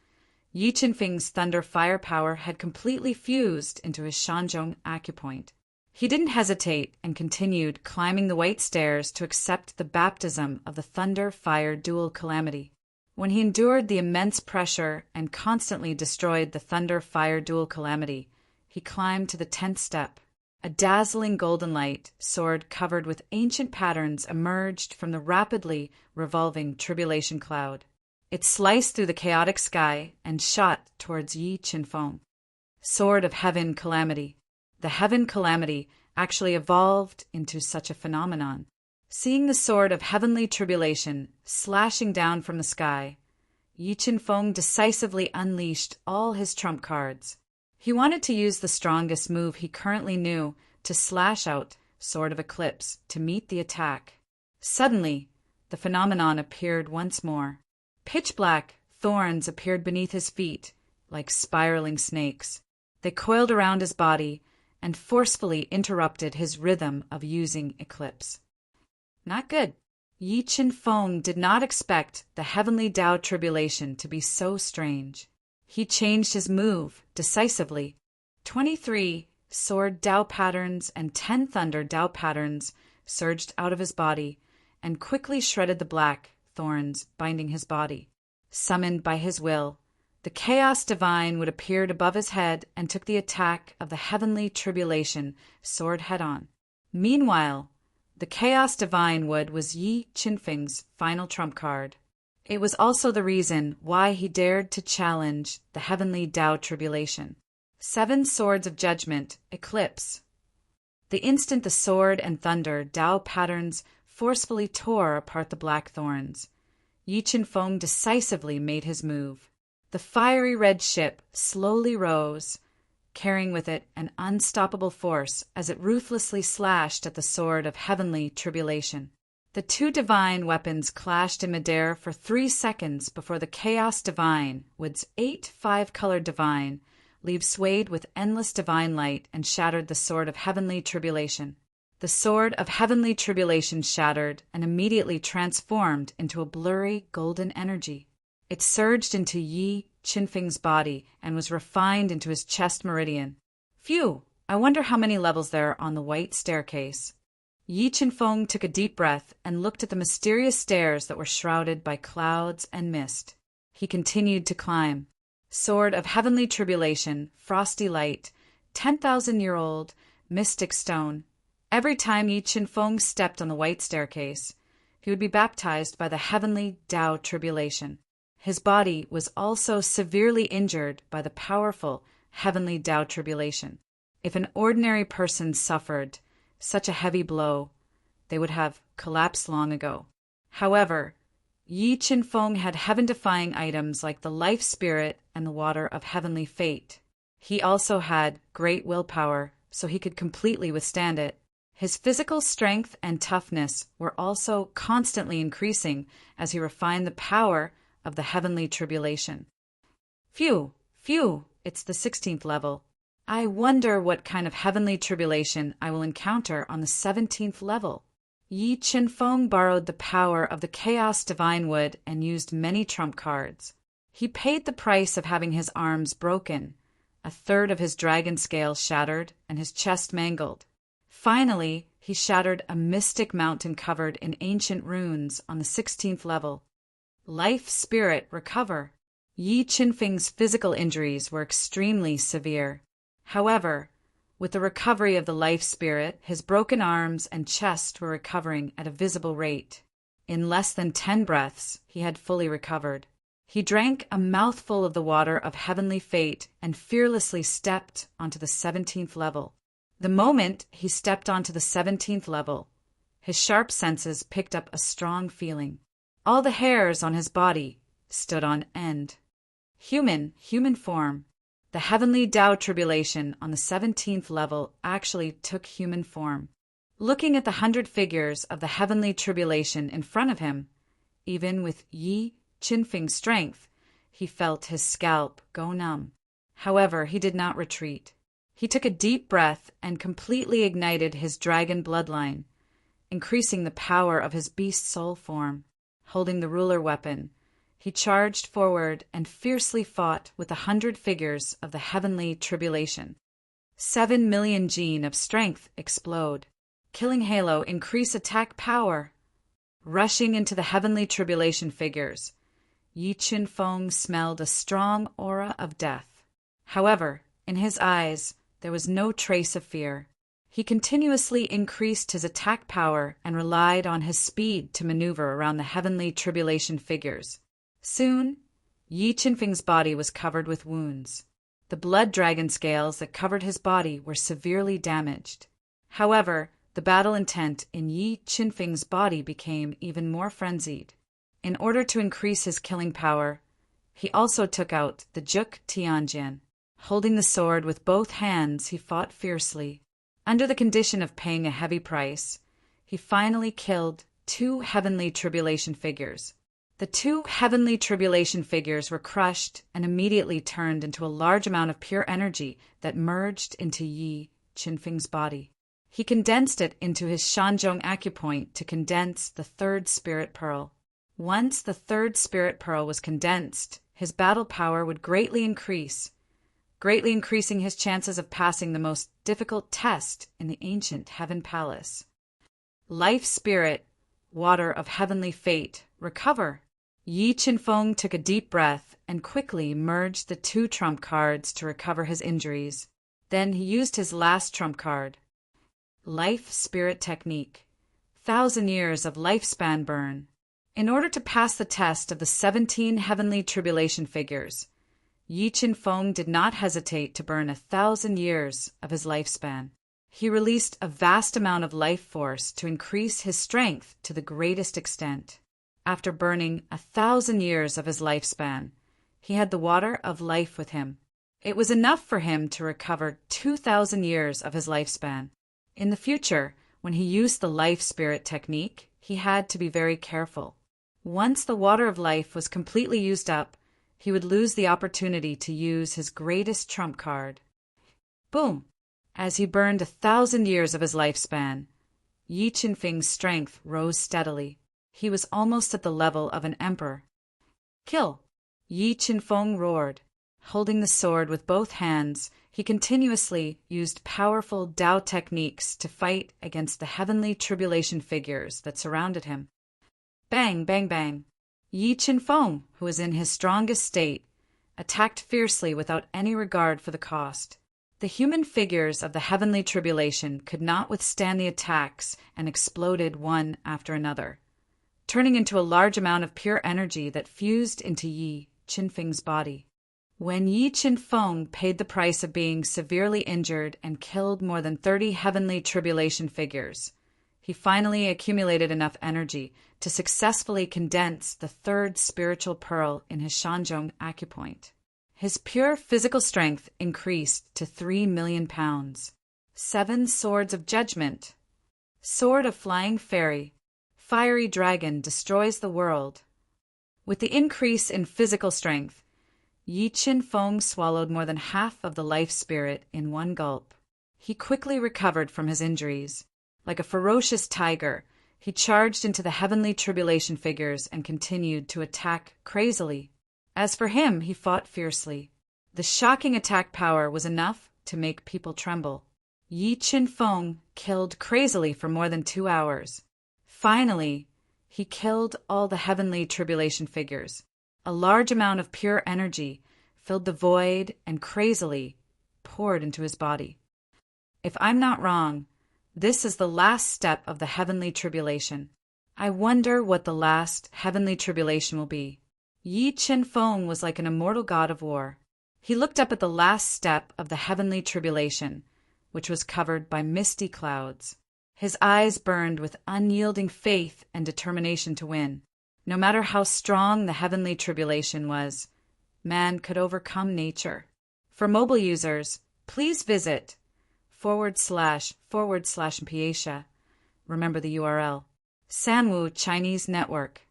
Yi Chen Feng's thunder fire power had completely fused into his Shanzhong acupoint. He didn't hesitate and continued climbing the white stairs to accept the baptism of the thunder fire dual calamity. When he endured the immense pressure and constantly destroyed the thunder fire dual calamity, he climbed to the 10th step. A dazzling golden light, sword covered with ancient patterns, emerged from the rapidly revolving tribulation cloud. It sliced through the chaotic sky and shot towards Yi Chen Feng. Sword of Heaven Calamity. The Heaven Calamity actually evolved into such a phenomenon. Seeing the sword of heavenly tribulation slashing down from the sky, Yi Chen Feng decisively unleashed all his trump cards. He wanted to use the strongest move he currently knew to slash out Sword of Eclipse to meet the attack. Suddenly, the phenomenon appeared once more. Pitch-black thorns appeared beneath his feet, like spiraling snakes. They coiled around his body and forcefully interrupted his rhythm of using Eclipse. Not good. Yi Chen Feng did not expect the heavenly Tao tribulation to be so strange. He changed his move decisively. 23 sword Tao patterns and 10 thunder Tao patterns surged out of his body and quickly shredded the black thorns binding his body. Summoned by his will, the Chaos Divine Wood appeared above his head and took the attack of the heavenly tribulation sword head-on. Meanwhile, the Chaos Divine Wood was Yi Qinfeng's final trump card. It was also the reason why he dared to challenge the heavenly Tao tribulation. 7 Swords of Judgment Eclipse. The instant the sword and thunder Tao patterns forcefully tore apart the black thorns, Yi Qinfeng decisively made his move. The fiery red ship slowly rose, carrying with it an unstoppable force as it ruthlessly slashed at the sword of heavenly tribulation. The 2 divine weapons clashed in midair for 3 seconds before the Chaos Divine Wood's 8 5-colored divine leaves swayed with endless divine light and shattered the sword of heavenly tribulation. The sword of heavenly tribulation shattered and immediately transformed into a blurry golden energy. It surged into Yi Qinfeng's body and was refined into his chest meridian. Phew! I wonder how many levels there are on the white staircase. Yi Qinfeng took a deep breath and looked at the mysterious stairs that were shrouded by clouds and mist. He continued to climb. Sword of heavenly tribulation, frosty light, 10,000-year-old, mystic stone. Every time Yi Qinfeng stepped on the white staircase, he would be baptized by the heavenly Tao tribulation. His body was also severely injured by the powerful heavenly Tao tribulation. If an ordinary person suffered such a heavy blow, they would have collapsed long ago. However, Yi Qinfeng had heaven-defying items like the life spirit and the water of heavenly fate. He also had great willpower, so he could completely withstand it. His physical strength and toughness were also constantly increasing as he refined the power of the heavenly tribulation. Phew, it's the 16th level. I wonder what kind of heavenly tribulation I will encounter on the 17th level. Yi Qinfeng borrowed the power of the Chaos Divine Wood and used many trump cards. He paid the price of having his arms broken, a third of his dragon scale shattered, and his chest mangled. Finally, he shattered a mystic mountain covered in ancient runes on the 16th level. Life spirit recover. Yi Qinfeng's physical injuries were extremely severe. However, with the recovery of the life spirit, his broken arms and chest were recovering at a visible rate. In less than 10 breaths, he had fully recovered. He drank a mouthful of the water of heavenly fate and fearlessly stepped onto the 17th level. The moment he stepped onto the 17th level, his sharp senses picked up a strong feeling. All the hairs on his body stood on end. Human form. The heavenly Tao tribulation on the 17th level actually took human form. Looking at the 100 figures of the heavenly tribulation in front of him, even with Yi Qinfeng's strength, he felt his scalp go numb. However, he did not retreat. He took a deep breath and completely ignited his dragon bloodline, increasing the power of his beast soul form. Holding the ruler weapon, he charged forward and fiercely fought with 100 figures of the heavenly tribulation. 7 million gene of strength explode. Killing Halo increase attack power. Rushing into the heavenly tribulation figures, Yi Qinfeng smelled a strong aura of death. However, in his eyes, there was no trace of fear. He continuously increased his attack power and relied on his speed to maneuver around the heavenly tribulation figures. Soon, Yi Qinfeng's body was covered with wounds. The blood dragon scales that covered his body were severely damaged. However, the battle intent in Yi Qinfeng's body became even more frenzied. In order to increase his killing power, he also took out the Juk Tianjian. Holding the sword with both hands, he fought fiercely. Under the condition of paying a heavy price, he finally killed 2 heavenly tribulation figures. The 2 heavenly tribulation figures were crushed and immediately turned into a large amount of pure energy that merged into Yi Qinfeng's body. He condensed it into his Shanzhong acupoint to condense the 3rd spirit pearl. Once the 3rd spirit pearl was condensed, his battle power would greatly increase, greatly increasing his chances of passing the most difficult test in the ancient Heaven Palace. Life spirit water of heavenly fate, recover. Yi Qinfeng took a deep breath and quickly merged the two trump cards to recover his injuries. Then he used his last trump card. Life Spirit Technique. 1,000 years of lifespan burn. In order to pass the test of the 17 heavenly tribulation figures, Yi Qinfeng did not hesitate to burn 1,000 years of his lifespan. He released a vast amount of life force to increase his strength to the greatest extent. After burning 1,000 years of his lifespan, he had the water of life with him. It was enough for him to recover 2,000 years of his lifespan. In the future, when he used the Life Spirit Technique, he had to be very careful. Once the water of life was completely used up, he would lose the opportunity to use his greatest trump card. Boom! As he burned 1,000 years of his lifespan, Yi Qinfeng's strength rose steadily. He was almost at the level of an emperor. Kill! Yi Qinfeng roared. Holding the sword with both hands, he continuously used powerful Tao techniques to fight against the heavenly tribulation figures that surrounded him. Bang, bang, bang. Yi Qinfeng, who was in his strongest state, attacked fiercely without any regard for the cost. The human figures of the heavenly tribulation could not withstand the attacks and exploded one after another, turning into a large amount of pure energy that fused into Yi Qinfeng's body. When Yi Qinfeng paid the price of being severely injured and killed more than 30 heavenly tribulation figures, he finally accumulated enough energy to successfully condense the third spiritual pearl in his Shanzhong acupoint. His pure physical strength increased to 3 million pounds. 7 swords of judgment. Sword of flying fairy. Fiery dragon destroys the world. With the increase in physical strength, Yi Qinfeng swallowed more than half of the life spirit in one gulp. He quickly recovered from his injuries. Like a ferocious tiger, he charged into the heavenly tribulation figures and continued to attack crazily. As for him, he fought fiercely. The shocking attack power was enough to make people tremble. Yi Qinfeng killed crazily for more than 2 hours. Finally, he killed all the heavenly tribulation figures. A large amount of pure energy filled the void and crazily poured into his body. If I'm not wrong, this is the last step of the heavenly tribulation. I wonder what the last heavenly tribulation will be. Yi Qinfeng was like an immortal god of war. He looked up at the last step of the heavenly tribulation, which was covered by misty clouds. His eyes burned with unyielding faith and determination to win. No matter how strong the heavenly tribulation was, man could overcome nature. For mobile users, please visit / Piesha. Remember the URL. Sanwu Chinese Network.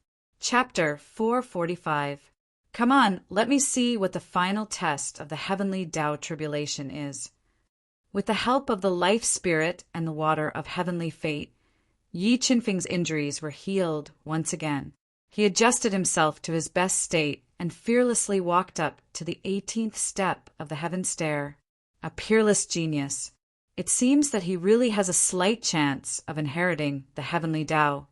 Chapter 445. Come on, let me see what the final test of the heavenly Tao tribulation is. With the help of the life spirit and the water of heavenly fate, Yi Qinfeng's injuries were healed once again. He adjusted himself to his best state and fearlessly walked up to the 18th step of the heaven stair. A peerless genius. It seems that he really has a slight chance of inheriting the heavenly Tao.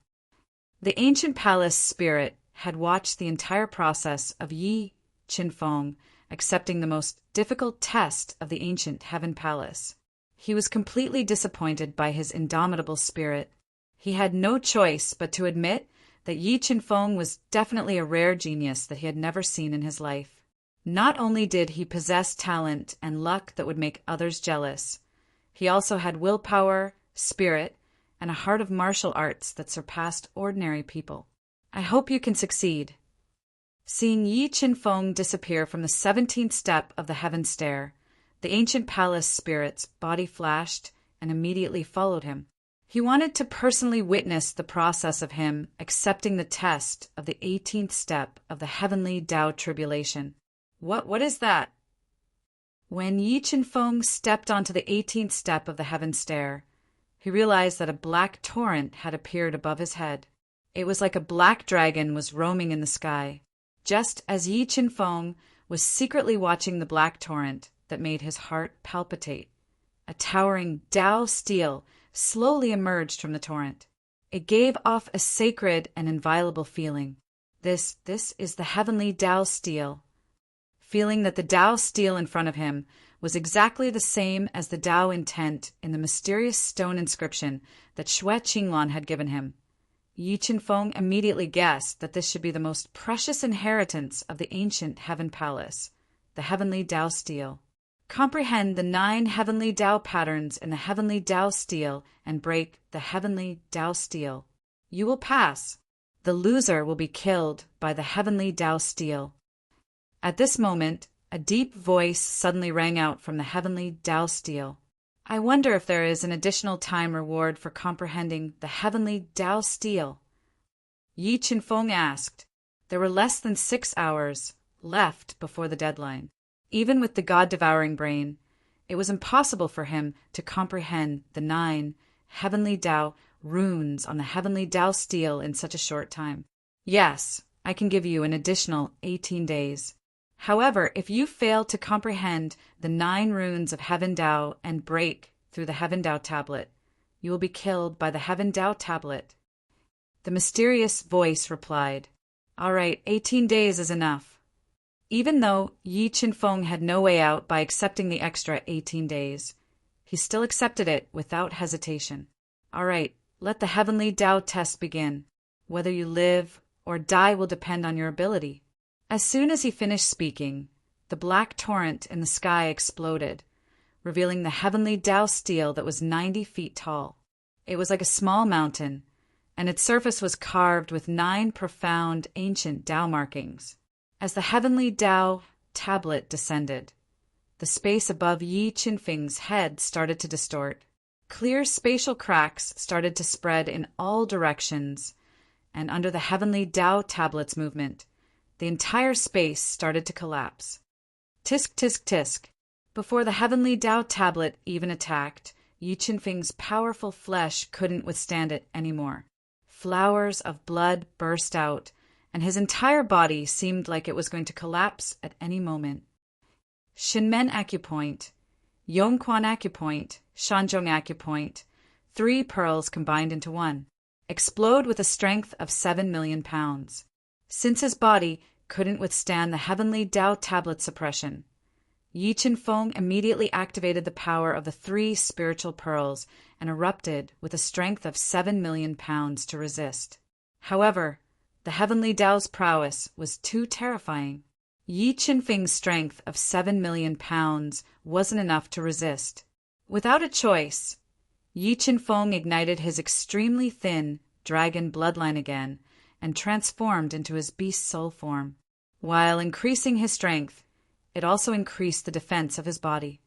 The ancient palace spirit had watched the entire process of Yi Qinfeng accepting the most difficult test of the ancient heaven palace. He was completely disappointed by his indomitable spirit. He had no choice but to admit that Yi Qinfeng was definitely a rare genius that he had never seen in his life. Not only did he possess talent and luck that would make others jealous, he also had willpower, spirit, and a heart of martial arts that surpassed ordinary people. I hope you can succeed. Seeing Yi Qinfeng disappear from the 17th step of the heaven stair, the ancient palace spirit's body flashed and immediately followed him. He wanted to personally witness the process of him accepting the test of the 18th step of the heavenly Tao tribulation. What is that? When Yi Qinfeng stepped onto the 18th step of the heaven stair, he realized that a black torrent had appeared above his head. It was like a black dragon was roaming in the sky. Just as Yi Qinfeng was secretly watching the black torrent that made his heart palpitate, a towering Tao stele slowly emerged from the torrent. It gave off a sacred and inviolable feeling. This is the heavenly Tao steel. Feeling that the Tao steel in front of him was exactly the same as the Tao intent in the mysterious stone inscription that Xue Qinglan had given him. Yi Qinfeng immediately guessed that this should be the most precious inheritance of the ancient Heaven Palace, the heavenly Tao steel. Comprehend the 9 heavenly Tao patterns in the heavenly Tao steel and break the heavenly Tao steel. You will pass. The loser will be killed by the heavenly Tao steel. At this moment, a deep voice suddenly rang out from the heavenly Tao steel. I wonder if there is an additional time reward for comprehending the heavenly Tao steel. Yi Qinfeng asked. There were less than 6 hours left before the deadline. Even with the God-devouring brain, it was impossible for him to comprehend the 9 heavenly Tao runes on the heavenly Tao steel in such a short time. Yes, I can give you an additional 18 days. However, if you fail to comprehend the 9 runes of Heaven Tao and break through the Heaven Tao tablet, you will be killed by the Heaven Tao tablet. The mysterious voice replied, All right, 18 days is enough. Even though Yi Qinfeng had no way out by accepting the extra 18 days, he still accepted it without hesitation. All right, let the heavenly Tao test begin. Whether you live or die will depend on your ability. As soon as he finished speaking, the black torrent in the sky exploded, revealing the heavenly Tao steel that was 90 feet tall. It was like a small mountain, and its surface was carved with 9 profound ancient Tao markings. As the heavenly Tao tablet descended, the space above Yi Qinfeng's head started to distort. Clear spatial cracks started to spread in all directions, and under the heavenly Tao tablet's movement, the entire space started to collapse. Tisk, tisk, tisk. Before the heavenly Tao tablet even attacked, Yi Qinfeng's powerful flesh couldn't withstand it anymore. Flowers of blood burst out, and his entire body seemed like it was going to collapse at any moment. Shinmen Acupoint, Yongquan Acupoint, Shanzhong Acupoint, 3 pearls combined into 1, explode with a strength of 7 million pounds. Since his body couldn't withstand the heavenly Tao tablet suppression, Yi Qinfeng immediately activated the power of the 3 spiritual pearls and erupted with a strength of 7 million pounds to resist. However, the heavenly Tao's prowess was too terrifying. Yi Qinfeng's strength of 7 million pounds wasn't enough to resist. Without a choice, Yi Qinfeng ignited his extremely thin dragon bloodline again and transformed into his beast soul form. While increasing his strength, it also increased the defense of his body.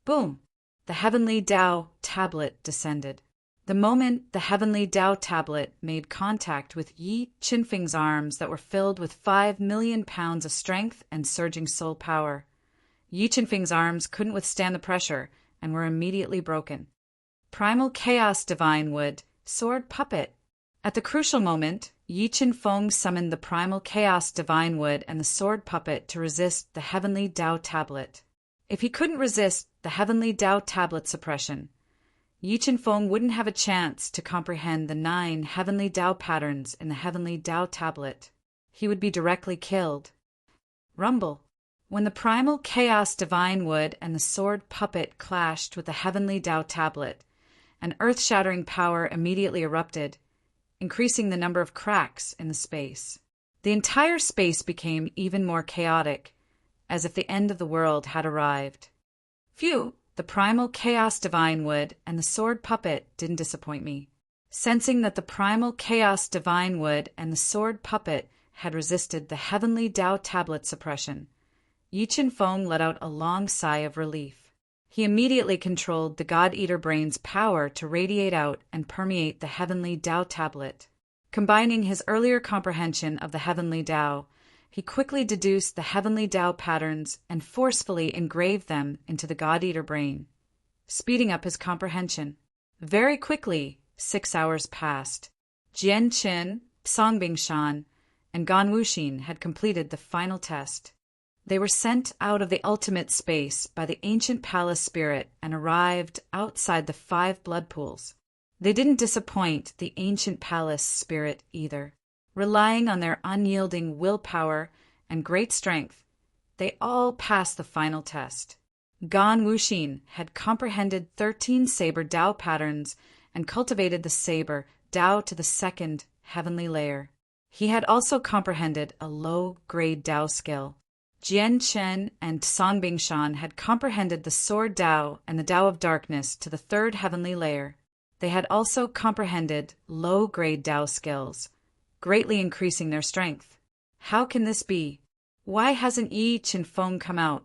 Boom! The heavenly Tao tablet descended. The moment the heavenly Tao tablet made contact with Yi Qinfeng's arms that were filled with 5 million pounds of strength and surging soul power, Yi Qinfeng's arms couldn't withstand the pressure and were immediately broken. Primal Chaos Divine Wood, Sword Puppet. At the crucial moment, Yi Qinfeng summoned the Primal Chaos Divine Wood and the Sword Puppet to resist the heavenly Tao tablet. If he couldn't resist the heavenly Tao tablet suppression, Yi Qinfeng wouldn't have a chance to comprehend the 9 heavenly Tao patterns in the heavenly Tao tablet. He would be directly killed. Rumble. When the Primal Chaos Divine Wood and the Sword Puppet clashed with the heavenly Tao tablet, an earth-shattering power immediately erupted, increasing the number of cracks in the space. The entire space became even more chaotic, as if the end of the world had arrived. Phew! The Primal Chaos Divine Wood and the Sword Puppet didn't disappoint me. Sensing that the Primal Chaos Divine Wood and the Sword Puppet had resisted the heavenly Tao tablet suppression, Yi Qinfeng let out a long sigh of relief. He immediately controlled the God-Eater Brain's power to radiate out and permeate the heavenly Tao tablet. Combining his earlier comprehension of the heavenly Tao, he quickly deduced the heavenly Tao patterns and forcefully engraved them into the God-Eater Brain, speeding up his comprehension. Very quickly, 6 hours passed. Jian Qin, Songbing Shan, and Gan Wuxin had completed the final test. They were sent out of the ultimate space by the ancient palace spirit and arrived outside the 5 blood pools. They didn't disappoint the ancient palace spirit either. Relying on their unyielding willpower and great strength, they all passed the final test. Gan Wuxin had comprehended 13 saber Tao patterns and cultivated the saber Tao to the second heavenly layer. He had also comprehended a low-grade Tao skill. Jian Chen and Song Bingshan had comprehended the sword Tao and the Tao of darkness to the third heavenly layer. They had also comprehended low-grade Tao skills, greatly increasing their strength. How can this be? Why hasn't Yi Qinfeng come out?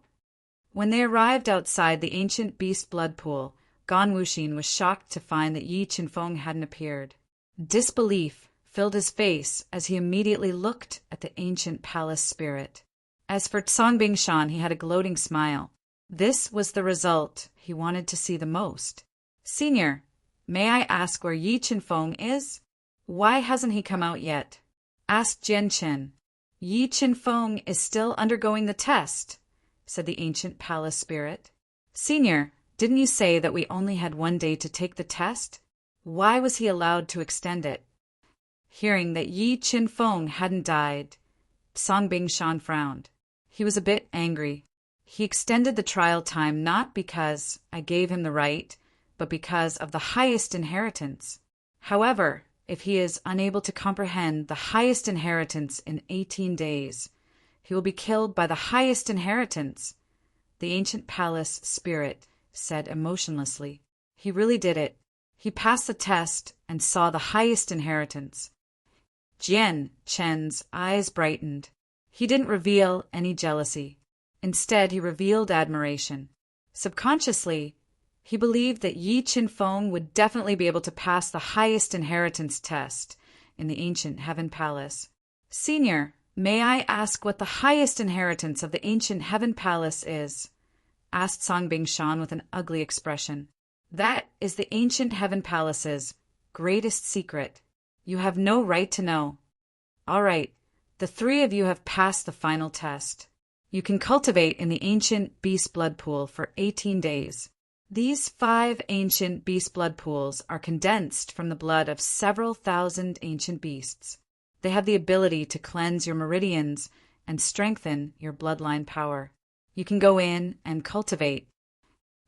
When they arrived outside the ancient beast blood pool, Gan Wuxin was shocked to find that Yi Qinfeng hadn't appeared. Disbelief filled his face as he immediately looked at the ancient palace spirit. As for Song Bingshan, he had a gloating smile. This was the result he wanted to see the most. "Senior, may I ask where Yi Qinfeng is? Why hasn't he come out yet?" asked Jian Chen. "Yi Qinfeng is still undergoing the test," said the ancient palace spirit. "Senior, didn't you say that we only had 1 day to take the test? Why was he allowed to extend it?" Hearing that Yi Qinfeng hadn't died, Song Bingshan frowned. He was a bit angry. He extended the trial time not because I gave him the right, but because of the highest inheritance. However, if he is unable to comprehend the highest inheritance in 18 days, he will be killed by the highest inheritance, the ancient palace spirit said emotionlessly. He really did it. He passed the test and saw the highest inheritance. Jian Chen's eyes brightened. He didn't reveal any jealousy. Instead, he revealed admiration. Subconsciously, he believed that Yi Qinfeng would definitely be able to pass the highest inheritance test in the ancient heaven palace. "Senior, may I ask what the highest inheritance of the ancient heaven palace is?" asked Song Bingshan with an ugly expression. "That is the ancient heaven palace's greatest secret. You have no right to know. All right, the 3 of you have passed the final test. You can cultivate in the ancient beast blood pool for 18 days. These 5 ancient beast blood pools are condensed from the blood of several thousand ancient beasts. They have the ability to cleanse your meridians and strengthen your bloodline power. You can go in and cultivate."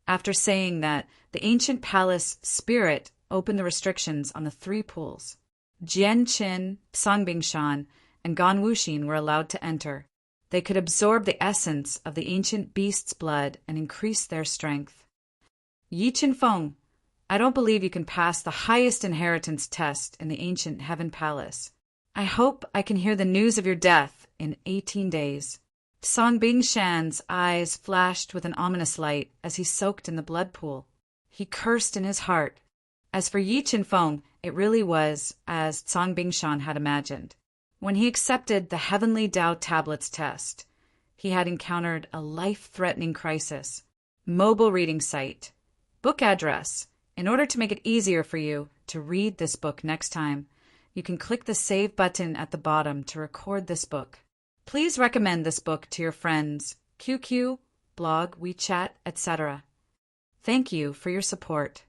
After saying that, the ancient palace spirit opened the restrictions on the 3 pools. Jian Chen, Song Bingshan, and Gan Wuxin were allowed to enter. They could absorb the essence of the ancient beast's blood and increase their strength. "Yi Qinfeng, I don't believe you can pass the highest inheritance test in the ancient heaven palace. I hope I can hear the news of your death in 18 days. Song Bingshan's eyes flashed with an ominous light as he soaked in the blood pool. He cursed in his heart. As for Yi Qinfeng, it really was as Song Bingshan had imagined. When he accepted the Heavenly Tao Tablets test, he had encountered a life-threatening crisis. Mobile reading site. Book address. In order to make it easier for you to read this book next time, you can click the Save button at the bottom to record this book. Please recommend this book to your friends, QQ, blog, WeChat, etc. Thank you for your support.